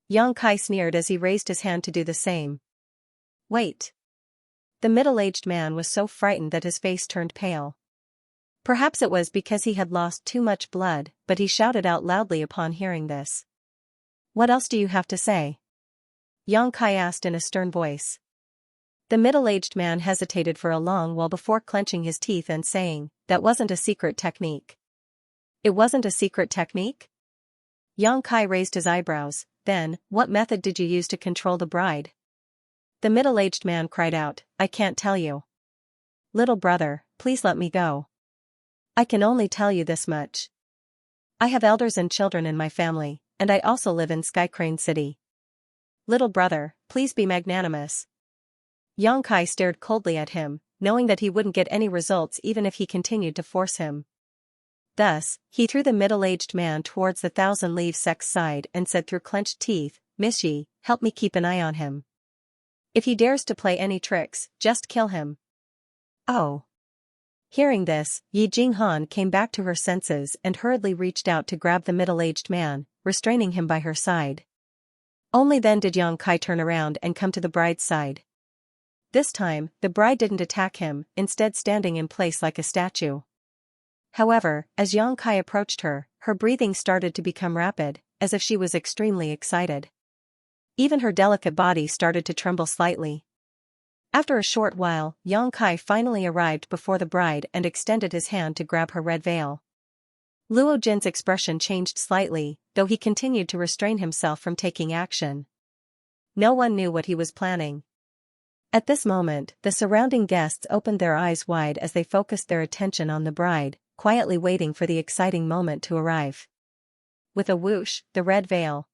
Yang Kai sneered as he raised his hand to do the same. Wait. The middle-aged man was so frightened that his face turned pale. Perhaps it was because he had lost too much blood, but he shouted out loudly upon hearing this. What else do you have to say? Yang Kai asked in a stern voice. The middle-aged man hesitated for a long while before clenching his teeth and saying, that wasn't a secret technique. It wasn't a secret technique? Yang Kai raised his eyebrows, then, what method did you use to control the bride? The middle-aged man cried out, I can't tell you. Little brother, please let me go. I can only tell you this much. I have elders and children in my family, and I also live in Skycrane City. Little brother, please be magnanimous. Yang Kai stared coldly at him, knowing that he wouldn't get any results even if he continued to force him. Thus, he threw the middle-aged man towards the thousand-leaf sect's side and said through clenched teeth, Miss Yi, help me keep an eye on him. If he dares to play any tricks, just kill him. Oh. Hearing this, Yi Jinghan came back to her senses and hurriedly reached out to grab the middle-aged man, restraining him by her side. Only then did Yang Kai turn around and come to the bride's side. This time, the bride didn't attack him, instead standing in place like a statue. However, as Yang Kai approached her, her breathing started to become rapid, as if she was extremely excited. Even her delicate body started to tremble slightly. After a short while, Yang Kai finally arrived before the bride and extended his hand to grab her red veil. Luo Jin's expression changed slightly, though he continued to restrain himself from taking action. No one knew what he was planning. At this moment, the surrounding guests opened their eyes wide as they focused their attention on the bride, quietly waiting for the exciting moment to arrive. With a whoosh, the red veil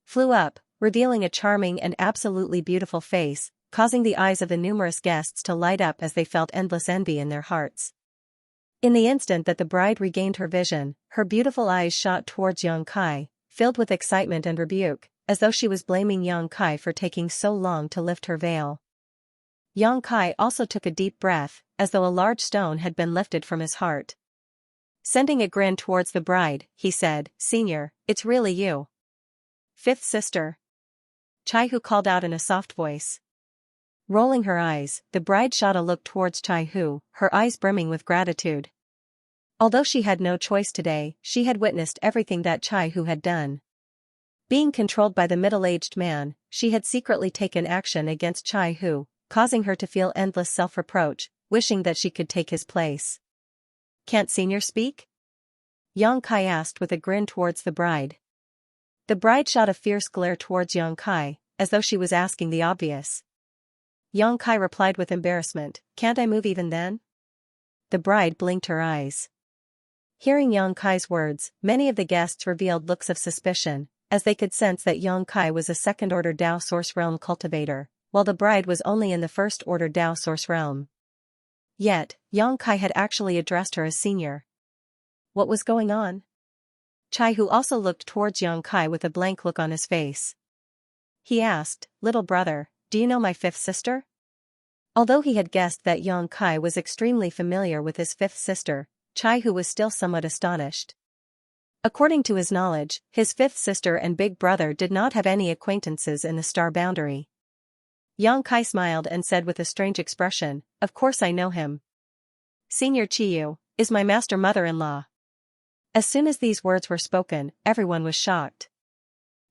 flew up, revealing a charming and absolutely beautiful face, causing the eyes of the numerous guests to light up as they felt endless envy in their hearts. In the instant that the bride regained her vision, her beautiful eyes shot towards Yang Kai, filled with excitement and rebuke, as though she was blaming Yang Kai for taking so long to lift her veil. Yang Kai also took a deep breath, as though a large stone had been lifted from his heart. Sending a grin towards the bride, he said, Senior, it's really you. Fifth sister. Chai Hu called out in a soft voice. Rolling her eyes, the bride shot a look towards Chai Hu, her eyes brimming with gratitude. Although she had no choice today, she had witnessed everything that Chai Hu had done. Being controlled by the middle-aged man, she had secretly taken action against Chai Hu, causing her to feel endless self-reproach, wishing that she could take his place. Can't Senior speak? Yang Kai asked with a grin towards the bride. The bride shot a fierce glare towards Yang Kai, as though she was asking the obvious. Yang Kai replied with embarrassment, can't I move even then? The bride blinked her eyes. Hearing Yang Kai's words, many of the guests revealed looks of suspicion, as they could sense that Yang Kai was a second-order Dao Source Realm cultivator, while the bride was only in the first-order Dao Source Realm. Yet, Yang Kai had actually addressed her as senior. What was going on? Chai Hu also looked towards Yang Kai with a blank look on his face. He asked, little brother, do you know my fifth sister? Although he had guessed that Yang Kai was extremely familiar with his fifth sister, Chai Hu was still somewhat astonished. According to his knowledge, his fifth sister and big brother did not have any acquaintances in the star boundary. Yang Kai smiled and said with a strange expression, of course I know him. Senior Chiyu is my master mother-in-law. As soon as these words were spoken, everyone was shocked.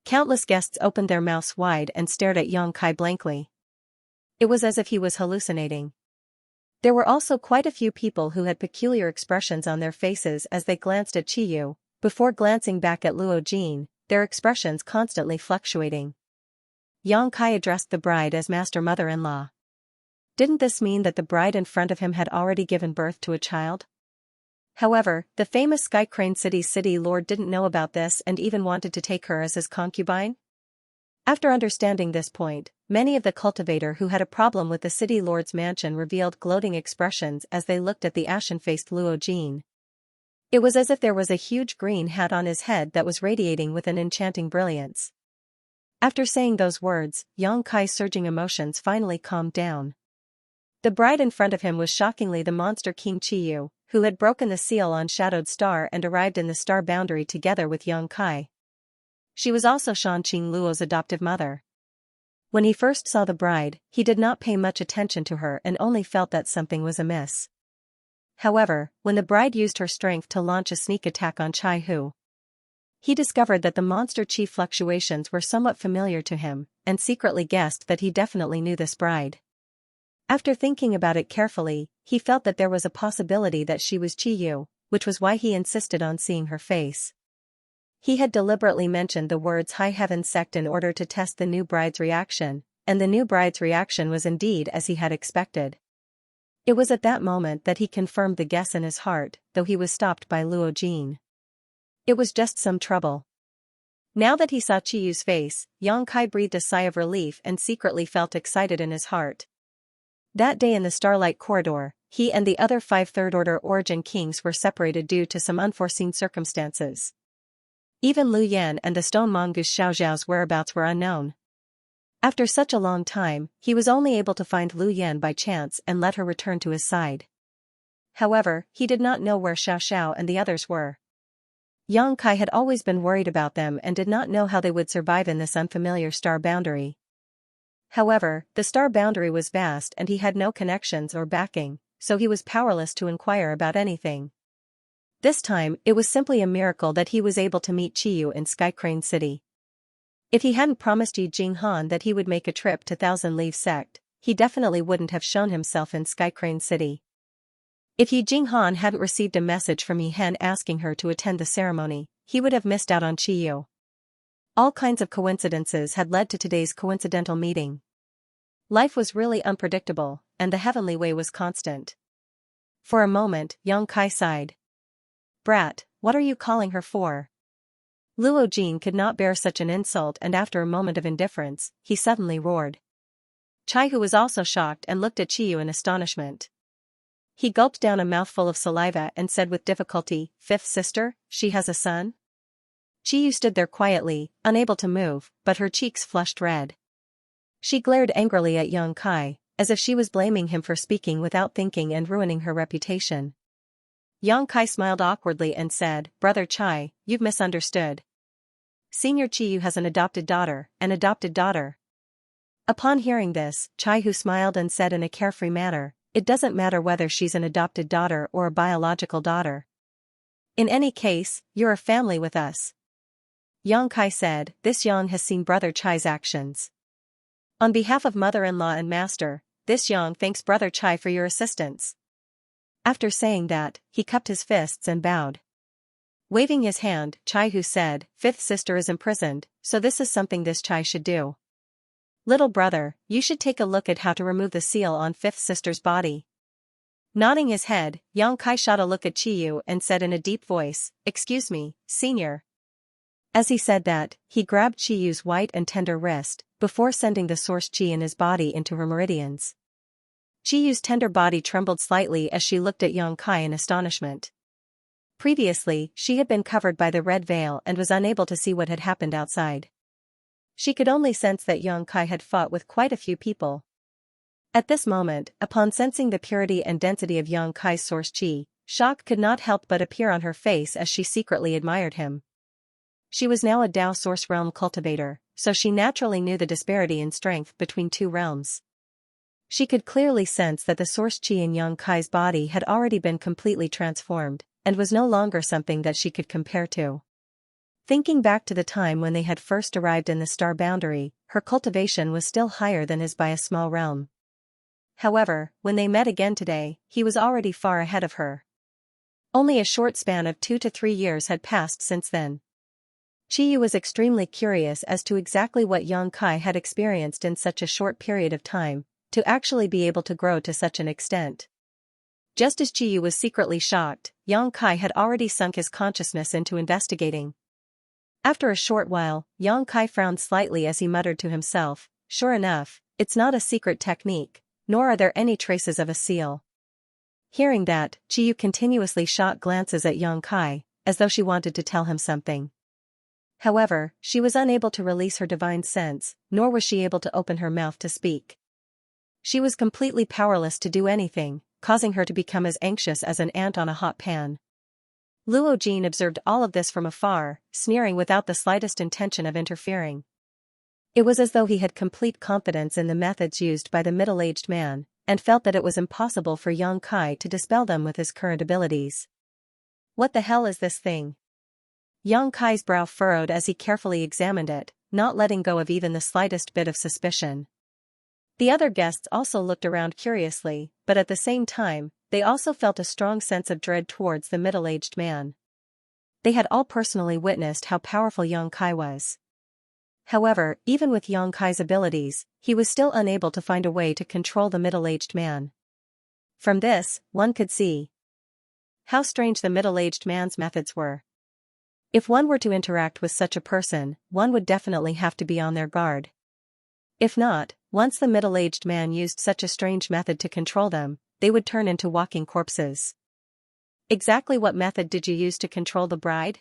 Countless guests opened their mouths wide and stared at Yang Kai blankly. It was as if he was hallucinating. There were also quite a few people who had peculiar expressions on their faces as they glanced at Chiyu, before glancing back at Luo Jin, their expressions constantly fluctuating. Yang Kai addressed the bride as master mother-in-law. Didn't this mean that the bride in front of him had already given birth to a child? However, the famous Sky Crane City's city lord didn't know about this and even wanted to take her as his concubine? After understanding this point, many of the cultivator who had a problem with the city lord's mansion revealed gloating expressions as they looked at the ashen-faced Luo Jin. It was as if there was a huge green hat on his head that was radiating with an enchanting brilliance. After saying those words, Yang Kai's surging emotions finally calmed down. The bride in front of him was shockingly the monster King Chiyu, who had broken the seal on Shadowed Star and arrived in the star boundary together with Yang Kai. She was also Shanqing Luo's adoptive mother. When he first saw the bride, he did not pay much attention to her and only felt that something was amiss. However, when the bride used her strength to launch a sneak attack on Chai Hu, he discovered that the monster chi fluctuations were somewhat familiar to him, and secretly guessed that he definitely knew this bride. After thinking about it carefully, he felt that there was a possibility that she was Chiyu, which was why he insisted on seeing her face. He had deliberately mentioned the words High Heaven Sect in order to test the new bride's reaction, and the new bride's reaction was indeed as he had expected. It was at that moment that he confirmed the guess in his heart, though he was stopped by Luo Jin. It was just some trouble. Now that he saw Chiyu's face, Yang Kai breathed a sigh of relief and secretly felt excited in his heart. That day in the Starlight Corridor, he and the other 5 third-order Origin Kings were separated due to some unforeseen circumstances. Even Lu Yan and the stone mongoose Xiao Zhao's whereabouts were unknown. After such a long time, he was only able to find Lu Yan by chance and let her return to his side. However, he did not know where Xiao Xiao and the others were. Yang Kai had always been worried about them and did not know how they would survive in this unfamiliar star boundary. However, the star boundary was vast and he had no connections or backing, so he was powerless to inquire about anything. This time, it was simply a miracle that he was able to meet Chiyu in Sky Crane City. If he hadn't promised Yi Jinghan that he would make a trip to Thousand Leaf Sect, he definitely wouldn't have shown himself in Sky Crane City. If Yi Jinghan hadn't received a message from Yi Hen asking her to attend the ceremony, he would have missed out on Chiyu. All kinds of coincidences had led to today's coincidental meeting. Life was really unpredictable, and the heavenly way was constant. For a moment, Yang Kai sighed. Brat, what are you calling her for? Luo Jin could not bear such an insult and after a moment of indifference, he suddenly roared. Chai Hu was also shocked and looked at Chiyu in astonishment. He gulped down a mouthful of saliva and said with difficulty, Fifth sister, she has a son? Chiyu stood there quietly, unable to move, but her cheeks flushed red. She glared angrily at Yang Kai, as if she was blaming him for speaking without thinking and ruining her reputation. Yang Kai smiled awkwardly and said, Brother Chai, you've misunderstood. Senior Chiyu has an adopted daughter. Upon hearing this, Chai Hu smiled and said in a carefree manner, it doesn't matter whether she's an adopted daughter or a biological daughter. In any case, you're a family with us. Yang Kai said, this Yang has seen Brother Chai's actions. On behalf of mother-in-law and master, this Yang thanks Brother Chai for your assistance. After saying that, he cupped his fists and bowed. Waving his hand, Chai Hu said, Fifth sister is imprisoned, so this is something this Chai should do. Little brother, you should take a look at how to remove the seal on fifth sister's body. Nodding his head, Yang Kai shot a look at Chiyu and said in a deep voice, "Excuse me, senior." As he said that, he grabbed Chiyu's white and tender wrist, before sending the source chi in his body into her meridians. Chiyu's tender body trembled slightly as she looked at Yang Kai in astonishment. Previously, she had been covered by the red veil and was unable to see what had happened outside. She could only sense that Yang Kai had fought with quite a few people. At this moment, upon sensing the purity and density of Yang Kai's source chi, shock could not help but appear on her face as she secretly admired him. She was now a Tao Source Realm cultivator, so she naturally knew the disparity in strength between two realms. She could clearly sense that the source chi in Yang Kai's body had already been completely transformed, and was no longer something that she could compare to. Thinking back to the time when they had first arrived in the star boundary, her cultivation was still higher than his by a small realm. However, when they met again today, he was already far ahead of her. Only a short span of 2 to 3 years had passed since then. Chiyu was extremely curious as to exactly what Yang Kai had experienced in such a short period of time, to actually be able to grow to such an extent. Just as Chiyu was secretly shocked, Yang Kai had already sunk his consciousness into investigating. After a short while, Yang Kai frowned slightly as he muttered to himself, "Sure enough, it's not a secret technique, nor are there any traces of a seal." Hearing that, Chiyu continuously shot glances at Yang Kai, as though she wanted to tell him something. However, she was unable to release her divine sense, nor was she able to open her mouth to speak. She was completely powerless to do anything, causing her to become as anxious as an ant on a hot pan. Luo Jin observed all of this from afar, sneering without the slightest intention of interfering. It was as though he had complete confidence in the methods used by the middle-aged man, and felt that it was impossible for Yang Kai to dispel them with his current abilities. What the hell is this thing? Yang Kai's brow furrowed as he carefully examined it, not letting go of even the slightest bit of suspicion. The other guests also looked around curiously, but at the same time, they also felt a strong sense of dread towards the middle-aged man. They had all personally witnessed how powerful Yang Kai was. However, even with Yang Kai's abilities, he was still unable to find a way to control the middle-aged man. From this, one could see how strange the middle-aged man's methods were. If one were to interact with such a person, one would definitely have to be on their guard. If not, once the middle-aged man used such a strange method to control them, they would turn into walking corpses. Exactly what method did you use to control the bride?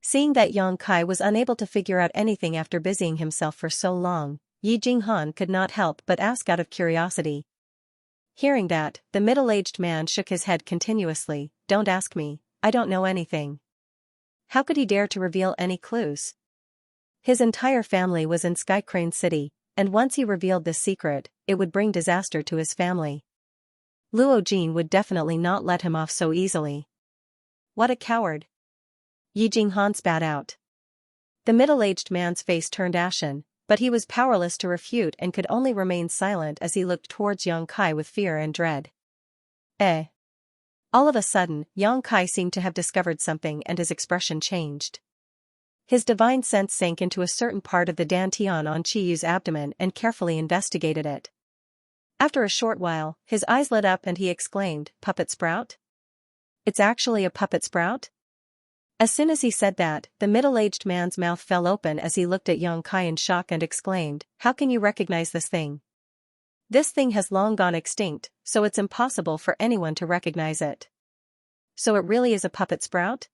Seeing that Yang Kai was unable to figure out anything after busying himself for so long, Yi Jinghan could not help but ask out of curiosity. Hearing that, the middle-aged man shook his head continuously. "Don't ask me, I don't know anything." How could he dare to reveal any clues? His entire family was in Sky Crane City, and once he revealed this secret, it would bring disaster to his family. Luo Jin would definitely not let him off so easily. What a coward! Yi Jinghan spat out. The middle-aged man's face turned ashen, but he was powerless to refute and could only remain silent as he looked towards Yang Kai with fear and dread. All of a sudden, Yang Kai seemed to have discovered something and his expression changed. His divine sense sank into a certain part of the dantian on Chiyu's abdomen and carefully investigated it. After a short while, his eyes lit up and he exclaimed, "Puppet sprout? It's actually a puppet sprout?" As soon as he said that, the middle-aged man's mouth fell open as he looked at Yang Kai in shock and exclaimed, "How can you recognize this thing? This thing has long gone extinct, so it's impossible for anyone to recognize it." "So it really is a puppet sprout?"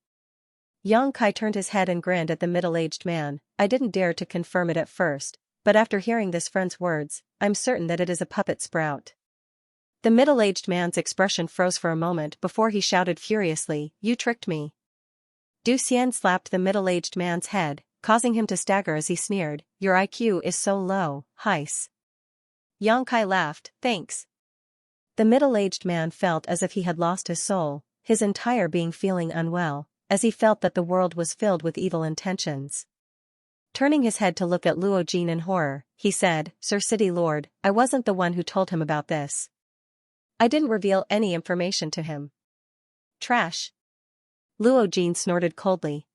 Yang Kai turned his head and grinned at the middle-aged man. "I didn't dare to confirm it at first, but after hearing this friend's words, I'm certain that it is a puppet sprout." The middle-aged man's expression froze for a moment before he shouted furiously, "You tricked me." Du Xian slapped the middle-aged man's head, causing him to stagger as he sneered, "Your IQ is so low, heis." Yang Kai laughed, "Thanks." The middle-aged man felt as if he had lost his soul, his entire being feeling unwell, as he felt that the world was filled with evil intentions. Turning his head to look at Luo Jin in horror, he said, "Sir City Lord, I wasn't the one who told him about this. I didn't reveal any information to him." "Trash." Luo Jin snorted coldly.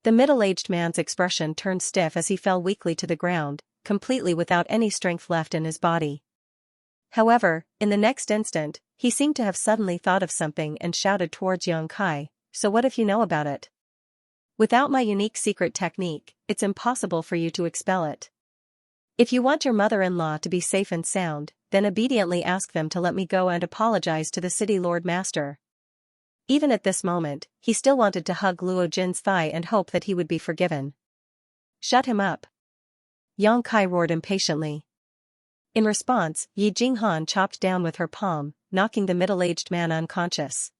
The middle-aged man's expression turned stiff as he fell weakly to the ground, completely without any strength left in his body. However, in the next instant, he seemed to have suddenly thought of something and shouted towards Yang Kai, "So what if you know about it? Without my unique secret technique, it's impossible for you to expel it. If you want your mother-in-law to be safe and sound, then obediently ask them to let me go and apologize to the city Lord Master." Even at this moment, he still wanted to hug Luo Jin's thigh and hope that he would be forgiven. "Shut him up!" Yang Kai roared impatiently. In response, Yi Jinghan chopped down with her palm, knocking the middle-aged man unconscious.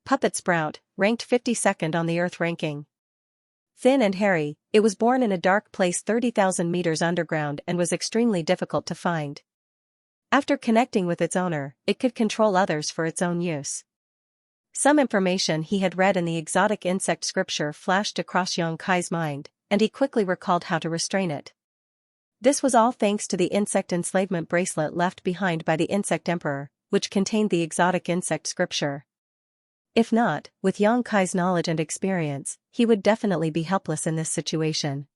Puppet Sprout, ranked 52nd on the Earth ranking. Thin and hairy, it was born in a dark place 30,000 meters underground and was extremely difficult to find. After connecting with its owner, it could control others for its own use. Some information he had read in the exotic insect scripture flashed across Yang Kai's mind, and he quickly recalled how to restrain it. This was all thanks to the insect enslavement bracelet left behind by the Insect Emperor, which contained the exotic insect scripture. If not, with Yang Kai's knowledge and experience, he would definitely be helpless in this situation.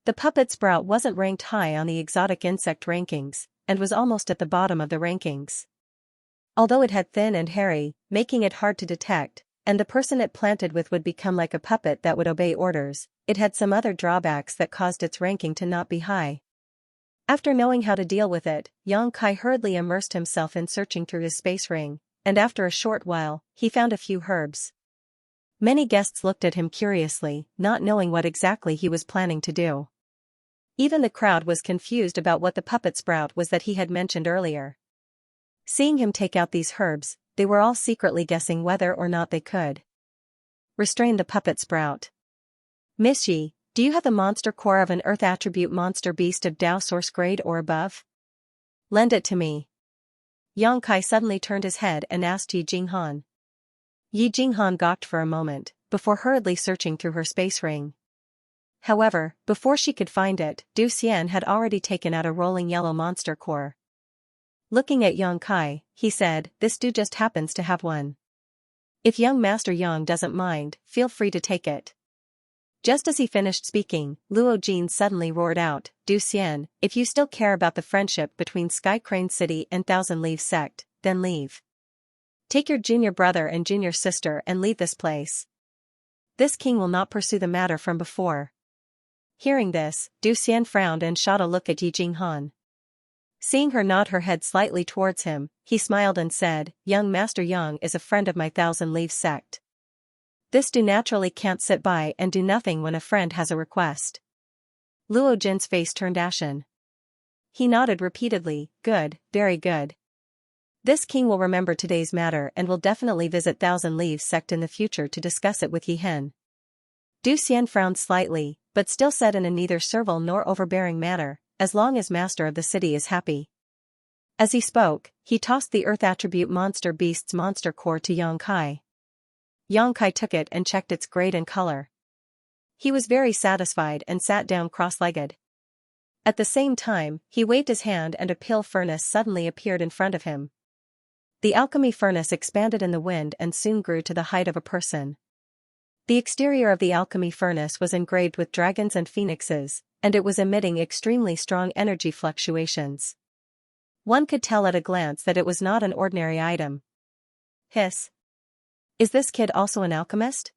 The puppet sprout wasn't ranked high on the exotic insect rankings, and was almost at the bottom of the rankings. Although it had thin and hairy, making it hard to detect, and the person it planted with would become like a puppet that would obey orders, it had some other drawbacks that caused its ranking to not be high. After knowing how to deal with it, Yang Kai hurriedly immersed himself in searching through his space ring, and after a short while, he found a few herbs. Many guests looked at him curiously, not knowing what exactly he was planning to do. Even the crowd was confused about what the puppet sprout was that he had mentioned earlier. Seeing him take out these herbs, they were all secretly guessing whether or not they could restrain the puppet sprout. "Miss Yi, do you have the monster core of an Earth attribute monster beast of Dao source grade or above? Lend it to me." Yang Kai suddenly turned his head and asked Yi Jinghan. Yi Jinghan gawked for a moment, before hurriedly searching through her space ring. However, before she could find it, Du Xian had already taken out a rolling yellow monster core. Looking at Yang Kai, he said, "This Du just happens to have one. If young Master Yang doesn't mind, feel free to take it." Just as he finished speaking, Luo Jin suddenly roared out, "Du Xian, if you still care about the friendship between Sky Crane City and Thousand Leaves Sect, then leave. Take your junior brother and junior sister and leave this place. This king will not pursue the matter from before." Hearing this, Du Xian frowned and shot a look at Yi Jinghan. Seeing her nod her head slightly towards him, he smiled and said, "Young Master Yang is a friend of my Thousand Leaves Sect. This Du naturally can't sit by and do nothing when a friend has a request." Luo Jin's face turned ashen. He nodded repeatedly, "Good, very good. This king will remember today's matter and will definitely visit Thousand Leaves Sect in the future to discuss it with Yi Hen." Du Xian frowned slightly, but still said in a neither servile nor overbearing manner, "As long as master of the city is happy." As he spoke, he tossed the Earth attribute monster beast's monster core to Yang Kai. Yang Kai took it and checked its grade and color. He was very satisfied and sat down cross-legged. At the same time, he waved his hand and a pill furnace suddenly appeared in front of him. The alchemy furnace expanded in the wind and soon grew to the height of a person. The exterior of the alchemy furnace was engraved with dragons and phoenixes, and it was emitting extremely strong energy fluctuations. One could tell at a glance that it was not an ordinary item. Hiss. Is this kid also an alchemist?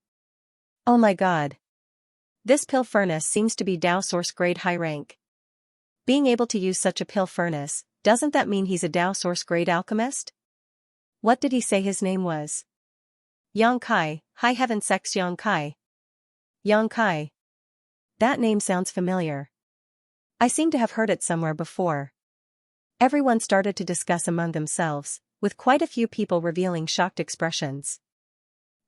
Oh my god. This pill furnace seems to be Dao source grade high rank. Being able to use such a pill furnace, doesn't that mean he's a Dao source grade alchemist? What did he say his name was? Yang Kai, High Heaven Sect's Yang Kai. Yang Kai. That name sounds familiar. I seem to have heard it somewhere before. Everyone started to discuss among themselves, with quite a few people revealing shocked expressions.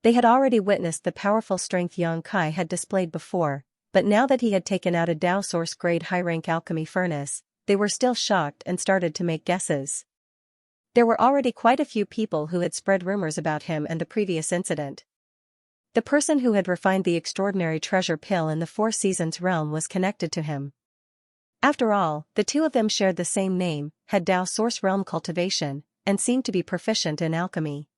They had already witnessed the powerful strength Yang Kai had displayed before, but now that he had taken out a Dao source grade high-rank alchemy furnace, they were still shocked and started to make guesses. There were already quite a few people who had spread rumors about him and the previous incident. The person who had refined the extraordinary treasure pill in the Four Seasons realm was connected to him. After all, the two of them shared the same name, had Dao source realm cultivation, and seemed to be proficient in alchemy.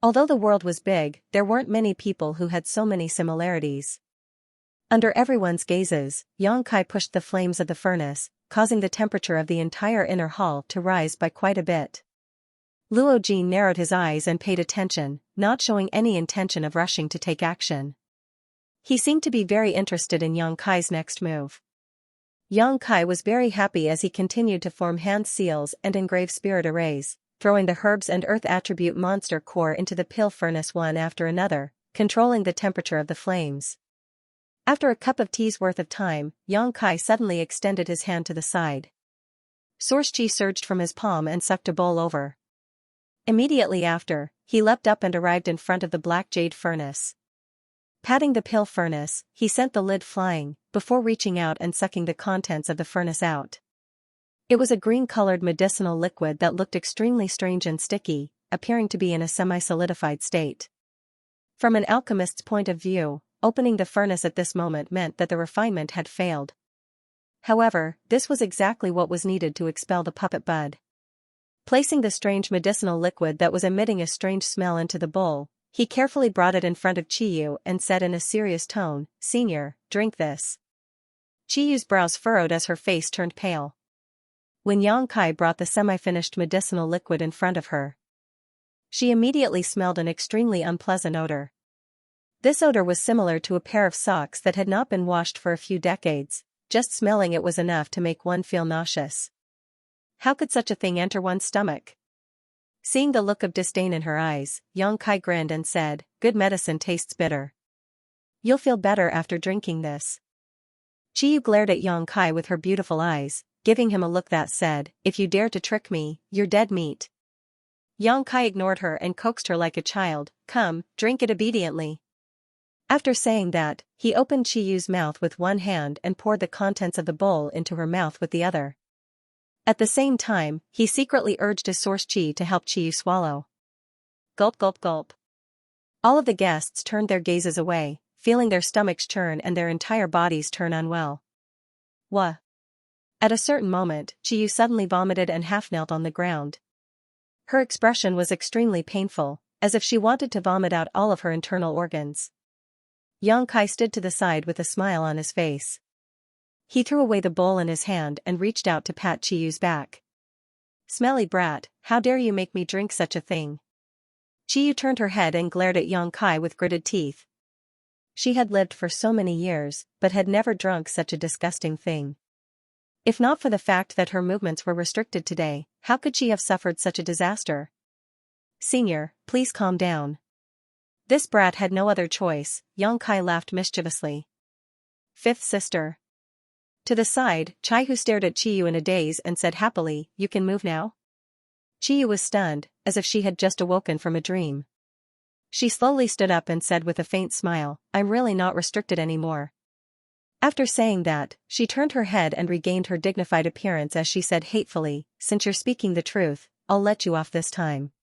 Although the world was big, there weren't many people who had so many similarities. Under everyone's gazes, Xianxia pushed the flames of the furnace, causing the temperature of the entire inner hall to rise by quite a bit. Luo Jin narrowed his eyes and paid attention, not showing any intention of rushing to take action. He seemed to be very interested in Xianxia's next move. Xianxia was very happy as he continued to form hand seals and engrave spirit arrays, throwing the herbs and earth attribute monster core into the pill furnace one after another, controlling the temperature of the flames. After a cup of tea's worth of time, Xianxia suddenly extended his hand to the side. Source chi surged from his palm and sucked a bowl over. Immediately after, he leapt up and arrived in front of the black jade furnace. Patting the pill furnace, he sent the lid flying, before reaching out and sucking the contents of the furnace out. It was a green-colored medicinal liquid that looked extremely strange and sticky, appearing to be in a semi-solidified state. From an alchemist's point of view, opening the furnace at this moment meant that the refinement had failed. However, this was exactly what was needed to expel the puppet bud. Placing the strange medicinal liquid that was emitting a strange smell into the bowl, he carefully brought it in front of Qiyu and said in a serious tone, "Senior, drink this." Qiyu's brows furrowed as her face turned pale. When Xianxia brought the semi-finished medicinal liquid in front of her, she immediately smelled an extremely unpleasant odor. This odor was similar to a pair of socks that had not been washed for a few decades. Just smelling it was enough to make one feel nauseous. How could such a thing enter one's stomach? Seeing the look of disdain in her eyes, Xianxia grinned and said, "Good medicine tastes bitter. You'll feel better after drinking this." Qiyu glared at Xianxia with her beautiful eyes, giving him a look that said, "If you dare to trick me, you're dead meat." Xianxia ignored her and coaxed her like a child, "Come, drink it obediently." After saying that, he opened Qiyu's mouth with one hand and poured the contents of the bowl into her mouth with the other. At the same time, he secretly urged his source chi to help Qiyu swallow. Gulp gulp gulp. All of the guests turned their gazes away, feeling their stomachs churn and their entire bodies turn unwell. Wha? At a certain moment, Qiyu suddenly vomited and half-knelt on the ground. Her expression was extremely painful, as if she wanted to vomit out all of her internal organs. Xianxia stood to the side with a smile on his face. He threw away the bowl in his hand and reached out to pat Qiyu's back. "Smelly brat, how dare you make me drink such a thing?" Qiyu turned her head and glared at Xianxia with gritted teeth. She had lived for so many years, but had never drunk such a disgusting thing. If not for the fact that her movements were restricted today, how could she have suffered such a disaster? "Senior, please calm down." This brat had no other choice, Xianxia laughed mischievously. "Fifth sister." To the side, Qiyu stared at Qiyu in a daze and said happily, "You can move now?" Qiyu was stunned, as if she had just awoken from a dream. She slowly stood up and said with a faint smile, "I'm really not restricted anymore." After saying that, she turned her head and regained her dignified appearance as she said hatefully, "Since you're speaking the truth, I'll let you off this time.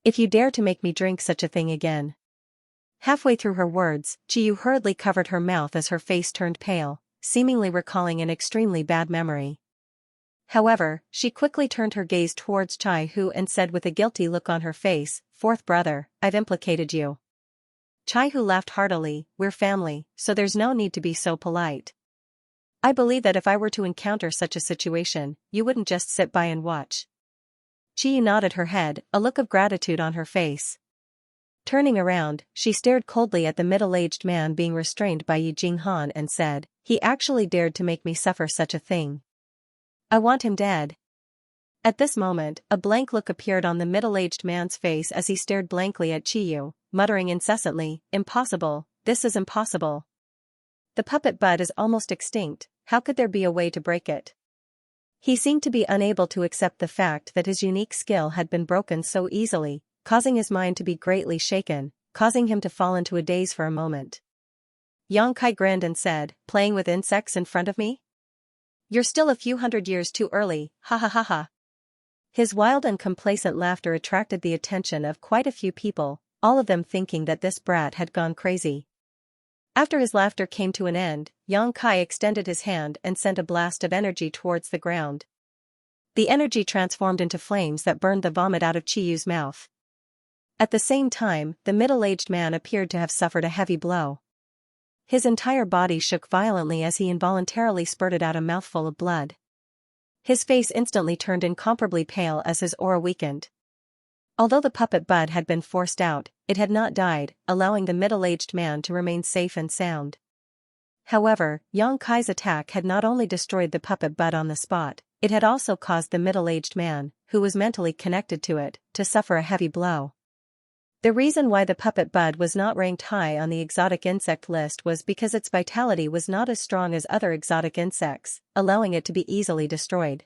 If you dare to make me drink such a thing again." Halfway through her words, Qiyu hurriedly covered her mouth as her face turned pale, seemingly recalling an extremely bad memory. However, she quickly turned her gaze towards Qiyu and said with a guilty look on her face, "Fourth brother, I've implicated you." Qiyu laughed heartily, "We're family, so there's no need to be so polite. I believe that if I were to encounter such a situation, you wouldn't just sit by and watch." Qiyu nodded her head, a look of gratitude on her face. Turning around, she stared coldly at the middle-aged man being restrained by Yi Jinghan and said, "He actually dared to make me suffer such a thing. I want him dead." At this moment, a blank look appeared on the middle-aged man's face as he stared blankly at Qiyu, muttering incessantly, "Impossible, this is impossible. The puppet bud is almost extinct, how could there be a way to break it?" He seemed to be unable to accept the fact that his unique skill had been broken so easily, causing his mind to be greatly shaken, causing him to fall into a daze for a moment. Xianxia grinned and said, "Playing with insects in front of me? You're still a few hundred years too early, ha ha ha ha." His wild and complacent laughter attracted the attention of quite a few people, all of them thinking that this brat had gone crazy. After his laughter came to an end, Xianxia extended his hand and sent a blast of energy towards the ground. The energy transformed into flames that burned the vomit out of Qiyu's mouth. At the same time, the middle-aged man appeared to have suffered a heavy blow. His entire body shook violently as he involuntarily spurted out a mouthful of blood. His face instantly turned incomparably pale as his aura weakened. Although the puppet bud had been forced out, it had not died, allowing the middle-aged man to remain safe and sound. However, Yang Kai's attack had not only destroyed the puppet bud on the spot, it had also caused the middle-aged man, who was mentally connected to it, to suffer a heavy blow. The reason why the puppet bud was not ranked high on the exotic insect list was because its vitality was not as strong as other exotic insects, allowing it to be easily destroyed.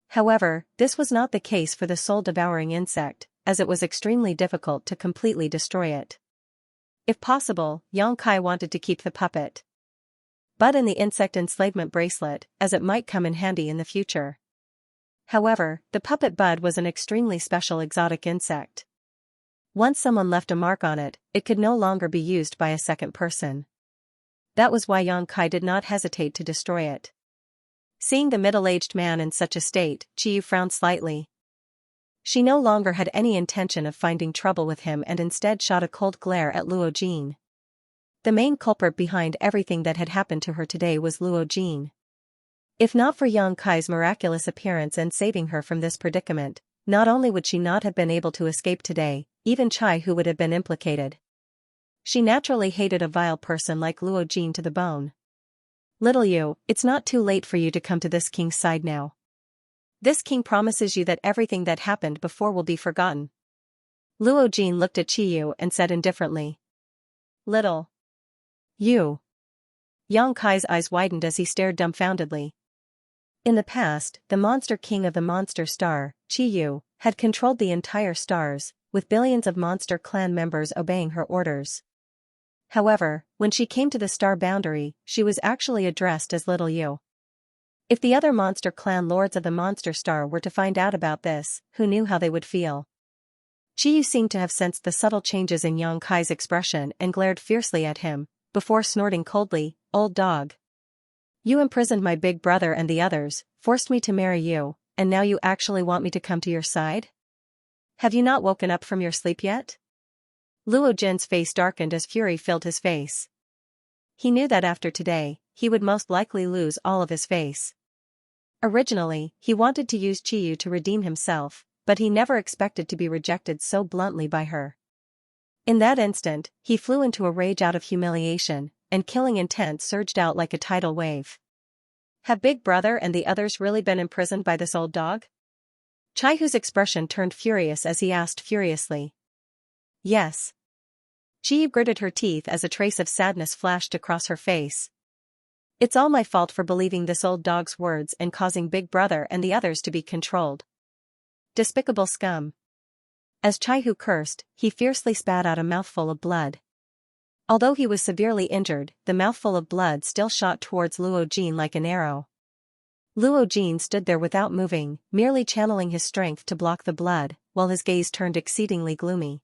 However, this was not the case for the soul-devouring insect, as it was extremely difficult to completely destroy it. If possible, Yang Kai wanted to keep the puppet bud in the insect enslavement bracelet, as it might come in handy in the future. However, the puppet bud was an extremely special exotic insect. Once someone left a mark on it, it could no longer be used by a second person. That was why Yang Kai did not hesitate to destroy it. Seeing the middle-aged man in such a state, Qiyu frowned slightly. She no longer had any intention of finding trouble with him and instead shot a cold glare at Luo Jin. The main culprit behind everything that had happened to her today was Luo Jin. If not for Yang Kai's miraculous appearance and saving her from this predicament, not only would she not have been able to escape today, even Chai Hu would have been implicated. She naturally hated a vile person like Luo Jin to the bone. Little you, it's not too late for you to come to this king's side now. This king promises you that everything that happened before will be forgotten. Luo Jin looked at Qiyu and said indifferently. Little you. Yang Kai's eyes widened as he stared dumbfoundedly. In the past, the monster king of the monster star, Qiyu, had controlled the entire stars, with billions of monster clan members obeying her orders. However, when she came to the star boundary, she was actually addressed as Little You. If the other monster clan lords of the monster star were to find out about this, who knew how they would feel? Qiyu seemed to have sensed the subtle changes in Yang Kai's expression and glared fiercely at him, before snorting coldly, "Old dog. You imprisoned my big brother and the others, forced me to marry you, and now you actually want me to come to your side? Have you not woken up from your sleep yet?" Luo Jin's face darkened as fury filled his face. He knew that after today, he would most likely lose all of his face. Originally, he wanted to use Qiyu to redeem himself, but he never expected to be rejected so bluntly by her. In that instant, he flew into a rage out of humiliation, and killing intent surged out like a tidal wave. Have Big Brother and the others really been imprisoned by this old dog? Chai Hu's expression turned furious as he asked furiously. Yes. Qiyu gritted her teeth as a trace of sadness flashed across her face. It's all my fault for believing this old dog's words and causing Big Brother and the others to be controlled. Despicable scum. As Chai Hu cursed, he fiercely spat out a mouthful of blood. Although he was severely injured, the mouthful of blood still shot towards Luo Jin like an arrow. Luo Jin stood there without moving, merely channeling his strength to block the blood, while his gaze turned exceedingly gloomy.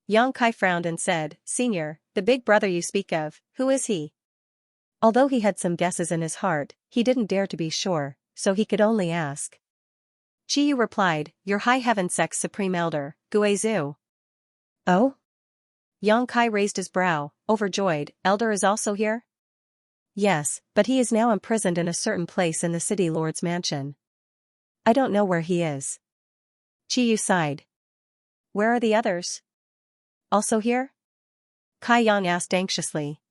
Yang Kai frowned and said, "Senior, the big brother you speak of, who is he?" Although he had some guesses in his heart, he didn't dare to be sure, so he could only ask. Qiyu replied, "Your High Heaven Sect's Supreme Elder, Guizhu." Oh? Yang Kai raised his brow, overjoyed. Elder is also here? Yes, but he is now imprisoned in a certain place in the city lord's mansion. I don't know where he is. Qiyu sighed. Where are the others? Also here? Kai Yang asked anxiously.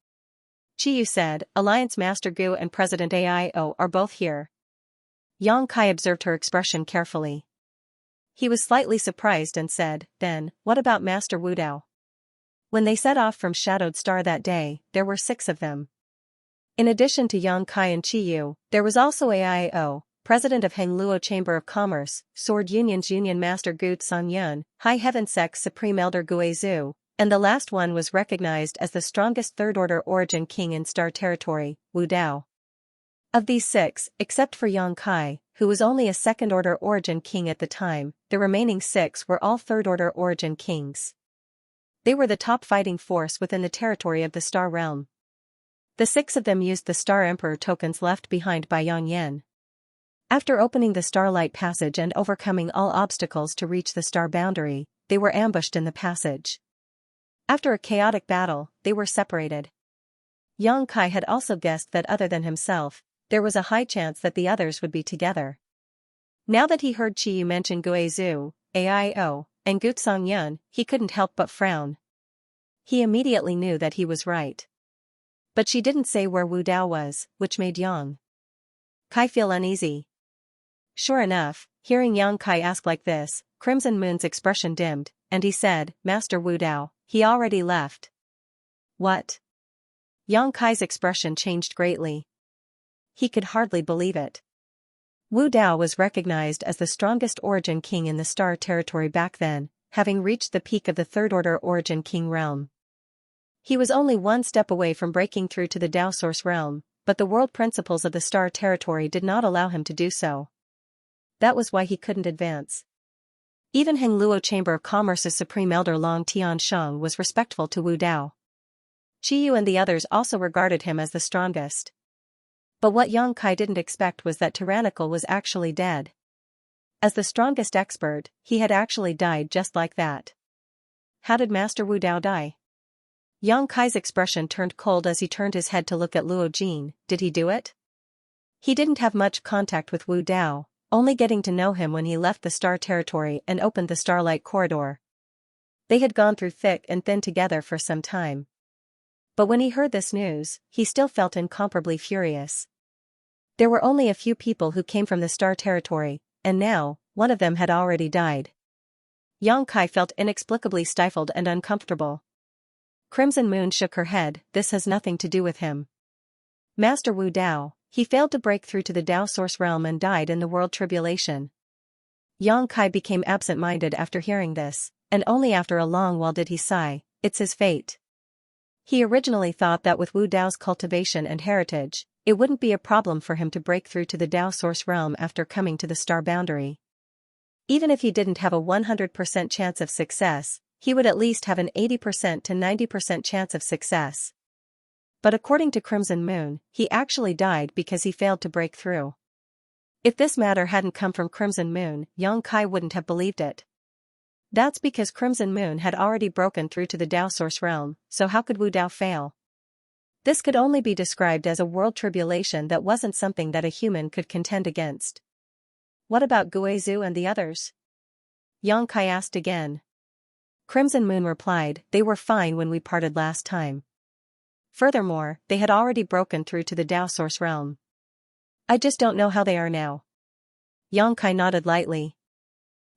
Qiyu said, Alliance Master Gu and President AIO are both here. Yang Kai observed her expression carefully. He was slightly surprised and said, then, what about Master Wu Dao? When they set off from Shadowed Star that day, there were 6 of them. In addition to Yang Kai and Qiyu, there was also AIO, President of Hengluo Chamber of Commerce, Sword Union's Union Master Gu Tsangyun, High Heaven Sect's Supreme Elder Guizhu, and the last one was recognized as the strongest Third-Order Origin King in Star Territory, Wu Dao. Of these 6, except for Yang Kai, who was only a Second-Order Origin King at the time, the remaining 6 were all Third-Order Origin Kings. They were the top fighting force within the territory of the Star Realm. The 6 of them used the Star Emperor tokens left behind by Yang Yan. After opening the Starlight Passage and overcoming all obstacles to reach the star boundary, they were ambushed in the passage. After a chaotic battle, they were separated. Yang Kai had also guessed that other than himself, there was a high chance that the others would be together. Now that he heard Qiyu mention Guizhu, Aio, and Gutsong Yun, he couldn't help but frown. He immediately knew that he was right. But she didn't say where Wu Dao was, which made Yang Kai feel uneasy. Sure enough, hearing Yang Kai ask like this, Crimson Moon's expression dimmed, and he said, Master Wu Dao, he already left. What? Yang Kai's expression changed greatly. He could hardly believe it. Wu Dao was recognized as the strongest Origin King in the Star Territory back then, having reached the peak of the Third Order Origin King realm. He was only one step away from breaking through to the Dao Source realm, but the world principles of the Star Territory did not allow him to do so. That was why he couldn't advance. Even Hengluo Chamber of Commerce's Supreme Elder Long Tiansheng was respectful to Wu Dao. Qiyu and the others also regarded him as the strongest. But what Yang Kai didn't expect was that Tyrannical was actually dead. As the strongest expert, he had actually died just like that. How did Master Wu Dao die? Yang Kai's expression turned cold as he turned his head to look at Luo Jin. Did he do it? He didn't have much contact with Wu Dao, only getting to know him when he left the Star Territory and opened the Starlight Corridor. They had gone through thick and thin together for some time. But when he heard this news, he still felt incomparably furious. There were only a few people who came from the Star Territory, and now, one of them had already died. Yang Kai felt inexplicably stifled and uncomfortable. Crimson Moon shook her head, this has nothing to do with him. Master Wu Dao, he failed to break through to the Dao Source realm and died in the world tribulation. Yang Kai became absent-minded after hearing this, and only after a long while did he sigh, it's his fate. He originally thought that with Wu Dao's cultivation and heritage, it wouldn't be a problem for him to break through to the Dao Source realm after coming to the star boundary. Even if he didn't have a 100% chance of success, he would at least have an 80% to 90% chance of success. But according to Crimson Moon, he actually died because he failed to break through. If this matter hadn't come from Crimson Moon, Yang Kai wouldn't have believed it. That's because Crimson Moon had already broken through to the Dao Source realm, so how could Wu Dao fail? This could only be described as a world tribulation that wasn't something that a human could contend against. What about Guizhu and the others? Yang Kai asked again. Crimson Moon replied, they were fine when we parted last time. Furthermore, they had already broken through to the Dao Source realm. I just don't know how they are now. Yang Kai nodded lightly.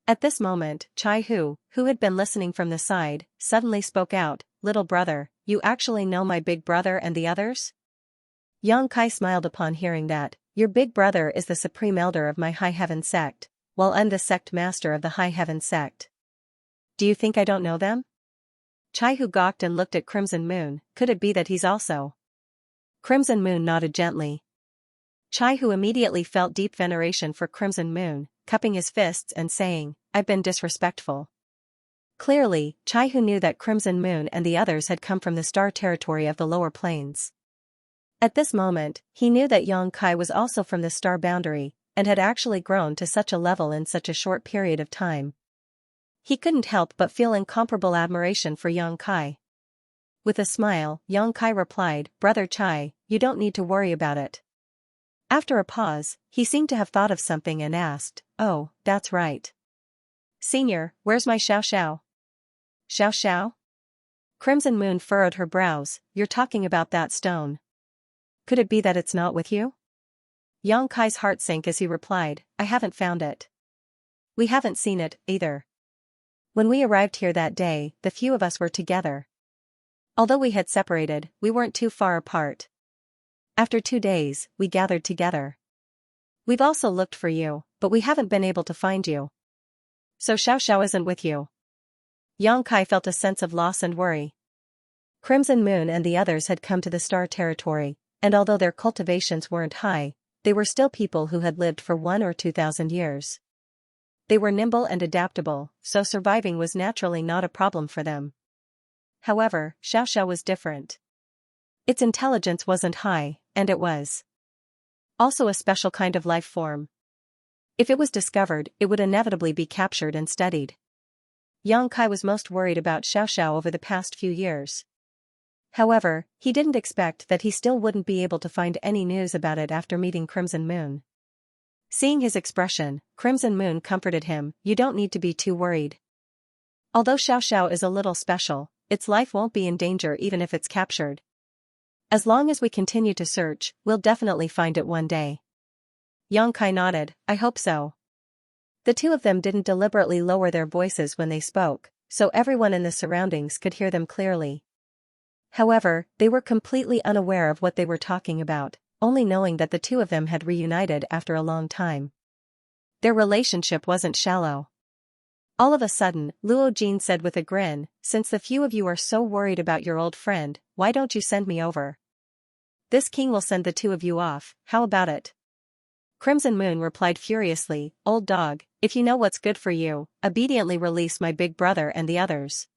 At this moment, Chai Hu, who had been listening from the side, suddenly spoke out, little brother, you actually know my big brother and the others? Yang Kai smiled upon hearing that, your big brother is the supreme elder of my High Heaven sect, while I'm the sect master of the High Heaven sect. Do you think I don't know them? Chai Hu gawked and looked at Crimson Moon, could it be that he's also? Crimson Moon nodded gently. Chai Hu immediately felt deep veneration for Crimson Moon, cupping his fists and saying, I've been disrespectful. Clearly, Chai Hu knew that Crimson Moon and the others had come from the Star Territory of the lower planes. At this moment, he knew that Yang Kai was also from the Star Boundary, and had actually grown to such a level in such a short period of time. He couldn't help but feel incomparable admiration for Yang Kai. With a smile, Yang Kai replied, Brother Chai, you don't need to worry about it. After a pause, he seemed to have thought of something and asked, oh, that's right. Senior, where's my Xiao Xiao? Xiao Xiao? Crimson Moon furrowed her brows, you're talking about that stone. Could it be that it's not with you? Yang Kai's heart sank as he replied, I haven't found it. We haven't seen it, either. When we arrived here that day, the few of us were together. Although we had separated, we weren't too far apart. After 2 days, we gathered together. We've also looked for you, but we haven't been able to find you. So Xiao Xiao isn't with you. Yang Kai felt a sense of loss and worry. Crimson Moon and the others had come to the Star Territory, and although their cultivations weren't high, they were still people who had lived for 1,000 or 2,000 years. They were nimble and adaptable, so surviving was naturally not a problem for them. However, Xiao Xiao was different. Its intelligence wasn't high, and it was also a special kind of life form. If it was discovered, it would inevitably be captured and studied. Yang Kai was most worried about Xiao Xiao over the past few years. However, he didn't expect that he still wouldn't be able to find any news about it after meeting Crimson Moon. Seeing his expression, Crimson Moon comforted him, "You don't need to be too worried. Although Xiao is a little special, its life won't be in danger even if it's captured. As long as we continue to search, we'll definitely find it one day." Yang Kai nodded, "I hope so." The two of them didn't deliberately lower their voices when they spoke, so everyone in the surroundings could hear them clearly. However, they were completely unaware of what they were talking about, only knowing that the two of them had reunited after a long time. Their relationship wasn't shallow. All of a sudden, Luo Jin said with a grin, "Since the few of you are so worried about your old friend, why don't you send me over? This king will send the two of you off, how about it?" Crimson Moon replied furiously, "Old dog, if you know what's good for you, obediently release my big brother and the others.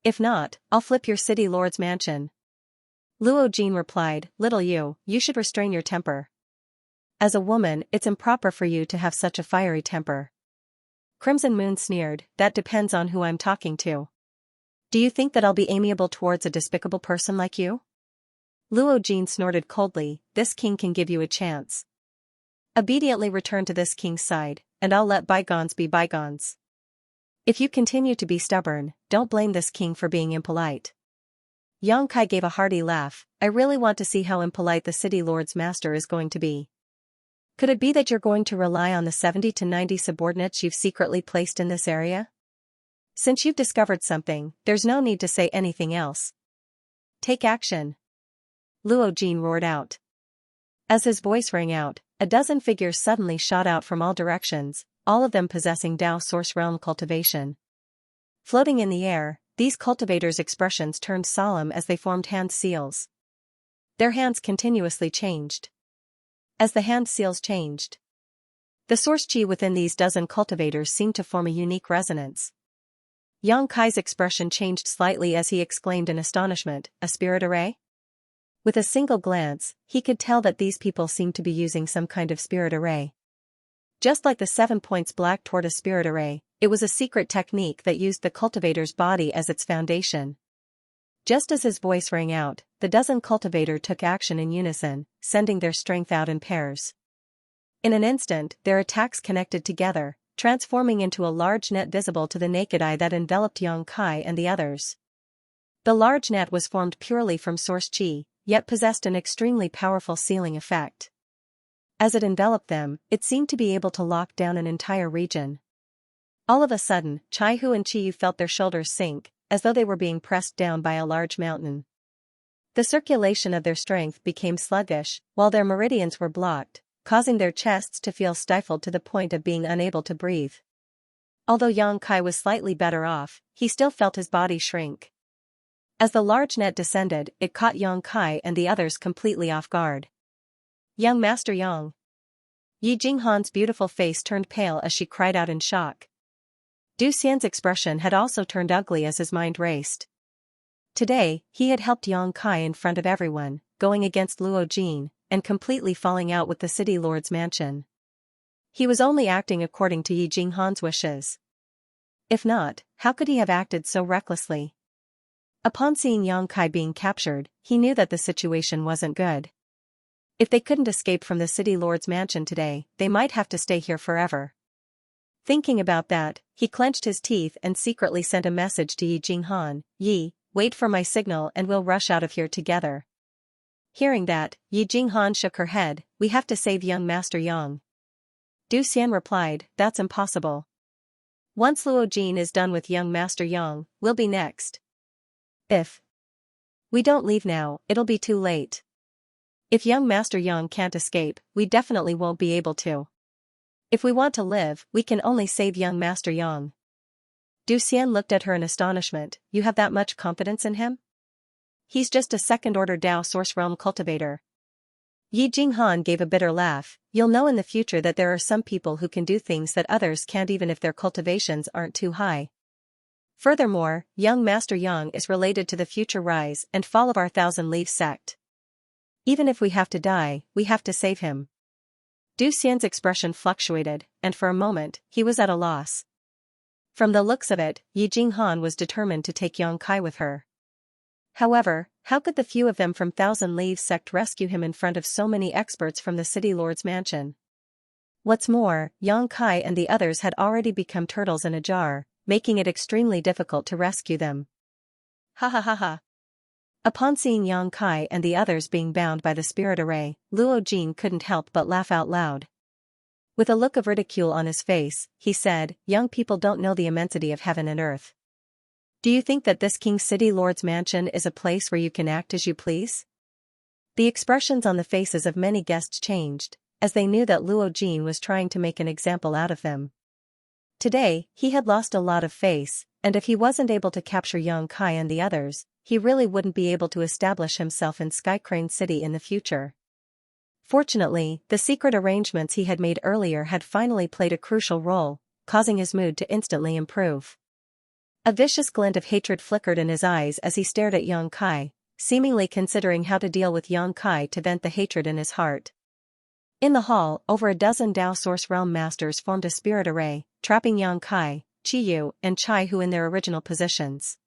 If not, I'll flip your city lord's mansion." Luo Jin replied, "Little you should restrain your temper. As a woman, it's improper for you to have such a fiery temper." Crimson Moon sneered, "That depends on who I'm talking to. Do you think that I'll be amiable towards a despicable person like you?" Luo Jin snorted coldly, "This king can give you a chance. Obediently return to this king's side, and I'll let bygones be bygones. If you continue to be stubborn, don't blame this king for being impolite." Yang Kai gave a hearty laugh, "I really want to see how impolite the city lord's master is going to be. Could it be that you're going to rely on the 70 to 90 subordinates you've secretly placed in this area? Since you've discovered something, there's no need to say anything else. Take action." Luo Jin roared out. As his voice rang out, a dozen figures suddenly shot out from all directions, all of them possessing Dao Source Realm cultivation. Floating in the air, these cultivators' expressions turned solemn as they formed hand seals. Their hands continuously changed. As the hand seals changed, the source chi within these dozen cultivators seemed to form a unique resonance. Yang Kai's expression changed slightly as he exclaimed in astonishment, "A spirit array?" With a single glance, he could tell that these people seemed to be using some kind of spirit array. Just like the 7 points black tortoise spirit array, it was a secret technique that used the cultivator's body as its foundation. Just as his voice rang out, the dozen cultivator took action in unison, sending their strength out in pairs. In an instant, their attacks connected together, transforming into a large net visible to the naked eye that enveloped Yang Kai and the others. The large net was formed purely from source chi, yet possessed an extremely powerful sealing effect. As it enveloped them, it seemed to be able to lock down an entire region. All of a sudden, Chai Hu and Chi Yu felt their shoulders sink, as though they were being pressed down by a large mountain. The circulation of their strength became sluggish, while their meridians were blocked, causing their chests to feel stifled to the point of being unable to breathe. Although Yang Kai was slightly better off, he still felt his body shrink. As the large net descended, it caught Yang Kai and the others completely off guard. "Young Master Yang." Yi Jinghan's beautiful face turned pale as she cried out in shock. Du Xian's expression had also turned ugly as his mind raced. Today, he had helped Yang Kai in front of everyone, going against Luo Jin, and completely falling out with the city lord's mansion. He was only acting according to Yi Jinghan's wishes. If not, how could he have acted so recklessly? Upon seeing Yang Kai being captured, he knew that the situation wasn't good. If they couldn't escape from the city lord's mansion today, they might have to stay here forever. Thinking about that, he clenched his teeth and secretly sent a message to Yi Jinghan, "Yi, wait for my signal and we'll rush out of here together." Hearing that, Yi Jinghan shook her head, "We have to save young Master Yang." Du Xian replied, "That's impossible. Once Luo Jin is done with young Master Yang, we'll be next. If we don't leave now, it'll be too late. If young Master Yang can't escape, we definitely won't be able to. If we want to live, we can only save young Master Yang." Du Xian looked at her in astonishment, "You have that much confidence in him? He's just a second-order Dao Source Realm cultivator." Yi Jinghan gave a bitter laugh, "You'll know in the future that there are some people who can do things that others can't even if their cultivations aren't too high. Furthermore, young Master Yang is related to the future rise and fall of our Thousand-Leaf sect. Even if we have to die, we have to save him." Du Xian's expression fluctuated, and for a moment, he was at a loss. From the looks of it, Yi Jinghan was determined to take Yang Kai with her. However, how could the few of them from Thousand Leaves sect rescue him in front of so many experts from the city lord's mansion? What's more, Yang Kai and the others had already become turtles in a jar, making it extremely difficult to rescue them. Ha ha ha ha. Upon seeing Yang Kai and the others being bound by the spirit array, Luo Jin couldn't help but laugh out loud. With a look of ridicule on his face, he said, "Young people don't know the immensity of heaven and earth. Do you think that this King City Lord's mansion is a place where you can act as you please?" The expressions on the faces of many guests changed, as they knew that Luo Jin was trying to make an example out of them. Today, he had lost a lot of face, and if he wasn't able to capture Yang Kai and the others, he really wouldn't be able to establish himself in Skycrane City in the future. Fortunately, the secret arrangements he had made earlier had finally played a crucial role, causing his mood to instantly improve. A vicious glint of hatred flickered in his eyes as he stared at Yang Kai, seemingly considering how to deal with Yang Kai to vent the hatred in his heart. In the hall, over a dozen Dao Source Realm masters formed a spirit array, trapping Yang Kai, Qiyu, and Chai Hu in their original positions.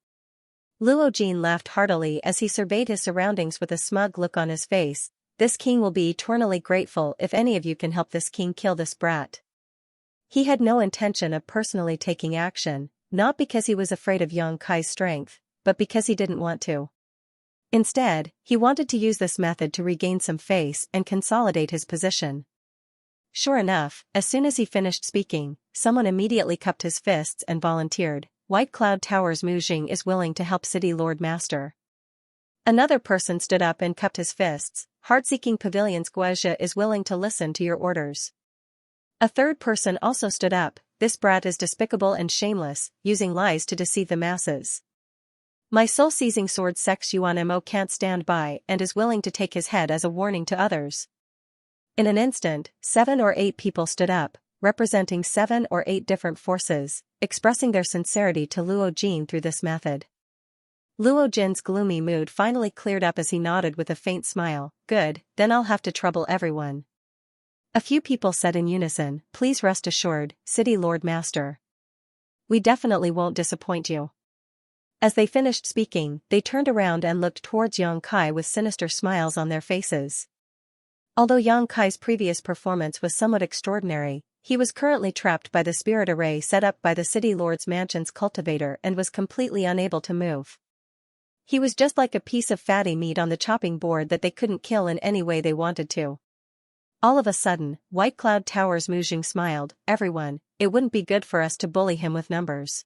Luo Jin laughed heartily as he surveyed his surroundings with a smug look on his face. "This king will be eternally grateful if any of you can help this king kill this brat." He had no intention of personally taking action, not because he was afraid of Yang Kai's strength, but because he didn't want to. Instead, he wanted to use this method to regain some face and consolidate his position. Sure enough, as soon as he finished speaking, someone immediately cupped his fists and volunteered, "White Cloud Tower's Mu Jing is willing to help City Lord Master." Another person stood up and cupped his fists, "Heart-Seeking Pavilion's Guizha is willing to listen to your orders." A third person also stood up, "This brat is despicable and shameless, using lies to deceive the masses. My soul-seizing sword Sex Yuan Mo can't stand by and is willing to take his head as a warning to others." In an instant, 7 or 8 people stood up, representing 7 or 8 different forces, expressing their sincerity to Luo Jin through this method. Luo Jin's gloomy mood finally cleared up as he nodded with a faint smile, "Good, then I'll have to trouble everyone." A few people said in unison, "Please rest assured, City Lord Master. We definitely won't disappoint you." As they finished speaking, they turned around and looked towards Yang Kai with sinister smiles on their faces. Although Yang Kai's previous performance was somewhat extraordinary, he was currently trapped by the spirit array set up by the City Lord's mansion's cultivator and was completely unable to move. He was just like a piece of fatty meat on the chopping board that they couldn't kill in any way they wanted to. All of a sudden, White Cloud Tower's Mu Jing smiled, "Everyone, it wouldn't be good for us to bully him with numbers.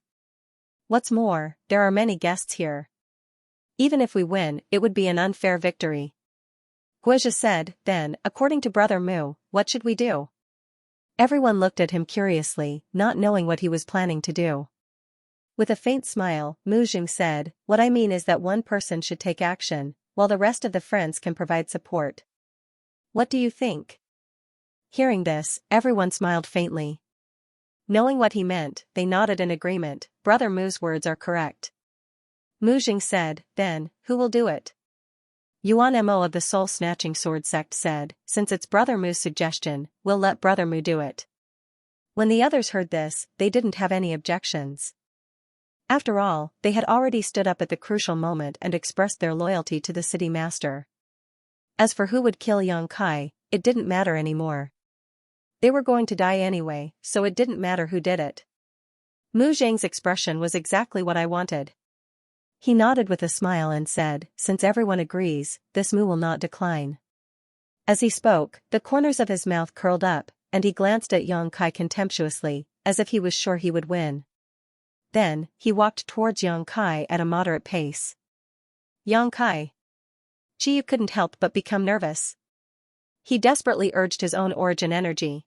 What's more, there are many guests here. Even if we win, it would be an unfair victory." Guizha said, "Then, according to Brother Mu, what should we do?" Everyone looked at him curiously, not knowing what he was planning to do. With a faint smile, Mu Jing said, "What I mean is that one person should take action, while the rest of the friends can provide support. What do you think?" Hearing this, everyone smiled faintly. Knowing what he meant, they nodded in agreement. Brother Mu's words are correct. Mu Jing said, "Then, who will do it?" Yuan Mo of the Soul-Snatching Sword sect said, "Since it's Brother Mu's suggestion, we'll let Brother Mu do it." When the others heard this, they didn't have any objections. After all, they had already stood up at the crucial moment and expressed their loyalty to the city master. As for who would kill Yang Kai, it didn't matter anymore. They were going to die anyway, so it didn't matter who did it. Mu Jing's expression was exactly what I wanted. He nodded with a smile and said, "Since everyone agrees, this Mu will not decline." As he spoke, the corners of his mouth curled up, and he glanced at Yang Kai contemptuously, as if he was sure he would win. Then, he walked towards Yang Kai at a moderate pace. Yang Kai. Qiyu couldn't help but become nervous. He desperately urged his own origin energy.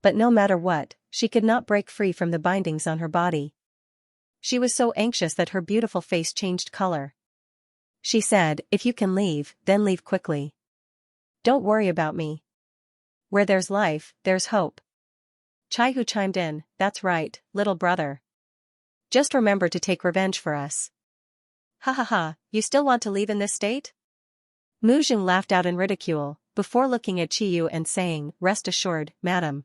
But no matter what, she could not break free from the bindings on her body. She was so anxious that her beautiful face changed color. She said, "If you can leave, then leave quickly. Don't worry about me. Where there's life, there's hope." Chai Hu chimed in, "That's right, little brother. Just remember to take revenge for us." "Ha ha ha, you still want to leave in this state?" Mu Jing laughed out in ridicule, before looking at Qiyu and saying, "Rest assured, madam.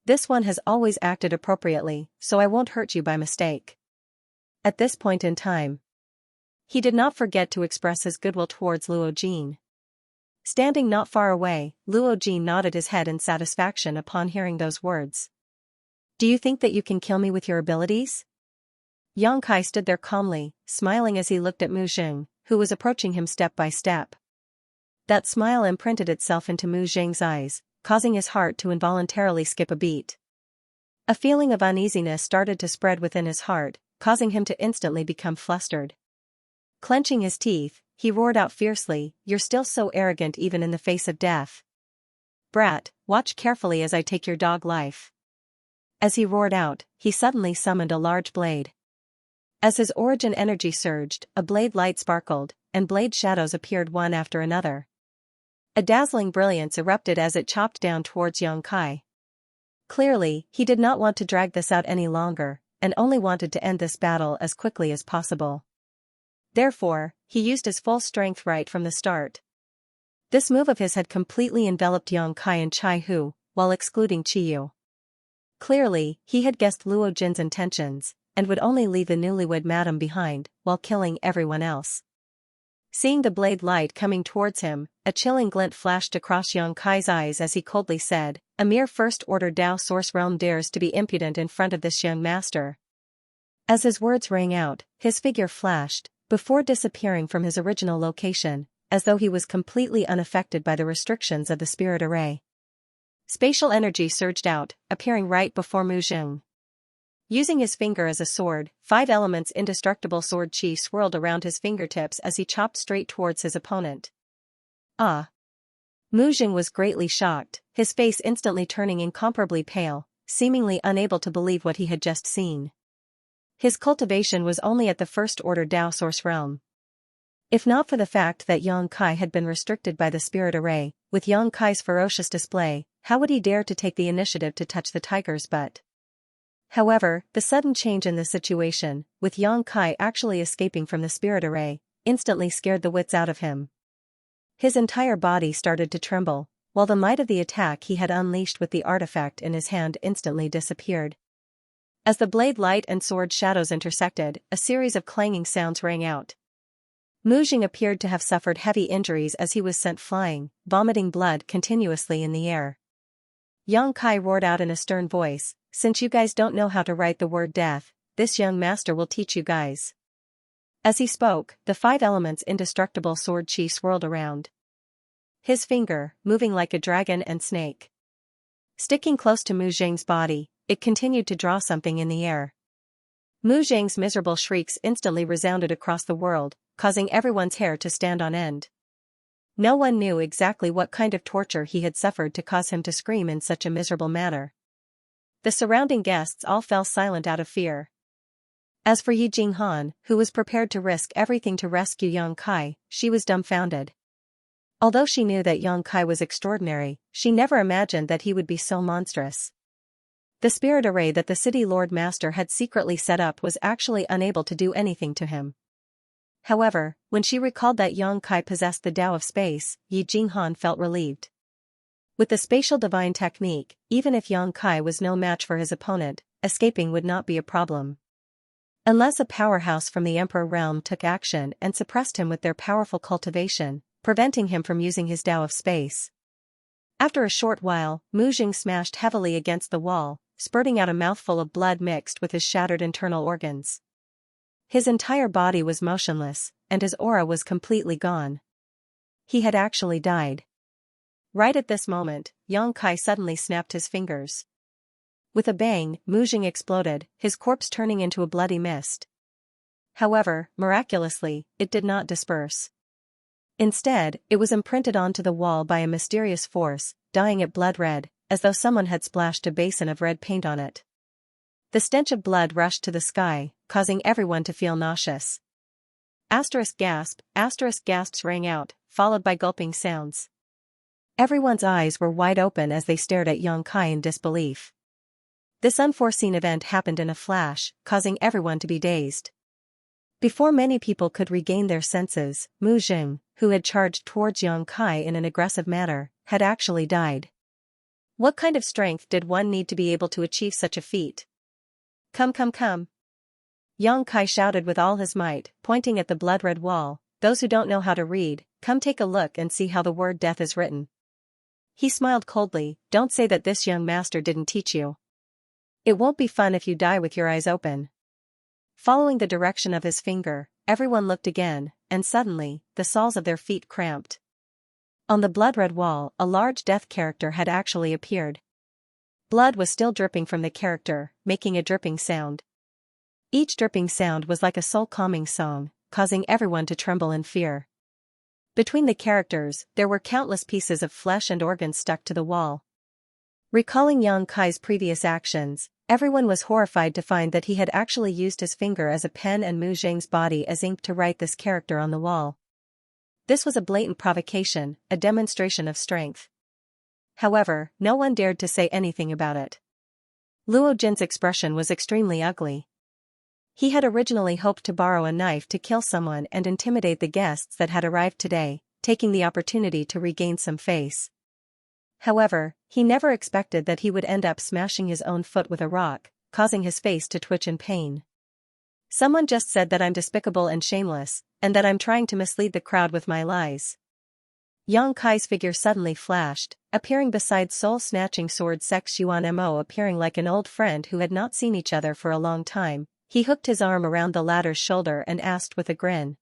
This one has always acted appropriately, so I won't hurt you by mistake." At this point in time, he did not forget to express his goodwill towards Luo Jin. Standing not far away, Luo Jin nodded his head in satisfaction upon hearing those words. Do you think that you can kill me with your abilities? Yang Kai stood there calmly, smiling as he looked at Mu Jing, who was approaching him step by step. That smile imprinted itself into Mu Jing's eyes, causing his heart to involuntarily skip a beat. A feeling of uneasiness started to spread within his heart, causing him to instantly become flustered. Clenching his teeth, he roared out fiercely, "You're still so arrogant even in the face of death. Brat, watch carefully as I take your dog life." As he roared out, he suddenly summoned a large blade. As his origin energy surged, a blade light sparkled, and blade shadows appeared one after another. A dazzling brilliance erupted as it chopped down towards Yang Kai. Clearly, he did not want to drag this out any longer, and only wanted to end this battle as quickly as possible. Therefore, he used his full strength right from the start. This move of his had completely enveloped Yang Kai and Chai Hu, while excluding Chiyu. Clearly, he had guessed Luo Jin's intentions, and would only leave the newlywed madam behind, while killing everyone else. Seeing the blade light coming towards him, a chilling glint flashed across Yang Kai's eyes as he coldly said, "A mere first-order Dao Source Realm dares to be impudent in front of this young master." As his words rang out, his figure flashed, before disappearing from his original location, as though he was completely unaffected by the restrictions of the spirit array. Spatial energy surged out, appearing right before Mu Jing. Using his finger as a sword, 5 elements indestructible sword chi swirled around his fingertips as he chopped straight towards his opponent. Ah! Mu Jing was greatly shocked, his face instantly turning incomparably pale, seemingly unable to believe what he had just seen. His cultivation was only at the first-order Dao Source Realm. If not for the fact that Yang Kai had been restricted by the spirit array, with Yang Kai's ferocious display, how would he dare to take the initiative to touch the tiger's butt? However, the sudden change in the situation, with Yang Kai actually escaping from the spirit array, instantly scared the wits out of him. His entire body started to tremble, while the might of the attack he had unleashed with the artifact in his hand instantly disappeared. As the blade light and sword shadows intersected, a series of clanging sounds rang out. Mu Jing appeared to have suffered heavy injuries as he was sent flying, vomiting blood continuously in the air. Yang Kai roared out in a stern voice, "Since you guys don't know how to write the word death, this young master will teach you guys." As he spoke, the 5 elements indestructible sword chi swirled around. His finger, moving like a dragon and snake. Sticking close to Mu Jing's body, it continued to draw something in the air. Mu Jing's miserable shrieks instantly resounded across the world, causing everyone's hair to stand on end. No one knew exactly what kind of torture he had suffered to cause him to scream in such a miserable manner. The surrounding guests all fell silent out of fear. As for Yi Jinghan, who was prepared to risk everything to rescue Yang Kai, she was dumbfounded. Although she knew that Yang Kai was extraordinary, she never imagined that he would be so monstrous. The spirit array that the city Lord Master had secretly set up was actually unable to do anything to him. However, when she recalled that Yang Kai possessed the Tao of space, Yi Jinghan felt relieved. With the spatial divine technique, even if Yang Kai was no match for his opponent, escaping would not be a problem. Unless a powerhouse from the Emperor realm took action and suppressed him with their powerful cultivation, preventing him from using his Tao of space. After a short while, Mu Jing smashed heavily against the wall, spurting out a mouthful of blood mixed with his shattered internal organs. His entire body was motionless, and his aura was completely gone. He had actually died. Right at this moment, Yang Kai suddenly snapped his fingers. With a bang, Mu Jing exploded, his corpse turning into a bloody mist. However, miraculously, it did not disperse. Instead, it was imprinted onto the wall by a mysterious force, dyeing it blood red, as though someone had splashed a basin of red paint on it. The stench of blood rushed to the sky, causing everyone to feel nauseous. Gasps rang out, followed by gulping sounds. Everyone's eyes were wide open as they stared at Yang Kai in disbelief. This unforeseen event happened in a flash, causing everyone to be dazed. Before many people could regain their senses, Mu Jing, who had charged towards Yang Kai in an aggressive manner, had actually died. What kind of strength did one need to be able to achieve such a feat? Come. Yang Kai shouted with all his might, pointing at the blood-red wall, "Those who don't know how to read, come take a look and see how the word death is written." He smiled coldly, "Don't say that this young master didn't teach you. It won't be fun if you die with your eyes open." Following the direction of his finger, everyone looked again, and suddenly, the soles of their feet cramped. On the blood-red wall, a large death character had actually appeared. Blood was still dripping from the character, making a dripping sound. Each dripping sound was like a soul-calming song, causing everyone to tremble in fear. Between the characters, there were countless pieces of flesh and organs stuck to the wall. Recalling Yang Kai's previous actions, everyone was horrified to find that he had actually used his finger as a pen and Mu Zheng's body as ink to write this character on the wall. This was a blatant provocation, a demonstration of strength. However, no one dared to say anything about it. Luo Jin's expression was extremely ugly. He had originally hoped to borrow a knife to kill someone and intimidate the guests that had arrived today, taking the opportunity to regain some face. However, he never expected that he would end up smashing his own foot with a rock, causing his face to twitch in pain. "Someone just said that I'm despicable and shameless, and that I'm trying to mislead the crowd with my lies." Yang Kai's figure suddenly flashed, appearing beside soul-snatching sword Sex Yuan Mo, appearing like an old friend who had not seen each other for a long time. He hooked his arm around the latter's shoulder and asked with a grin.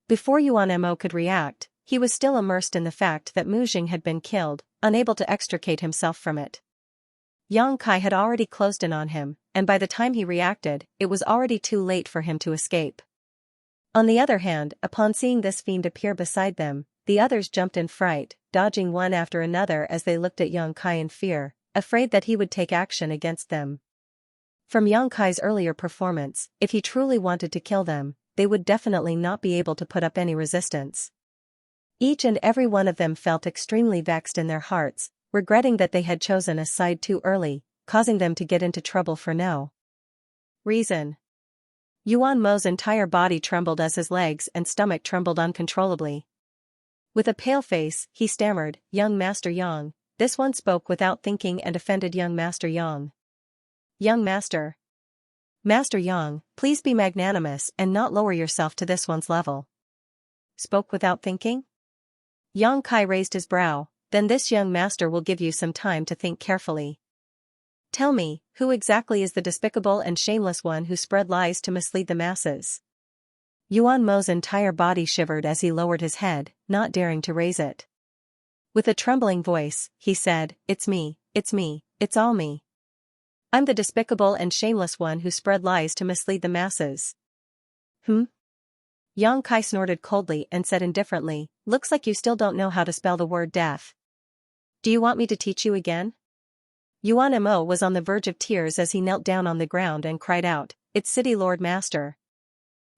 Before Yuan Mo could react, he was still immersed in the fact that Mu Zheng had been killed, unable to extricate himself from it. Yang Kai had already closed in on him, and by the time he reacted, it was already too late for him to escape. On the other hand, upon seeing this fiend appear beside them, the others jumped in fright, dodging one after another as they looked at Yang Kai in fear, afraid that he would take action against them. From Yang Kai's earlier performance, if he truly wanted to kill them, they would definitely not be able to put up any resistance. Each and every one of them felt extremely vexed in their hearts, regretting that they had chosen a side too early, causing them to get into trouble for no reason. Yuan Mo's entire body trembled as his legs and stomach trembled uncontrollably. With a pale face, he stammered, "Young Master Yang." This one spoke without thinking and offended young Master Yang. "Young Master. Master Yang, please be magnanimous and not lower yourself to this one's level." Spoke without thinking? Yang Kai raised his brow, "Then this young master will give you some time to think carefully. Tell me, who exactly is the despicable and shameless one who spread lies to mislead the masses?" Yuan Mo's entire body shivered as he lowered his head, not daring to raise it. With a trembling voice, he said, it's me, it's all me. I'm the despicable and shameless one who spread lies to mislead the masses." Yang Kai snorted coldly and said indifferently, "Looks like you still don't know how to spell the word death. Do you want me to teach you again?" Yuan Mo was on the verge of tears as he knelt down on the ground and cried out, "It's City Lord Master.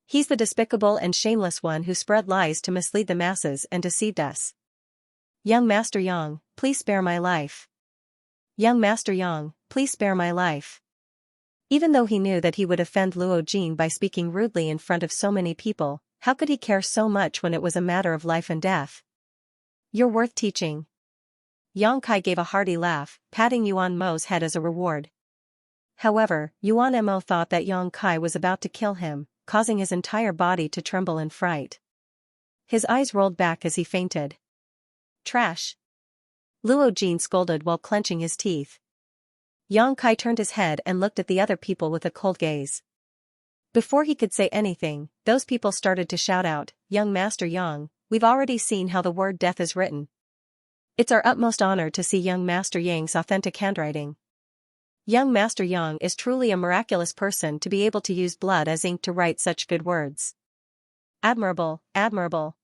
He's the despicable and shameless one who spread lies to mislead the masses and deceived us. Young Master Yang, please spare my life. Young Master Yang, please spare my life." Even though he knew that he would offend Luo Jin by speaking rudely in front of so many people, how could he care so much when it was a matter of life and death? "You're worth teaching." Yang Kai gave a hearty laugh, patting Yuan Mo's head as a reward. However, Yuan Mo thought that Yang Kai was about to kill him, causing his entire body to tremble in fright. His eyes rolled back as he fainted. "Trash!" Luo Jin scolded while clenching his teeth. Yang Kai turned his head and looked at the other people with a cold gaze. Before he could say anything, those people started to shout out, "Young Master Yang, we've already seen how the word death is written. It's our utmost honor to see young Master Yang's authentic handwriting. Young Master Yang is truly a miraculous person to be able to use blood as ink to write such good words. Admirable, admirable."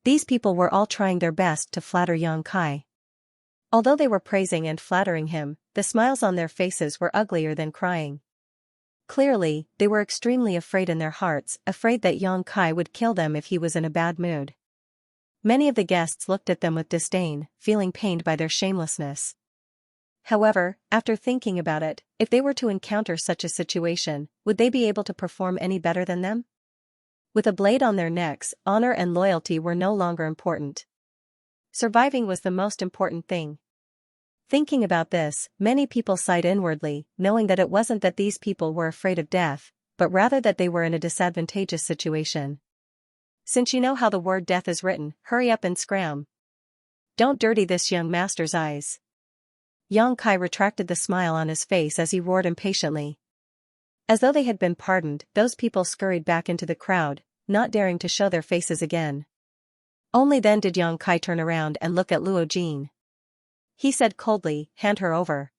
These people were all trying their best to flatter Yang Kai. Although they were praising and flattering him, the smiles on their faces were uglier than crying. Clearly, they were extremely afraid in their hearts, afraid that Yang Kai would kill them if he was in a bad mood. Many of the guests looked at them with disdain, feeling pained by their shamelessness. However, after thinking about it, if they were to encounter such a situation, would they be able to perform any better than them? With a blade on their necks, honor and loyalty were no longer important. Surviving was the most important thing. Thinking about this, many people sighed inwardly, knowing that it wasn't that these people were afraid of death, but rather that they were in a disadvantageous situation. Since you know how the word death is written, hurry up and scram. Don't dirty this young master's eyes. Xianxia retracted the smile on his face as he roared impatiently. As though they had been pardoned, those people scurried back into the crowd, not daring to show their faces again. Only then did Xianxia turn around and look at Luo Jin. He said coldly, "Hand her over.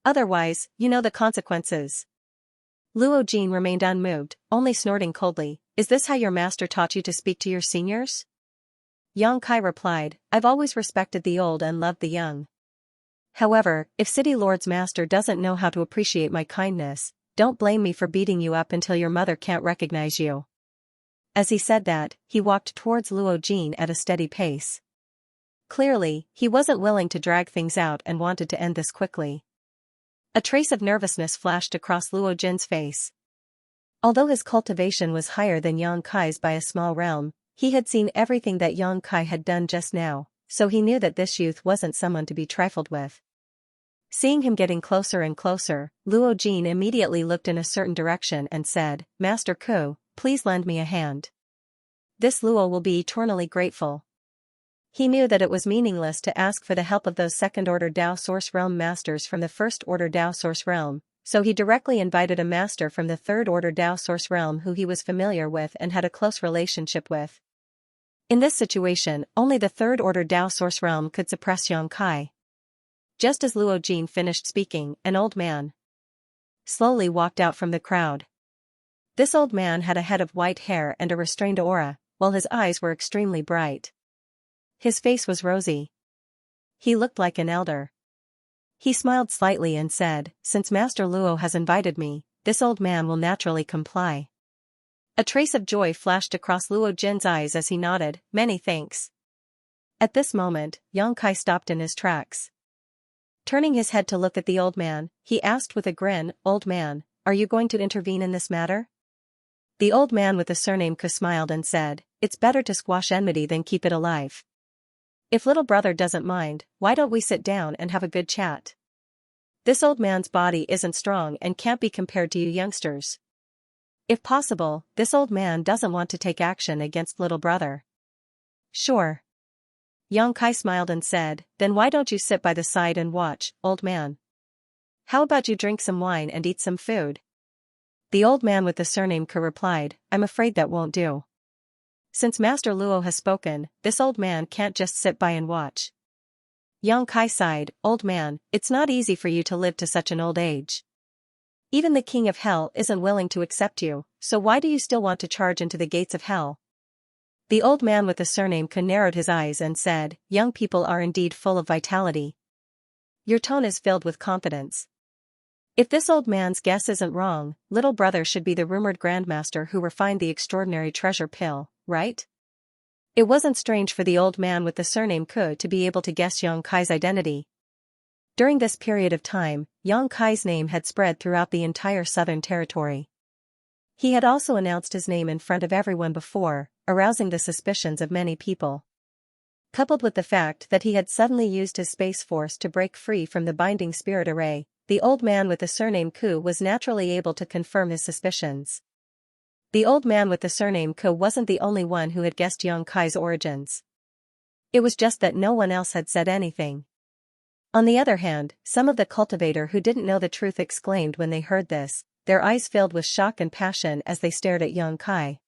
Otherwise, you know the consequences." Luo Jin remained unmoved, only snorting coldly. "Is this how your master taught you to speak to your seniors?" Xianxia replied, "I've always respected the old and loved the young. However, if City Lord's master doesn't know how to appreciate my kindness, don't blame me for beating you up until your mother can't recognize you." As he said that, he walked towards Luo Jin at a steady pace. Clearly, he wasn't willing to drag things out and wanted to end this quickly. A trace of nervousness flashed across Luo Jin's face. Although his cultivation was higher than Xianxia's by a small realm, he had seen everything that Xianxia had done just now, so he knew that this youth wasn't someone to be trifled with. Seeing him getting closer and closer, Luo Jin immediately looked in a certain direction and said, "Master Ku, please lend me a hand. This Luo will be eternally grateful." He knew that it was meaningless to ask for the help of those second-order Dao Source Realm masters from the first-order Dao Source Realm, so he directly invited a master from the third-order Dao Source Realm who he was familiar with and had a close relationship with. In this situation, only the third-order Dao Source Realm could suppress Xianxia. Just as Luo Jin finished speaking, an old man slowly walked out from the crowd. This old man had a head of white hair and a restrained aura, while his eyes were extremely bright. His face was rosy. He looked like an elder. He smiled slightly and said, "Since Master Luo has invited me, this old man will naturally comply." A trace of joy flashed across Luo Jin's eyes as he nodded, "Many thanks." At this moment, Xianxia stopped in his tracks. Turning his head to look at the old man, he asked with a grin, "Old man, are you going to intervene in this matter?" The old man with the surname Ku smiled and said, "It's better to squash enmity than keep it alive. If little brother doesn't mind, why don't we sit down and have a good chat? This old man's body isn't strong and can't be compared to you youngsters. If possible, this old man doesn't want to take action against little brother." "Sure." Xianxia smiled and said, "Then why don't you sit by the side and watch, old man? How about you drink some wine and eat some food?" The old man with the surname Ku replied, "I'm afraid that won't do. Since Master Luo has spoken, this old man can't just sit by and watch." Xianxia sighed, "Old man, it's not easy for you to live to such an old age. Even the king of hell isn't willing to accept you, so why do you still want to charge into the gates of hell?" The old man with the surname Ku narrowed his eyes and said, "Young people are indeed full of vitality. Your tone is filled with confidence. If this old man's guess isn't wrong, little brother should be the rumored grandmaster who refined the extraordinary treasure pill, right?" It wasn't strange for the old man with the surname Ku to be able to guess Xianxia's identity. During this period of time, Xianxia's name had spread throughout the entire southern territory. He had also announced his name in front of everyone before, arousing the suspicions of many people. Coupled with the fact that he had suddenly used his space force to break free from the binding spirit array, the old man with the surname Ku was naturally able to confirm his suspicions. The old man with the surname Ku wasn't the only one who had guessed Xianxia's origins. It was just that no one else had said anything. On the other hand, some of the cultivator who didn't know the truth exclaimed when they heard this, their eyes filled with shock and passion as they stared at Xianxia.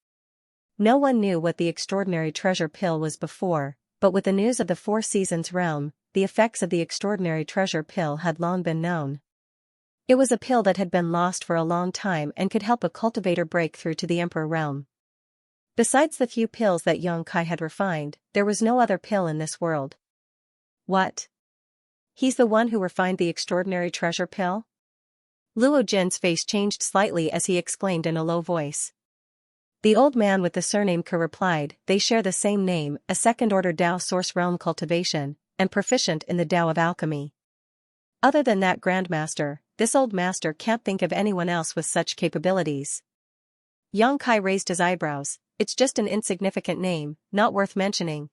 No one knew what the extraordinary treasure pill was before, but with the news of the Four Seasons realm, the effects of the extraordinary treasure pill had long been known. It was a pill that had been lost for a long time and could help a cultivator break through to the Emperor realm. Besides the few pills that Xianxia had refined, there was no other pill in this world. What? He's the one who refined the extraordinary treasure pill? Luo Jin's face changed slightly as he exclaimed in a low voice. The old man with the surname Ku replied, "They share the same name, a second-order Dao Source Realm cultivation, and proficient in the Dao of alchemy. Other than that grandmaster, this old master can't think of anyone else with such capabilities." Xianxia raised his eyebrows. "It's just an insignificant name, not worth mentioning."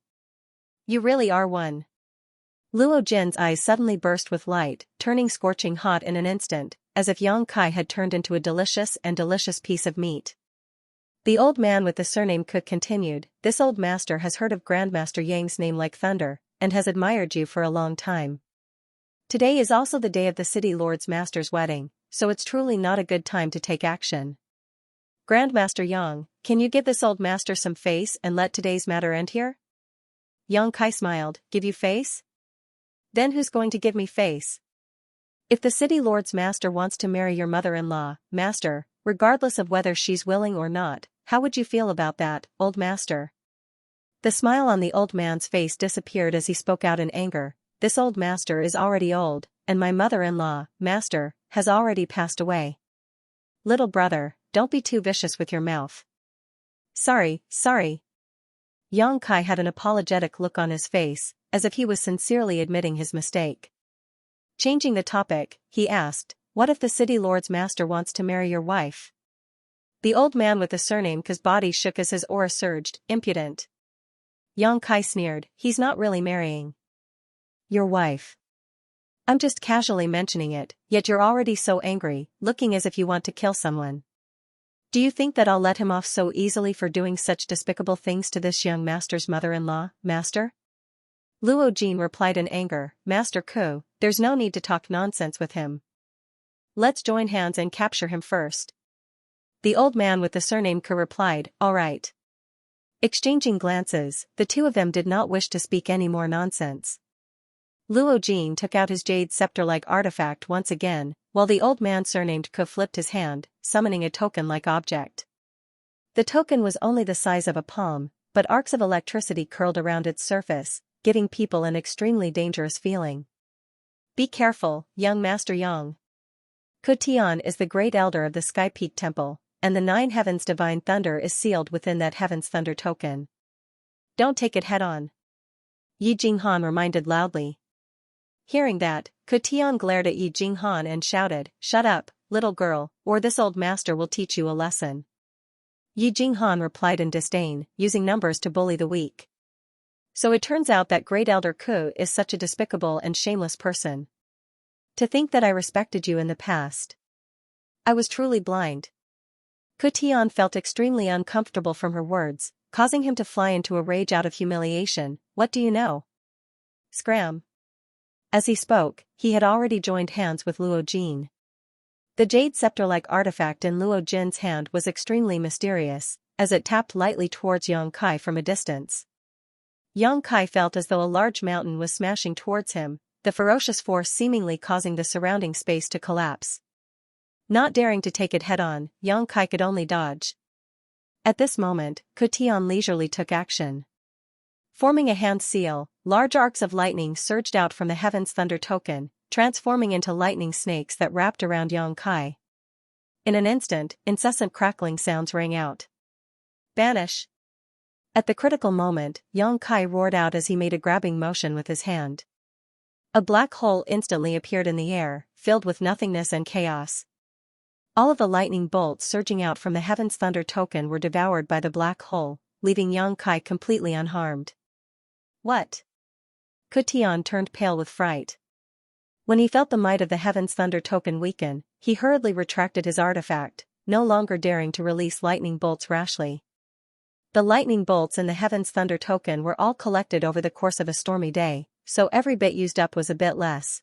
"You really are one." Luo Jin's eyes suddenly burst with light, turning scorching hot in an instant. as if Yang Kai had turned into a delicious piece of meat. The old man with the surname Cook continued, "This old master has heard of Grandmaster Yang's name like thunder, and has admired you for a long time. Today is also the day of the city lord's master's wedding, so it's truly not a good time to take action. Grandmaster Yang, can you give this old master some face and let today's matter end here?" Yang Kai smiled, "Give you face? Then who's going to give me face? If the city lord's master wants to marry your mother-in-law, master, regardless of whether she's willing or not, how would you feel about that, old master?" The smile on the old man's face disappeared as he spoke out in anger. "This old master is already old, and my mother-in-law, master, has already passed away. Little brother, don't be too vicious with your mouth." Sorry. Yang Kai had an apologetic look on his face, as if he was sincerely admitting his mistake. Changing the topic, he asked, "What if the city lord's master wants to marry your wife?" The old man with the surname K's body shook as his aura surged, "Impudent." Yang Kai sneered, "He's not really marrying your wife. I'm just casually mentioning it, yet you're already so angry, looking as if you want to kill someone. Do you think that I'll let him off so easily for doing such despicable things to this young master's mother-in-law, master?" Luo Jin replied in anger, "Master Ku, there's no need to talk nonsense with him. Let's join hands and capture him first." The old man with the surname Ku replied, "All right." Exchanging glances, the two of them did not wish to speak any more nonsense. Luo Jin took out his jade scepter-like artifact once again, while the old man surnamed Ku flipped his hand, summoning a token-like object. The token was only the size of a palm, but arcs of electricity curled around its surface, giving people an extremely dangerous feeling. "Be careful, young Master Yang. Ku Tian is the great elder of the Sky Peak Temple, and the Nine Heavens' divine thunder is sealed within that Heaven's Thunder token. Don't take it head-on," Yi Jinghan reminded loudly. Hearing that, Ku Tian glared at Yi Jinghan and shouted, "Shut up, little girl, or this old master will teach you a lesson." Yi Jinghan replied in disdain, using numbers to bully the weak. "So it turns out that great elder Ku is such a despicable and shameless person. To think that I respected you in the past. I was truly blind." Ku Tian felt extremely uncomfortable from her words, causing him to fly into a rage out of humiliation. "What do you know? Scram." As he spoke, he had already joined hands with Luo Jin. The jade scepter-like artifact in Luo Jin's hand was extremely mysterious, as it tapped lightly towards Yang Kai from a distance. Yang Kai felt as though a large mountain was smashing towards him, the ferocious force seemingly causing the surrounding space to collapse. Not daring to take it head-on, Yang Kai could only dodge. At this moment, Ku Tian leisurely took action. Forming a hand seal, large arcs of lightning surged out from the Heaven's Thunder token, transforming into lightning snakes that wrapped around Yang Kai. In an instant, incessant crackling sounds rang out. "Banish!" At the critical moment, Yang Kai roared out as he made a grabbing motion with his hand. A black hole instantly appeared in the air, filled with nothingness and chaos. All of the lightning bolts surging out from the Heaven's Thunder token were devoured by the black hole, leaving Yang Kai completely unharmed. "What?" Ku Tian turned pale with fright. When he felt the might of the Heaven's Thunder token weaken, he hurriedly retracted his artifact, no longer daring to release lightning bolts rashly. The lightning bolts in the Heaven's Thunder token were all collected over the course of a stormy day, so every bit used up was a bit less.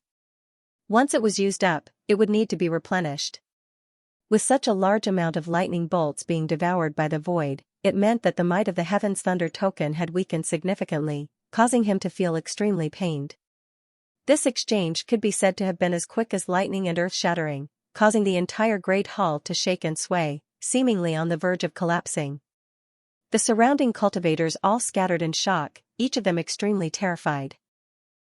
Once it was used up, it would need to be replenished. With such a large amount of lightning bolts being devoured by the void, it meant that the might of the Heaven's Thunder token had weakened significantly, causing him to feel extremely pained. This exchange could be said to have been as quick as lightning and earth-shattering, causing the entire great hall to shake and sway, seemingly on the verge of collapsing. The surrounding cultivators all scattered in shock, each of them extremely terrified.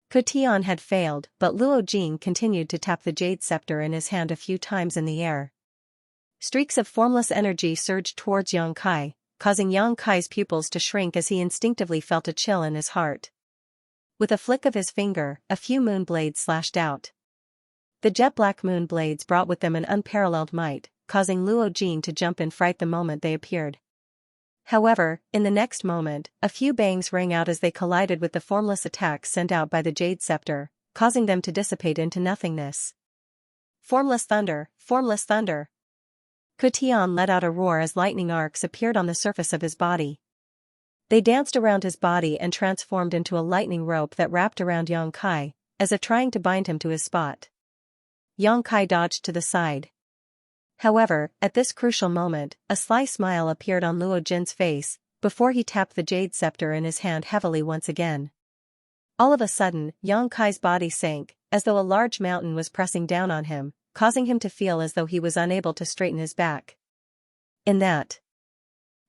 Ku Tian had failed, but Luo Jin continued to tap the jade scepter in his hand a few times in the air. Streaks of formless energy surged towards Yang Kai, causing Yang Kai's pupils to shrink as he instinctively felt a chill in his heart. With a flick of his finger, a few moon blades slashed out. The jet-black moon blades brought with them an unparalleled might, causing Luo Jin to jump in fright the moment they appeared. However, in the next moment, a few bangs rang out as they collided with the formless attacks sent out by the jade scepter, causing them to dissipate into nothingness. Formless thunder, formless thunder. Kutian let out a roar as lightning arcs appeared on the surface of his body. They danced around his body and transformed into a lightning rope that wrapped around Yang Kai, as if trying to bind him to his spot. Yang Kai dodged to the side. However, at this crucial moment, a sly smile appeared on Luo Jin's face, before he tapped the jade scepter in his hand heavily once again. All of a sudden, Yang Kai's body sank, as though a large mountain was pressing down on him, causing him to feel as though he was unable to straighten his back. In that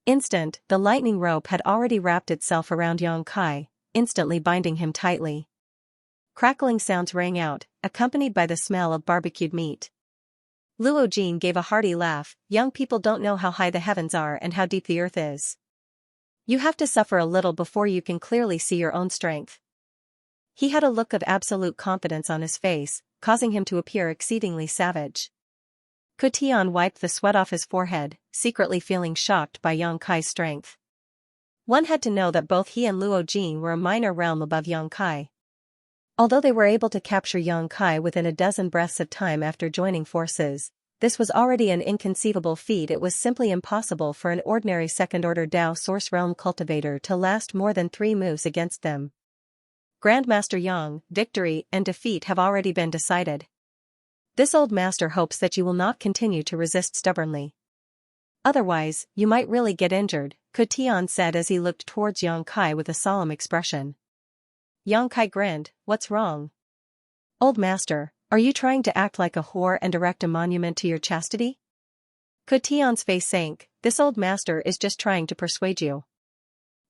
instant, the lightning rope had already wrapped itself around Yang Kai, instantly binding him tightly. Crackling sounds rang out, accompanied by the smell of barbecued meat. Luo Jin gave a hearty laugh. Young people don't know how high the heavens are and how deep the earth is. You have to suffer a little before you can clearly see your own strength. He had a look of absolute confidence on his face, causing him to appear exceedingly savage. Kutian wiped the sweat off his forehead, secretly feeling shocked by Yang Kai's strength. One had to know that both he and Luo Jin were a minor realm above Yang Kai. Although they were able to capture Yang Kai within a dozen breaths of time after joining forces, this was already an inconceivable feat. It was simply impossible for an ordinary second-order Dao Source Realm cultivator to last more than 3 moves against them. Grandmaster Yang, victory and defeat have already been decided. This old master hopes that you will not continue to resist stubbornly. Otherwise, you might really get injured, Kutian said as he looked towards Yang Kai with a solemn expression. Yang Kai grinned. What's wrong? Old master, are you trying to act like a whore and erect a monument to your chastity? Kutian's face sank. This old master is just trying to persuade you.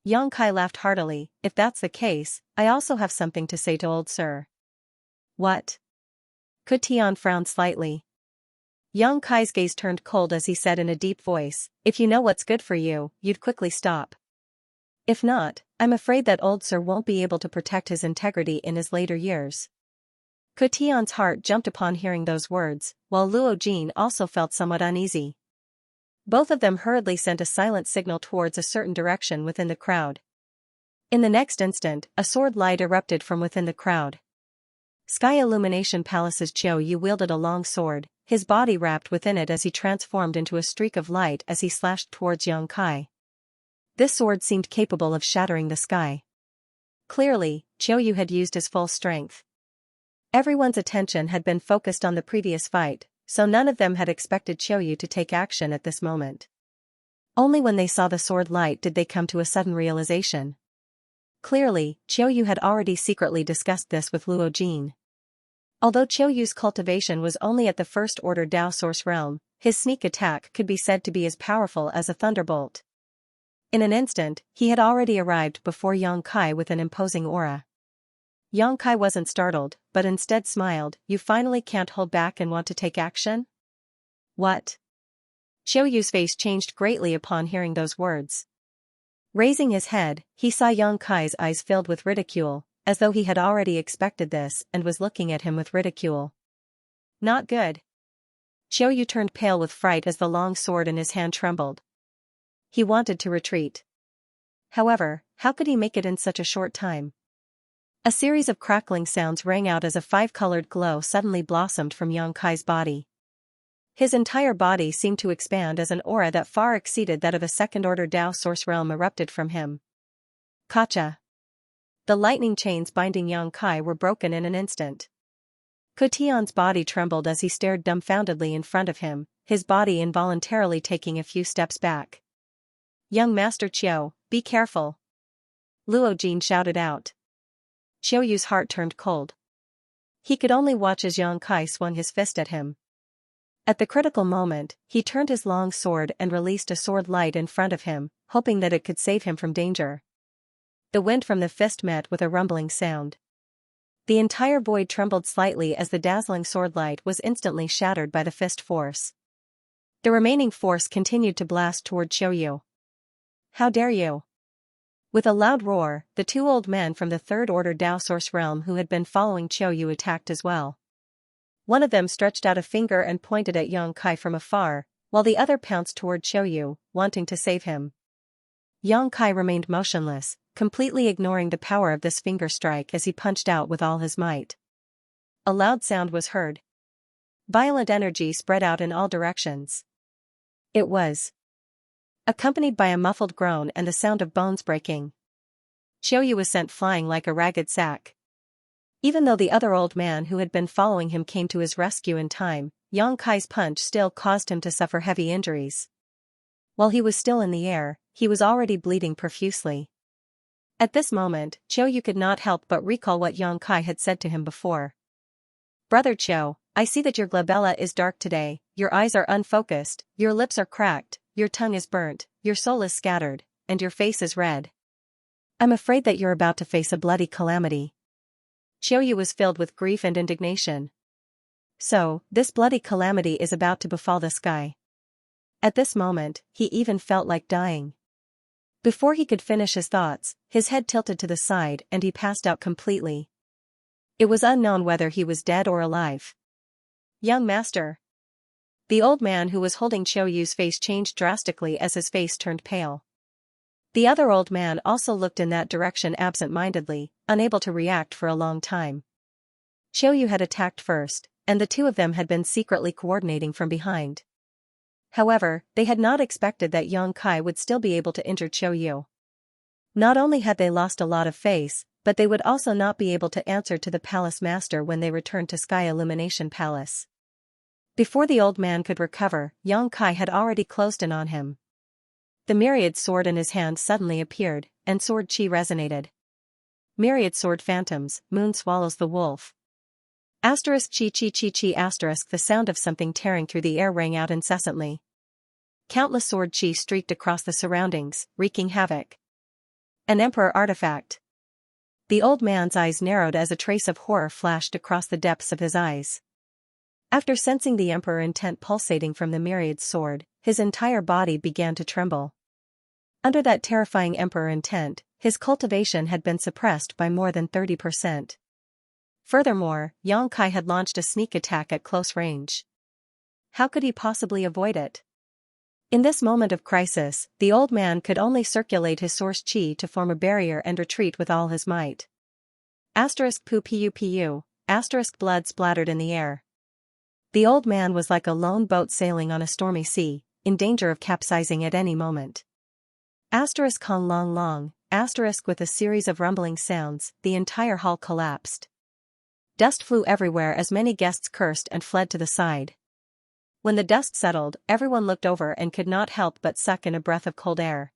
Yang Kai laughed heartily. If that's the case, I also have something to say to old sir. What? Kutian frowned slightly. Yang Kai's gaze turned cold as he said in a deep voice, if you know what's good for you, you'd quickly stop. If not, I'm afraid that old sir won't be able to protect his integrity in his later years. Kutian's heart jumped upon hearing those words, while Luo Jin also felt somewhat uneasy. Both of them hurriedly sent a silent signal towards a certain direction within the crowd. In the next instant, a sword light erupted from within the crowd. Sky Illumination Palace's Qiu Yu wielded a long sword, his body wrapped within it as he transformed into a streak of light as he slashed towards Yang Kai. This sword seemed capable of shattering the sky. Clearly, Qiu Yu had used his full strength. Everyone's attention had been focused on the previous fight, so none of them had expected Qiu Yu to take action at this moment. Only when they saw the sword light did they come to a sudden realization. Clearly, Qiu Yu had already secretly discussed this with Luo Jin. Although Qiu Yu's cultivation was only at the first order Dao Source realm, his sneak attack could be said to be as powerful as a thunderbolt. In an instant, he had already arrived before Yang Kai with an imposing aura. Yang Kai wasn't startled, but instead smiled. You finally can't hold back and want to take action? What? Qiu Yu's face changed greatly upon hearing those words. Raising his head, he saw Yang Kai's eyes filled with ridicule, as though he had already expected this and was looking at him with ridicule. Not good. Qiu Yu turned pale with fright as the long sword in his hand trembled. He wanted to retreat. However, how could he make it in such a short time? A series of crackling sounds rang out as a 5-colored glow suddenly blossomed from Yang Kai's body. His entire body seemed to expand as an aura that far exceeded that of a second-order Dao Source realm erupted from him. Kacha. The lightning chains binding Yang Kai were broken in an instant. Kutian's body trembled as he stared dumbfoundedly in front of him, his body involuntarily taking a few steps back. Young Master Qiu, be careful. Luo Jin shouted out. Qiu Yu's heart turned cold. He could only watch as Yang Kai swung his fist at him. At the critical moment, he turned his long sword and released a sword light in front of him, hoping that it could save him from danger. The wind from the fist met with a rumbling sound. The entire void trembled slightly as the dazzling sword light was instantly shattered by the fist force. The remaining force continued to blast toward Qiu Yu. How dare you! With a loud roar, the 2 old men from the third order Dao Source realm who had been following Qiu Yu attacked as well. One of them stretched out a finger and pointed at Yang Kai from afar, while the other pounced toward Qiu Yu, wanting to save him. Yang Kai remained motionless, completely ignoring the power of this finger strike as he punched out with all his might. A loud sound was heard. violent energy spread out in all directions. It was accompanied by a muffled groan and the sound of bones breaking. Xiaoyu was sent flying like a ragged sack. Even though the other old man who had been following him came to his rescue in time, Yang Kai's punch still caused him to suffer heavy injuries. While he was still in the air, he was already bleeding profusely. At this moment, Xiaoyu could not help but recall what Yang Kai had said to him before. "Brother Qiu, I see that your glabella is dark today, your eyes are unfocused, your lips are cracked, your tongue is burnt, your soul is scattered, and your face is red. I'm afraid that you're about to face a bloody calamity." Xiaoyu was filled with grief and indignation. So, this bloody calamity is about to befall this guy. At this moment, he even felt like dying. Before he could finish his thoughts, his head tilted to the side and he passed out completely. It was unknown whether he was dead or alive. "Young master." The old man who was holding Xiaoyu's face changed drastically as his face turned pale. The other old man also looked in that direction absent-mindedly, unable to react for a long time. Xiaoyu had attacked first, and the two of them had been secretly coordinating from behind. However, they had not expected that Yang Kai would still be able to injure Xiaoyu. Not only had they lost a lot of face, but they would also not be able to answer to the palace master when they returned to Sky Illumination Palace. Before the old man could recover, Yang Kai had already closed in on him. The myriad sword in his hand suddenly appeared, and sword chi resonated. Myriad sword phantoms, moon swallows the wolf. Asterisk chi chi chi chi asterisk the sound of something tearing through the air rang out incessantly. Countless sword chi streaked across the surroundings, wreaking havoc. An emperor artifact. The old man's eyes narrowed as a trace of horror flashed across the depths of his eyes. After sensing the emperor intent pulsating from the myriad sword, his entire body began to tremble. Under that terrifying emperor intent, his cultivation had been suppressed by more than 30%. Furthermore, Yang Kai had launched a sneak attack at close range. How could he possibly avoid it? In this moment of crisis, the old man could only circulate his source chi to form a barrier and retreat with all his might. Asterisk pu pu pu, asterisk blood splattered in the air. The old man was like a lone boat sailing on a stormy sea, in danger of capsizing at any moment. Asterisk hung long long, asterisk with a series of rumbling sounds, the entire hall collapsed. Dust flew everywhere as many guests cursed and fled to the side. When the dust settled, everyone looked over and could not help but suck in a breath of cold air.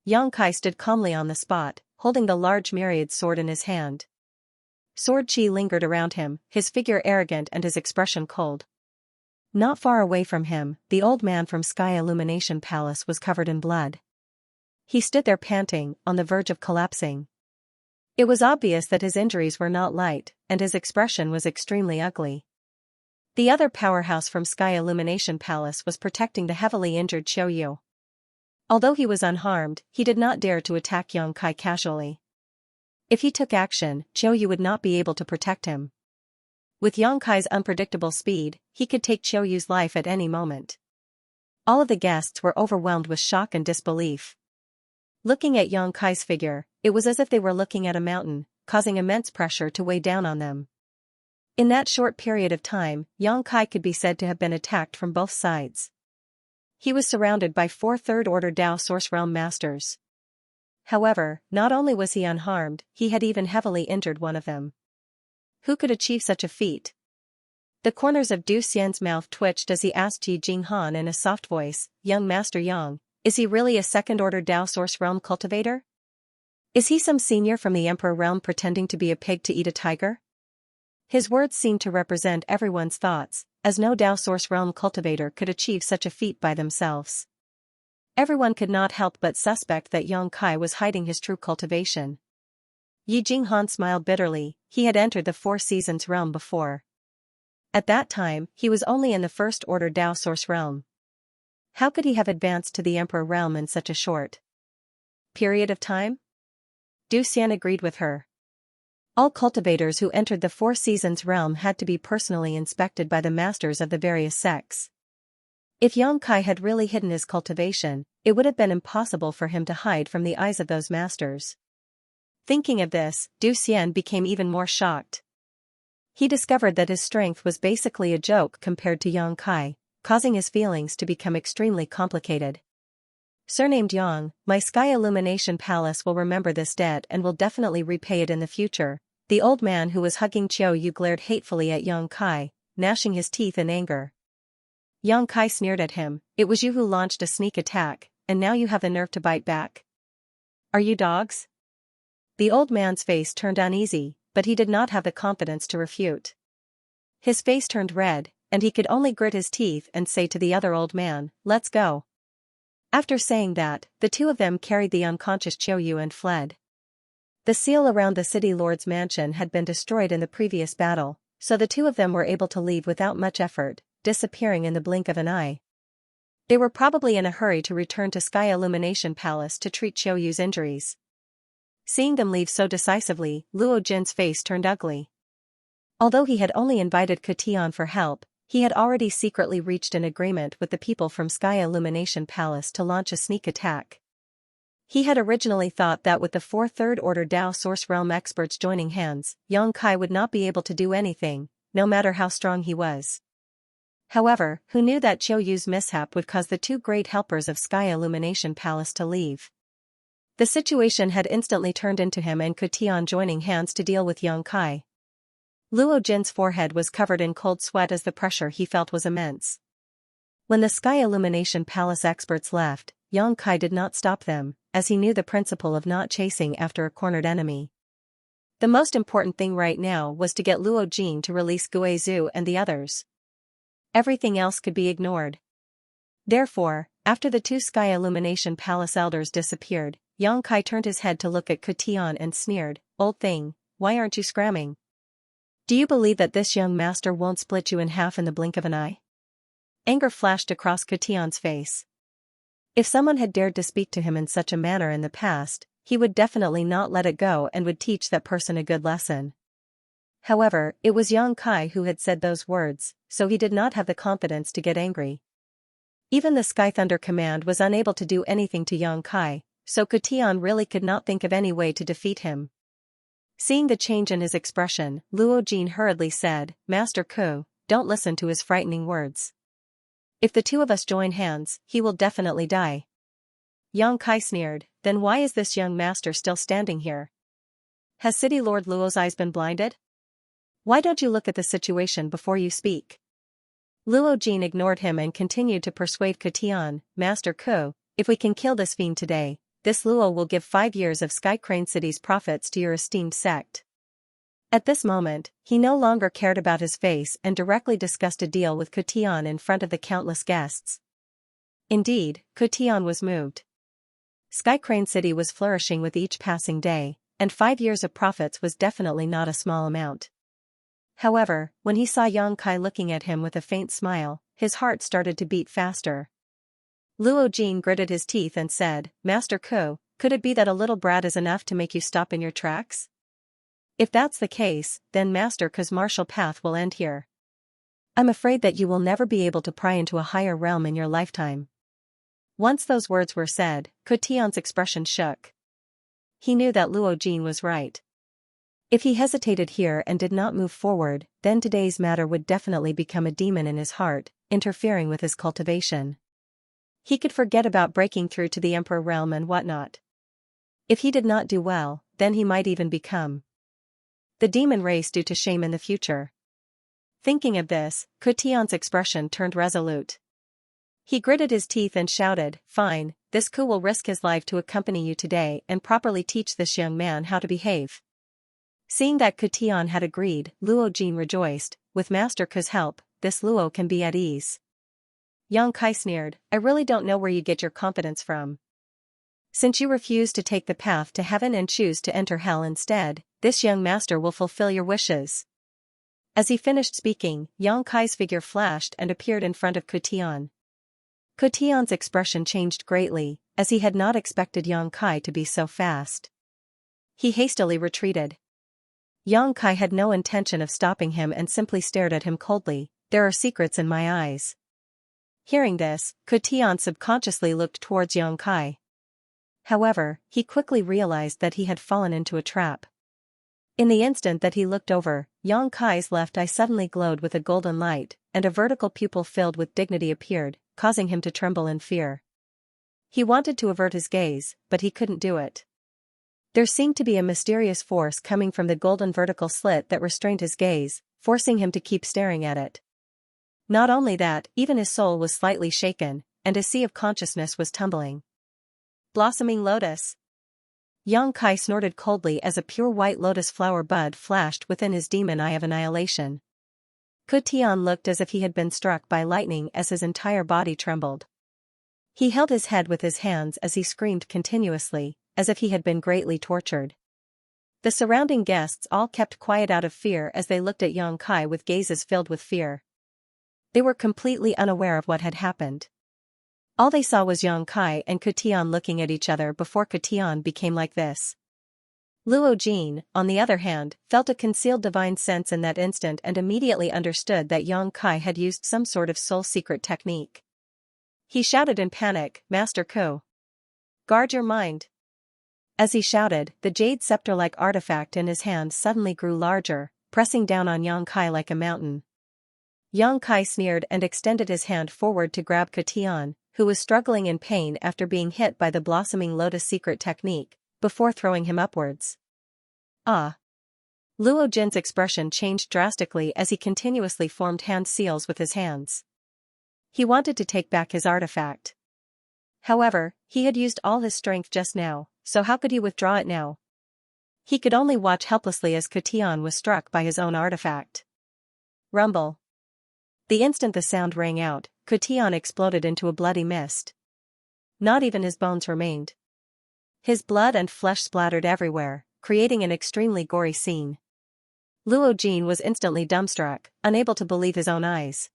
Yang Kai stood calmly on the spot, holding the large myriad sword in his hand. Sword chi lingered around him, his figure arrogant and his expression cold. Not far away from him, the old man from Sky Illumination Palace was covered in blood. He stood there panting, on the verge of collapsing. It was obvious that his injuries were not light, and his expression was extremely ugly. The other powerhouse from Sky Illumination Palace was protecting the heavily injured Xiaoyu. Although he was unharmed, he did not dare to attack Yang Kai casually. If he took action, Xiaoyu would not be able to protect him. With Yang Kai's unpredictable speed, he could take Xiaoyu's life at any moment. All of the guests were overwhelmed with shock and disbelief. Looking at Yang Kai's figure, it was as if they were looking at a mountain, causing immense pressure to weigh down on them. In that short period of time, Yang Kai could be said to have been attacked from both sides. He was surrounded by 4 third-order Dao Source Realm Masters. However, not only was he unharmed, he had even heavily injured one of them. Who could achieve such a feat? The corners of Du Xian's mouth twitched as he asked Yi Jinghan in a soft voice, "Young Master Yang, is he really a second-order Dao Source Realm cultivator? Is he some senior from the Emperor Realm pretending to be a pig to eat a tiger?" His words seemed to represent everyone's thoughts, as no Dao Source Realm cultivator could achieve such a feat by themselves. Everyone could not help but suspect that Yang Kai was hiding his true cultivation. Yi Jinghan smiled bitterly. He had entered the 4 Seasons realm before. At that time, he was only in the first-order Dao Source Realm. How could he have advanced to the Emperor Realm in such a short period of time? Du Xian agreed with her. All cultivators who entered the 4 Seasons realm had to be personally inspected by the masters of the various sects. If Yang Kai had really hidden his cultivation, it would have been impossible for him to hide from the eyes of those masters. Thinking of this, Du Xian became even more shocked. He discovered that his strength was basically a joke compared to Yang Kai, causing his feelings to become extremely complicated. Surnamed Yang, my Sky Illumination Palace will remember this debt and will definitely repay it in the future. The old man who was hugging Qiu Yu glared hatefully at Yang Kai, gnashing his teeth in anger. Yang Kai sneered at him, "It was you who launched a sneak attack, and now you have the nerve to bite back? Are you dogs?" The old man's face turned uneasy, but he did not have the confidence to refute. His face turned red, and he could only grit his teeth and say to the other old man, "Let's go." After saying that, the two of them carried the unconscious Qiu Yu and fled. The seal around the city lord's mansion had been destroyed in the previous battle, so the two of them were able to leave without much effort, disappearing in the blink of an eye. They were probably in a hurry to return to Sky Illumination Palace to treat Qiu Yu's injuries. Seeing them leave so decisively, Luo Jin's face turned ugly. Although he had only invited Katian for help, he had already secretly reached an agreement with the people from Sky Illumination Palace to launch a sneak attack. He had originally thought that with the 4 third-order Dao Source Realm experts joining hands, Yang Kai would not be able to do anything, no matter how strong he was. However, who knew that Qiu Yu's mishap would cause the 2 great helpers of Sky Illumination Palace to leave? The situation had instantly turned into him and Katian joining hands to deal with Yang Kai. Luo Jin's forehead was covered in cold sweat as the pressure he felt was immense. When the Sky Illumination Palace experts left, Yang Kai did not stop them, as he knew the principle of not chasing after a cornered enemy. The most important thing right now was to get Luo Jin to release Guizhu and the others. Everything else could be ignored. Therefore, after the 2 Sky Illumination Palace elders disappeared, Yang Kai turned his head to look at Katian and sneered, "Old thing, why aren't you scramming? Do you believe that this young master won't split you in half in the blink of an eye?" Anger flashed across Katian's face. If someone had dared to speak to him in such a manner in the past, he would definitely not let it go and would teach that person a good lesson. However, it was Yang Kai who had said those words, so he did not have the confidence to get angry. Even the Sky Thunder Command was unable to do anything to Yang Kai, so Katian really could not think of any way to defeat him. Seeing the change in his expression, Luo Jin hurriedly said, "Master Ku, don't listen to his frightening words. If the 2 of us join hands, he will definitely die." Yang Kai sneered, "Then why is this young master still standing here? Has City Lord Luo's eyes been blinded? Why don't you look at the situation before you speak?" Luo Jin ignored him and continued to persuade Katian, "Master Ku, if we can kill this fiend today, this Luo will give 5 years of Sky Crane City's profits to your esteemed sect." At this moment, he no longer cared about his face and directly discussed a deal with Katian in front of the countless guests. Indeed, Katian was moved. Sky Crane City was flourishing with each passing day, and 5 years of profits was definitely not a small amount. However, when he saw Yang Kai looking at him with a faint smile, his heart started to beat faster. Luo Jin gritted his teeth and said, "Master Ku, could it be that a little brat is enough to make you stop in your tracks? If that's the case, then Master Ku's martial path will end here. I'm afraid that you will never be able to pry into a higher realm in your lifetime." Once those words were said, Katian's expression shook. He knew that Luo Jin was right. If he hesitated here and did not move forward, then today's matter would definitely become a demon in his heart, interfering with his cultivation. He could forget about breaking through to the Emperor realm and whatnot. If he did not do well, then he might even become the demon race due to shame in the future. Thinking of this, Katian's expression turned resolute. He gritted his teeth and shouted, "Fine, this Ku will risk his life to accompany you today and properly teach this young man how to behave." Seeing that Katian had agreed, Luo Jin rejoiced, "With Master Ku's help, this Luo can be at ease." Yang Kai sneered, "I really don't know where you get your confidence from. Since you refuse to take the path to heaven and choose to enter hell instead, this young master will fulfill your wishes." As he finished speaking, Yang Kai's figure flashed and appeared in front of Katian. Katian's expression changed greatly, as he had not expected Yang Kai to be so fast. He hastily retreated. Yang Kai had no intention of stopping him and simply stared at him coldly. "There are secrets in my eyes." Hearing this, Katian subconsciously looked towards Yang Kai. However, he quickly realized that he had fallen into a trap. In the instant that he looked over, Yang Kai's left eye suddenly glowed with a golden light, and a vertical pupil filled with dignity appeared, causing him to tremble in fear. He wanted to avert his gaze, but he couldn't do it. There seemed to be a mysterious force coming from the golden vertical slit that restrained his gaze, forcing him to keep staring at it. Not only that, even his soul was slightly shaken, and a sea of consciousness was tumbling. Blossoming lotus. Yang Kai snorted coldly as a pure white lotus flower bud flashed within his demon eye of annihilation. Ku Tian looked as if he had been struck by lightning as his entire body trembled. He held his head with his hands as he screamed continuously, as if he had been greatly tortured. The surrounding guests all kept quiet out of fear as they looked at Yang Kai with gazes filled with fear. They were completely unaware of what had happened. All they saw was Yang Kai and Ku Tian looking at each other before Ku Tian became like this. Luo Jin, on the other hand, felt a concealed divine sense in that instant and immediately understood that Yang Kai had used some sort of soul secret technique. He shouted in panic, "Master Ku! Guard your mind!" As he shouted, the jade scepter-like artifact in his hand suddenly grew larger, pressing down on Yang Kai like a mountain. Yang Kai sneered and extended his hand forward to grab Ku Tian, who was struggling in pain after being hit by the blossoming lotus secret technique, before throwing him upwards. Ah! Luo Jin's expression changed drastically as he continuously formed hand seals with his hands. He wanted to take back his artifact. However, he had used all his strength just now, so how could he withdraw it now? He could only watch helplessly as Ku Tian was struck by his own artifact. Rumble. The instant the sound rang out, Ku Tian exploded into a bloody mist. Not even his bones remained. His blood and flesh splattered everywhere, creating an extremely gory scene. Luo Jin was instantly dumbstruck, unable to believe his own eyes.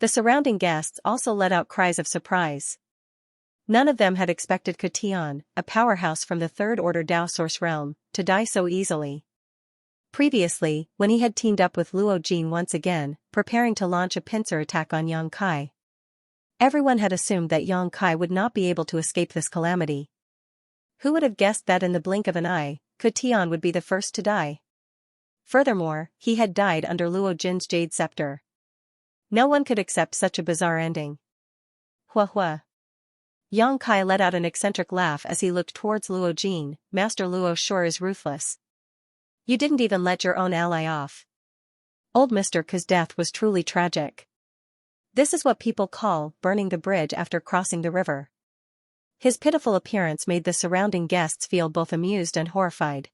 The surrounding guests also let out cries of surprise. None of them had expected Ku Tian, a powerhouse from the third-order Dao Source realm, to die so easily. Previously, when he had teamed up with Luo Jin once again, preparing to launch a pincer attack on Yang Kai, everyone had assumed that Yang Kai would not be able to escape this calamity. Who would have guessed that in the blink of an eye, Ku Tian would be the first to die? Furthermore, he had died under Luo Jin's jade scepter. No one could accept such a bizarre ending. Hua hua. Yang Kai let out an eccentric laugh as he looked towards Luo Jin. "Master Luo sure is ruthless. You didn't even let your own ally off." Old Mr. Ku's death was truly tragic. This is what people call burning the bridge after crossing the river. His pitiful appearance made the surrounding guests feel both amused and horrified.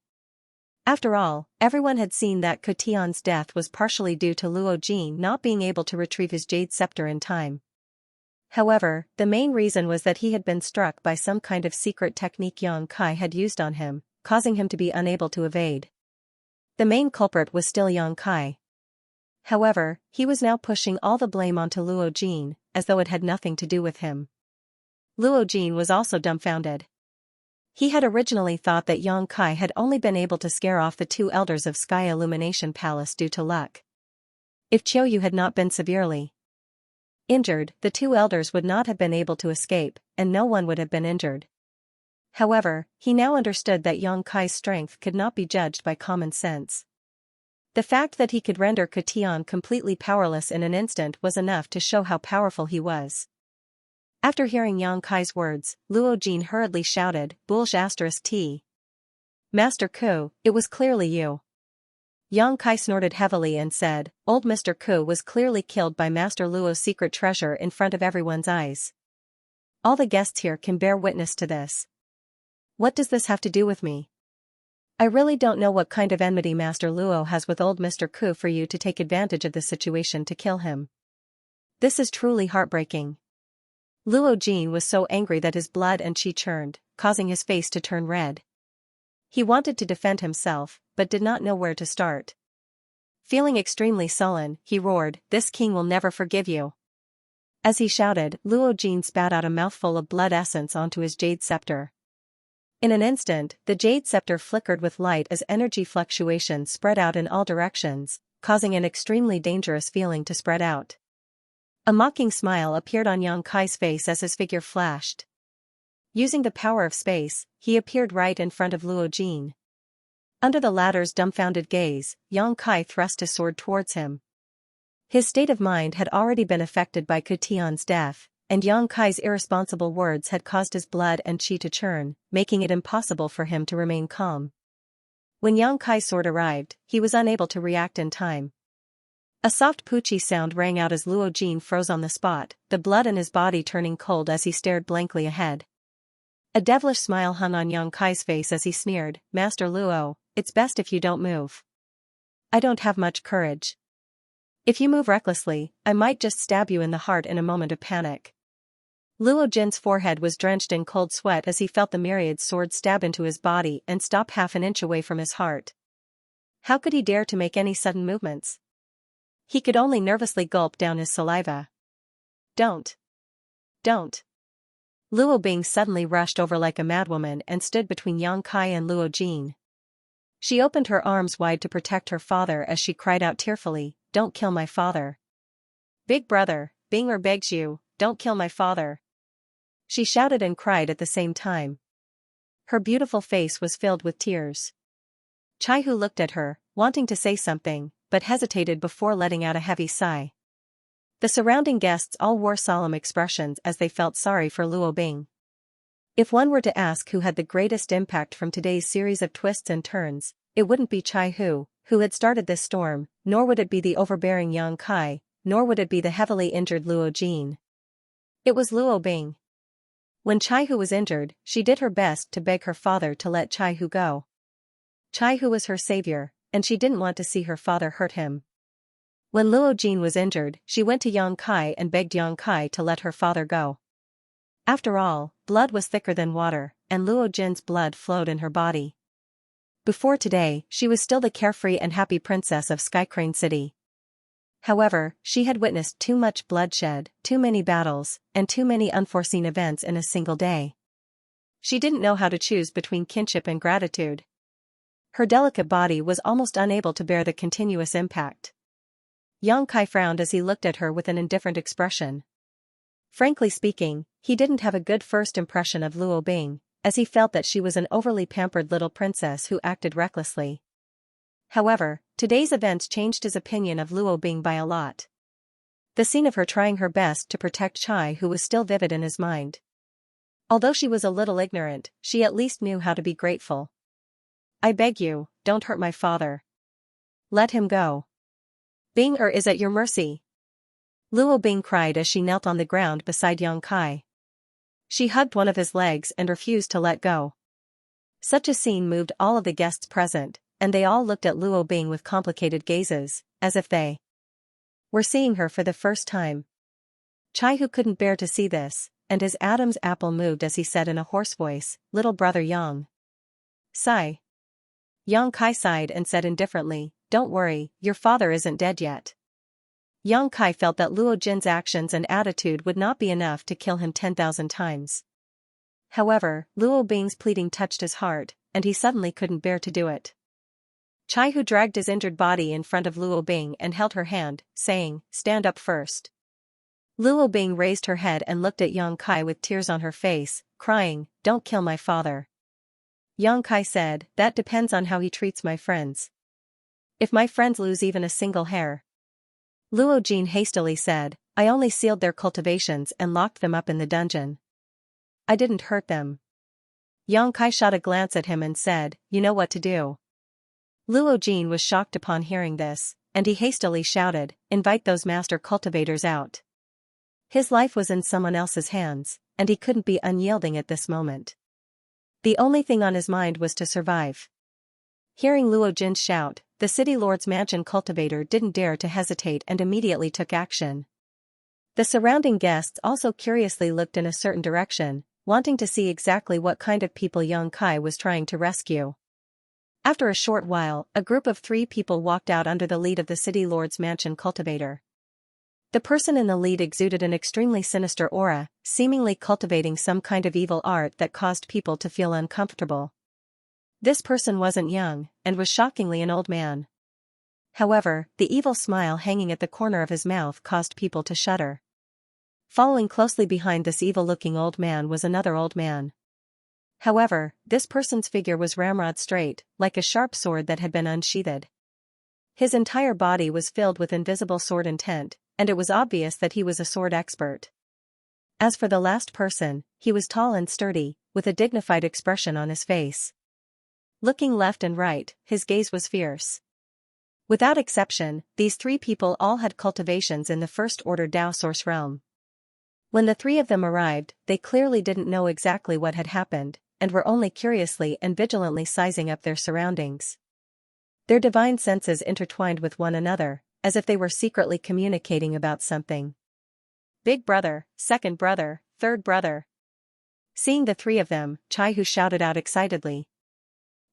After all, everyone had seen that Ku Tian's death was partially due to Luo Jin not being able to retrieve his jade scepter in time. However, the main reason was that he had been struck by some kind of secret technique Yang Kai had used on him, causing him to be unable to evade. The main culprit was still Yang Kai. However, he was now pushing all the blame onto Luo Jin, as though it had nothing to do with him. Luo Jin was also dumbfounded. He had originally thought that Yang Kai had only been able to scare off the two elders of Sky Illumination Palace due to luck. If Qiuyu had not been severely injured, the two elders would not have been able to escape, and no one would have been injured. However, he now understood that Yang Kai's strength could not be judged by common sense. The fact that he could render Ku Tian completely powerless in an instant was enough to show how powerful he was. After hearing Yang Kai's words, Luo Jin hurriedly shouted, "Bulge *T. Master Ku, it was clearly you." Yang Kai snorted heavily and said, "Old Mr. Ku was clearly killed by Master Luo's secret treasure in front of everyone's eyes. All the guests here can bear witness to this. What does this have to do with me? I really don't know what kind of enmity Master Luo has with old Mr. Ku for you to take advantage of this situation to kill him. This is truly heartbreaking." Luo Jin was so angry that his blood and qi churned, causing his face to turn red. He wanted to defend himself, but did not know where to start. Feeling extremely sullen, he roared, "This king will never forgive you." As he shouted, Luo Jin spat out a mouthful of blood essence onto his jade scepter. In an instant, the jade scepter flickered with light as energy fluctuations spread out in all directions, causing an extremely dangerous feeling to spread out. A mocking smile appeared on Yang Kai's face as his figure flashed. Using the power of space, he appeared right in front of Luo Jin. Under the latter's dumbfounded gaze, Xianxia thrust his sword towards him. His state of mind had already been affected by Tian's death, and Xianxia's irresponsible words had caused his blood and qi to churn, making it impossible for him to remain calm. When Xianxia's sword arrived, he was unable to react in time. A soft poochie sound rang out as Luo Jin froze on the spot, the blood in his body turning cold as he stared blankly ahead. A devilish smile hung on Xianxia's face as he sneered, "Master Luo, it's best if you don't move. I don't have much courage. If you move recklessly, I might just stab you in the heart in a moment of panic." Luo Jin's forehead was drenched in cold sweat as he felt the myriad swords stab into his body and stop half an inch away from his heart. How could he dare to make any sudden movements? He could only nervously gulp down his saliva. Don't. Luo Bing suddenly rushed over like a madwoman and stood between Xianxia and Luo Jin. She opened her arms wide to protect her father as she cried out tearfully, "Don't kill my father. Big brother, Bing begs you, don't kill my father." She shouted and cried at the same time. Her beautiful face was filled with tears. Chai-Hu looked at her, wanting to say something, but hesitated before letting out a heavy sigh. The surrounding guests all wore solemn expressions as they felt sorry for Luo Bing. If one were to ask who had the greatest impact from today's series of twists and turns, it wouldn't be Chai-Hu, who had started this storm, nor would it be the overbearing Xianxia, nor would it be the heavily injured Luo Jin. It was Luo Bing. When Chai-Hu was injured, she did her best to beg her father to let Chai-Hu go. Chai-Hu was her savior, and she didn't want to see her father hurt him. When Luo Jin was injured, she went to Xianxia and begged Xianxia to let her father go. After all, blood was thicker than water, and Luo Jin's blood flowed in her body. Before today, she was still the carefree and happy princess of Skycrane City. However, she had witnessed too much bloodshed, too many battles, and too many unforeseen events in a single day. She didn't know how to choose between kinship and gratitude. Her delicate body was almost unable to bear the continuous impact. Xianxia frowned as he looked at her with an indifferent expression. Frankly speaking, he didn't have a good first impression of Luo Bing, as he felt that she was an overly pampered little princess who acted recklessly. However, today's events changed his opinion of Luo Bing by a lot. The scene of her trying her best to protect Chai-Hu was still vivid in his mind. Although she was a little ignorant, she at least knew how to be grateful. "I beg you, don't hurt my father. Let him go. Bing is at your mercy." Luo Bing cried as she knelt on the ground beside Xianxia. She hugged one of his legs and refused to let go. Such a scene moved all of the guests present, and they all looked at Luo Bing with complicated gazes, as if they were seeing her for the first time. Chai-Hu couldn't bear to see this, and his Adam's apple moved as he said in a hoarse voice, "Little brother Yang." Sigh. Xianxia sighed and said indifferently, "Don't worry, your father isn't dead yet." Xianxia felt that Luo Jin's actions and attitude would not be enough to kill him 10,000 times. However, Luo Bing's pleading touched his heart, and he suddenly couldn't bear to do it. Chai-Hu dragged his injured body in front of Luo Bing and held her hand, saying, "Stand up first." Luo Bing raised her head and looked at Xianxia with tears on her face, crying, "Don't kill my father." Xianxia said, "That depends on how he treats my friends. If my friends lose even a single hair." Luo Jin hastily said, "I only sealed their cultivations and locked them up in the dungeon. I didn't hurt them." Xianxia shot a glance at him and said, "You know what to do." Luo Jin was shocked upon hearing this, and he hastily shouted, "Invite those master cultivators out." His life was in someone else's hands, and he couldn't be unyielding at this moment. The only thing on his mind was to survive. Hearing Luo Jin's shout, the city lord's mansion cultivator didn't dare to hesitate and immediately took action. The surrounding guests also curiously looked in a certain direction, wanting to see exactly what kind of people Xianxia was trying to rescue. After a short while, a group of 3 people walked out under the lead of the city lord's mansion cultivator. The person in the lead exuded an extremely sinister aura, seemingly cultivating some kind of evil art that caused people to feel uncomfortable. This person wasn't young, and was shockingly an old man. However, the evil smile hanging at the corner of his mouth caused people to shudder. Following closely behind this evil-looking old man was another old man. However, this person's figure was ramrod straight, like a sharp sword that had been unsheathed. His entire body was filled with invisible sword intent, and it was obvious that he was a sword expert. As for the last person, he was tall and sturdy, with a dignified expression on his face. Looking left and right, his gaze was fierce. Without exception, these three people all had cultivations in the first-order Tao source realm. When the three of them arrived, they clearly didn't know exactly what had happened, and were only curiously and vigilantly sizing up their surroundings. Their divine senses intertwined with one another, as if they were secretly communicating about something. Big brother, second brother, third brother. Seeing the three of them, Chaihu shouted out excitedly.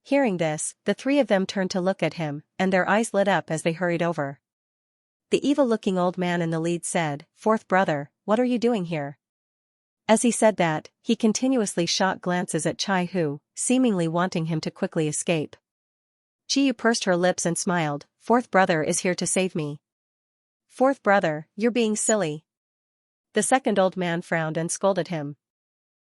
Hearing this, the three of them turned to look at him, and their eyes lit up as they hurried over. The evil-looking old man in the lead said, "Fourth brother, what are you doing here?" As he said that, he continuously shot glances at Chaihu, seemingly wanting him to quickly escape. Chiyu pursed her lips and smiled. "Fourth brother is here to save me." "Fourth brother, you're being silly." The second old man frowned and scolded him.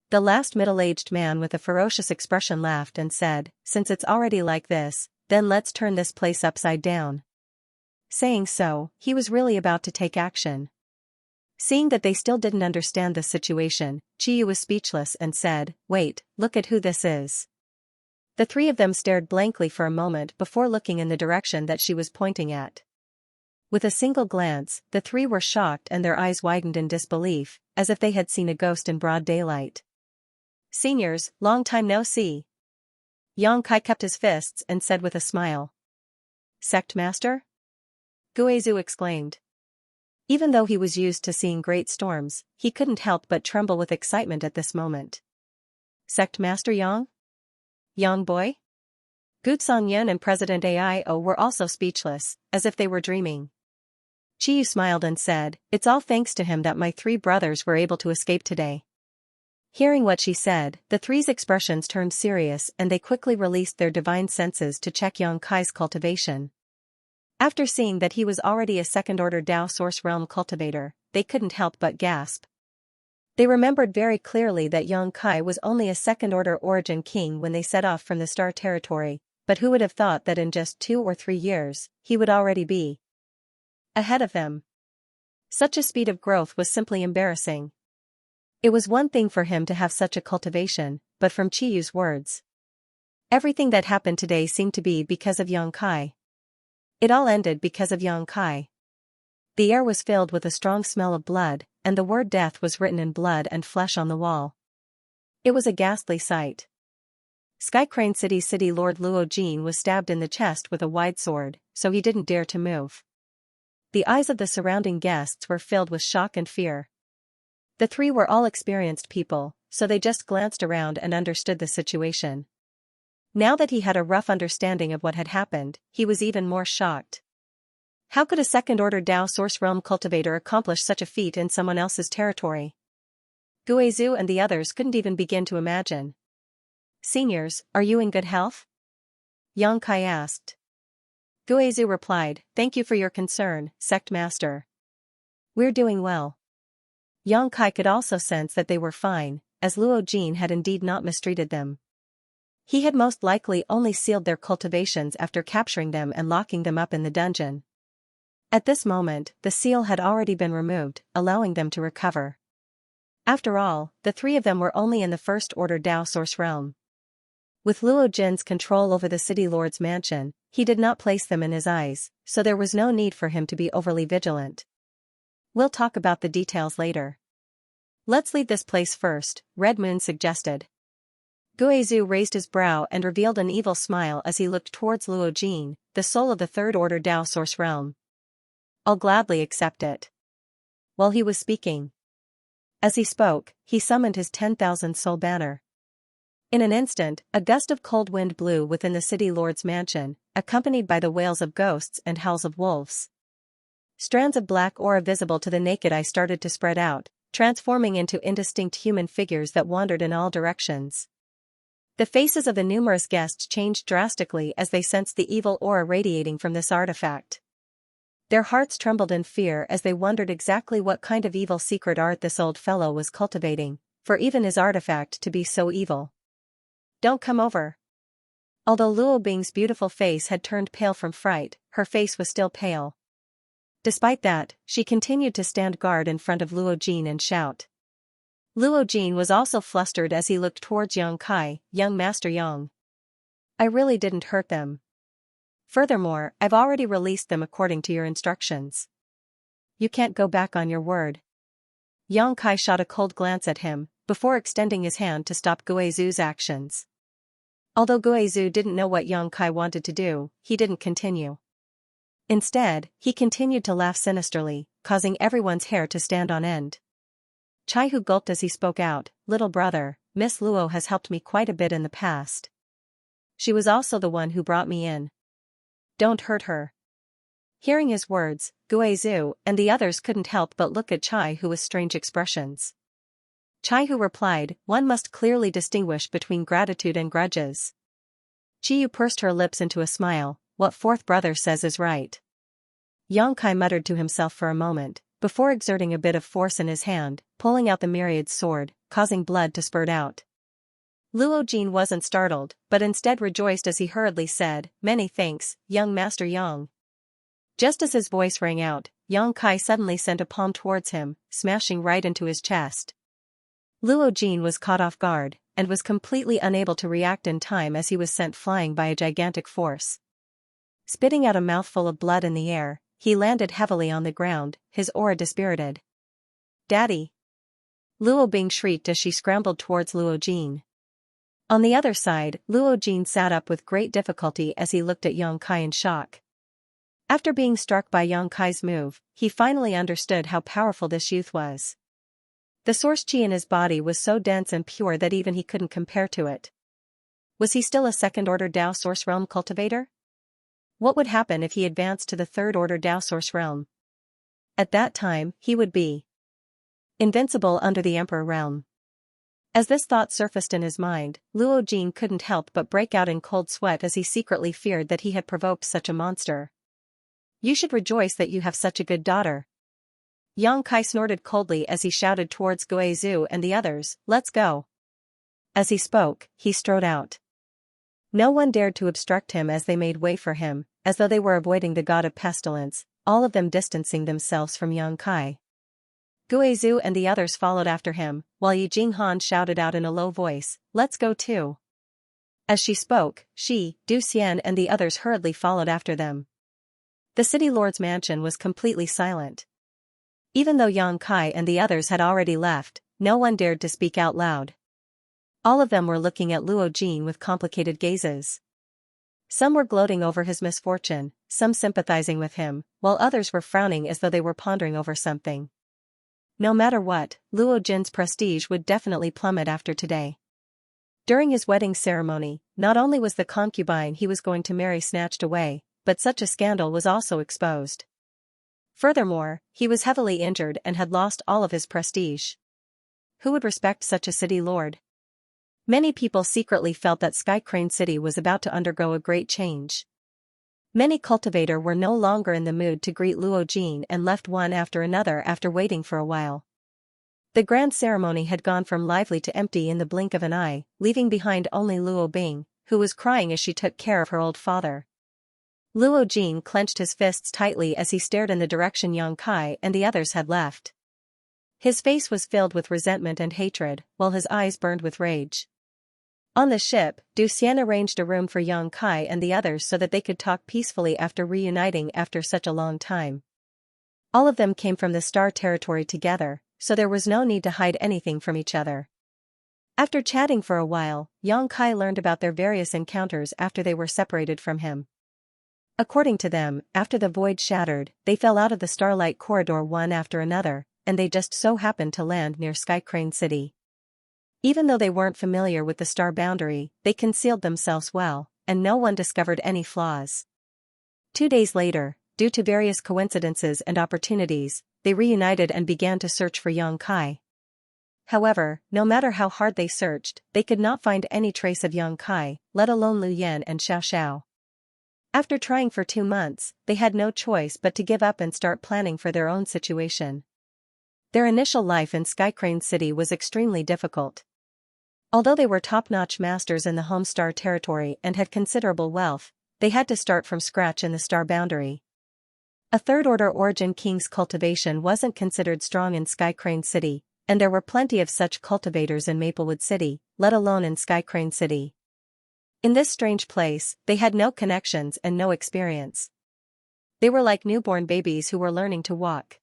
The last middle-aged man with a ferocious expression laughed and said, "Since it's already like this, then let's turn this place upside down." Saying so, he was really about to take action. Seeing that they still didn't understand the situation, Chiyu was speechless and said, "Wait, look at who this is." The three of them stared blankly for a moment before looking in the direction that she was pointing at. With a single glance, the three were shocked and their eyes widened in disbelief, as if they had seen a ghost in broad daylight. "Seniors, long time no see." Yang Kai kept his fists and said with a smile. "Sect master?" Guizhu exclaimed. Even though he was used to seeing great storms, he couldn't help but tremble with excitement at this moment. "Sect master Yang? Yang boy?" Gutsong Yin and President Aio were also speechless, as if they were dreaming. Chiyu smiled and said, "It's all thanks to him that my three brothers were able to escape today." Hearing what she said, the three's expressions turned serious and they quickly released their divine senses to check Yang Kai's cultivation. After seeing that he was already a second-order Tao source realm cultivator, they couldn't help but gasp. They remembered very clearly that Yang Kai was only a second-order origin king when they set off from the Star Territory, but who would have thought that in just 2 or 3 years, he would already be ahead of them. Such a speed of growth was simply embarrassing. It was one thing for him to have such a cultivation, but from Chiyu's words, everything that happened today seemed to be because of Yang Kai. It all ended because of Yang Kai. The air was filled with a strong smell of blood, and the word death was written in blood and flesh on the wall. It was a ghastly sight. Sky Crane City's city lord Luo Jin was stabbed in the chest with a wide sword, so he didn't dare to move. The eyes of the surrounding guests were filled with shock and fear. The three were all experienced people, so they just glanced around and understood the situation. Now that he had a rough understanding of what had happened, he was even more shocked. How could a second-order Tao source realm cultivator accomplish such a feat in someone else's territory? Guizhu and the others couldn't even begin to imagine. "Seniors, are you in good health?" Yang Kai asked. Guizhu replied, "Thank you for your concern, Sect Master. We're doing well." Yang Kai could also sense that they were fine, as Luo Jin had indeed not mistreated them. He had most likely only sealed their cultivations after capturing them and locking them up in the dungeon. At this moment, the seal had already been removed, allowing them to recover. After all, the three of them were only in the first-order Tao source realm. With Luo Jin's control over the city lord's mansion, he did not place them in his eyes, so there was no need for him to be overly vigilant. "We'll talk about the details later. Let's leave this place first," Red Moon suggested. Guizhu raised his brow and revealed an evil smile as he looked towards Luo Jin, the soul of the third-order Tao source realm. "I'll gladly accept it." While he was speaking, as he spoke, he summoned his 10,000 soul banner. In an instant, a gust of cold wind blew within the city lord's mansion, accompanied by the wails of ghosts and howls of wolves. Strands of black aura visible to the naked eye started to spread out, transforming into indistinct human figures that wandered in all directions. The faces of the numerous guests changed drastically as they sensed the evil aura radiating from this artifact. Their hearts trembled in fear as they wondered exactly what kind of evil secret art this old fellow was cultivating, for even his artifact to be so evil. Don't come over. Although Luo Bing's beautiful face had turned pale from fright, her face was still pale. Despite that, she continued to stand guard in front of Luo Jin and shout. Luo Jin was also flustered as he looked towards Yang Kai, young Master Yang. I really didn't hurt them. Furthermore, I've already released them according to your instructions. You can't go back on your word. Yang Kai shot a cold glance at him, before extending his hand to stop Guizhu's actions. Although Guizhu didn't know what Yang Kai wanted to do, he didn't continue. Instead, he continued to laugh sinisterly, causing everyone's hair to stand on end. Chaihu gulped as he spoke out, "Little brother, Miss Luo has helped me quite a bit in the past. She was also the one who brought me in. Don't hurt her." Hearing his words, Guizhu and the others couldn't help but look at Chaihu with strange expressions. Chaihu replied, "One must clearly distinguish between gratitude and grudges." Chiyu pursed her lips into a smile, "What fourth brother says is right." Yang Kai muttered to himself for a moment, before exerting a bit of force in his hand, pulling out the myriad sword, causing blood to spurt out. Luo Jin wasn't startled, but instead rejoiced as he hurriedly said, "Many thanks, young Master Yang." Just as his voice rang out, Yang Kai suddenly sent a palm towards him, smashing right into his chest. Luo Jin was caught off guard, and was completely unable to react in time as he was sent flying by a gigantic force. Spitting out a mouthful of blood in the air, he landed heavily on the ground, his aura dispirited. "Daddy!" Luo Bing shrieked as she scrambled towards Luo Jin. On the other side, Luo Jin sat up with great difficulty as he looked at Yang Kai in shock. After being struck by Yang Kai's move, he finally understood how powerful this youth was. The source chi in his body was so dense and pure that even he couldn't compare to it. Was he still a second-order Dao Source Realm cultivator? What would happen if he advanced to the third-order Dao Source Realm? At that time, he would be invincible under the Emperor Realm. As this thought surfaced in his mind, Luo Jin couldn't help but break out in cold sweat as he secretly feared that he had provoked such a monster. "You should rejoice that you have such a good daughter." Yang Kai snorted coldly as he shouted towards Guizhu and the others, "Let's go." As he spoke, he strode out. No one dared to obstruct him as they made way for him, as though they were avoiding the god of pestilence, all of them distancing themselves from Yang Kai. Guizhu and the others followed after him, while Yi Jinghan shouted out in a low voice, "Let's go too." As she spoke, she, Du Xian and the others hurriedly followed after them. The city lord's mansion was completely silent. Even though Yang Kai and the others had already left, no one dared to speak out loud. All of them were looking at Luo Jin with complicated gazes. Some were gloating over his misfortune, some sympathizing with him, while others were frowning as though they were pondering over something. No matter what, Luo Jin's prestige would definitely plummet after today. During his wedding ceremony, not only was the concubine he was going to marry snatched away, but such a scandal was also exposed. Furthermore, he was heavily injured and had lost all of his prestige. Who would respect such a city lord? Many people secretly felt that Sky Crane City was about to undergo a great change. Many cultivators were no longer in the mood to greet Luo Jin and left one after another after waiting for a while. The grand ceremony had gone from lively to empty in the blink of an eye, leaving behind only Luo Bing, who was crying as she took care of her old father. Luo Jin clenched his fists tightly as he stared in the direction Yang Kai and the others had left. His face was filled with resentment and hatred, while his eyes burned with rage. On the ship, Du Xian arranged a room for Yang Kai and the others so that they could talk peacefully after reuniting after such a long time. All of them came from the Star Territory together, so there was no need to hide anything from each other. After chatting for a while, Yang Kai learned about their various encounters after they were separated from him. According to them, after the void shattered, they fell out of the Starlight Corridor one after another, and they just so happened to land near Sky Crane City. Even though they weren't familiar with the star boundary, they concealed themselves well, and no one discovered any flaws. 2 days later, due to various coincidences and opportunities, they reunited and began to search for Yang Kai. However, no matter how hard they searched, they could not find any trace of Yang Kai, let alone Lu Yan and Xiao Xiao. After trying for 2 months, they had no choice but to give up and start planning for their own situation. Their initial life in Sky Crane City was extremely difficult. Although they were top-notch masters in the home star territory and had considerable wealth, they had to start from scratch in the star boundary. A third-order origin king's cultivation wasn't considered strong in Skycrane City, and there were plenty of such cultivators in Maplewood City, let alone in Skycrane City. In this strange place, they had no connections and no experience. They were like newborn babies who were learning to walk.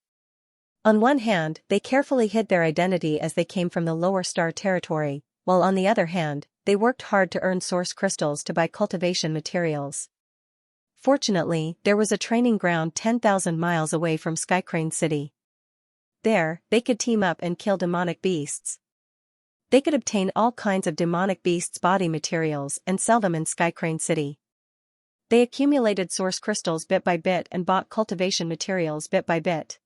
On one hand, they carefully hid their identity as they came from the lower star territory, while on the other hand, they worked hard to earn source crystals to buy cultivation materials. Fortunately, there was a training ground 10,000 miles away from Skycrane City. There, they could team up and kill demonic beasts. They could obtain all kinds of demonic beasts' body materials and sell them in Skycrane City. They accumulated source crystals bit by bit and bought cultivation materials bit by bit.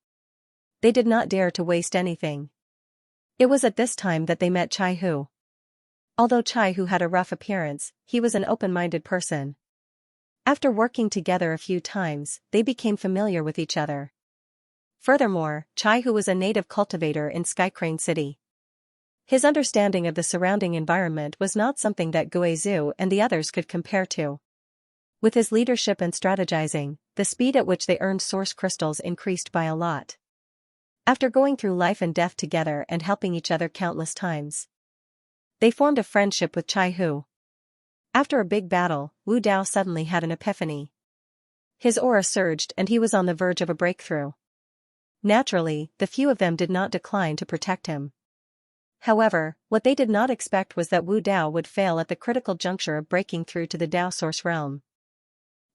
They did not dare to waste anything. It was at this time that they met Chai Hu. Although Chai Hu had a rough appearance, he was an open-minded person. After working together a few times, they became familiar with each other. Furthermore, Chai Hu was a native cultivator in Skycrane City. His understanding of the surrounding environment was not something that Guizhou and the others could compare to. With his leadership and strategizing, the speed at which they earned source crystals increased by a lot. After going through life and death together and helping each other countless times, they formed a friendship with Chai Hu. After a big battle, Wu Dao suddenly had an epiphany. His aura surged and he was on the verge of a breakthrough. Naturally, the few of them did not decline to protect him. However, what they did not expect was that Wu Dao would fail at the critical juncture of breaking through to the Dao Source realm.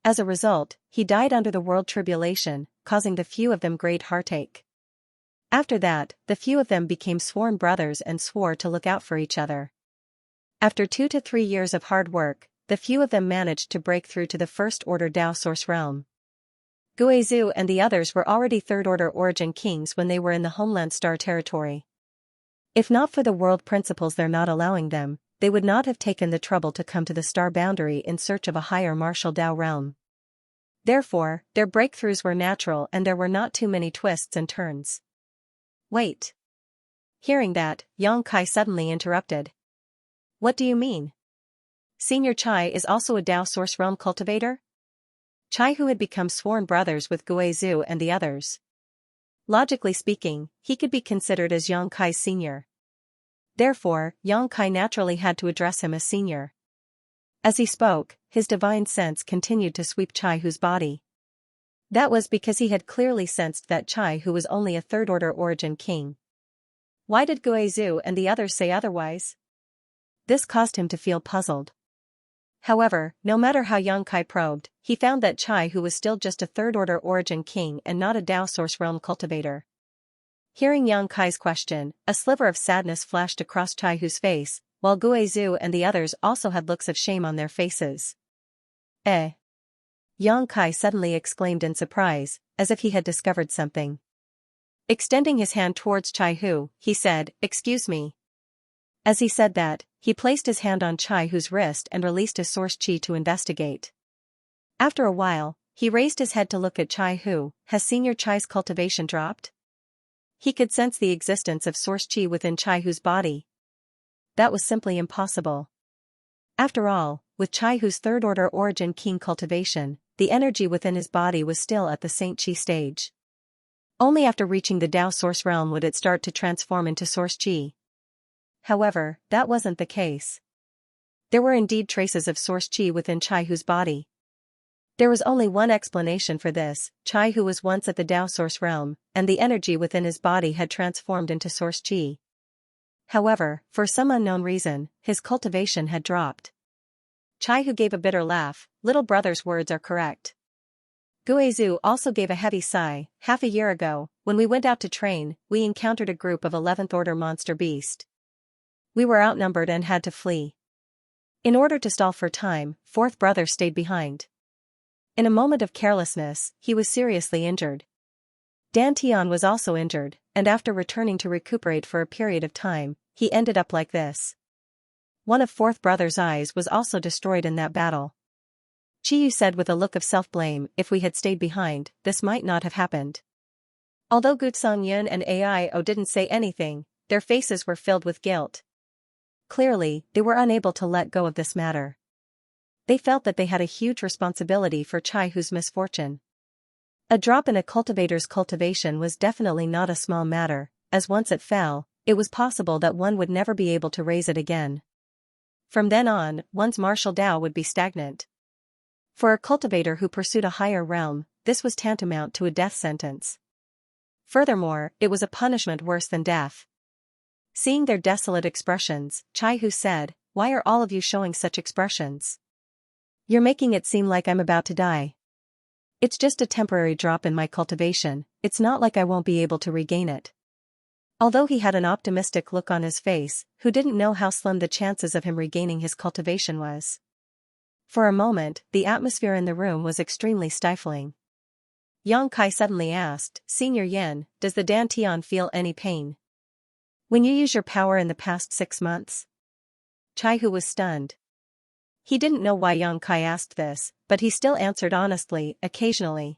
As a result, he died under the world tribulation, causing the few of them great heartache. After that, the few of them became sworn brothers and swore to look out for each other. After 2 to 3 years of hard work, the few of them managed to break through to the first-order Dao Source realm. Guizhou and the others were already third-order origin kings when they were in the homeland star territory. If not for the world principles they're not allowing them, they would not have taken the trouble to come to the star boundary in search of a higher martial Dao realm. Therefore, their breakthroughs were natural and there were not too many twists and turns. Wait. Hearing that, Yang Kai suddenly interrupted. What do you mean? Senior Chai is also a Dao Source realm cultivator? Chai Hu had become sworn brothers with Guizhou and the others. Logically speaking, he could be considered as Yang Kai's senior. Therefore, Yang Kai naturally had to address him as senior. As he spoke, his divine sense continued to sweep Chai Hu's body. That was because he had clearly sensed that Chai Hu was only a third-order origin king. Why did Guizhou and the others say otherwise? This caused him to feel puzzled. However, no matter how Yang Kai probed, he found that Chai Hu was still just a third-order origin king and not a Dao Source realm cultivator. Hearing Yang Kai's question, a sliver of sadness flashed across Chai Hu's face, while Guizhou and the others also had looks of shame on their faces. Eh? Yang Kai suddenly exclaimed in surprise, as if he had discovered something. Extending his hand towards Chai Hu, he said, "Excuse me." As he said that, he placed his hand on Chai Hu's wrist and released his source chi to investigate. After a while, he raised his head to look at Chai Hu. Has Senior Chai's cultivation dropped? He could sense the existence of source chi within Chai Hu's body. That was simply impossible. After all, with Chai Hu's third-order origin king cultivation, the energy within his body was still at the Saint Chi stage. Only after reaching the Dao Source realm would it start to transform into source chi. However, that wasn't the case. There were indeed traces of source chi within Chai Hu's body. There was only one explanation for this: Chai Hu was once at the Dao Source realm, and the energy within his body had transformed into source chi. However, for some unknown reason, his cultivation had dropped. Chai Hu gave a bitter laugh. Little brother's words are correct. Guizhou also gave a heavy sigh. Half a year ago, when we went out to train, we encountered a group of 11th order monster beast. We were outnumbered and had to flee. In order to stall for time, fourth brother stayed behind. In a moment of carelessness, he was seriously injured. Dan Tian was also injured, and after returning to recuperate for a period of time, he ended up like this. One of fourth brother's eyes was also destroyed in that battle. Chiyu said with a look of self-blame, if we had stayed behind, this might not have happened. Although Gutsang Yun and Aio didn't say anything, their faces were filled with guilt. Clearly, they were unable to let go of this matter. They felt that they had a huge responsibility for Chaihu's misfortune. A drop in a cultivator's cultivation was definitely not a small matter, as once it fell, it was possible that one would never be able to raise it again. From then on, one's martial Dao would be stagnant. For a cultivator who pursued a higher realm, this was tantamount to a death sentence. Furthermore, it was a punishment worse than death. Seeing their desolate expressions, Chaihu said, "Why are all of you showing such expressions? You're making it seem like I'm about to die. It's just a temporary drop in my cultivation, it's not like I won't be able to regain it." Although he had an optimistic look on his face, who didn't know how slim the chances of him regaining his cultivation was. For a moment, the atmosphere in the room was extremely stifling. Yang Kai suddenly asked, "Senior Yan, does the Dantian feel any pain when you use your power in the past 6 months?" Chaihu was stunned. He didn't know why Yang Kai asked this, but he still answered honestly, "Occasionally.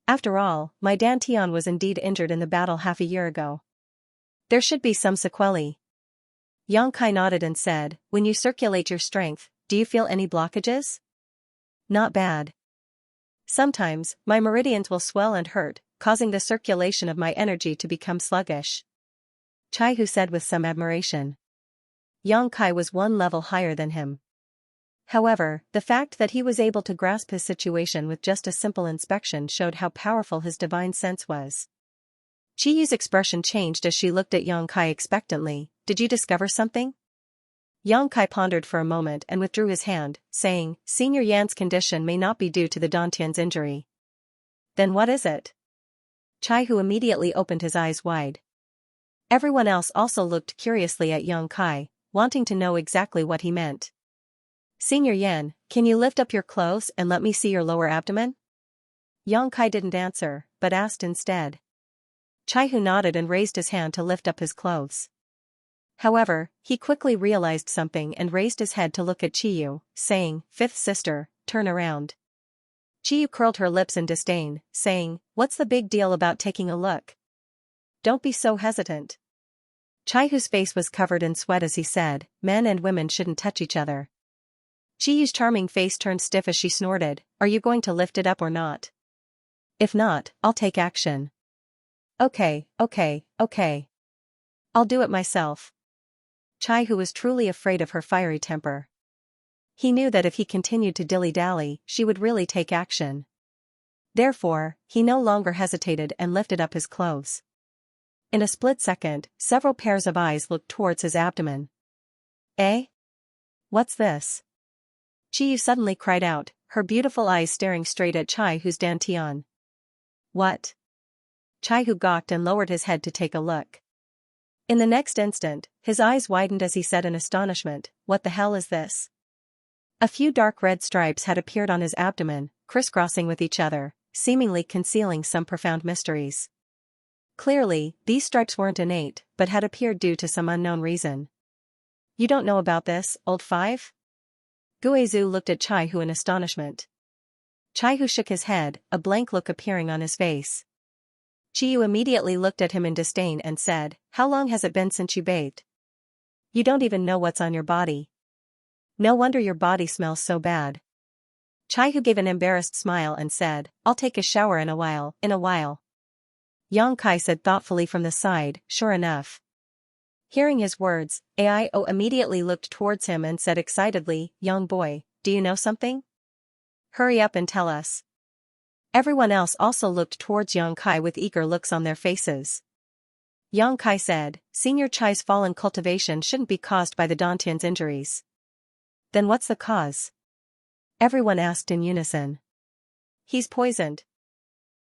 After all, my Dantian was indeed injured in the battle half a year ago. There should be some sequelae." Yang Kai nodded and said, "When you circulate your strength, do you feel any blockages?" "Not bad. Sometimes, my meridians will swell and hurt, causing the circulation of my energy to become sluggish," Chaihu said with some admiration. Yang Kai was one level higher than him. However, the fact that he was able to grasp his situation with just a simple inspection showed how powerful his divine sense was. Chiyu's expression changed as she looked at Yang Kai expectantly. "Did you discover something?" Yang Kai pondered for a moment and withdrew his hand, saying, "Senior Yan's condition may not be due to the Dantian's injury." "Then what is it?" Chaihu immediately opened his eyes wide. Everyone else also looked curiously at Yang Kai, wanting to know exactly what he meant. "Senior Yan, can you lift up your clothes and let me see your lower abdomen?" Yang Kai didn't answer, but asked instead. Chaihu nodded and raised his hand to lift up his clothes. However, he quickly realized something and raised his head to look at Chiyu, saying, "Fifth sister, turn around." Chiyu curled her lips in disdain, saying, "What's the big deal about taking a look? Don't be so hesitant." Chaihu's face was covered in sweat as he said, "Men and women shouldn't touch each other." Chiyu's charming face turned stiff as she snorted, "Are you going to lift it up or not? If not, I'll take action." Okay. I'll do it myself." Chaihu was truly afraid of her fiery temper. He knew that if he continued to dilly-dally, she would really take action. Therefore, he no longer hesitated and lifted up his clothes. In a split second, several pairs of eyes looked towards his abdomen. "Eh? What's this?" Chiyu suddenly cried out, her beautiful eyes staring straight at Chaihu's dantian. "What?" Chaihu gawked and lowered his head to take a look. In the next instant, his eyes widened as he said in astonishment, "What the hell is this?" A few dark red stripes had appeared on his abdomen, crisscrossing with each other, seemingly concealing some profound mysteries. Clearly, these stripes weren't innate, but had appeared due to some unknown reason. "You don't know about this, old five?" Guizhu looked at Chaihu in astonishment. Chaihu shook his head, a blank look appearing on his face. Chiyu immediately looked at him in disdain and said, "How long has it been since you bathed? You don't even know what's on your body. No wonder your body smells so bad." Chaihu gave an embarrassed smile and said, "I'll take a shower in a while. Yang Kai said thoughtfully from the side, "Sure enough." Hearing his words, Aio immediately looked towards him and said excitedly, "Young boy, do you know something? Hurry up and tell us." Everyone else also looked towards Yang Kai with eager looks on their faces. Yang Kai said, "Senior Chai's fallen cultivation shouldn't be caused by the Dantian's injuries." "Then what's the cause?" everyone asked in unison. "He's poisoned,"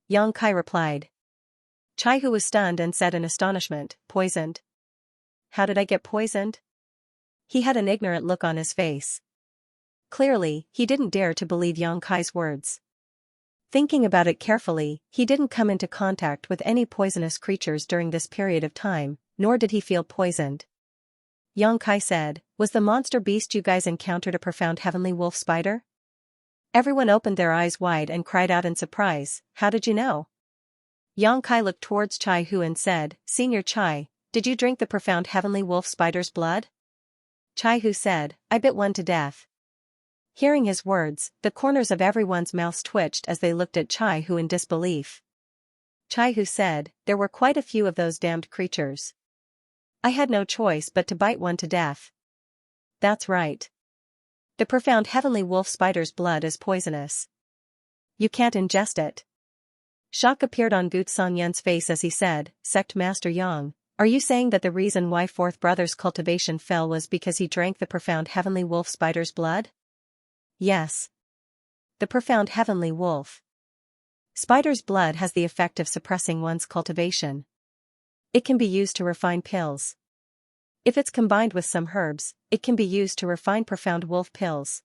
Yang Kai replied. Chaihu was stunned and said in astonishment, "Poisoned? How did I get poisoned?" He had an ignorant look on his face. Clearly, he didn't dare to believe Yang Kai's words. Thinking about it carefully, he didn't come into contact with any poisonous creatures during this period of time, nor did he feel poisoned. Yang Kai said, "Was the monster beast you guys encountered a profound heavenly wolf spider?" Everyone opened their eyes wide and cried out in surprise, "How did you know?" Yang Kai looked towards Chaihu and said, "Senior Chai, did you drink the profound heavenly wolf spider's blood?" Chai-hu said, I bit one to death. Hearing his words, the corners of everyone's mouths twitched as they looked at Chai-hu in disbelief. Chai-hu said, there were quite a few of those damned creatures. I had no choice but to bite one to death. That's right. The profound heavenly wolf spider's blood is poisonous. You can't ingest it. Shock appeared on Gu Sanyan's face as he said, Sect Master Yang, are you saying that the reason why Fourth Brother's cultivation fell was because he drank the profound heavenly wolf spider's blood? Yes. The profound heavenly wolf spider's blood has the effect of suppressing one's cultivation. It can be used to refine pills. If it's combined with some herbs, it can be used to refine profound wolf pills.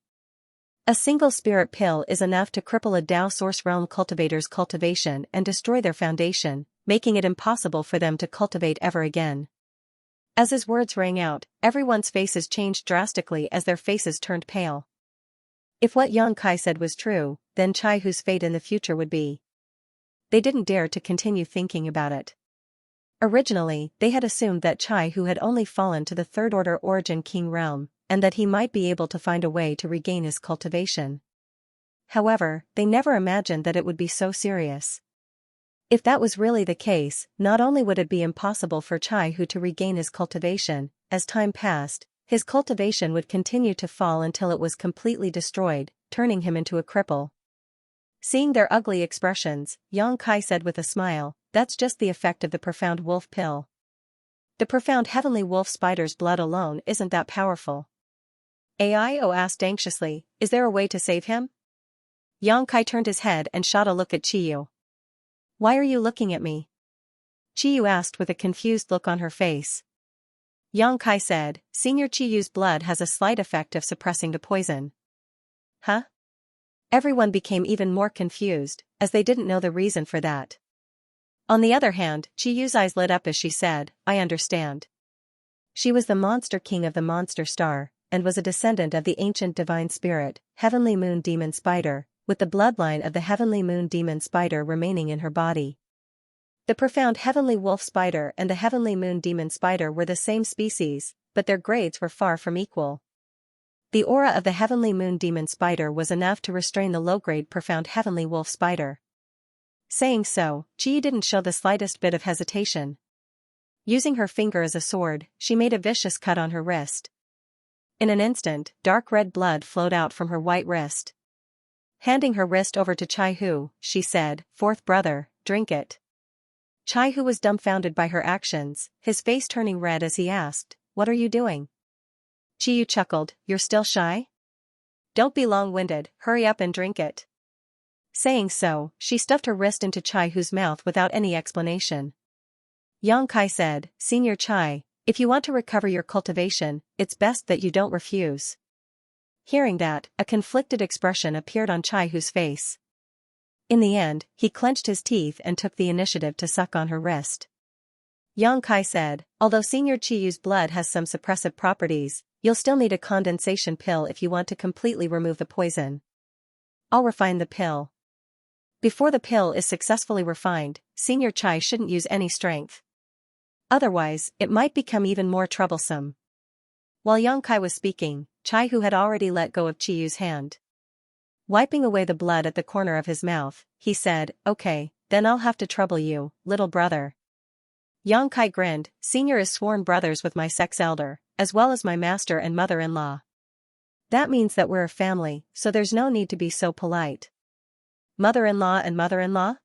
A single spirit pill is enough to cripple a Tao Source Realm cultivator's cultivation and destroy their foundation, making it impossible for them to cultivate ever again. As his words rang out, everyone's faces changed drastically as their faces turned pale. If what Yang Kai said was true, then Chai-hu's fate in the future would be. They didn't dare to continue thinking about it. Originally, they had assumed that Chai-hu had only fallen to the Third Order Origin King realm, and that he might be able to find a way to regain his cultivation. However, they never imagined that it would be so serious. If that was really the case, not only would it be impossible for Chai-hu to regain his cultivation, as time passed, his cultivation would continue to fall until it was completely destroyed, turning him into a cripple. Seeing their ugly expressions, Yang Kai said with a smile, that's just the effect of the profound wolf pill. The profound heavenly wolf spider's blood alone isn't that powerful. Aio asked anxiously, is there a way to save him? Yang Kai turned his head and shot a look at Chiyu. Why are you looking at me? Chiyu asked with a confused look on her face. Yang Kai said, Senior Chiyu's blood has a slight effect of suppressing the poison. Huh? Everyone became even more confused, as they didn't know the reason for that. On the other hand, Chiyu's eyes lit up as she said, I understand. She was the monster king of the monster star, and was a descendant of the ancient divine spirit, Heavenly Moon Demon Spider, with the bloodline of the Heavenly Moon Demon Spider remaining in her body. The profound Heavenly Wolf Spider and the Heavenly Moon Demon Spider were the same species, but their grades were far from equal. The aura of the Heavenly Moon Demon Spider was enough to restrain the low-grade profound Heavenly Wolf Spider. Saying so, Chi didn't show the slightest bit of hesitation. Using her finger as a sword, she made a vicious cut on her wrist. In an instant, dark red blood flowed out from her white wrist. Handing her wrist over to Chai-hu, she said, Fourth brother, drink it. Chai-hu was dumbfounded by her actions, his face turning red as he asked, what are you doing? Chiyu chuckled, you're still shy? Don't be long-winded, hurry up and drink it. Saying so, she stuffed her wrist into Chai-hu's mouth without any explanation. Yang Kai said, Senior Chai, if you want to recover your cultivation, it's best that you don't refuse. Hearing that, a conflicted expression appeared on Chai-hu's face. In the end, he clenched his teeth and took the initiative to suck on her wrist. Yang Kai said, although Senior Chiyu's blood has some suppressive properties, you'll still need a condensation pill if you want to completely remove the poison. I'll refine the pill. Before the pill is successfully refined, Senior Chai shouldn't use any strength. Otherwise, it might become even more troublesome. While Yang Kai was speaking, Chai-hu had already let go of Chiyu's hand. Wiping away the blood at the corner of his mouth, he said, okay, then I'll have to trouble you, little brother. Yang Kai grinned, Senior is sworn brothers with my sex elder, as well as my master and mother-in-law. That means that we're a family, so there's no need to be so polite. Mother-in-law and mother-in-law?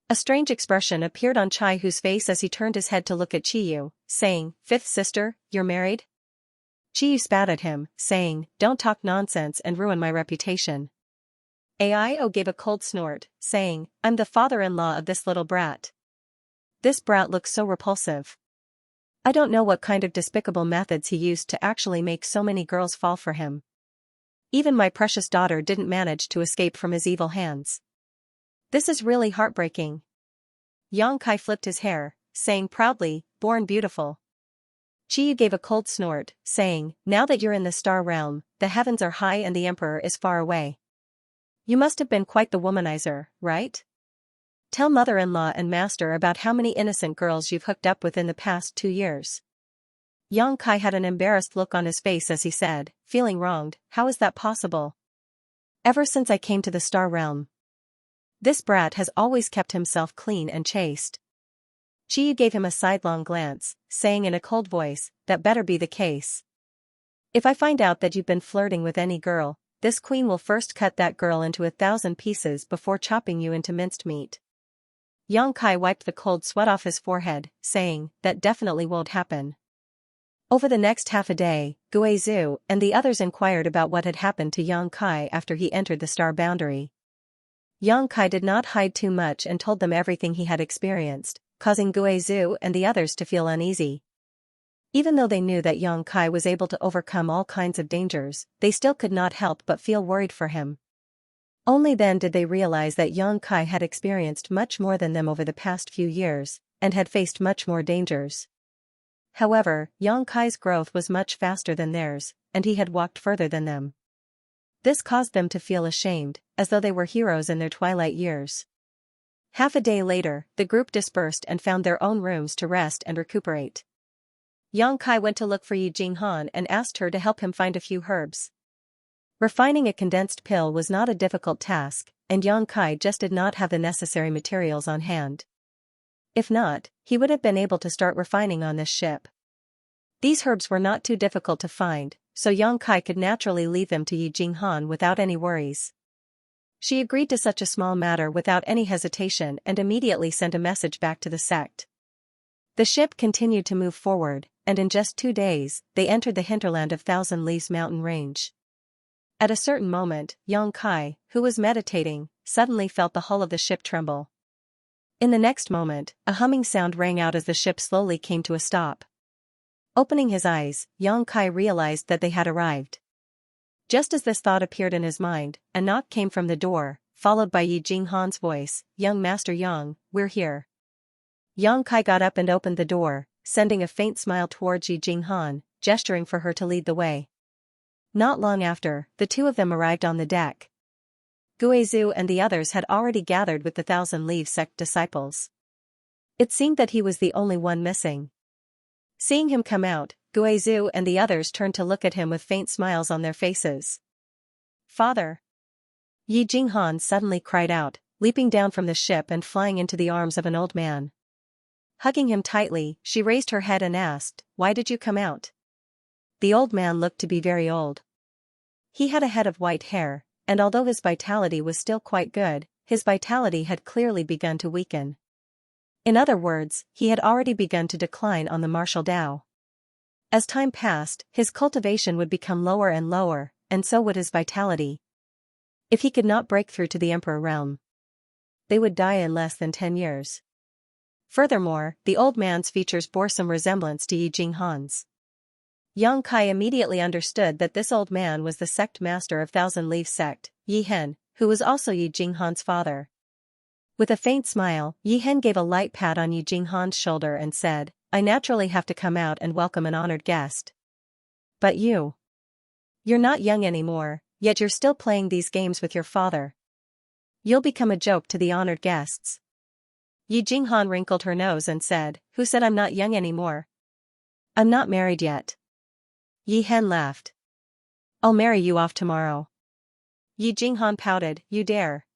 A strange expression appeared on Chai-hu's face as he turned his head to look at Chiyu, saying, Fifth sister, you're married? Chiyu spat at him, saying, don't talk nonsense and ruin my reputation. Aio gave a cold snort, saying, I'm the father-in-law of this little brat. This brat looks so repulsive. I don't know what kind of despicable methods he used to actually make so many girls fall for him. Even my precious daughter didn't manage to escape from his evil hands. This is really heartbreaking. Yang Kai flipped his hair, saying proudly, born beautiful. Chiyu gave a cold snort, saying, now that you're in the star realm, the heavens are high and the emperor is far away. You must have been quite the womanizer, right? Tell mother-in-law and master about how many innocent girls you've hooked up with in the past 2 years. Yang Kai had an embarrassed look on his face as he said, feeling wronged, how is that possible? Ever since I came to the Star Realm, this brat has always kept himself clean and chaste. Chi gave him a sidelong glance, saying in a cold voice, that better be the case. If I find out that you've been flirting with any girl, this queen will first cut that girl into 1,000 pieces before chopping you into minced meat. Yang Kai wiped the cold sweat off his forehead, saying, that definitely won't happen. Over the next half a day, Guizhu and the others inquired about what had happened to Yang Kai after he entered the star boundary. Yang Kai did not hide too much and told them everything he had experienced, causing Guizhu and the others to feel uneasy. Even though they knew that Yang Kai was able to overcome all kinds of dangers, they still could not help but feel worried for him. Only then did they realize that Yang Kai had experienced much more than them over the past few years, and had faced much more dangers. However, Yang Kai's growth was much faster than theirs, and he had walked further than them. This caused them to feel ashamed, as though they were heroes in their twilight years. Half a day later, the group dispersed and found their own rooms to rest and recuperate. Yang Kai went to look for Yi Jinghan and asked her to help him find a few herbs. Refining a condensed pill was not a difficult task, and Yang Kai just did not have the necessary materials on hand. If not, he would have been able to start refining on this ship. These herbs were not too difficult to find, so Yang Kai could naturally leave them to Yi Jinghan without any worries. She agreed to such a small matter without any hesitation and immediately sent a message back to the sect. The ship continued to move forward, and in just 2 days, they entered the hinterland of Thousand Leaves mountain range. At a certain moment, Yang Kai, who was meditating, suddenly felt the hull of the ship tremble. In the next moment, a humming sound rang out as the ship slowly came to a stop. Opening his eyes, Yang Kai realized that they had arrived. Just as this thought appeared in his mind, a knock came from the door, followed by Yi Jinghan's voice, "Young Master Yang, we're here." Yang Kai got up and opened the door, sending a faint smile towards Yi Jinghan, gesturing for her to lead the way. Not long after, the two of them arrived on the deck. Guizhu and the others had already gathered with the Thousand Leaves sect disciples. It seemed that he was the only one missing. Seeing him come out, Guizhu and the others turned to look at him with faint smiles on their faces. "Father!" Yi Jinghan suddenly cried out, leaping down from the ship and flying into the arms of an old man. Hugging him tightly, she raised her head and asked, "Why did you come out?" The old man looked to be very old. He had a head of white hair, and although his vitality was still quite good, his vitality had clearly begun to weaken. In other words, he had already begun to decline on the martial Tao. As time passed, his cultivation would become lower and lower, and so would his vitality. If he could not break through to the Emperor realm, they would die in less than 10 years. Furthermore, the old man's features bore some resemblance to Yi Jinghan's. Yang Kai immediately understood that this old man was the sect master of Thousand Leaves sect, Yi Hen, who was also Yi Jinghan's father. With a faint smile, Yi Hen gave a light pat on Yi Jinghan's shoulder and said, "I naturally have to come out and welcome an honored guest. But you're not young anymore, yet you're still playing these games with your father. You'll become a joke to the honored guests." Yi Jinghan wrinkled her nose and said, "Who said I'm not young anymore? I'm not married yet." Yi Hen laughed. "I'll marry you off tomorrow." Yi Jinghan pouted, "You dare."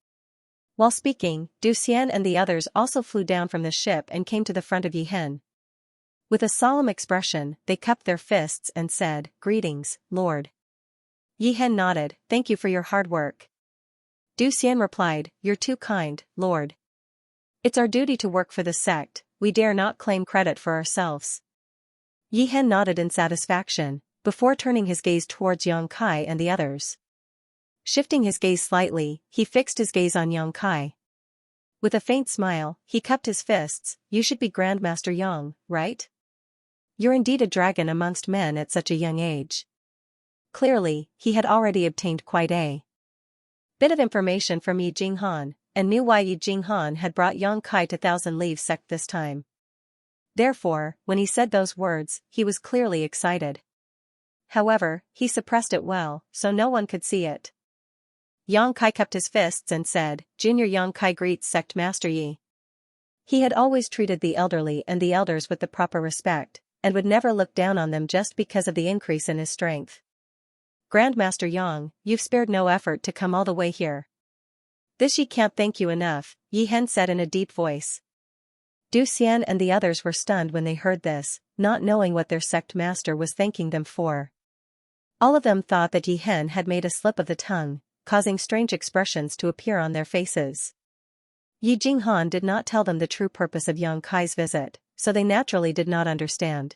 While speaking, Du Xian and the others also flew down from the ship and came to the front of Yi Hen. With a solemn expression, they cupped their fists and said, "Greetings, Lord." Yi Hen nodded, "Thank you for your hard work." Du Xian replied, "You're too kind, Lord. It's our duty to work for the sect, we dare not claim credit for ourselves." Yi Hen nodded in satisfaction, before turning his gaze towards Yang Kai and the others. Shifting his gaze slightly, he fixed his gaze on Yang Kai. With a faint smile, he cupped his fists, "You should be Grandmaster Yang, right? You're indeed a dragon amongst men at such a young age." Clearly, he had already obtained quite a bit of information from Yi Jinghan, and knew why Yi Jinghan had brought Yang Kai to Thousand Leaves sect this time. Therefore, when he said those words, he was clearly excited. However, he suppressed it well, so no one could see it. Yang Kai cupped his fists and said, "Junior Yang Kai greets Sect Master Yi." He had always treated the elderly and the elders with the proper respect, and would never look down on them just because of the increase in his strength. Grandmaster Yang, you've spared no effort to come all the way here. This Yi can't thank you enough, Yi Hen said in a deep voice. Du Xian and the others were stunned when they heard this, not knowing what their sect master was thanking them for. All of them thought that Yi Hen had made a slip of the tongue, causing strange expressions to appear on their faces. Yi Jinghan did not tell them the true purpose of Yang Kai's visit, so they naturally did not understand.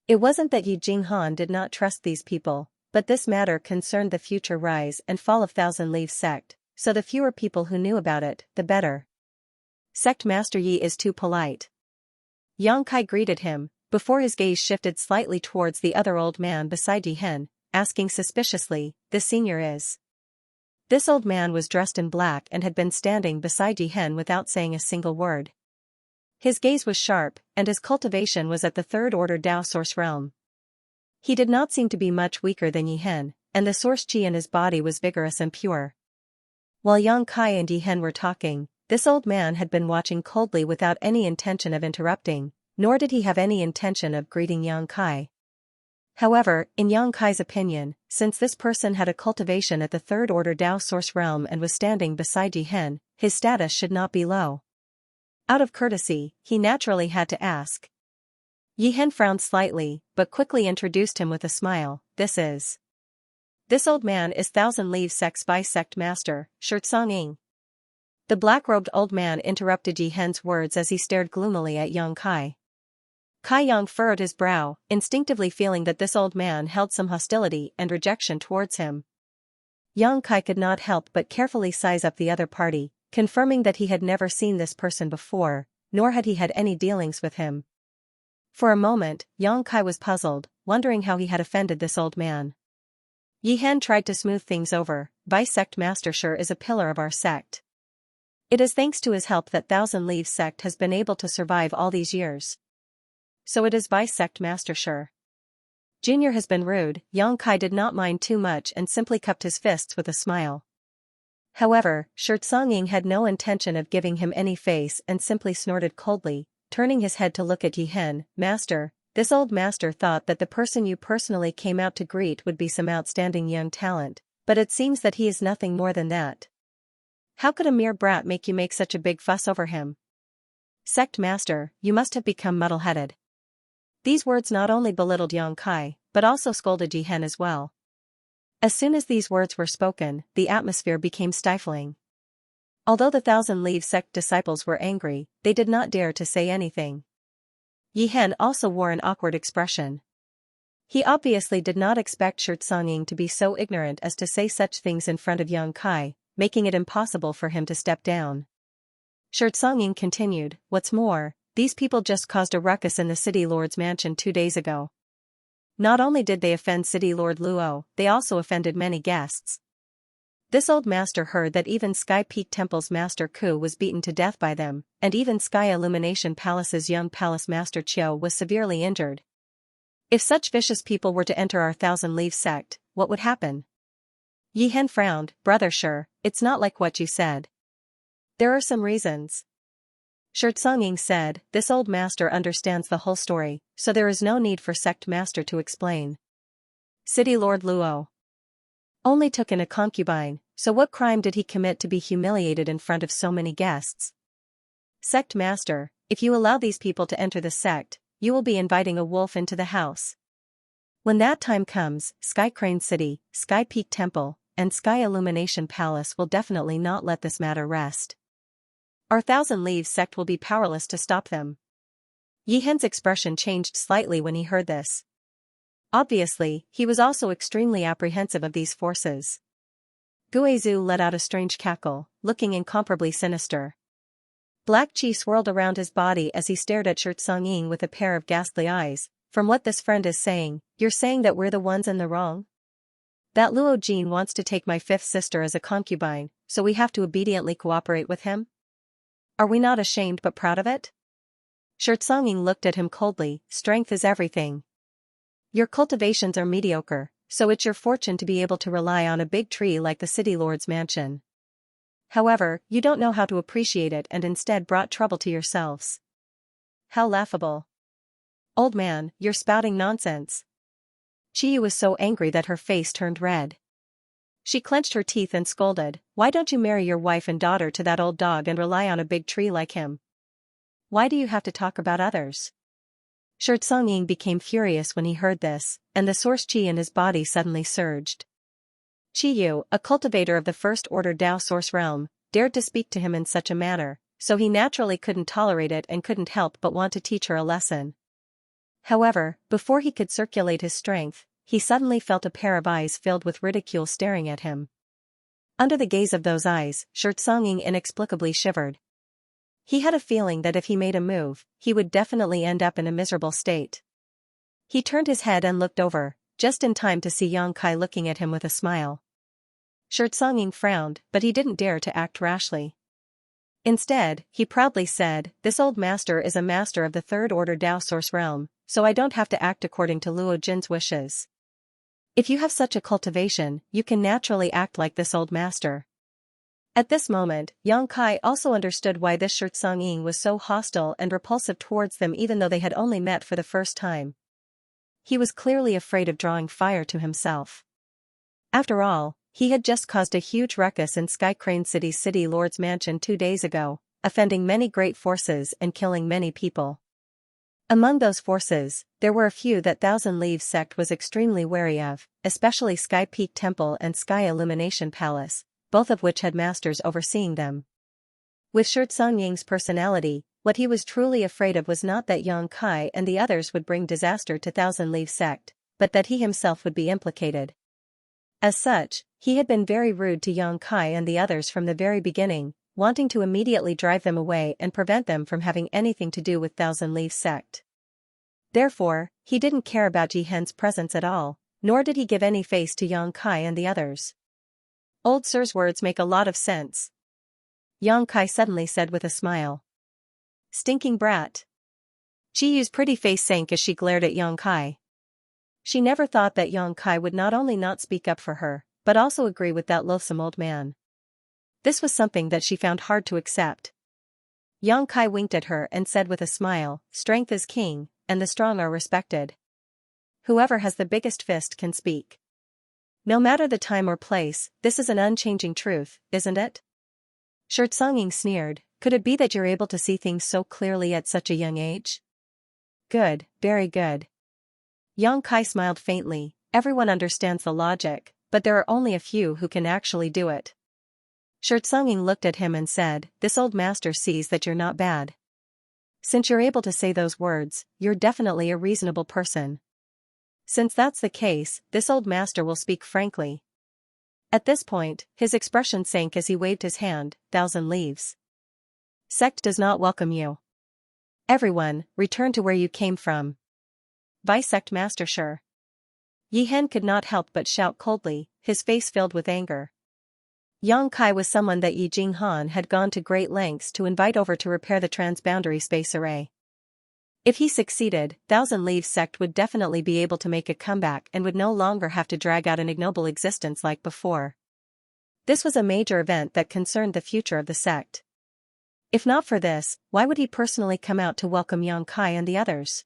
It wasn't that Yi Jinghan did not trust these people, but this matter concerned the future rise and fall of Thousand Leaves sect, so the fewer people who knew about it, the better. Sect Master Yi is too polite. Yang Kai greeted him, before his gaze shifted slightly towards the other old man beside Yi Hen, asking suspiciously, "This senior is?" This old man was dressed in black and had been standing beside Yi Hen without saying a single word. His gaze was sharp, and his cultivation was at the third order Dao source realm. He did not seem to be much weaker than Yi Hen, and the source chi in his body was vigorous and pure. While Yang Kai and Yi Hen were talking, this old man had been watching coldly without any intention of interrupting, nor did he have any intention of greeting Yang Kai. However, in Yang Kai's opinion, since this person had a cultivation at the third order Dao source realm and was standing beside Yi Hen, his status should not be low. Out of courtesy, he naturally had to ask. Yi Hen frowned slightly, but quickly introduced him with a smile. This old man is Thousand Leaves Sect's Vice-Sect Master, Xianxia. The black-robed old man interrupted Yi Hen's words as he stared gloomily at Yang Kai. Kai Yang furrowed his brow, instinctively feeling that this old man held some hostility and rejection towards him. Yang Kai could not help but carefully size up the other party, confirming that he had never seen this person before, nor had he had any dealings with him. For a moment, Yang Kai was puzzled, wondering how he had offended this old man. Yi Hen tried to smooth things over. Vice-Sect Master Shi is a pillar of our sect. It is thanks to his help that Thousand Leaves sect has been able to survive all these years. So it is Vice-Sect Master Shi. Junior has been rude. Yang Kai did not mind too much and simply cupped his fists with a smile. However, Xianxia had no intention of giving him any face and simply snorted coldly, turning his head to look at Yi Hen. "Master, this old master thought that the person you personally came out to greet would be some outstanding young talent, but it seems that he is nothing more than that. How could a mere brat make you make such a big fuss over him? Sect Master, you must have become muddle-headed." These words not only belittled Yang Kai, but also scolded Yi Hen as well. As soon as these words were spoken, the atmosphere became stifling. Although the Thousand Leaves sect disciples were angry, they did not dare to say anything. Yi Hen also wore an awkward expression. He obviously did not expect Xianxia to be so ignorant as to say such things in front of Yang Kai, making it impossible for him to step down. Xianxia continued, "What's more, these people just caused a ruckus in the City Lord's mansion 2 days ago. Not only did they offend City Lord Luo, they also offended many guests. This old master heard that even Sky Peak Temple's Master Ku was beaten to death by them, and even Sky Illumination Palace's young palace master Qiu was severely injured. If such vicious people were to enter our Thousand Leaves sect, what would happen?" Yi Hen frowned. "Brother Shi, it's not like what you said. There are some reasons." Xianxia said, "This old master understands the whole story, so there is no need for sect master to explain. City Lord Luo only took in a concubine, so what crime did he commit to be humiliated in front of so many guests? Sect Master, if you allow these people to enter the sect, you will be inviting a wolf into the house. When that time comes, Sky Crane City, Sky Peak Temple, and Sky Illumination Palace will definitely not let this matter rest. Our Thousand Leaves sect will be powerless to stop them." Yi Hen's expression changed slightly when he heard this. Obviously, he was also extremely apprehensive of these forces. Guizhu let out a strange cackle, looking incomparably sinister. Black chi swirled around his body as he stared at Xianxia with a pair of ghastly eyes. "From what this friend is saying, you're saying that we're the ones in the wrong? That Luo Jin wants to take my fifth sister as a concubine, so we have to obediently cooperate with him? Are we not ashamed but proud of it?" Xianxia looked at him coldly. "Strength is everything. Your cultivations are mediocre, so it's your fortune to be able to rely on a big tree like the City Lord's mansion. However, you don't know how to appreciate it and instead brought trouble to yourselves. How laughable." Old man, you're spouting nonsense. Chiyu was so angry that her face turned red. She clenched her teeth and scolded, why don't you marry your wife and daughter to that old dog and rely on a big tree like him? Why do you have to talk about others? Songing became furious when he heard this, and the source chi in his body suddenly surged. Chiyu, a cultivator of the first order Tao source realm, dared to speak to him in such a manner, so he naturally couldn't tolerate it and couldn't help but want to teach her a lesson. However, before he could circulate his strength, he suddenly felt a pair of eyes filled with ridicule staring at him. Under the gaze of those eyes, Songing inexplicably shivered. He had a feeling that if he made a move, he would definitely end up in a miserable state. He turned his head and looked over, just in time to see Yang Kai looking at him with a smile. Songing frowned, but he didn't dare to act rashly. Instead, he proudly said, this old master is a master of the third order Tao source realm, so I don't have to act according to Luo Jin's wishes. If you have such a cultivation, you can naturally act like this old master. At this moment, Yang Kai also understood why this Songing was so hostile and repulsive towards them even though they had only met for the first time. He was clearly afraid of drawing fire to himself. After all, he had just caused a huge ruckus in Sky Crane City's City Lord's mansion 2 days ago, offending many great forces and killing many people. Among those forces, there were a few that Thousand Leaves sect was extremely wary of, especially Sky Peak Temple and Sky Illumination Palace, both of which had masters overseeing them. With Songying's personality, what he was truly afraid of was not that Yang Kai and the others would bring disaster to Thousand Leaves sect, but that he himself would be implicated. As such, he had been very rude to Yang Kai and the others from the very beginning, wanting to immediately drive them away and prevent them from having anything to do with Thousand Leaves sect. Therefore, he didn't care about Jihen's presence at all, nor did he give any face to Yang Kai and the others. Old Sir's words make a lot of sense. Yang Kai suddenly said with a smile. Stinking brat. Chiyu's pretty face sank as she glared at Yang Kai. She never thought that Yang Kai would not only not speak up for her, but also agree with that loathsome old man. This was something that she found hard to accept. Yang Kai winked at her and said with a smile, strength is king, and the strong are respected. Whoever has the biggest fist can speak. No matter the time or place, this is an unchanging truth, isn't it? Songing sneered, could it be that you're able to see things so clearly at such a young age? Good, very good. Yang Kai smiled faintly, everyone understands the logic, but there are only a few who can actually do it. Songing looked at him and said, this old master sees that you're not bad. Since you're able to say those words, you're definitely a reasonable person. Since that's the case, this old master will speak frankly. At this point, his expression sank as he waved his hand, Thousand Leaves sect does not welcome you. Everyone, return to where you came from. Vice sect master sure. Yihen could not help but shout coldly, his face filled with anger. Yang Kai was someone that Yi Jinghan had gone to great lengths to invite over to repair the transboundary space array. If he succeeded, Thousand Leaves sect would definitely be able to make a comeback and would no longer have to drag out an ignoble existence like before. This was a major event that concerned the future of the sect. If not for this, why would he personally come out to welcome Yang Kai and the others?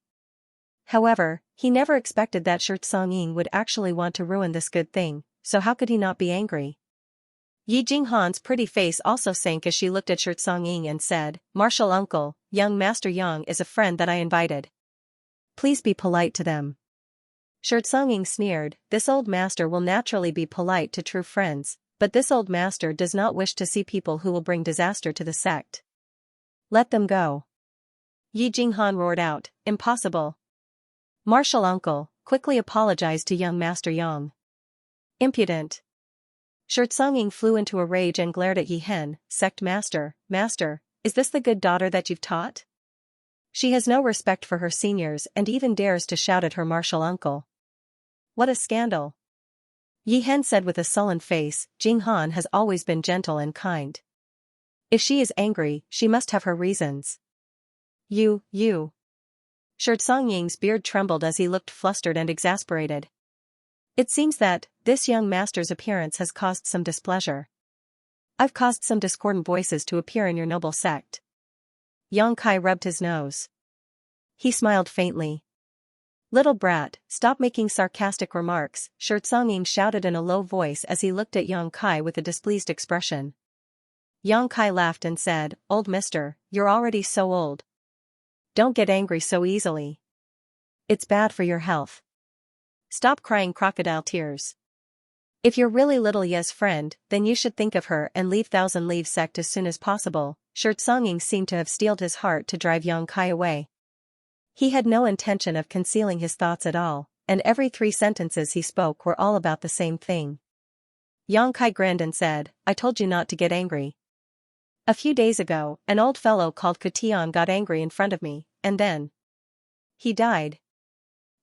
However, he never expected that Songing would actually want to ruin this good thing, so how could he not be angry? Yi Jinghan's pretty face also sank as she looked at Songing and said, Martial uncle, young Master Yang is a friend that I invited. Please be polite to them. Songing sneered, this old master will naturally be polite to true friends, but this old master does not wish to see people who will bring disaster to the sect. Let them go. Yi Jinghan roared out, impossible. Martial uncle, quickly apologized to young Master Yang. Impudent. Songing flew into a rage and glared at Yihen, sect master, is this the good daughter that you've taught? She has no respect for her seniors and even dares to shout at her martial uncle. What a scandal. Yihen said with a sullen face, Jinghan has always been gentle and kind. If she is angry, she must have her reasons. You. Songying's beard trembled as he looked flustered and exasperated. It seems that, this young master's appearance has caused some displeasure. I've caused some discordant voices to appear in your noble sect. Yang Kai rubbed his nose. He smiled faintly. Little brat, stop making sarcastic remarks, Xianxia shouted in a low voice as he looked at Yang Kai with a displeased expression. Yang Kai laughed and said, Old mister, you're already so old. Don't get angry so easily. It's bad for your health. Stop crying crocodile tears. If you're really little Ye's friend, then you should think of her and leave Thousand Leaves sect as soon as possible. Xianxia seemed to have steeled his heart to drive Yang Kai away. He had no intention of concealing his thoughts at all, and every 3 sentences he spoke were all about the same thing. Yang Kai grinned and said, I told you not to get angry. A few days ago, an old fellow called Cultivation got angry in front of me, and then he died.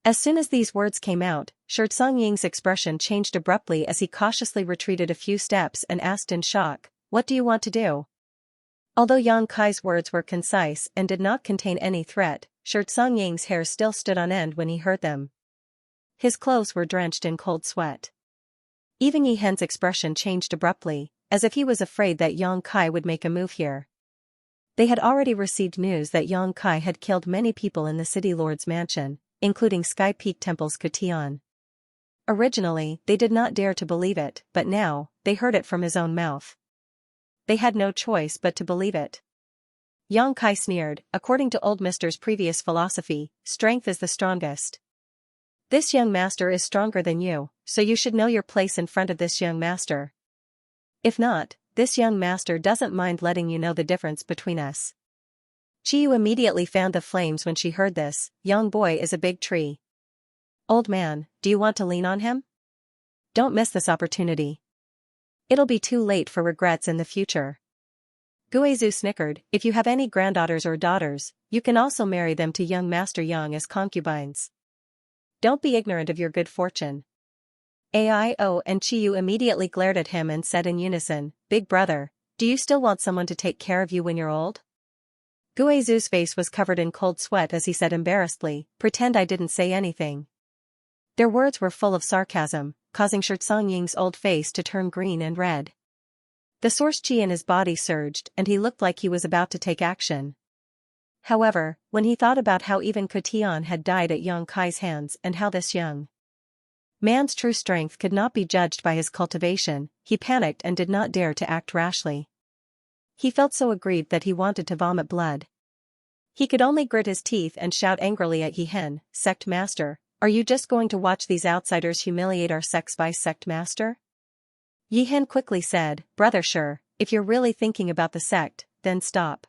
As soon as these words came out, Xianxia's expression changed abruptly as he cautiously retreated a few steps and asked in shock, What do you want to do? Although Yang Kai's words were concise and did not contain any threat, Xianxia's hair still stood on end when he heard them. His clothes were drenched in cold sweat. Even Yihen's expression changed abruptly, as if he was afraid that Yang Kai would make a move here. They had already received news that Yang Kai had killed many people in the city lord's mansion, including Sky Peak Temple's Cultivation. Originally, they did not dare to believe it, but now, they heard it from his own mouth. They had no choice but to believe it. Yang Kai sneered, according to old mister's previous philosophy, strength is the strongest. This young master is stronger than you, so you should know your place in front of this young master. If not, this young master doesn't mind letting you know the difference between us. Chiyu immediately fanned the flames when she heard this. Young boy is a big tree. Old man, do you want to lean on him? Don't miss this opportunity. It'll be too late for regrets in the future. Guizhu snickered, if you have any granddaughters or daughters, you can also marry them to young Master Yang as concubines. Don't be ignorant of your good fortune. Aio and Chiyu immediately glared at him and said in unison, Big brother, do you still want someone to take care of you when you're old? Guizhu's face was covered in cold sweat as he said embarrassedly, pretend I didn't say anything. Their words were full of sarcasm, causing Xianxia's old face to turn green and red. The source chi in his body surged and he looked like he was about to take action. However, when he thought about how even Cultivation had died at Yang Kai's hands and how this young man's true strength could not be judged by his cultivation, he panicked and did not dare to act rashly. He felt so aggrieved that he wanted to vomit blood. He could only grit his teeth and shout angrily at Yihen, Sect Master, are you just going to watch these outsiders humiliate our sect's vice sect master? Yihen quickly said, Brother sure, if you're really thinking about the sect, then stop.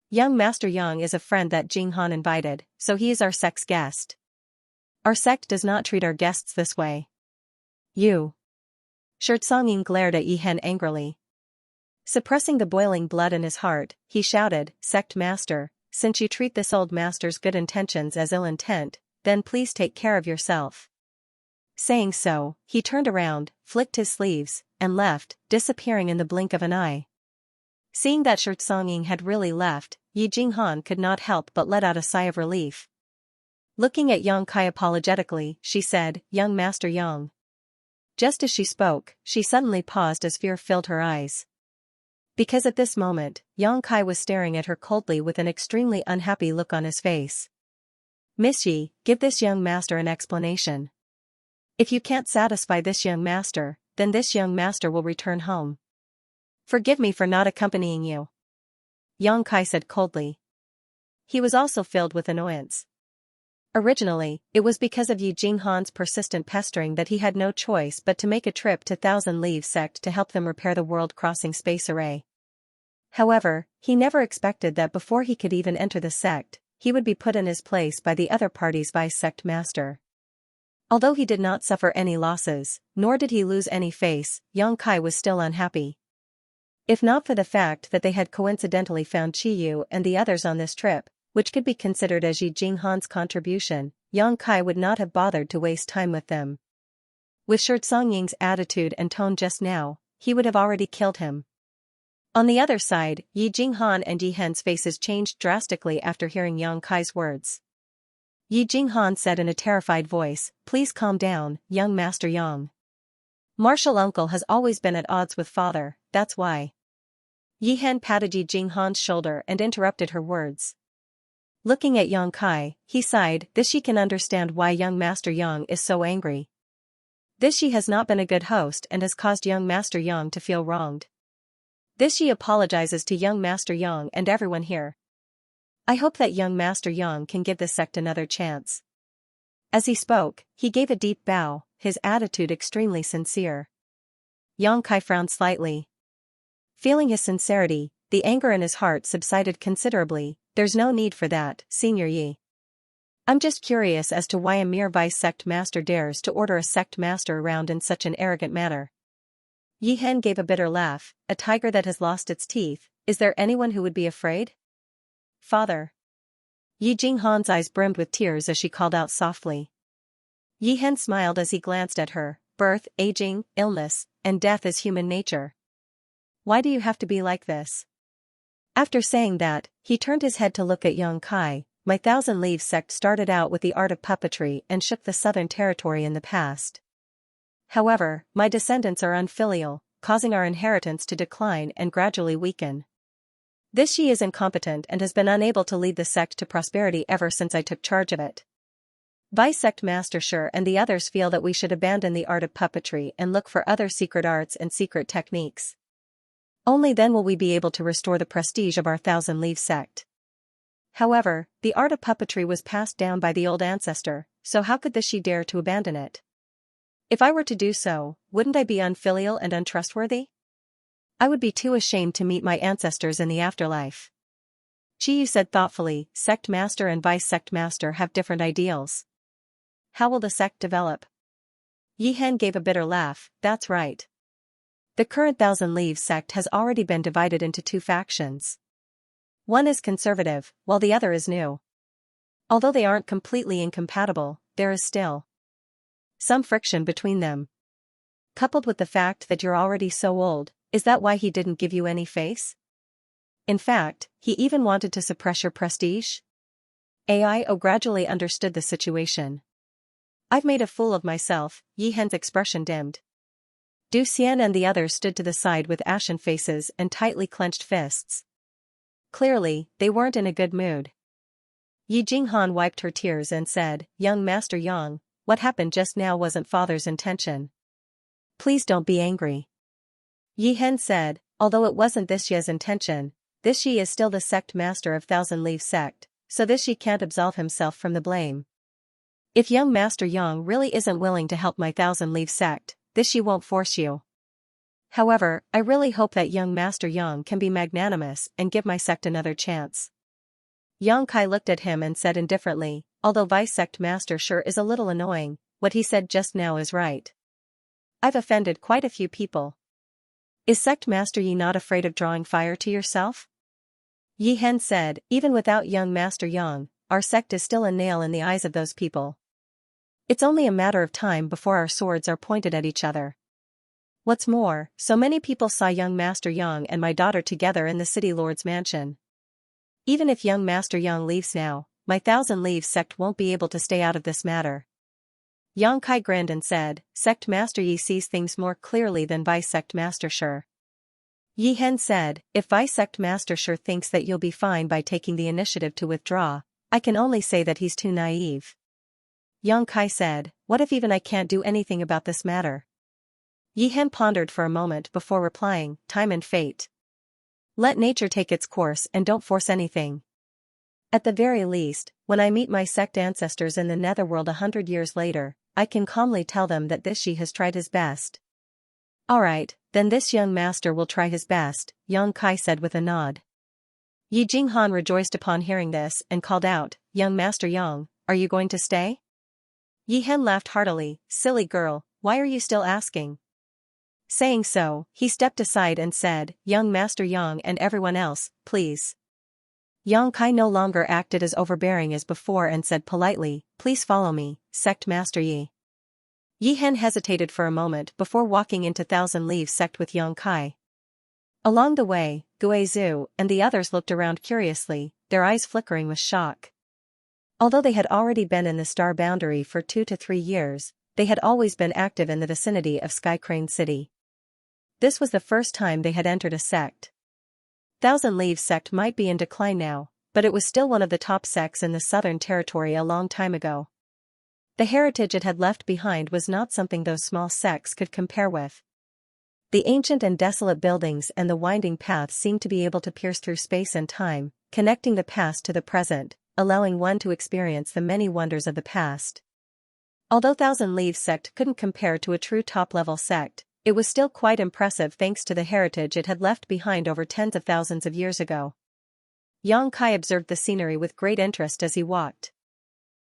Young Master Yang is a friend that Jinghan invited, so he is our sect's guest. Our sect does not treat our guests this way. You. Xianxia glared at Yihen angrily. Suppressing the boiling blood in his heart, he shouted, Sect Master, since you treat this old master's good intentions as ill intent, then please take care of yourself. Saying so, he turned around, flicked his sleeves, and left, disappearing in the blink of an eye. Seeing that Xianxia had really left, Yi Jinghan could not help but let out a sigh of relief. Looking at Yang Kai apologetically, she said, Young Master Yang. Just as she spoke, she suddenly paused as fear filled her eyes. Because at this moment, Yang Kai was staring at her coldly with an extremely unhappy look on his face. Miss Yi, give this young master an explanation. If you can't satisfy this young master, then this young master will return home. Forgive me for not accompanying you. Yang Kai said coldly. He was also filled with annoyance. Originally, it was because of Yi Jinghan's persistent pestering that he had no choice but to make a trip to Thousand Leaves sect to help them repair the world-crossing space array. However, he never expected that before he could even enter the sect, he would be put in his place by the other party's vice sect master. Although he did not suffer any losses, nor did he lose any face, Yang Kai was still unhappy. If not for the fact that they had coincidentally found Chiyu and the others on this trip, which could be considered as Yi Jinghan's contribution, Yang Kai would not have bothered to waste time with them. With Xianxia's attitude and tone just now, he would have already killed him. On the other side, Yi Jinghan and Yihen's faces changed drastically after hearing Yang Kai's words. Yi Jinghan said in a terrified voice, Please calm down, young Master Yang. Martial uncle has always been at odds with father, that's why. Yihen patted Yi Jinghan's shoulder and interrupted her words. Looking at Yang Kai, he sighed. This she can understand why young Master Yang is so angry. This she has not been a good host and has caused young Master Yang to feel wronged. This she apologizes to young Master Yang and everyone here. I hope that young Master Yang can give this sect another chance. As he spoke, he gave a deep bow, his attitude extremely sincere. Yang Kai frowned slightly. Feeling his sincerity, the anger in his heart subsided considerably. There's no need for that, Senior Yi. I'm just curious as to why a mere vice sect master dares to order a sect master around in such an arrogant manner. Yi Hen gave a bitter laugh. A tiger that has lost its teeth, is there anyone who would be afraid? Father. Yi Jinghan's eyes brimmed with tears as she called out softly. Yi Hen smiled as he glanced at her. Birth, aging, illness, and death is human nature. Why do you have to be like this? After saying that, he turned his head to look at Yang Kai. My Thousand Leaves sect started out with the art of puppetry and shook the southern territory in the past. However, my descendants are unfilial, causing our inheritance to decline and gradually weaken. This she is incompetent and has been unable to lead the sect to prosperity ever since I took charge of it. Vice Sect Master Sure and the others feel that we should abandon the art of puppetry and look for other secret arts and secret techniques. Only then will we be able to restore the prestige of our Thousand Leaves sect. However, the art of puppetry was passed down by the old ancestor, so how could this she dare to abandon it? If I were to do so, wouldn't I be unfilial and untrustworthy? I would be too ashamed to meet my ancestors in the afterlife. Chi Yu said thoughtfully, Sect Master and Vice Sect Master have different ideals. How will the sect develop? Yi Hen gave a bitter laugh. That's right. The current Thousand Leaves sect has already been divided into two factions. One is conservative, while the other is new. Although they aren't completely incompatible, there is still some friction between them. Coupled with the fact that you're already so old, is that why he didn't give you any face? In fact, he even wanted to suppress your prestige? AIO gradually understood the situation. I've made a fool of myself. Yi Hen's expression dimmed. Du Xian and the others stood to the side with ashen faces and tightly clenched fists. Clearly, they weren't in a good mood. Yi Jinghan wiped her tears and said, Young Master Yang, what happened just now wasn't father's intention. Please don't be angry. Yi Hen said, although it wasn't this Ye's intention, this Ye is still the sect master of Thousand Leaves sect, so this Ye can't absolve himself from the blame. If young Master Yang really isn't willing to help my Thousand Leaves sect, this she won't force you. However, I really hope that young Master Yang can be magnanimous and give my sect another chance. Yang Kai looked at him and said indifferently, although Vice Sect Master Sure is a little annoying, what he said just now is right. I've offended quite a few people. Is Sect Master Yi not afraid of drawing fire to yourself? Yi Hen said, even without young Master Yang, our sect is still a nail in the eyes of those people. It's only a matter of time before our swords are pointed at each other. What's more, so many people saw young Master Yang and my daughter together in the city lord's mansion. Even if young Master Yang leaves now, my Thousand Leaves sect won't be able to stay out of this matter. Yang Kai grinned and said, Sect Master Yi sees things more clearly than Vice Sect Master Sure. Yi Hen said, if Vice Sect Master Sure thinks that you'll be fine by taking the initiative to withdraw, I can only say that he's too naive. Yang Kai said, what if even I can't do anything about this matter? Yi Hen pondered for a moment before replying, time and fate. Let nature take its course and don't force anything. At the very least, when I meet my sect ancestors in the netherworld 100 years later, I can calmly tell them that this Shi has tried his best. Alright, then this young master will try his best, Yang Kai said with a nod. Yi Jinghan rejoiced upon hearing this and called out, Young Master Yang, are you going to stay? Yi Hen laughed heartily, silly girl, why are you still asking? Saying so, he stepped aside and said, Young Master Yang and everyone else, please. Yang Kai no longer acted as overbearing as before and said politely, please follow me, Sect Master Yi. Yi Hen hesitated for a moment before walking into Thousand Leaves sect with Yang Kai. Along the way, Gue Zhu and the others looked around curiously, their eyes flickering with shock. Although they had already been in the star boundary for 2 to 3 years, they had always been active in the vicinity of Sky Crane City. This was the first time they had entered a sect. Thousand Leaves sect might be in decline now, but it was still one of the top sects in the Southern Territory a long time ago. The heritage it had left behind was not something those small sects could compare with. The ancient and desolate buildings and the winding paths seemed to be able to pierce through space and time, connecting the past to the present, allowing one to experience the many wonders of the past. Although Thousand Leaves sect couldn't compare to a true top-level sect, it was still quite impressive thanks to the heritage it had left behind over tens of thousands of years ago. Yang Kai observed the scenery with great interest as he walked.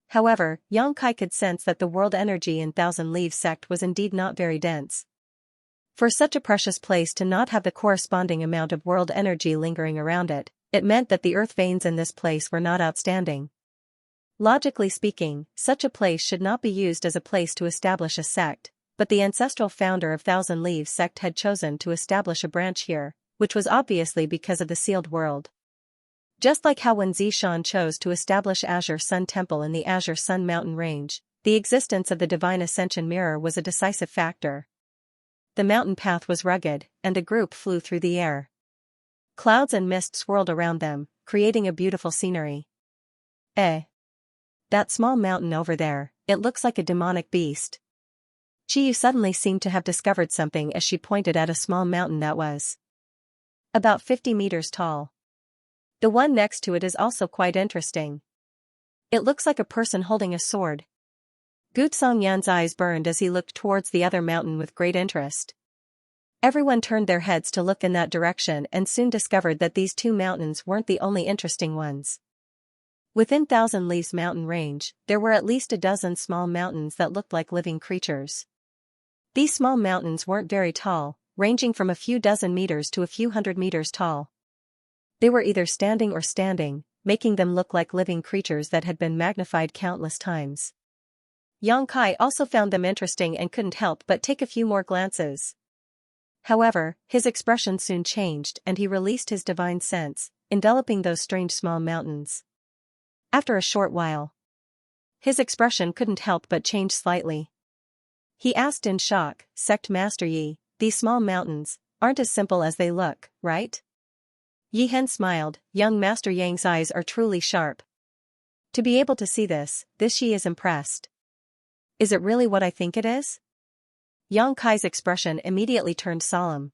However, Yang Kai could sense that the world energy in Thousand Leaves sect was indeed not very dense. For such a precious place to not have the corresponding amount of world energy lingering around it, it meant that the earth veins in this place were not outstanding. Logically speaking, such a place should not be used as a place to establish a sect, but the ancestral founder of Thousand Leaves sect had chosen to establish a branch here, which was obviously because of the sealed world. Just like how when Zishan chose to establish Azure Sun Temple in the Azure Sun Mountain Range, the existence of the Divine Ascension Mirror was a decisive factor. The mountain path was rugged, and the group flew through the air. Clouds and mist swirled around them, creating a beautiful scenery. That small mountain over there, it looks like a demonic beast. Chiyu suddenly seemed to have discovered something as she pointed at a small mountain that was about 50 meters tall. The one next to it is also quite interesting. It looks like a person holding a sword. Gutsong Yan's eyes burned as he looked towards the other mountain with great interest. Everyone turned their heads to look in that direction and soon discovered that these two mountains weren't the only interesting ones. Within Thousand Leaves mountain range, there were at least a dozen small mountains that looked like living creatures. These small mountains weren't very tall, ranging from a few dozen meters to a few hundred meters tall. They were either standing or standing, making them look like living creatures that had been magnified countless times. Yang Kai also found them interesting and couldn't help but take a few more glances. However, his expression soon changed and he released his divine sense, enveloping those strange small mountains. After a short while, his expression couldn't help but change slightly. He asked in shock, "Sect Master Yi, these small mountains aren't as simple as they look, right?" Yi Hen smiled. Young Master Yang's eyes are truly sharp. To be able to see this Yi is impressed. Is it really what I think it is? Yang Kai's expression immediately turned solemn.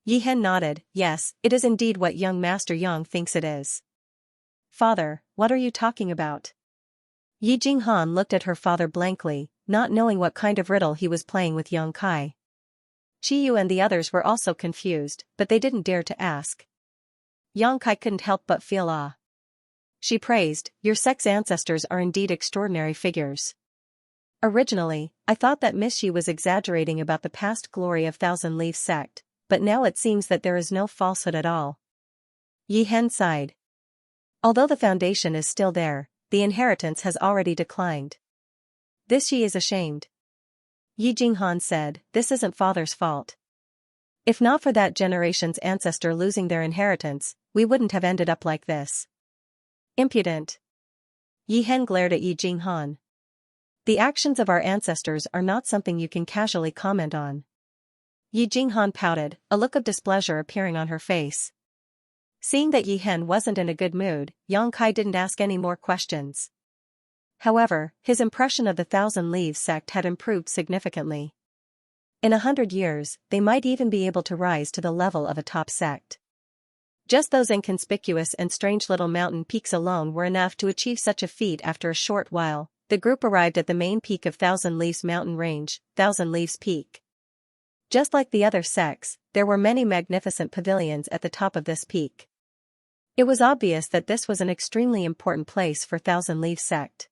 Yi Hen nodded. Yes, it is indeed what young Master Yang thinks it is. Father, what are you talking about? Yi Jinghan looked at her father blankly, not knowing what kind of riddle he was playing with Yang Kai. Chiyu and the others were also confused, but they didn't dare to ask. Yang Kai couldn't help but feel awe. She praised, "Your sect's ancestors are indeed extraordinary figures. Originally, I thought that Miss Yi was exaggerating about the past glory of Thousand Leaves sect, but now it seems that there is no falsehood at all." Yi Hen sighed. Although the foundation is still there, the inheritance has already declined. This Yi is ashamed. Yi Jinghan said, "This isn't father's fault. If not for that generation's ancestor losing their inheritance, we wouldn't have ended up like this." Impudent. Yi Hen glared at Yi Jinghan. The actions of our ancestors are not something you can casually comment on. Yi Jinghan pouted, a look of displeasure appearing on her face. Seeing that Yi Hen wasn't in a good mood, Yang Kai didn't ask any more questions. However, his impression of the Thousand Leaves sect had improved significantly. In 100 years, they might even be able to rise to the level of a top sect. Just those inconspicuous and strange little mountain peaks alone were enough to achieve such a feat. After a short while, the group arrived at the main peak of Thousand Leaves mountain range, Thousand Leaves Peak. Just like the other sects, there were many magnificent pavilions at the top of this peak. It was obvious that this was an extremely important place for Thousand Leaves sect.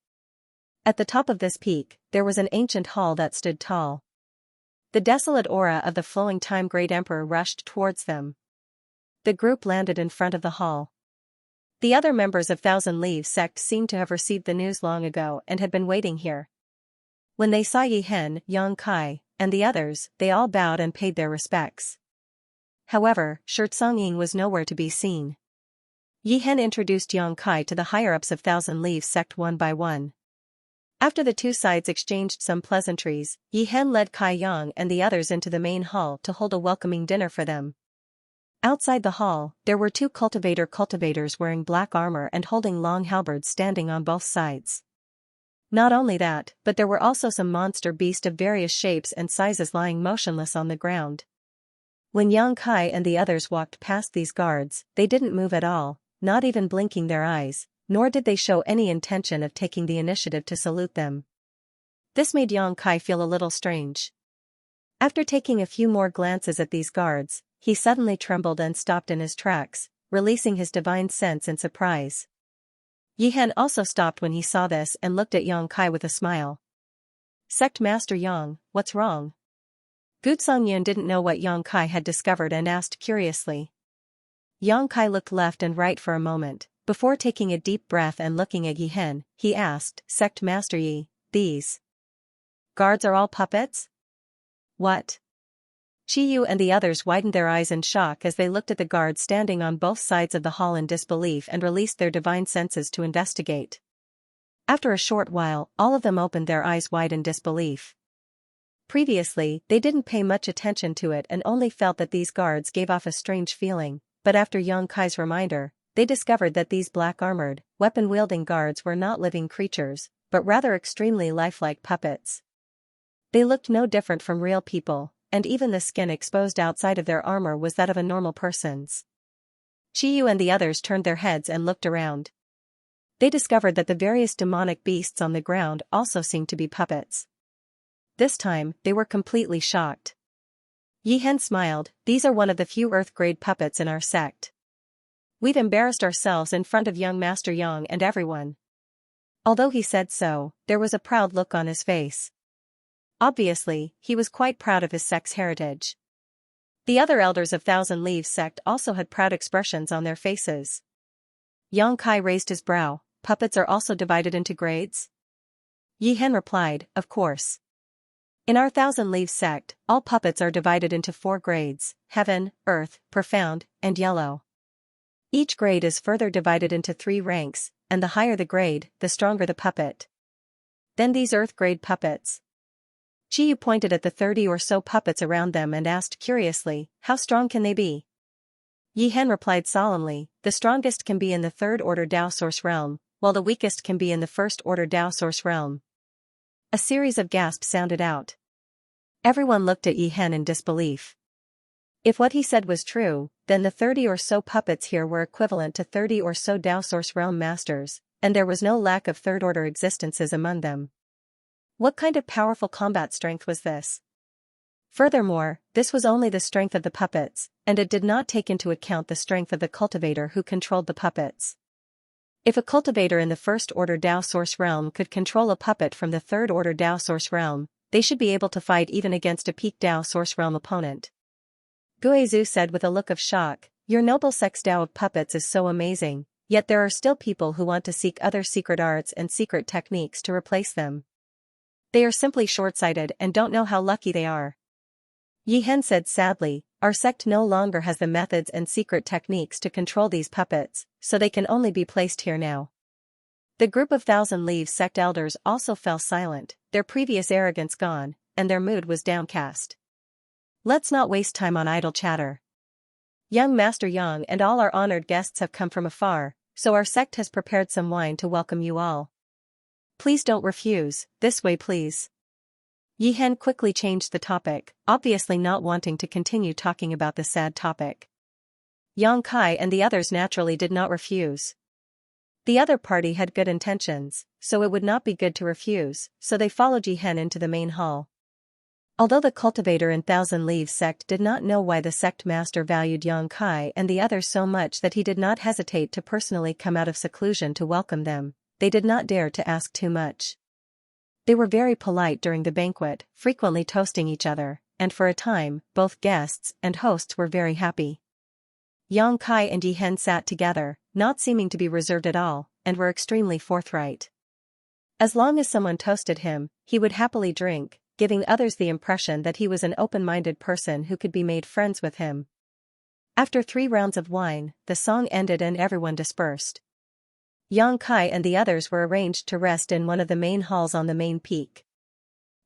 At the top of this peak, there was an ancient hall that stood tall. The desolate aura of the flowing time Great Emperor rushed towards them. The group landed in front of the hall. The other members of Thousand Leaves sect seemed to have received the news long ago and had been waiting here. When they saw Yi Hen, Yang Kai, and the others, they all bowed and paid their respects. However, Shirtsong Ying was nowhere to be seen. Yi Hen introduced Yang Kai to the higher-ups of Thousand Leaves sect one by one. After the two sides exchanged some pleasantries, Yi Hen led Kai Yang and the others into the main hall to hold a welcoming dinner for them. Outside the hall, there were two cultivators wearing black armor and holding long halberds standing on both sides. Not only that, but there were also some monster beasts of various shapes and sizes lying motionless on the ground. When Yang Kai and the others walked past these guards, they didn't move at all, not even blinking their eyes, nor did they show any intention of taking the initiative to salute them. This made Yang Kai feel a little strange. After taking a few more glances at these guards, he suddenly trembled and stopped in his tracks, releasing his divine sense in surprise. Yihen also stopped when he saw this and looked at Yang Kai with a smile. "Sect Master Yang, what's wrong?" Gu Songyun didn't know what Yang Kai had discovered and asked curiously. Yang Kai looked left and right for a moment, before taking a deep breath and looking at Yihen, he asked, "Sect Master Yi, these guards are all puppets?" "What?" Yu and the others widened their eyes in shock as they looked at the guards standing on both sides of the hall in disbelief and released their divine senses to investigate. After a short while, all of them opened their eyes wide in disbelief. Previously, they didn't pay much attention to it and only felt that these guards gave off a strange feeling, but after Yang Kai's reminder, they discovered that these black-armored, weapon-wielding guards were not living creatures, but rather extremely lifelike puppets. They looked no different from real people, and even the skin exposed outside of their armor was that of a normal person's. Yu and the others turned their heads and looked around. They discovered that the various demonic beasts on the ground also seemed to be puppets. This time, they were completely shocked. Yihen smiled, "These are one of the few Earth-grade puppets in our sect. We've embarrassed ourselves in front of young Master Yang and everyone." Although he said so, there was a proud look on his face. Obviously, he was quite proud of his sect's heritage. The other elders of Thousand Leaves sect also had proud expressions on their faces. Yang Kai raised his brow. "Puppets are also divided into grades?" Yihen replied, "Of course. In our Thousand Leaves sect, all puppets are divided into 4 grades: Heaven, Earth, Profound, and Yellow. Each grade is further divided into 3 ranks, and the higher the grade, the stronger the puppet. Then these Earth-grade puppets." Yu pointed at the 30 or so puppets around them and asked curiously, "How strong can they be?" Yihen replied solemnly, "The strongest can be in the 3rd order Dao Source realm, while the weakest can be in the 1st order Dao Source realm." A series of gasps sounded out. Everyone looked at Yihen in disbelief. If what he said was true, then the 30 or so puppets here were equivalent to 30 or so Dao Source realm masters, and there was no lack of 3rd order existences among them. What kind of powerful combat strength was this? Furthermore, this was only the strength of the puppets, and it did not take into account the strength of the cultivator who controlled the puppets. If a cultivator in the 1st order Dao Source realm could control a puppet from the 3rd order Dao Source realm, they should be able to fight even against a peak Dao Source realm opponent. Guizhu said with a look of shock, "Your noble sect's Dao of puppets is so amazing, yet there are still people who want to seek other secret arts and secret techniques to replace them. They are simply short-sighted and don't know how lucky they are." Yihen said sadly, "Our sect no longer has the methods and secret techniques to control these puppets, so they can only be placed here now." The group of Thousand Leaves sect elders also fell silent, their previous arrogance gone, and their mood was downcast. "Let's not waste time on idle chatter. Young Master Yang and all our honored guests have come from afar, so our sect has prepared some wine to welcome you all. Please don't refuse, this way please." Yihen quickly changed the topic, obviously not wanting to continue talking about the sad topic. Yang Kai and the others naturally did not refuse. The other party had good intentions, so it would not be good to refuse, so they followed Yihen into the main hall. Although the cultivator in Thousand Leaves sect did not know why the sect master valued Yang Kai and the others so much that he did not hesitate to personally come out of seclusion to welcome them, they did not dare to ask too much. They were very polite during the banquet, frequently toasting each other, and for a time, both guests and hosts were very happy. Yang Kai and Yihen sat together, not seeming to be reserved at all, and were extremely forthright. As long as someone toasted him, he would happily drink, giving others the impression that he was an open-minded person who could be made friends with him. After 3 rounds of wine, the song ended and everyone dispersed. Yang Kai and the others were arranged to rest in one of the main halls on the main peak.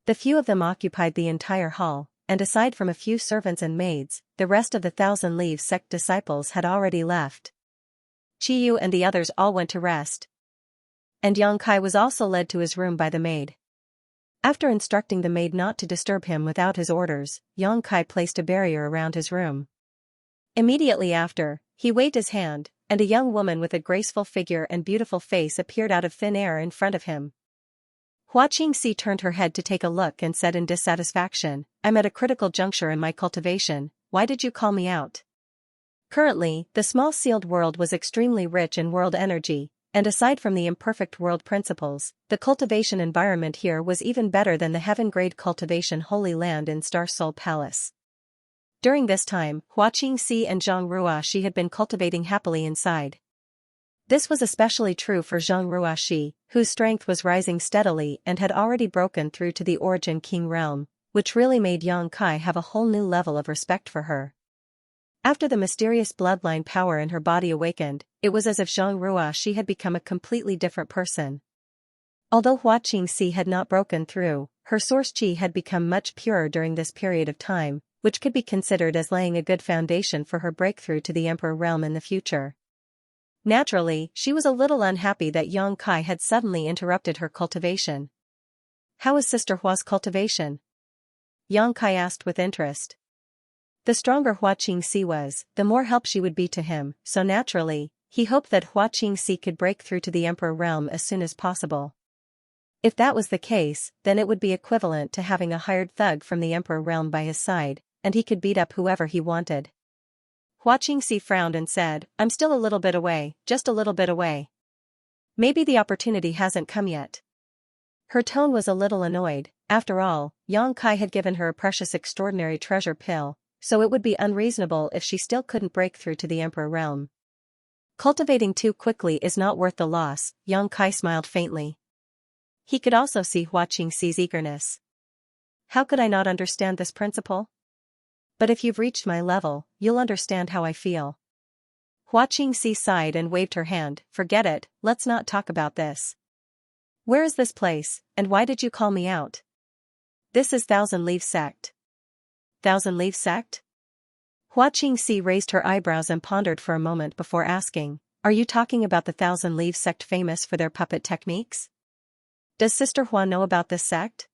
The few of them occupied the entire hall, and aside from a few servants and maids, the rest of the Thousand Leaves sect disciples had already left. Qiyu and the others all went to rest. And Yang Kai was also led to his room by the maid. After instructing the maid not to disturb him without his orders, Yang Kai placed a barrier around his room. Immediately after, he waved his hand, and a young woman with a graceful figure and beautiful face appeared out of thin air in front of him. Hua Qingxi turned her head to take a look and said in dissatisfaction, "I'm at a critical juncture in my cultivation, why did you call me out?" Currently, the small sealed world was extremely rich in world energy, and aside from the imperfect world principles, the cultivation environment here was even better than the heaven-grade cultivation Holy Land in Star Soul Palace. During this time, Hua Qingxi and Zhang Ruoxi had been cultivating happily inside. This was especially true for Zhang Ruoxi, whose strength was rising steadily and had already broken through to the Origin King realm, which really made Yang Kai have a whole new level of respect for her. After the mysterious bloodline power in her body awakened, it was as if Zhang Ruoxi had become a completely different person. Although Hua Qingxi had not broken through, her source qi had become much purer during this period of time, which could be considered as laying a good foundation for her breakthrough to the Emperor realm in the future. Naturally, she was a little unhappy that Yang Kai had suddenly interrupted her cultivation. "How is Sister Hua's cultivation?" Yang Kai asked with interest. The stronger Hua Qingxi was, the more help she would be to him, so naturally, he hoped that Hua Qingxi could break through to the Emperor realm as soon as possible. If that was the case, then it would be equivalent to having a hired thug from the Emperor realm by his side, and he could beat up whoever he wanted. Hua Qingxi frowned and said, "I'm still a little bit away, just a little bit away. Maybe the opportunity hasn't come yet." Her tone was a little annoyed. After all, Yang Kai had given her a precious extraordinary treasure pill, so it would be unreasonable if she still couldn't break through to the Emperor realm. Cultivating too quickly is not worth the loss, Yang Kai smiled faintly. He could also see Hua Qingxi's eagerness. "How could I not understand this principle? But if you've reached my level, you'll understand how I feel." Hua Qingxi sighed and waved her hand, "Forget it, let's not talk about this. Where is this place, and why did you call me out?" "This is Thousand Leaves Sect." "Thousand Leaves Sect?" Hua Qingxi raised her eyebrows and pondered for a moment before asking, "Are you talking about the Thousand Leaves Sect famous for their puppet techniques? Does Sister Hua know about this sect?"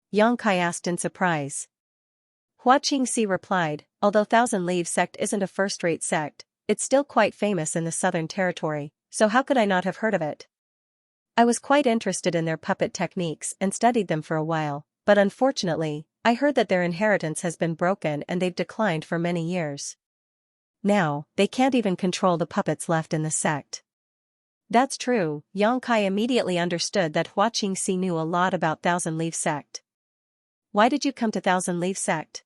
Yang Kai asked in surprise. Hua Qingxi replied, "Although Thousand Leaves Sect isn't a first-rate sect, it's still quite famous in the Southern Territory, so how could I not have heard of it? I was quite interested in their puppet techniques and studied them for a while, but unfortunately, I heard that their inheritance has been broken and they've declined for many years. Now, they can't even control the puppets left in the sect." That's true. Yang Kai immediately understood that Hua Qingxi knew a lot about Thousand Leaf Sect. "Why did you come to Thousand Leaf Sect?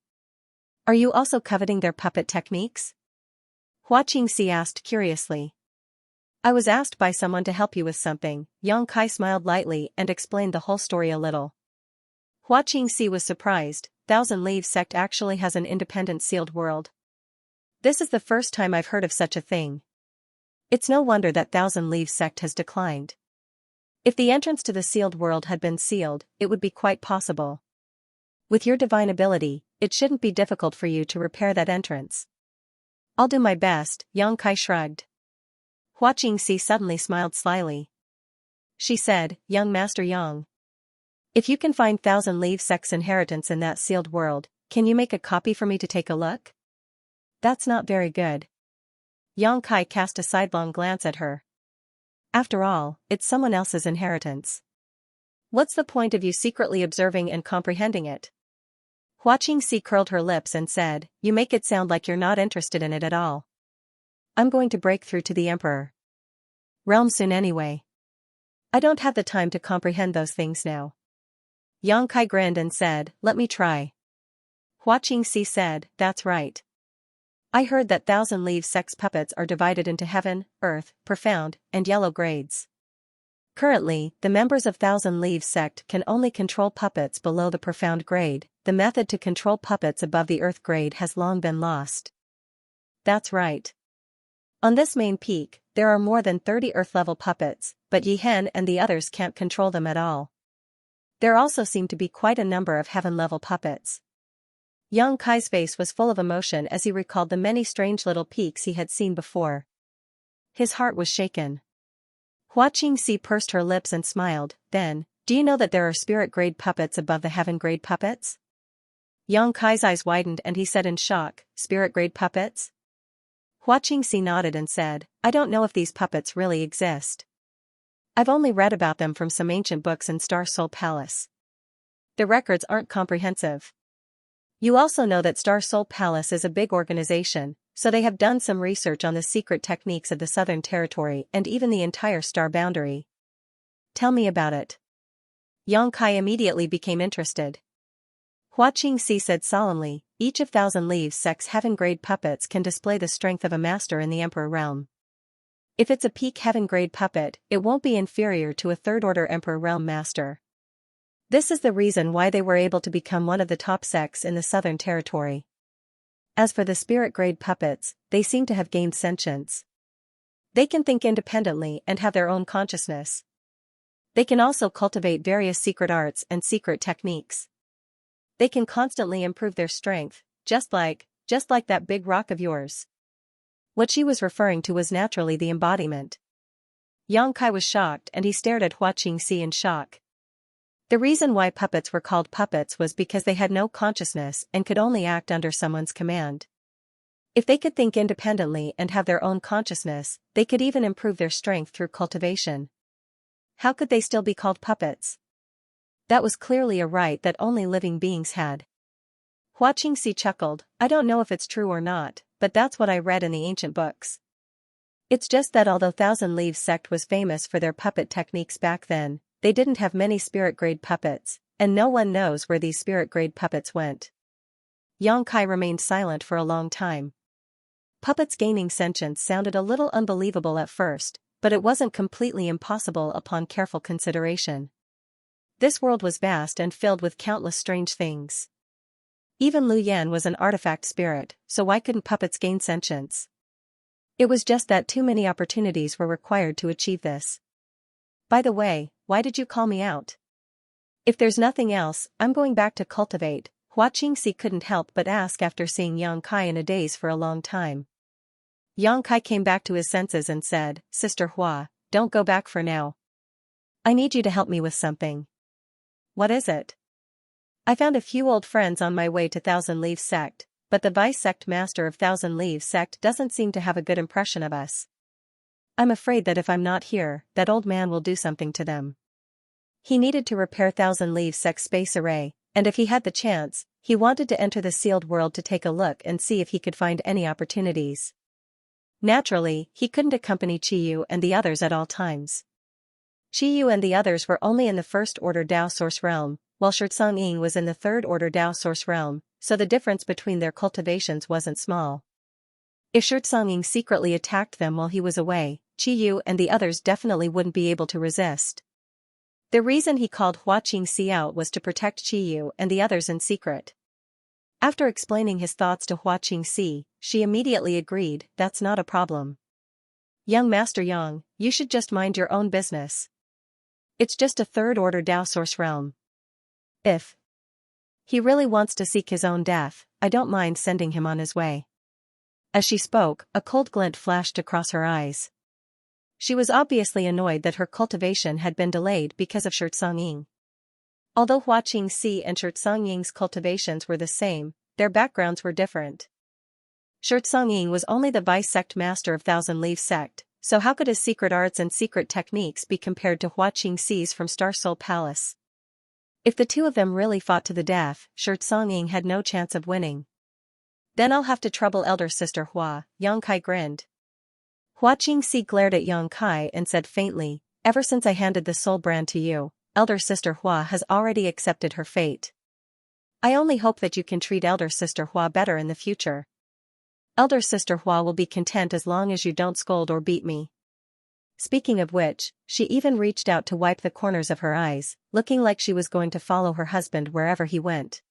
Are you also coveting their puppet techniques?" Hua Qingxi asked curiously. "I was asked by someone to help you with something." Yang Kai smiled lightly and explained the whole story a little. Hua Qingxi was surprised. Thousand Leaves Sect actually has an independent sealed world. This is the first time I've heard of such a thing. It's no wonder that Thousand Leaves Sect has declined. If the entrance to the sealed world had been sealed, it would be quite possible. With your divine ability, it shouldn't be difficult for you to repair that entrance. "I'll do my best," Yang Kai shrugged. Hua Qingxi suddenly smiled slyly. She said, "Young Master Yang, if you can find Thousand Leaves Sect's inheritance in that sealed world, can you make a copy for me to take a look?" "That's not very good." Yang Kai cast a sidelong glance at her. "After all, it's someone else's inheritance. What's the point of you secretly observing and comprehending it?" Hua Qingxi curled her lips and said, "You make it sound like you're not interested in it at all. I'm going to break through to the Emperor realm soon anyway. I don't have the time to comprehend those things now." Yang Kai grinned and said, "Let me try." Hua Qingxi said, "That's right. I heard that Thousand Leaves Sect's puppets are divided into Heaven, Earth, Profound, and Yellow grades. Currently, the members of Thousand Leaves Sect can only control puppets below the Profound grade. The method to control puppets above the Earth grade has long been lost." "That's right. On this main peak, there are more than 30 Earth-level puppets, but Yihen and the others can't control them at all. There also seem to be quite a number of Heaven-level puppets. Yang Kai's face was full of emotion as he recalled the many strange little peaks he had seen before. His heart was shaken. Hua Qingxi pursed her lips and smiled, then, do you know that there are spirit-grade puppets above the heaven-grade puppets? Yang Kai's eyes widened and he said in shock, spirit-grade puppets? Hua Qingxi nodded and said, I don't know if these puppets really exist. I've only read about them from some ancient books in Star Soul Palace. The records aren't comprehensive. You also know that Star Soul Palace is a big organization, so they have done some research on the secret techniques of the Southern Territory and even the entire star boundary. Tell me about it. Yang Kai immediately became interested. Hua Qingxi said solemnly, each of Thousand Leaves Sect's heaven-grade puppets can display the strength of a master in the Emperor realm. If it's a peak heaven-grade puppet, it won't be inferior to a third-order Emperor realm master. This is the reason why they were able to become one of the top sects in the Southern Territory. As for the spirit-grade puppets, they seem to have gained sentience. They can think independently and have their own consciousness. They can also cultivate various secret arts and secret techniques. They can constantly improve their strength, just like that big rock of yours. What she was referring to was naturally the embodiment. Yang Kai was shocked and he stared at Hua Qingxi in shock. The reason why puppets were called puppets was because they had no consciousness and could only act under someone's command. If they could think independently and have their own consciousness, they could even improve their strength through cultivation. How could they still be called puppets? That was clearly a right that only living beings had. Hua Qingxi chuckled, I don't know if it's true or not, but that's what I read in the ancient books. It's just that although Thousand Leaves Sect was famous for their puppet techniques back then, they didn't have many spirit-grade puppets, and no one knows where these spirit-grade puppets went. Yang Kai remained silent for a long time. Puppets gaining sentience sounded a little unbelievable at first, but it wasn't completely impossible upon careful consideration. This world was vast and filled with countless strange things. Even Lu Yan was an artifact spirit, so why couldn't puppets gain sentience? It was just that too many opportunities were required to achieve this. By the way, why did you call me out? If there's nothing else, I'm going back to cultivate, Hua Qingxi couldn't help but ask after seeing Yang Kai in a daze for a long time. Yang Kai came back to his senses and said, Sister Hua, don't go back for now. I need you to help me with something. What is it? I found a few old friends on my way to Thousand Leaves Sect, but the vice sect master of Thousand Leaves Sect doesn't seem to have a good impression of us. I'm afraid that if I'm not here, that old man will do something to them. He needed to repair Thousand Leaves Sect's space array, and if he had the chance, he wanted to enter the sealed world to take a look and see if he could find any opportunities. Naturally, he couldn't accompany Qiyu and the others at all times. Qiyu and the others were only in the first-order Dao Source realm, while Xianxia was in the third-order Dao Source realm, so the difference between their cultivations wasn't small. If Xianxia secretly attacked them while he was away, Qiyu and the others definitely wouldn't be able to resist. The reason he called Hua Qingxi out was to protect Qiyu and the others in secret. After explaining his thoughts to Hua Qingxi, she immediately agreed, that's not a problem. Young Master Yang, you should just mind your own business. It's just a third-order Dao Source realm. If he really wants to seek his own death, I don't mind sending him on his way. As she spoke, a cold glint flashed across her eyes. She was obviously annoyed that her cultivation had been delayed because of Xianxia. Although Hua Qingxi and Xianxia's cultivations were the same, their backgrounds were different. Xianxia was only the vice sect master of Thousand Leaves Sect, so how could his secret arts and secret techniques be compared to Hua Qingxi's from Star Soul Palace? If the two of them really fought to the death, Xianxia had no chance of winning. Then I'll have to trouble elder sister Hua, Yang Kai grinned. Hua Qingxi glared at Yang Kai and said faintly, ever since I handed the soul brand to you, elder sister Hua has already accepted her fate. I only hope that you can treat elder sister Hua better in the future. Elder sister Hua will be content as long as you don't scold or beat me. Speaking of which, she even reached out to wipe the corners of her eyes, looking like she was going to follow her husband wherever he went.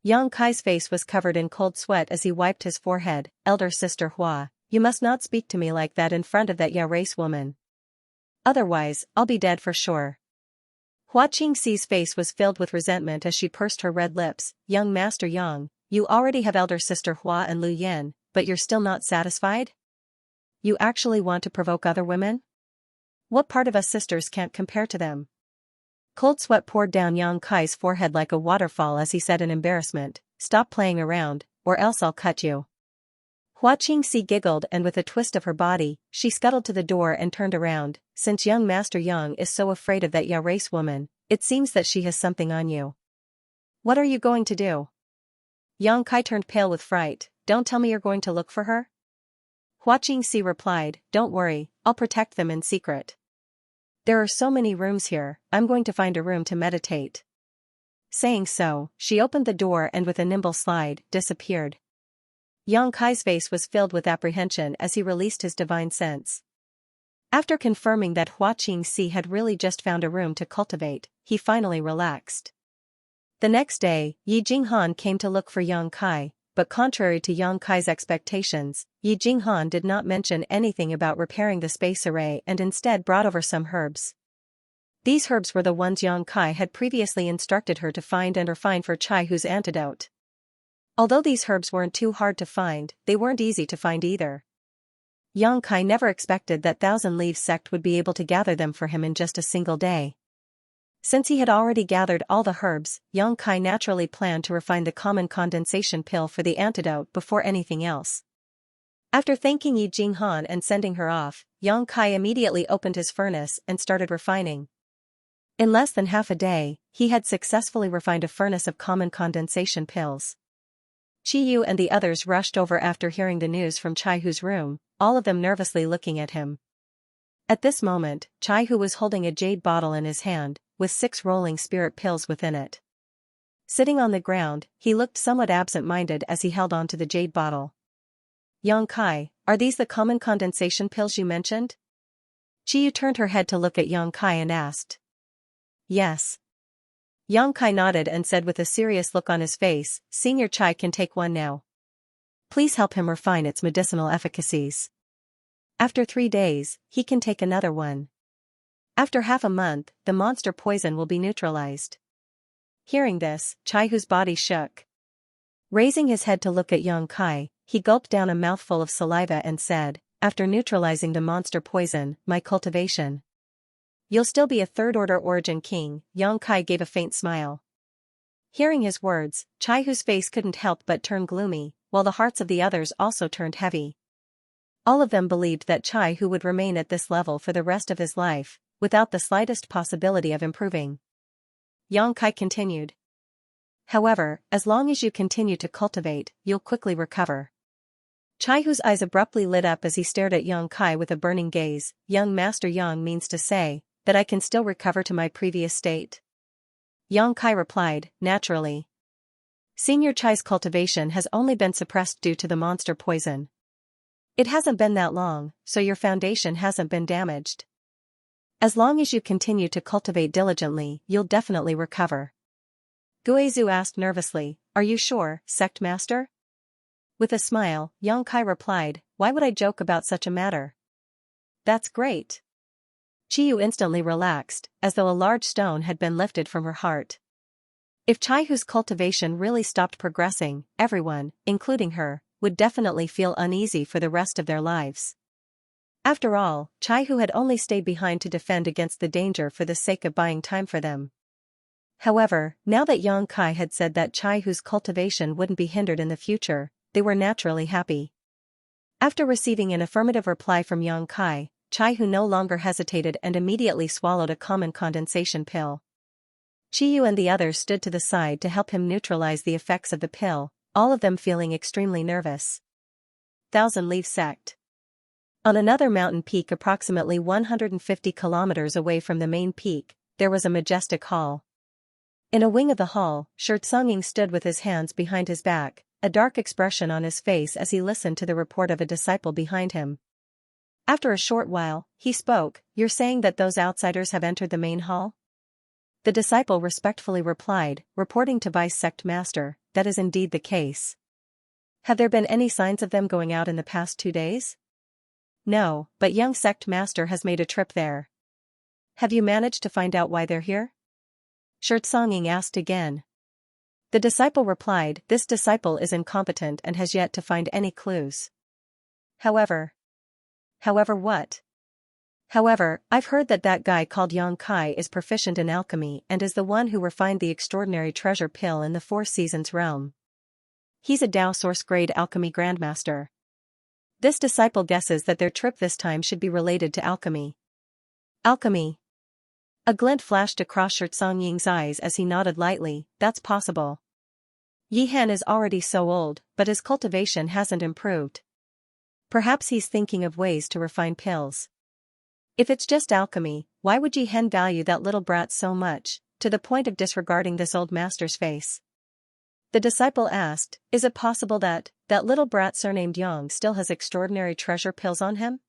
Yang Kai's face was covered in cold sweat as he wiped his forehead. Elder sister Hua, you must not speak to me like that in front of that Ya race woman. Otherwise, I'll be dead for sure. Hua Qingxi's face was filled with resentment as she pursed her red lips. Young Master Yang, You already have elder sister Hua and Lu Yan, but you're still not satisfied? You actually want to provoke other women? What part of us sisters can't compare to them? Cold sweat poured down Yang Kai's forehead like a waterfall as he said in embarrassment, "Stop playing around, or else I'll cut you." Hua Qingxi giggled and with a twist of her body, she scuttled to the door and turned around. "Since young Master Yang is so afraid of that Ya race woman, it seems that she has something on you. What are you going to do?" Yang Kai turned pale with fright. "Don't tell me you're going to look for her?" Hua Qingxi replied, "Don't worry, I'll protect them in secret. There are so many rooms here, I'm going to find a room to meditate." Saying so, she opened the door and with a nimble slide, disappeared. Yang Kai's face was filled with apprehension as he released his divine sense. After confirming that Hua Qingxi had really just found a room to cultivate, he finally relaxed. The next day, Yi Jinghan came to look for Yang Kai, but contrary to Yang Kai's expectations, Yi Jinghan did not mention anything about repairing the space array and instead brought over some herbs. These herbs were the ones Yang Kai had previously instructed her to find and refine for Chai Hu's antidote. Although these herbs weren't too hard to find, they weren't easy to find either. Yang Kai never expected that Thousand Leaves sect would be able to gather them for him in just a single day. Since he had already gathered all the herbs, Yang Kai naturally planned to refine the common condensation pill for the antidote before anything else. After thanking Yi Jinghan and sending her off, Yang Kai immediately opened his furnace and started refining. In less than half a day, he had successfully refined a furnace of common condensation pills. Chi Yu and the others rushed over after hearing the news from Chai Hu's room, all of them nervously looking at him. At this moment, Chai Hu was holding a jade bottle in his hand, with 6 rolling spirit pills within it. Sitting on the ground, he looked somewhat absent-minded as he held on to the jade bottle. "Yang Kai, are these the common condensation pills you mentioned?" Chi Yu turned her head to look at Yang Kai and asked. "Yes." Yang Kai nodded and said with a serious look on his face, "Senior Chai can take one now. Please help him refine its medicinal efficacies. After 3 days, he can take another one. After half a month, the monster poison will be neutralized." Hearing this, Chai Hu's body shook. Raising his head to look at Yang Kai, he gulped down a mouthful of saliva and said, "After neutralizing the monster poison, my cultivation. You'll still be a third-order origin king." Yang Kai gave a faint smile. Hearing his words, Chai Hu's face couldn't help but turn gloomy, while the hearts of the others also turned heavy. All of them believed that Chai Hu would remain at this level for the rest of his life, without the slightest possibility of improving. Yang Kai continued. "However, as long as you continue to cultivate, you'll quickly recover." Chai Hu's eyes abruptly lit up as he stared at Yang Kai with a burning gaze. "Young Master Yang means to say that I can still recover to my previous state?" Yang Kai replied, "Naturally. Senior Chai's cultivation has only been suppressed due to the monster poison. It hasn't been that long, so your foundation hasn't been damaged. As long as you continue to cultivate diligently, you'll definitely recover." Guizhu asked nervously, "Are you sure, Sect Master?" With a smile, Yang Kai replied, "Why would I joke about such a matter? That's great." Chi Yu instantly relaxed, as though a large stone had been lifted from her heart. If Chai Hu's cultivation really stopped progressing, everyone, including her, would definitely feel uneasy for the rest of their lives. After all, Chai Hu had only stayed behind to defend against the danger for the sake of buying time for them. However, now that Yang Kai had said that Chai Hu's cultivation wouldn't be hindered in the future, they were naturally happy. After receiving an affirmative reply from Yang Kai, Chai Hu no longer hesitated and immediately swallowed a common condensation pill. Chi Yu and the others stood to the side to help him neutralize the effects of the pill, all of them feeling extremely nervous. Thousand Leaf Sect. On another mountain peak approximately 150 kilometers away from the main peak, there was a majestic hall. In a wing of the hall, Xianxia stood with his hands behind his back, a dark expression on his face as he listened to the report of a disciple behind him. After a short while, he spoke, "You're saying that those outsiders have entered the main hall?" The disciple respectfully replied, reporting to Vice Sect Master, "That is indeed the case." "Have there been any signs of them going out in the past 2 days?" "No, but young Sect Master has made a trip there." "Have you managed to find out why they're here?" Xianxia asked again. The disciple replied, "This disciple is incompetent and has yet to find any clues. However. However what? However, I've heard that guy called Xianxia is proficient in alchemy and is the one who refined the extraordinary treasure pill in the Four Seasons realm. He's a Dao Source grade alchemy grandmaster." This disciple guesses that their trip this time should be related to alchemy. Alchemy. A glint flashed across Xianxia's eyes as he nodded lightly. That's possible. Yihan is already so old, but his cultivation hasn't improved. Perhaps he's thinking of ways to refine pills. If it's just alchemy, why would Yihan value that little brat so much, to the point of disregarding this old master's face? The disciple asked, "Is it possible that little brat surnamed Yang still has extraordinary treasure pills on him?"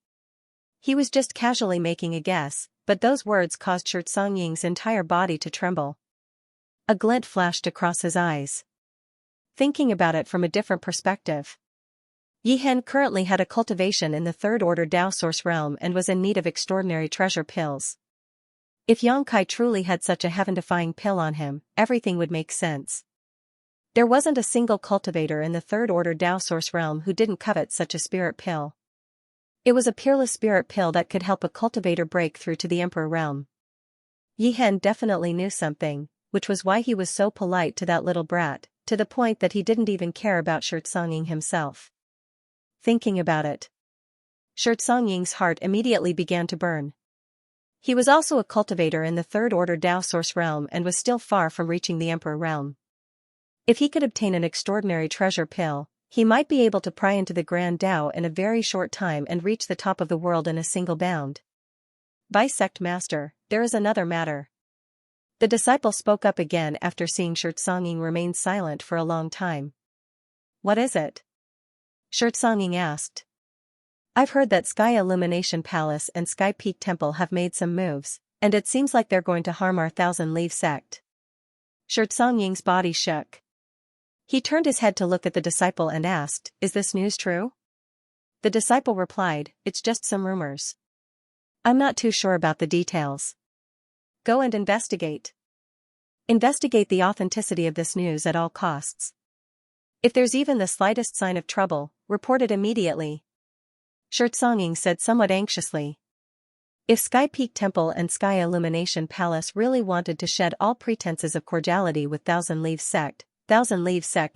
He was just casually making a guess, but those words caused Xianxia's entire body to tremble. A glint flashed across his eyes. Thinking about it from a different perspective. Yihan currently had a cultivation in the third order Dao Source realm and was in need of extraordinary treasure pills. If Xianxia truly had such a heaven-defying pill on him, everything would make sense. There wasn't a single cultivator in the third order Dao Source realm who didn't covet such a spirit pill. It was a peerless spirit pill that could help a cultivator break through to the Emperor realm. Yihan definitely knew something, which was why he was so polite to that little brat, to the point that he didn't even care about Xianxia himself. Thinking about it, Xianxia's heart immediately began to burn. He was also a cultivator in the third order Dao Source realm and was still far from reaching the Emperor realm. If he could obtain an extraordinary treasure pill, he might be able to pry into the Grand Dao in a very short time and reach the top of the world in a single bound. "Bisect Master, there is another matter." The disciple spoke up again after seeing Xianxia remain silent for a long time. "What is it?" Xianxia asked. "I've heard that Sky Illumination Palace and Sky Peak Temple have made some moves, and it seems like they're going to harm our Thousand Leaf sect." Xianxia's body shook. He turned his head to look at the disciple and asked, "Is this news true?" The disciple replied, "It's just some rumors. I'm not too sure about the details." "Go and investigate. Investigate the authenticity of this news at all costs. If there's even the slightest sign of trouble, report it immediately," Xianxia said somewhat anxiously. If Sky Peak Temple and Sky Illumination Palace really wanted to shed all pretenses of cordiality with Thousand Leaf sect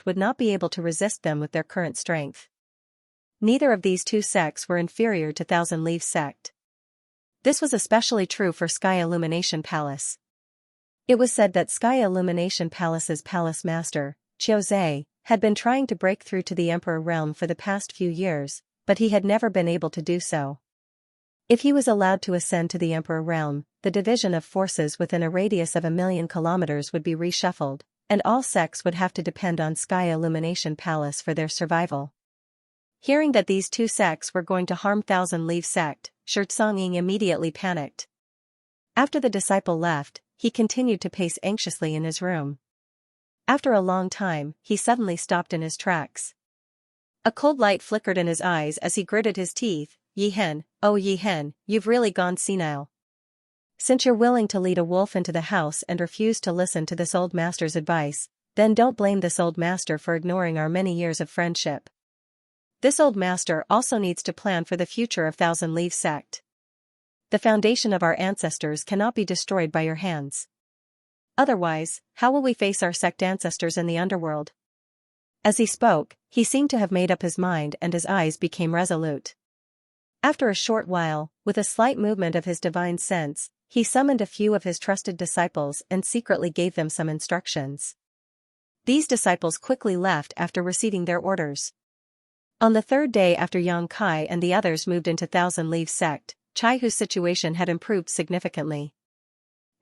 would not be able to resist them with their current strength. Neither of these two sects were inferior to Thousand Leaf sect. This was especially true for Sky Illumination Palace. It was said that Sky Illumination Palace's palace master, Qiuzhe, had been trying to break through to the Emperor realm for the past few years, but he had never been able to do so. If he was allowed to ascend to the Emperor realm, the division of forces within a radius of 1,000,000 kilometers would be reshuffled, and all sects would have to depend on Sky Illumination Palace for their survival. Hearing that these two sects were going to harm Thousand Leaf sect, Xianxia immediately panicked. After the disciple left, he continued to pace anxiously in his room. After a long time, he suddenly stopped in his tracks. A cold light flickered in his eyes as he gritted his teeth. "Yihan, oh Yihan, you've really gone senile. Since you're willing to lead a wolf into the house and refuse to listen to this old master's advice, then don't blame this old master for ignoring our many years of friendship. This old master also needs to plan for the future of Thousand Leaf sect. The foundation of our ancestors cannot be destroyed by your hands. Otherwise, how will we face our sect ancestors in the underworld?" As he spoke, he seemed to have made up his mind and his eyes became resolute. After a short while, with a slight movement of his divine sense, he summoned a few of his trusted disciples and secretly gave them some instructions. These disciples quickly left after receiving their orders. On the third day after Xianxia and the others moved into Thousand Leaf sect, Chaihu's situation had improved significantly.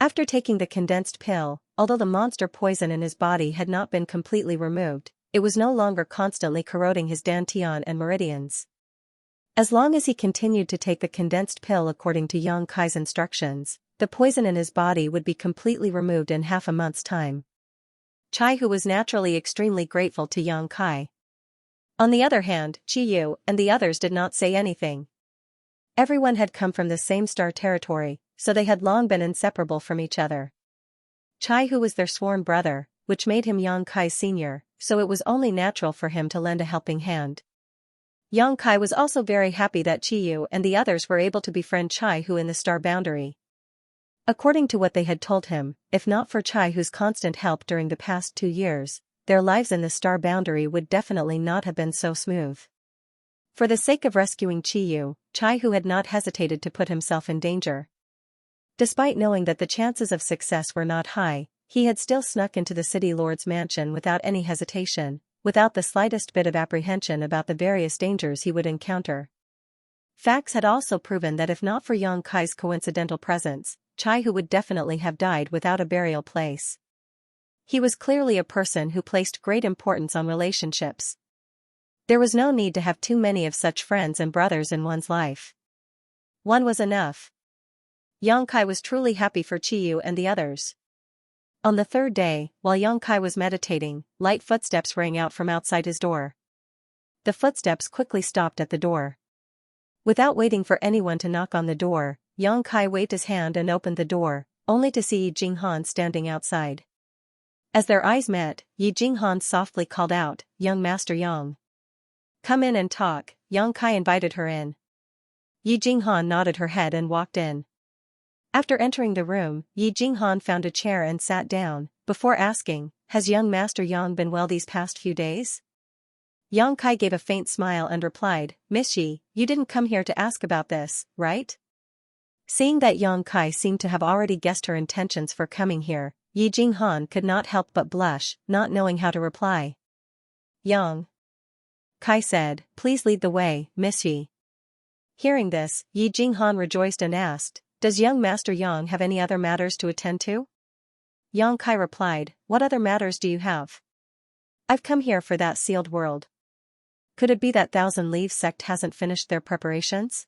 After taking the condensed pill, although the monster poison in his body had not been completely removed, it was no longer constantly corroding his dantian and meridians. As long as he continued to take the condensed pill according to Xianxia's instructions, the poison in his body would be completely removed in half a month's time. Chaihu was naturally extremely grateful to Xianxia. On the other hand, Qiyu and the others did not say anything. Everyone had come from the same star territory, so they had long been inseparable from each other. Chaihu was their sworn brother, which made him Yang Kai's senior, so it was only natural for him to lend a helping hand. Yang Kai was also very happy that Qiyu and the others were able to befriend Chai Hu in the Star Boundary. According to what they had told him, if not for Chai Hu's constant help during the past 2 years, their lives in the Star Boundary would definitely not have been so smooth. For the sake of rescuing Qiyu, Chai Hu had not hesitated to put himself in danger. Despite knowing that the chances of success were not high, he had still snuck into the city lord's mansion without any hesitation, without the slightest bit of apprehension about the various dangers he would encounter. Facts had also proven that if not for Yang Kai's coincidental presence, Chai Hu would definitely have died without a burial place. He was clearly a person who placed great importance on relationships. There was no need to have too many of such friends and brothers in one's life. One was enough. Yang Kai was truly happy for Qiyu and the others. On the 3rd day, while Yang Kai was meditating, light footsteps rang out from outside his door. The footsteps quickly stopped at the door. Without waiting for anyone to knock on the door, Yang Kai waved his hand and opened the door, only to see Yi Jinghan standing outside. As their eyes met, Yi Jinghan softly called out, "Young Master Yang. Come in and talk." Yang Kai invited her in. Yi Jinghan nodded her head and walked in. After entering the room, Yi Jinghan found a chair and sat down, before asking, "Has young Master Yang been well these past few days?" Yang Kai gave a faint smile and replied, "Miss Yi, you didn't come here to ask about this, right?" Seeing that Yang Kai seemed to have already guessed her intentions for coming here, Yi Jinghan could not help but blush, not knowing how to reply. Yang Kai said, "Please lead the way, Miss Yi." Hearing this, Yi Jinghan rejoiced and asked, "Does young Master Yang have any other matters to attend to?" Yang Kai replied, "What other matters do you have?" "I've come here for that sealed world." "Could it be that Thousand Leaves sect hasn't finished their preparations?"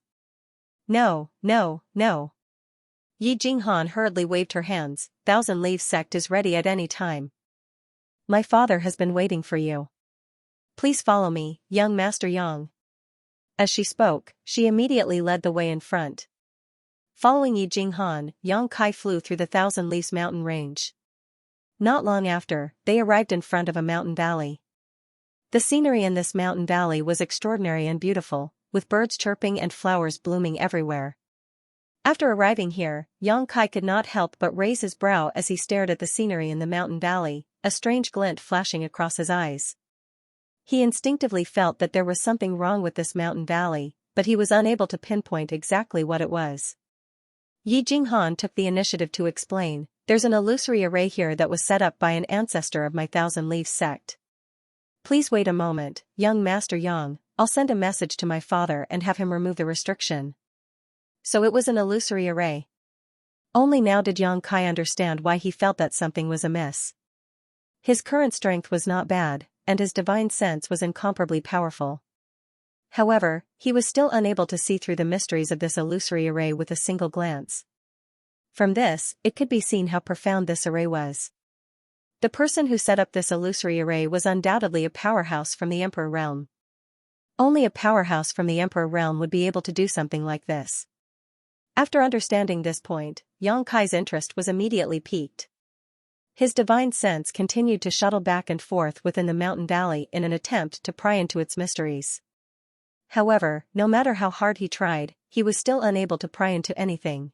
No. Yi Jinghan hurriedly waved her hands, "Thousand Leaves sect is ready at any time. My father has been waiting for you. Please follow me, young Master Yang." As she spoke, she immediately led the way in front. Following Yi Jinghan, Yang Kai flew through the Thousand Leaves mountain range. Not long after, they arrived in front of a mountain valley. The scenery in this mountain valley was extraordinary and beautiful, with birds chirping and flowers blooming everywhere. After arriving here, Yang Kai could not help but raise his brow as he stared at the scenery in the mountain valley, a strange glint flashing across his eyes. He instinctively felt that there was something wrong with this mountain valley, but he was unable to pinpoint exactly what it was. Yi Jinghan took the initiative to explain, "There's an illusory array here that was set up by an ancestor of my Thousand Leaves sect. Please wait a moment, young Master Yang, I'll send a message to my father and have him remove the restriction." So it was an illusory array. Only now did Yang Kai understand why he felt that something was amiss. His current strength was not bad, and his divine sense was incomparably powerful. However, he was still unable to see through the mysteries of this illusory array with a single glance. From this, it could be seen how profound this array was. The person who set up this illusory array was undoubtedly a powerhouse from the Emperor realm. Only a powerhouse from the Emperor realm would be able to do something like this. After understanding this point, Yang Kai's interest was immediately piqued. His divine sense continued to shuttle back and forth within the mountain valley in an attempt to pry into its mysteries. However, no matter how hard he tried, he was still unable to pry into anything.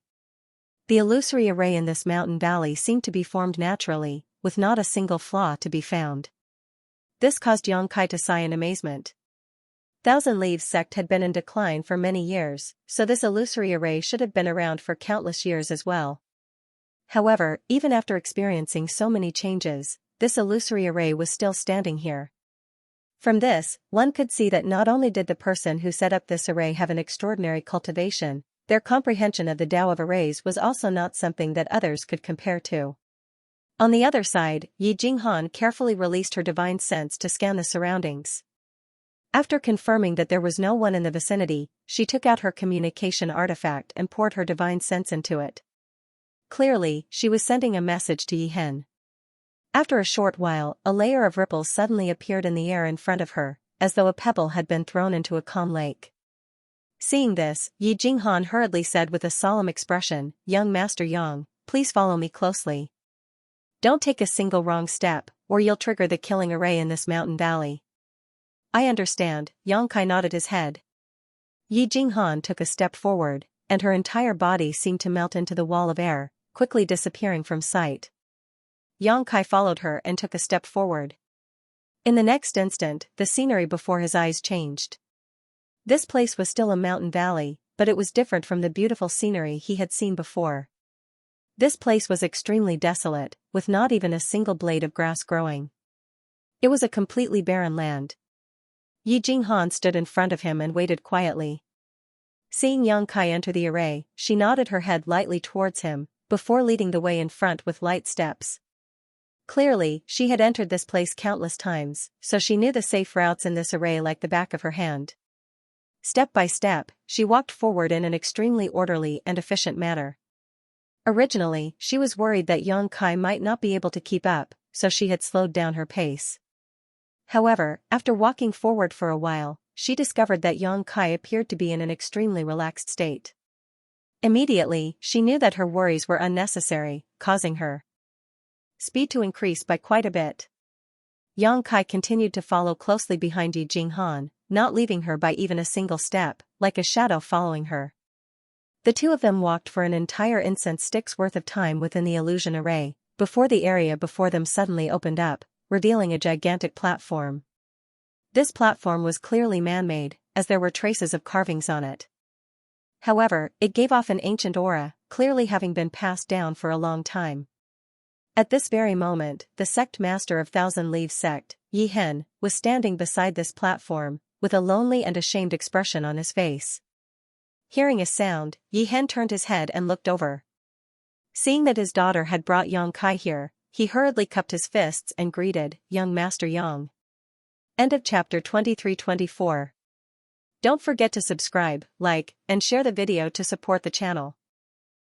The illusory array in this mountain valley seemed to be formed naturally, with not a single flaw to be found. This caused Yang Kai to sigh in amazement. Thousand Leaves sect had been in decline for many years, so this illusory array should have been around for countless years as well. However, even after experiencing so many changes, this illusory array was still standing here. From this, one could see that not only did the person who set up this array have an extraordinary cultivation, their comprehension of the Tao of arrays was also not something that others could compare to. On the other side, Yi Jinghan carefully released her divine sense to scan the surroundings. After confirming that there was no one in the vicinity, she took out her communication artifact and poured her divine sense into it. Clearly, she was sending a message to Yi Hen. After a short while, a layer of ripples suddenly appeared in the air in front of her, as though a pebble had been thrown into a calm lake. Seeing this, Yi Jinghan hurriedly said with a solemn expression, "Young Master Yang, please follow me closely." Don't take a single wrong step, or you'll trigger the killing array in this mountain valley. I understand, Yang Kai nodded his head. Yi Jinghan took a step forward, and her entire body seemed to melt into the wall of air, quickly disappearing from sight. Yang Kai followed her and took a step forward. In the next instant, the scenery before his eyes changed. This place was still a mountain valley, but it was different from the beautiful scenery he had seen before. This place was extremely desolate, with not even a single blade of grass growing. It was a completely barren land. Yi Jinghan stood in front of him and waited quietly. Seeing Yang Kai enter the array, she nodded her head lightly towards him, before leading the way in front with light steps. Clearly, she had entered this place countless times, so she knew the safe routes in this array like the back of her hand. Step by step, she walked forward in an extremely orderly and efficient manner. Originally, she was worried that Yang Kai might not be able to keep up, so she had slowed down her pace. However, after walking forward for a while, she discovered that Yang Kai appeared to be in an extremely relaxed state. Immediately, she knew that her worries were unnecessary, causing her speed to increase by quite a bit. Yang Kai continued to follow closely behind Yi Jinghan, not leaving her by even a single step, like a shadow following her. The two of them walked for an entire incense stick's worth of time within the illusion array, before the area before them suddenly opened up, revealing a gigantic platform. This platform was clearly man-made, as there were traces of carvings on it. However, it gave off an ancient aura, clearly having been passed down for a long time. At this very moment, the sect master of Thousand Leaves Sect, Yi Hen, was standing beside this platform, with a lonely and ashamed expression on his face. Hearing a sound, Yi Hen turned his head and looked over. Seeing that his daughter had brought Yang Kai here, he hurriedly cupped his fists and greeted, "Young Master Yang." End of chapter 23-24. Don't forget to subscribe, like, and share the video to support the channel.